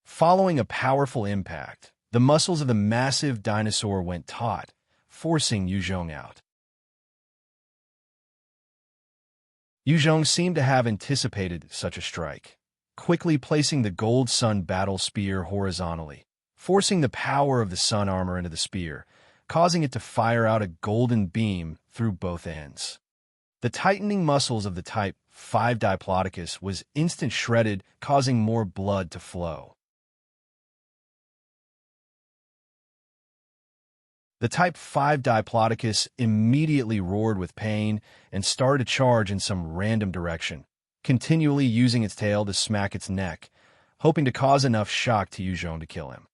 Following a powerful impact, the muscles of the massive dinosaur went taut, forcing Qiong out. Qiong seemed to have anticipated such a strike, quickly placing the gold sun battle spear horizontally, forcing the power of the sun armor into the spear, causing it to fire out a golden beam through both ends. The tightening muscles of the Type 5 Diplodocus was instant shredded, causing more blood to flow. The Type 5 Diplodocus immediately roared with pain and started to charge in some random direction, continually using its tail to smack its neck, hoping to cause enough shock to Qiong to kill him.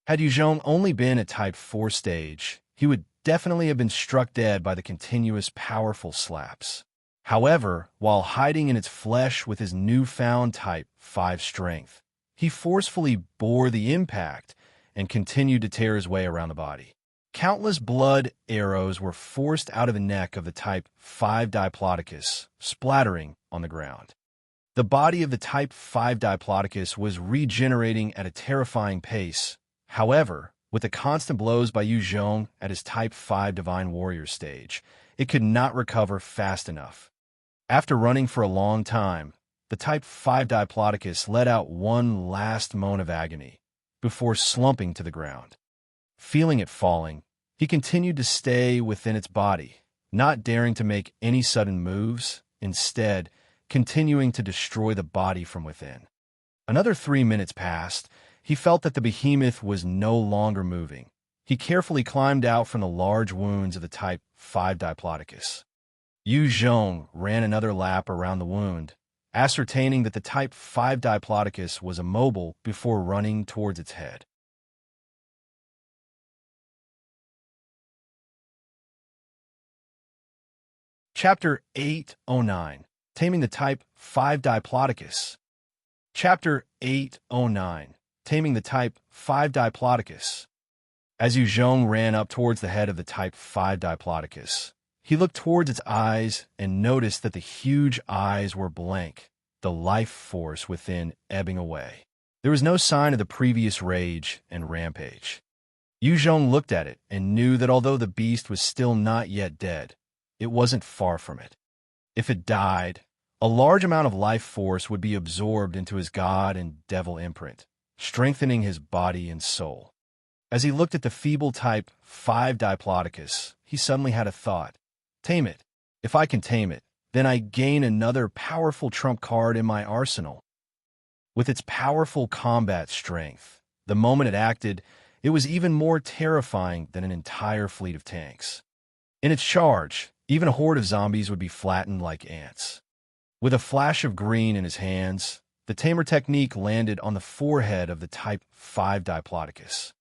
Had Qiong only been at Type 4 stage, he would definitely have been struck dead by the continuous powerful slaps. However, while hiding in its flesh with his newfound Type 5 strength, he forcefully bore the impact and continued to tear his way around the body. Countless blood arrows were forced out of the neck of the Type 5 Diplodocus, splattering on the ground. The body of the Type 5 Diplodocus was regenerating at a terrifying pace. However, with the constant blows by Qiong at his Type 5 Divine Warrior stage, it could not recover fast enough. After running for a long time, the Type 5 Diplodocus let out one last moan of agony, before slumping to the ground. Feeling it falling, he continued to stay within its body, not daring to make any sudden moves, instead continuing to destroy the body from within. Another 3 minutes passed. He felt that the behemoth was no longer moving. He carefully climbed out from the large wounds of the Type 5 Diplodocus. Qiong ran another lap around the wound, ascertaining that the Type 5 Diplodocus was immobile before running towards its head. Chapter 809, Taming the Type 5 Diplodocus. Chapter 809, taming the Type 5 Diplodocus. As Qiong ran up towards the head of the Type 5 Diplodocus, he looked towards its eyes and noticed that the huge eyes were blank, the life force within ebbing away. There was no sign of the previous rage and rampage. Qiong looked at it and knew that although the beast was still not yet dead, it wasn't far from it. If it died, a large amount of life force would be absorbed into his god and devil imprint, strengthening his body and soul. As he looked at the feeble Type 5 Diplodocus, he suddenly had a thought. Tame it. If I can tame it, then I gain another powerful trump card in my arsenal. With its powerful combat strength, the moment it acted, it was even more terrifying than an entire fleet of tanks. In its charge, even a horde of zombies would be flattened like ants. With a flash of green in his hands, the tamer technique landed on the forehead of the Type 5 Diplodocus.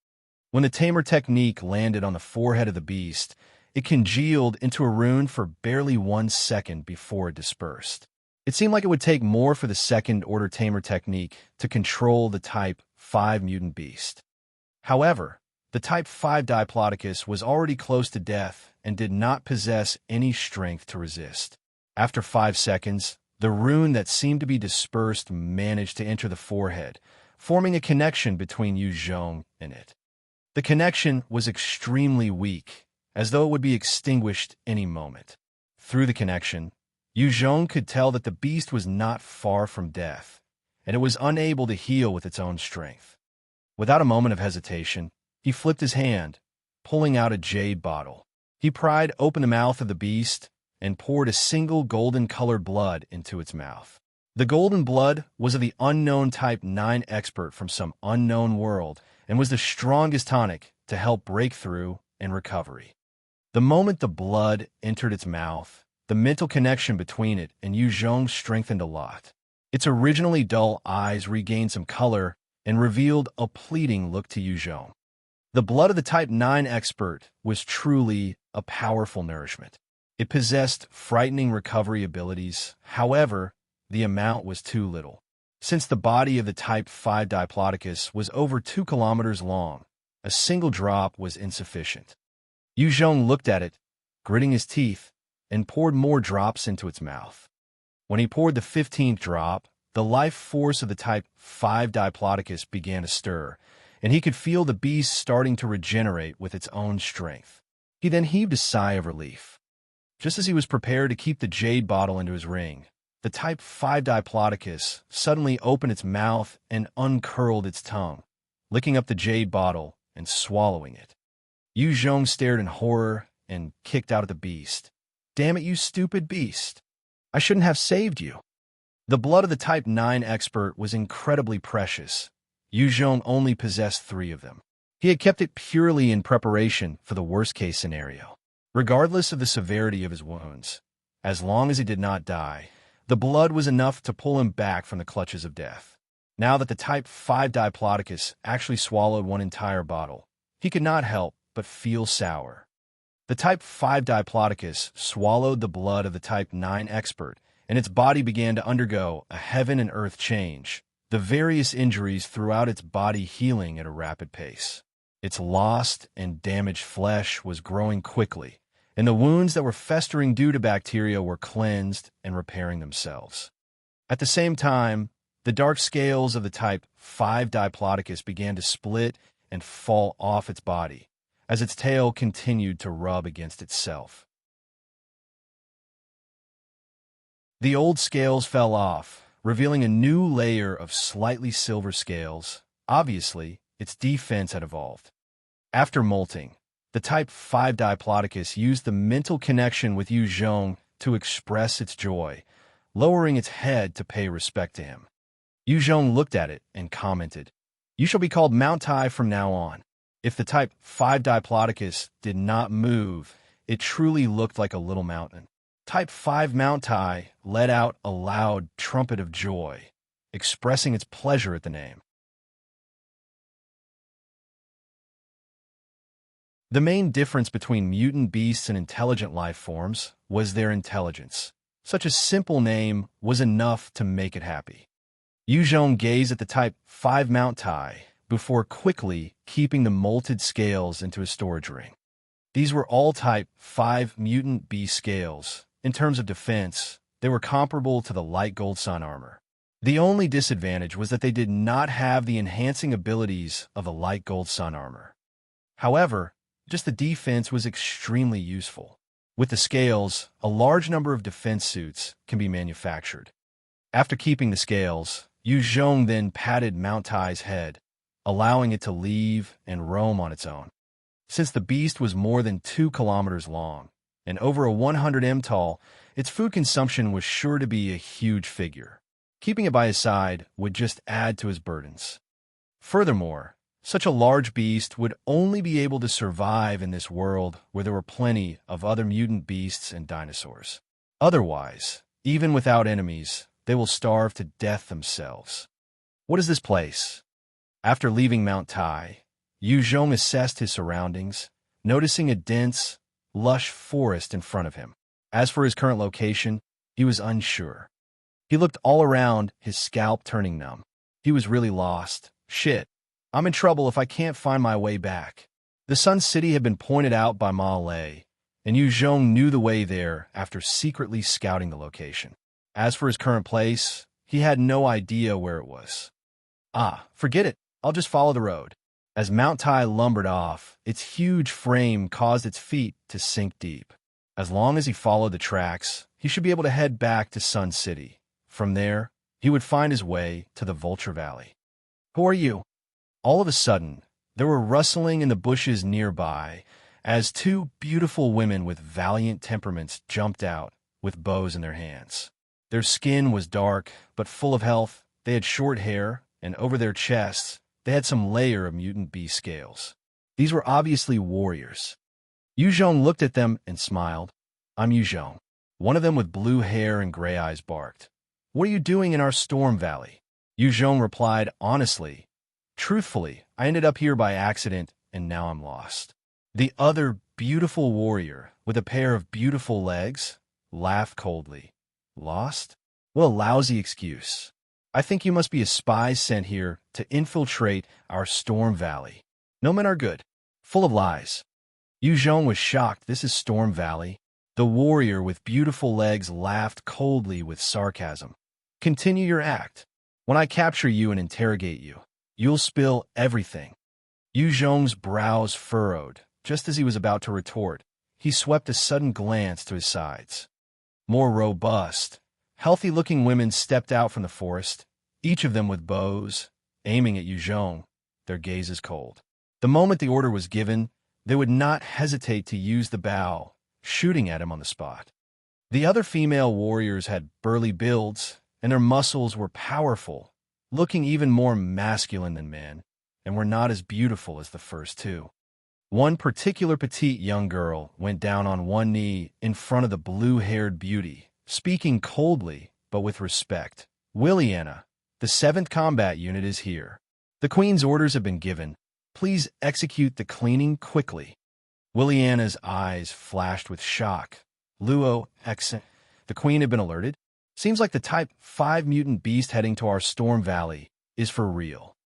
When the tamer technique landed on the forehead of the beast, it congealed into a rune for barely 1 second before it dispersed. It seemed like it would take more for the second-order tamer technique to control the Type 5 mutant beast. However, the Type 5 Diplodocus was already close to death and did not possess any strength to resist. After 5 seconds, the rune that seemed to be dispersed managed to enter the forehead, forming a connection between Qiong and it. The connection was extremely weak, as though it would be extinguished any moment. Through the connection, Qiong could tell that the beast was not far from death, and it was unable to heal with its own strength. Without a moment of hesitation, he flipped his hand, pulling out a jade bottle. He pried open the mouth of the beast and poured a single golden-colored blood into its mouth. The golden blood was of the unknown Type 9 expert from some unknown world and was the strongest tonic to help breakthrough and recovery. The moment the blood entered its mouth, the mental connection between it and Qiong strengthened a lot. Its originally dull eyes regained some color and revealed a pleading look to Qiong. The blood of the Type 9 expert was truly a powerful nourishment. It possessed frightening recovery abilities, however, the amount was too little. Since the body of the Type 5 Diplodocus was over 2 kilometers long, a single drop was insufficient. Qiong looked at it, gritting his teeth, and poured more drops into its mouth. When he poured the 15th drop, the life force of the Type 5 Diplodocus began to stir, and he could feel the beast starting to regenerate with its own strength. He then heaved a sigh of relief. Just as he was prepared to keep the jade bottle into his ring, the Type 5 Diplodocus suddenly opened its mouth and uncurled its tongue, licking up the jade bottle and swallowing it. Qiong stared in horror and kicked out at the beast. "Damn it, you stupid beast! I shouldn't have saved you." The blood of the Type 9 expert was incredibly precious. Qiong only possessed 3 of them. He had kept it purely in preparation for the worst-case scenario. Regardless of the severity of his wounds, as long as he did not die, the blood was enough to pull him back from the clutches of death. Now that the Type 5 Diplodocus actually swallowed 1 entire bottle, he could not help but feel sour. The Type 5 Diplodocus swallowed the blood of the Type 9 expert, and its body began to undergo a heaven and earth change, the various injuries throughout its body healing at a rapid pace. Its lost and damaged flesh was growing quickly, and the wounds that were festering due to bacteria were cleansed and repairing themselves. At the same time, the dark scales of the Type 5 Diplodocus began to split and fall off its body, as its tail continued to rub against itself. The old scales fell off, revealing a new layer of slightly silver scales. Obviously, its defense had evolved. After molting, the Type 5 Diplodocus used the mental connection with Qiong to express its joy, lowering its head to pay respect to him. Qiong looked at it and commented, "You shall be called Mount Tai from now on." If the Type 5 Diplodocus did not move, it truly looked like a little mountain. Type 5 Mount Tai let out a loud trumpet of joy, expressing its pleasure at the name. The main difference between mutant beasts and intelligent life forms was their intelligence. Such a simple name was enough to make it happy. Qiong gazed at the Type 5 Mount Tai, before quickly keeping the molted scales into a storage ring. These were all Type 5 mutant beast scales. In terms of defense, they were comparable to the light gold sun armor. The only disadvantage was that they did not have the enhancing abilities of the light gold sun armor. However, just the defense was extremely useful. With the scales, a large number of defense suits can be manufactured. After keeping the scales, Yu Zhong then patted Mount Tai's head, allowing it to leave and roam on its own. Since the beast was more than 2 kilometers long and over a 100 m tall, its food consumption was sure to be a huge figure. Keeping it by his side would just add to his burdens. Furthermore, such a large beast would only be able to survive in this world where there were plenty of other mutant beasts and dinosaurs. Otherwise, even without enemies, they will starve to death themselves. What is this place? After leaving Mount Tai, Yu Zhong assessed his surroundings, noticing a dense, lush forest in front of him. As for his current location, he was unsure. He looked all around, his scalp turning numb. He was really lost. Shit, I'm in trouble if I can't find my way back. The Sun City had been pointed out by Ma Lei, and Yu Zhong knew the way there after secretly scouting the location. As for his current place, he had no idea where it was. Forget it. I'll just follow the road. As Mount Tai lumbered off, its huge frame caused its feet to sink deep. As long as he followed the tracks, he should be able to head back to Sun City. From there, he would find his way to the Vulture Valley. Who are you? All of a sudden, there were rustling in the bushes nearby as 2 beautiful women with valiant temperaments jumped out with bows in their hands. Their skin was dark but full of health. They had short hair, and over their chests, they had some layer of mutant beast scales. These were obviously warriors. Yu Zhong looked at them and smiled. I'm Yu Zhong. One of them with blue hair and gray eyes barked. What are you doing in our storm valley? Yu Zhong replied honestly. Truthfully, I ended up here by accident, and now I'm lost. The other beautiful warrior, with a pair of beautiful legs, laughed coldly. Lost? What a lousy excuse. I think you must be a spy sent here to infiltrate our storm valley. No men are good. Full of lies. Yu Zhong was shocked. This is Storm Valley. The warrior with beautiful legs laughed coldly with sarcasm. Continue your act. When I capture you and interrogate you, you'll spill everything. Yu Zhong's brows furrowed. Just as he was about to retort, he swept a sudden glance to his sides. More robust, healthy-looking women stepped out from the forest, each of them with bows, aiming at Yu Zhong, their gazes cold. The moment the order was given, they would not hesitate to use the bow, shooting at him on the spot. The other female warriors had burly builds, and their muscles were powerful, looking even more masculine than men, and were not as beautiful as the first 2. One particular petite young girl went down on one knee in front of the blue-haired beauty, speaking coldly but with respect. Williana, the 7th Combat Unit is here. The Queen's orders have been given. Please execute the cleaning quickly. Williana's eyes flashed with shock. Luo, accent. The Queen had been alerted? Seems like the Type 5 mutant beast heading to our Storm Valley is for real.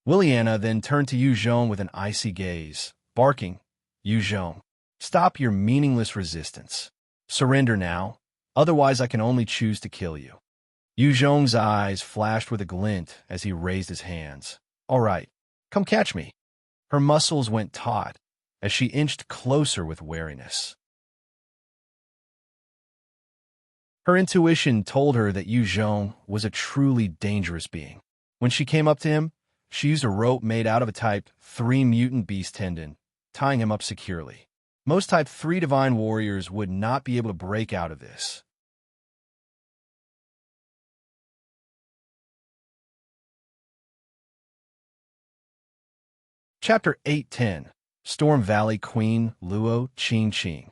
Williana then turned to Yu Zhong with an icy gaze, barking, Yu Zhong, stop your meaningless resistance. Surrender now, otherwise I can only choose to kill you. Yu Zhong's eyes flashed with a glint as he raised his hands. All right, come catch me. Her muscles went taut as she inched closer with wariness. Her intuition told her that Yu Zhong was a truly dangerous being. When she came up to him, she used a rope made out of a Type 3 mutant beast tendon, tying him up securely. Most Type 3 divine warriors would not be able to break out of this. Chapter 810, Storm Valley Queen Luo Qing.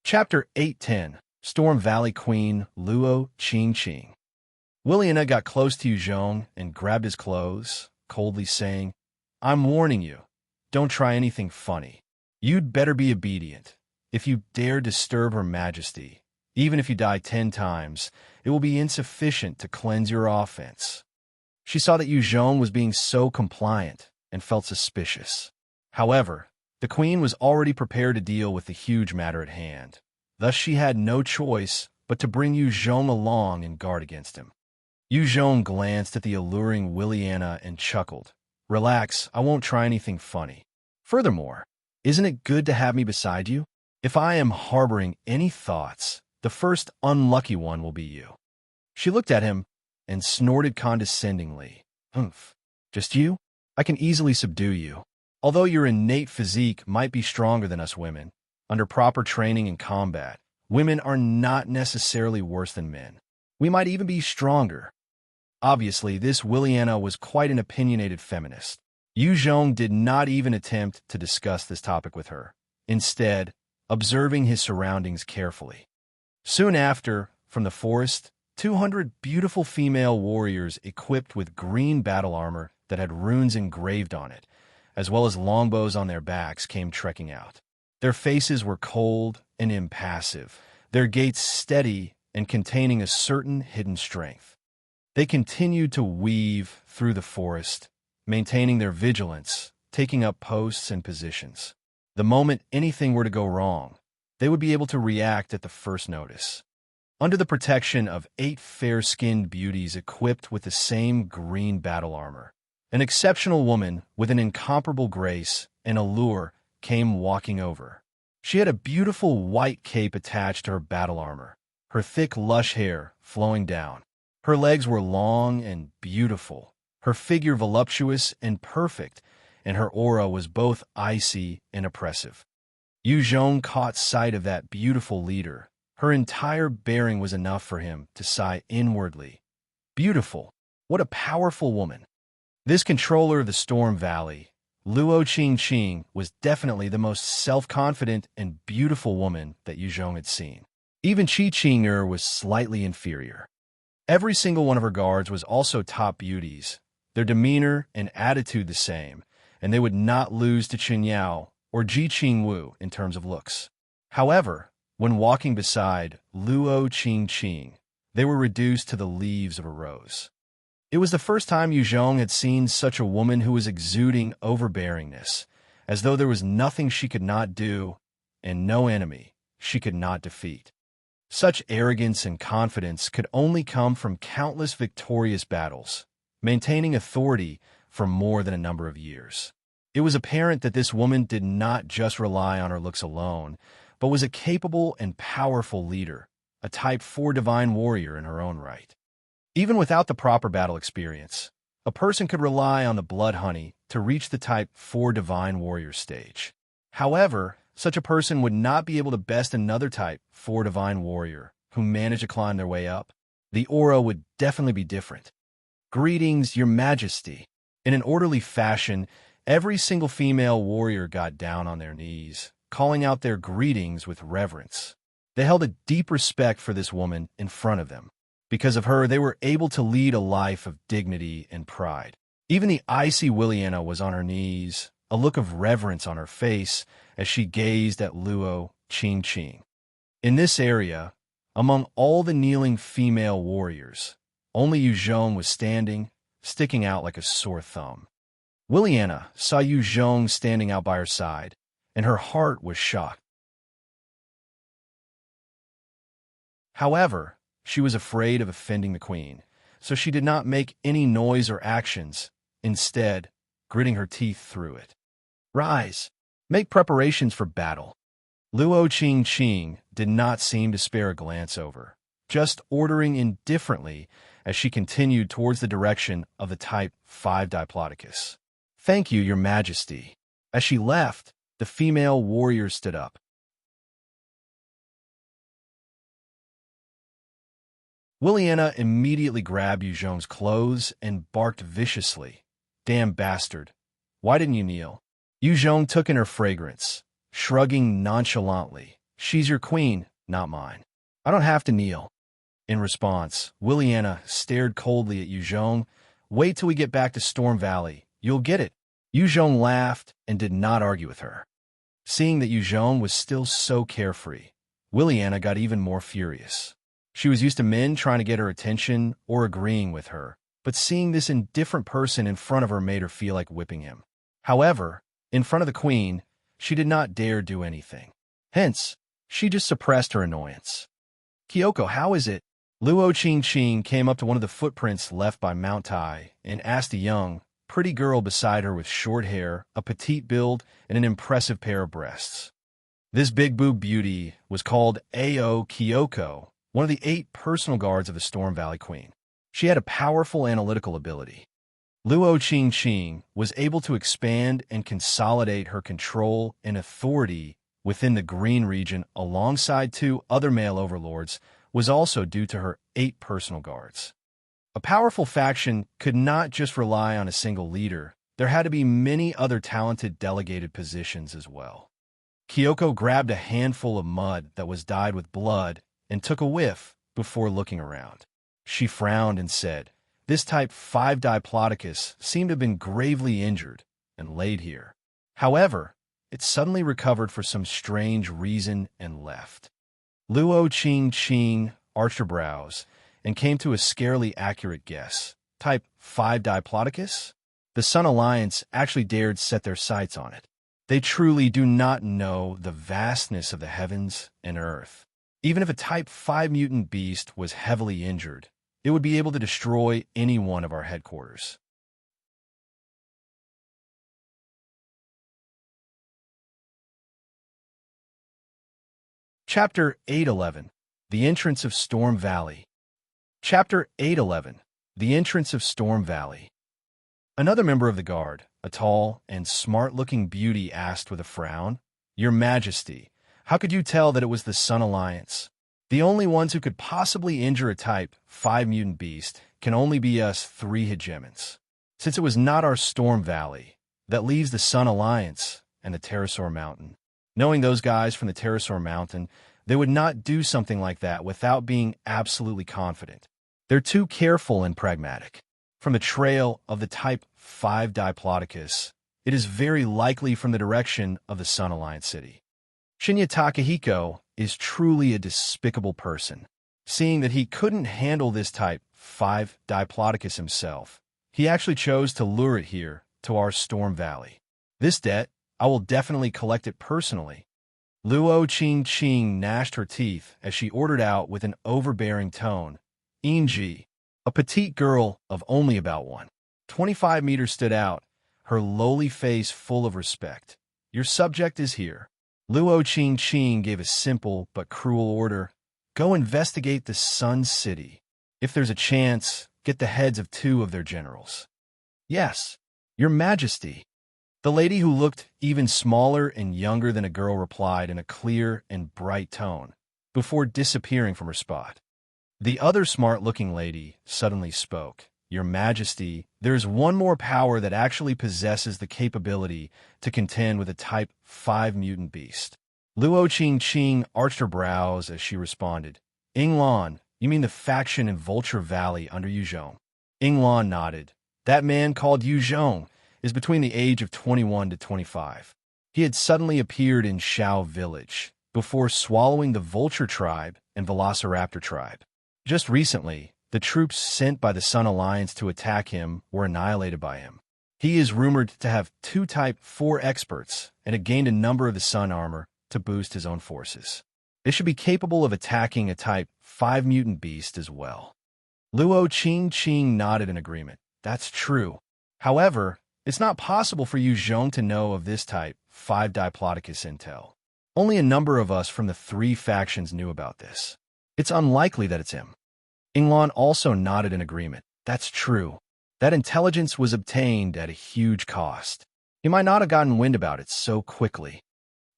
Chapter 810, Storm Valley Queen Luo Qing. Williana got close to Yu Zhong and grabbed his clothes, coldly saying, I'm warning you, don't try anything funny. You'd better be obedient. If you dare disturb Her Majesty, even if you die 10 times, it will be insufficient to cleanse your offense. She saw that Yu Zhong was being so compliant, and felt suspicious. However, the queen was already prepared to deal with the huge matter at hand. Thus she had no choice but to bring Yu Zhong along and guard against him. Yu Zhong glanced at the alluring Williana and chuckled. Relax, I won't try anything funny. Furthermore, isn't it good to have me beside you? If I am harboring any thoughts, the first unlucky one will be you. She looked at him and snorted condescendingly. Humph, just you? I can easily subdue you. Although your innate physique might be stronger than us women, under proper training in combat, women are not necessarily worse than men. We might even be stronger. Obviously, this Williana was quite an opinionated feminist. Yu Zhong did not even attempt to discuss this topic with her, instead, observing his surroundings carefully. Soon after, from the forest, 200 beautiful female warriors equipped with green battle armor that had runes engraved on it, as well as longbows on their backs, came trekking out. Their faces were cold and impassive, their gaits steady and containing a certain hidden strength. They continued to weave through the forest, maintaining their vigilance, taking up posts and positions. The moment anything were to go wrong, they would be able to react at the first notice. Under the protection of 8 fair-skinned beauties equipped with the same green battle armor, an exceptional woman with an incomparable grace and allure came walking over. She had a beautiful white cape attached to her battle armor, her thick, lush hair flowing down. Her legs were long and beautiful, her figure voluptuous and perfect, and her aura was both icy and oppressive. Yu Zhong caught sight of that beautiful leader. Her entire bearing was enough for him to sigh inwardly. Beautiful. What a powerful woman. This controller of the Storm Valley, Luo Qing, was definitely the most self-confident and beautiful woman that Yu Zhong had seen. Even Qing was slightly inferior. Every single one of her guards was also top beauties, their demeanor and attitude the same, and they would not lose to Shinya or Ji Qingwu in terms of looks. However, when walking beside Luo Qing, they were reduced to the leaves of a rose. It was the first time Yu Zhong had seen such a woman who was exuding overbearingness, as though there was nothing she could not do and no enemy she could not defeat. Such arrogance and confidence could only come from countless victorious battles, maintaining authority for more than a number of years. It was apparent that this woman did not just rely on her looks alone, but was a capable and powerful leader, a Type 4 divine warrior in her own right. Even without the proper battle experience, a person could rely on the blood honey to reach the Type 4 divine warrior stage. However, such a person would not be able to best another Type 4 divine warrior who managed to climb their way up. The aura would definitely be different. Greetings, Your Majesty. In an orderly fashion, every single female warrior got down on their knees, calling out their greetings with reverence. They held a deep respect for this woman in front of them. Because of her, they were able to lead a life of dignity and pride. Even the icy Williana was on her knees, a look of reverence on her face as she gazed at Luo Qing. In this area, among all the kneeling female warriors, only Yu Zhong was standing, sticking out like a sore thumb. Williana saw Yu Zhong standing out by her side, and her heart was shocked. However, she was afraid of offending the queen, so she did not make any noise or actions, instead, gritting her teeth through it. Rise, make preparations for battle. Luo Qing did not seem to spare a glance over, just ordering indifferently as she continued towards the direction of the Type 5 Diplodocus. Thank you, Your Majesty. As she left, the female warrior stood up. Williana immediately grabbed Yu Zhong's clothes and barked viciously. Damn bastard. Why didn't you kneel? Yu Zhong took in her fragrance, shrugging nonchalantly. She's your queen, not mine. I don't have to kneel. In response, Williana stared coldly at Yu Zhong. Wait till we get back to Storm Valley. You'll get it. Yu Zhong laughed and did not argue with her. Seeing that Yu Zhong was still so carefree, Williana got even more furious. She was used to men trying to get her attention or agreeing with her, but seeing this indifferent person in front of her made her feel like whipping him. However, in front of the queen, she did not dare do anything. Hence, she just suppressed her annoyance. "Kyoko, how is it?" Luo Qing came up to one of the footprints left by Mount Tai and asked a young, pretty girl beside her with short hair, a petite build, and an impressive pair of breasts. This big-boob beauty was called Ao Kyoko, one of the 8 personal guards of the Storm Valley Queen. She had a powerful analytical ability. Luo Qing was able to expand and consolidate her control and authority within the Green region alongside 2 other male overlords was also due to her 8 personal guards. A powerful faction could not just rely on a single leader. There had to be many other talented delegated positions as well. Kyoko grabbed a handful of mud that was dyed with blood and took a whiff before looking around. She frowned and said, "This type 5 Diplodocus seemed to have been gravely injured and laid here. However, it suddenly recovered for some strange reason and left." Luo Qing arched her brows and came to a scarily accurate guess. Type 5 Diplodocus? The Sun Alliance actually dared set their sights on it. They truly do not know the vastness of the heavens and earth. Even if a Type 5 mutant beast was heavily injured, it would be able to destroy any one of our headquarters. Chapter 811, The Entrance of Storm Valley. Chapter 811, The Entrance of Storm Valley. Another member of the guard, a tall and smart-looking beauty, asked with a frown, "Your Majesty, how could you tell that it was the Sun Alliance? The only ones who could possibly injure a Type 5 mutant beast can only be us 3 hegemons. Since it was not our Storm Valley, that leaves the Sun Alliance and the Pterosaur Mountain. Knowing those guys from the Pterosaur Mountain, they would not do something like that without being absolutely confident. They're too careful and pragmatic. From the trail of the Type 5 Diplodocus, it is very likely from the direction of the Sun Alliance city. Shinya Takahiko is truly a despicable person. Seeing that he couldn't handle this Type 5 Diplodocus himself, he actually chose to lure it here to our Storm Valley. This debt, I will definitely collect it personally." Luo Qing gnashed her teeth as she ordered out with an overbearing tone. Inji, a petite girl of only about 1.25 meters, stood out, her lowly face full of respect. "Your subject is here." Luo Qing gave a simple but cruel order. "Go investigate the Sun City. If there's a chance, get the heads of 2 of their generals." "Yes, Your Majesty." The lady, who looked even smaller and younger than a girl, replied in a clear and bright tone, before disappearing from her spot. The other smart-looking lady suddenly spoke. "Your Majesty, there is one more power that actually possesses the capability to contend with a Type 5 mutant beast." Luo Qing arched her brows as she responded. "Inglan, you mean the faction in Vulture Valley under Yuzhong?" Inglan nodded. "That man called Yuzhong is between the age of 21 to 25. He had suddenly appeared in Shao village, before swallowing the Vulture tribe and Velociraptor tribe. Just recently, the troops sent by the Sun Alliance to attack him were annihilated by him. He is rumored to have 2 Type 4 experts and had gained a number of the Sun armor to boost his own forces. They should be capable of attacking a Type 5 mutant beast as well." Luo Qing nodded in agreement. "That's true. However, it's not possible for Yuzhong to know of this Type 5 Diplodocus intel. Only a number of us from the 3 factions knew about this. It's unlikely that it's him." Inglan also nodded in agreement. "That's true. That intelligence was obtained at a huge cost. He might not have gotten wind about it so quickly."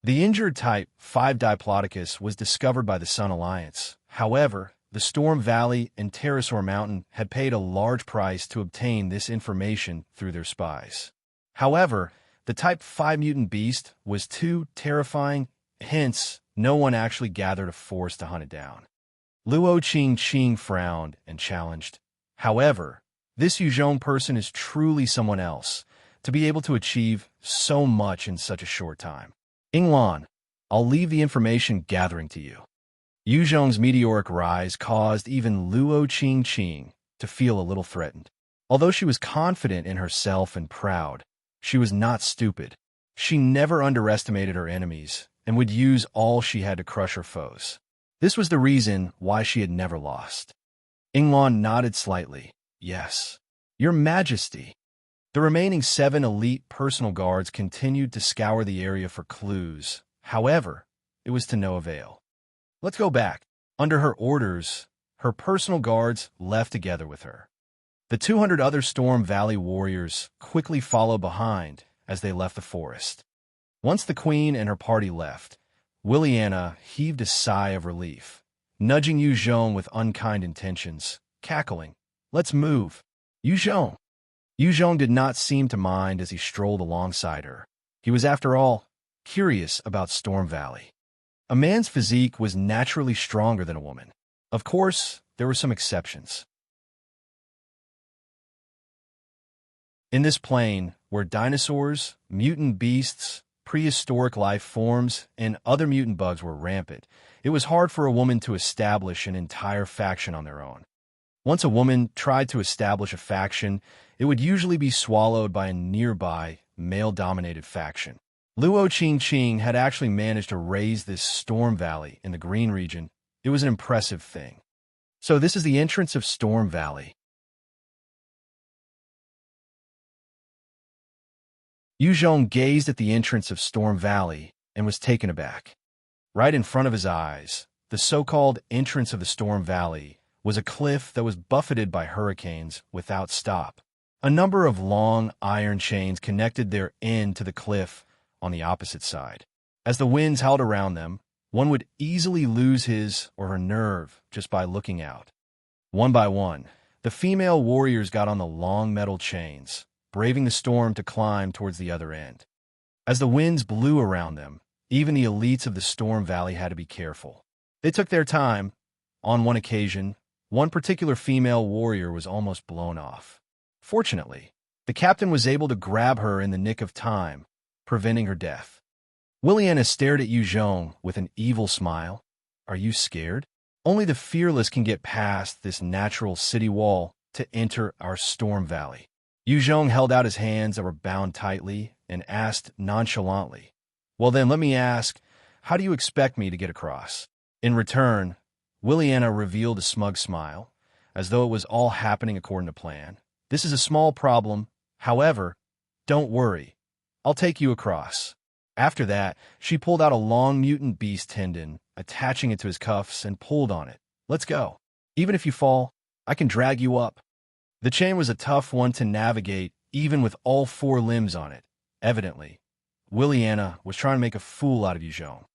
The injured Type 5 Diplodocus was discovered by the Sun Alliance. However, the Storm Valley and Pterosaur Mountain had paid a large price to obtain this information through their spies. However, the Type 5 mutant beast was too terrifying, hence, no one actually gathered a force to hunt it down. Luo Qing frowned and challenged. "However, this Yuzhong person is truly someone else, to be able to achieve so much in such a short time. Inglan, I'll leave the information gathering to you." Yuzhong's meteoric rise caused even Luo Qing to feel a little threatened. Although she was confident in herself and proud, She was not stupid. She never underestimated her enemies and would use all she had to crush her foes. This was the reason why she had never lost. Yingluan nodded slightly. Yes. Your Majesty. The remaining 7 elite personal guards continued to scour the area for clues. However, it was to no avail. Let's go back. Under her orders, her personal guards left together with her. The 200 other Storm Valley warriors quickly followed behind as they left the forest. Once the queen and her party left, Williana heaved a sigh of relief, nudging Yu Zhong with unkind intentions, cackling, "Let's move." Yu Zhong. Yu Zhong did not seem to mind as he strolled alongside her. He was, after all, curious about Storm Valley. A man's physique was naturally stronger than a woman. Of course, there were some exceptions. In this plain, where dinosaurs, mutant beasts, prehistoric life forms, and other mutant bugs were rampant, it was hard for a woman to establish an entire faction on their own. Once a woman tried to establish a faction, it would usually be swallowed by a nearby, male-dominated faction. Luo Qing had actually managed to raise this Storm Valley in the Green region. It was an impressive thing. So this is the entrance of Storm Valley. Yu Zhong gazed at the entrance of Storm Valley and was taken aback. Right in front of his eyes, the so-called entrance of the Storm Valley was a cliff that was buffeted by hurricanes without stop. A number of long iron chains connected their end to the cliff on the opposite side. As the winds howled around them, one would easily lose his or her nerve just by looking out. One by one, the female warriors got on the long metal chains, braving the storm to climb towards the other end. As the winds blew around them, even the elites of the Storm Valley had to be careful. They took their time. On one occasion, one particular female warrior was almost blown off. Fortunately, the captain was able to grab her in the nick of time, preventing her death. Williana stared at Yu Zhong with an evil smile. "Are you scared? Only the fearless can get past this natural city wall to enter our Storm Valley." Yu Zhong held out his hands that were bound tightly and asked nonchalantly, "Well then, let me ask, how do you expect me to get across?" In return, Williana revealed a smug smile, as though it was all happening according to plan. "This is a small problem. However, don't worry. I'll take you across." After that, she pulled out a long mutant beast tendon, attaching it to his cuffs, and pulled on it. "Let's go. Even if you fall, I can drag you up." The chain was a tough one to navigate, even with all 4 limbs on it. Evidently, Williana was trying to make a fool out of Yu Zhong.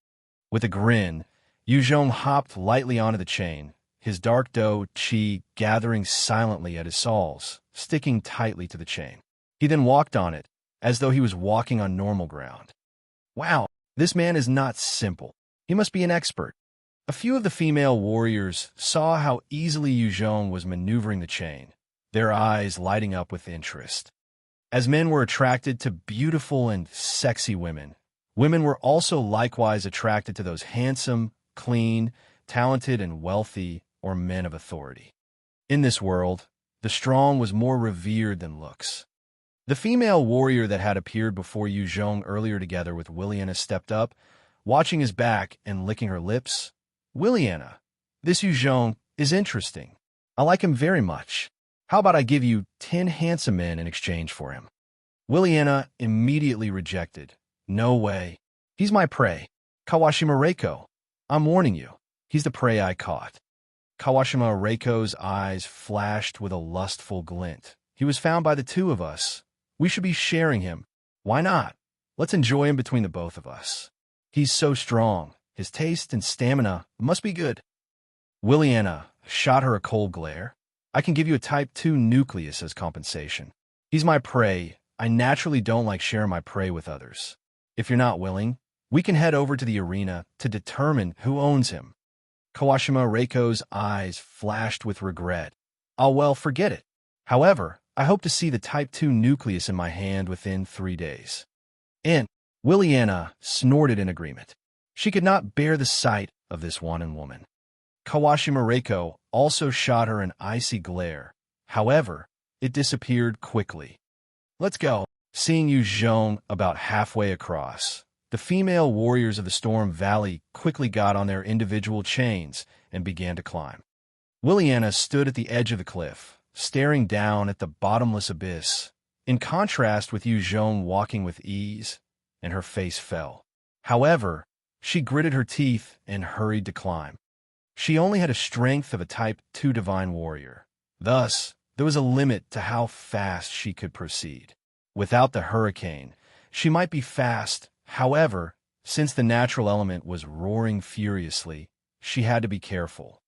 With a grin, Yu Zhong hopped lightly onto the chain, his dark dough chi gathering silently at his soles, sticking tightly to the chain. He then walked on it, as though he was walking on normal ground. Wow, this man is not simple. He must be an expert. A few of the female warriors saw how easily Yu Zhong was maneuvering the chain, their eyes lighting up with interest. As men were attracted to beautiful and sexy women, women were also likewise attracted to those handsome, clean, talented, and wealthy, or men of authority. In this world, the strong was more revered than looks. The female warrior that had appeared before Yu Zhong earlier together with Williana stepped up, watching his back and licking her lips. "Williana, this Yu Zhong is interesting. I like him very much. How about I give you 10 handsome men in exchange for him?" Williana immediately rejected. "No way. He's my prey. Kawashima Reiko. I'm warning you. He's the prey I caught." Kawashima Reiko's eyes flashed with a lustful glint. "He was found by the 2 of us. We should be sharing him. Why not? Let's enjoy him between the both of us. He's so strong. His taste and stamina must be good." Williana shot her a cold glare. "I can give you a Type 2 Nucleus as compensation. He's my prey. I naturally don't like sharing my prey with others. If you're not willing, we can head over to the arena to determine who owns him." Kawashima Reiko's eyes flashed with regret. Well, forget it. However, I hope to see the Type 2 Nucleus in my hand within 3 days. And Williana snorted in agreement. She could not bear the sight of this wanton woman. Kawashima Reiko also shot her an icy glare. However, it disappeared quickly. "Let's go. Seeing Yu Zhong about halfway across, the female warriors of the Storm Valley quickly got on their individual chains and began to climb. Williana stood at the edge of the cliff, staring down at the bottomless abyss, in contrast with Yu Zhong walking with ease, and her face fell. However, she gritted her teeth and hurried to climb. She only had a strength of a Type 2 Divine Warrior. Thus, there was a limit to how fast she could proceed. Without the hurricane, she might be fast. However, since the natural element was roaring furiously, she had to be careful.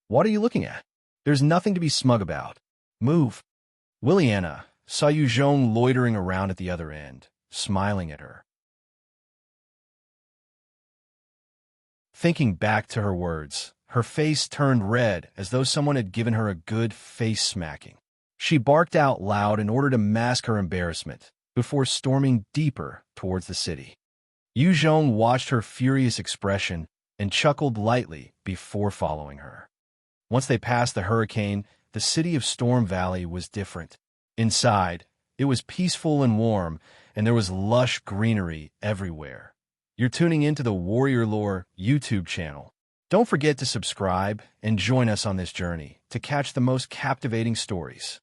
What are you looking at? There's nothing to be smug about. Move. Williana saw Yu Zhong loitering around at the other end, smiling at her. Thinking back to her words, her face turned red as though someone had given her a good face smacking. She barked out loud in order to mask her embarrassment before storming deeper towards the city. Yu Zhong watched her furious expression and chuckled lightly before following her. Once they passed the hurricane, the city of Storm Valley was different. Inside, it was peaceful and warm, and there was lush greenery everywhere. You're tuning into the Warrior Lore YouTube channel. Don't forget to subscribe and join us on this journey to catch the most captivating stories.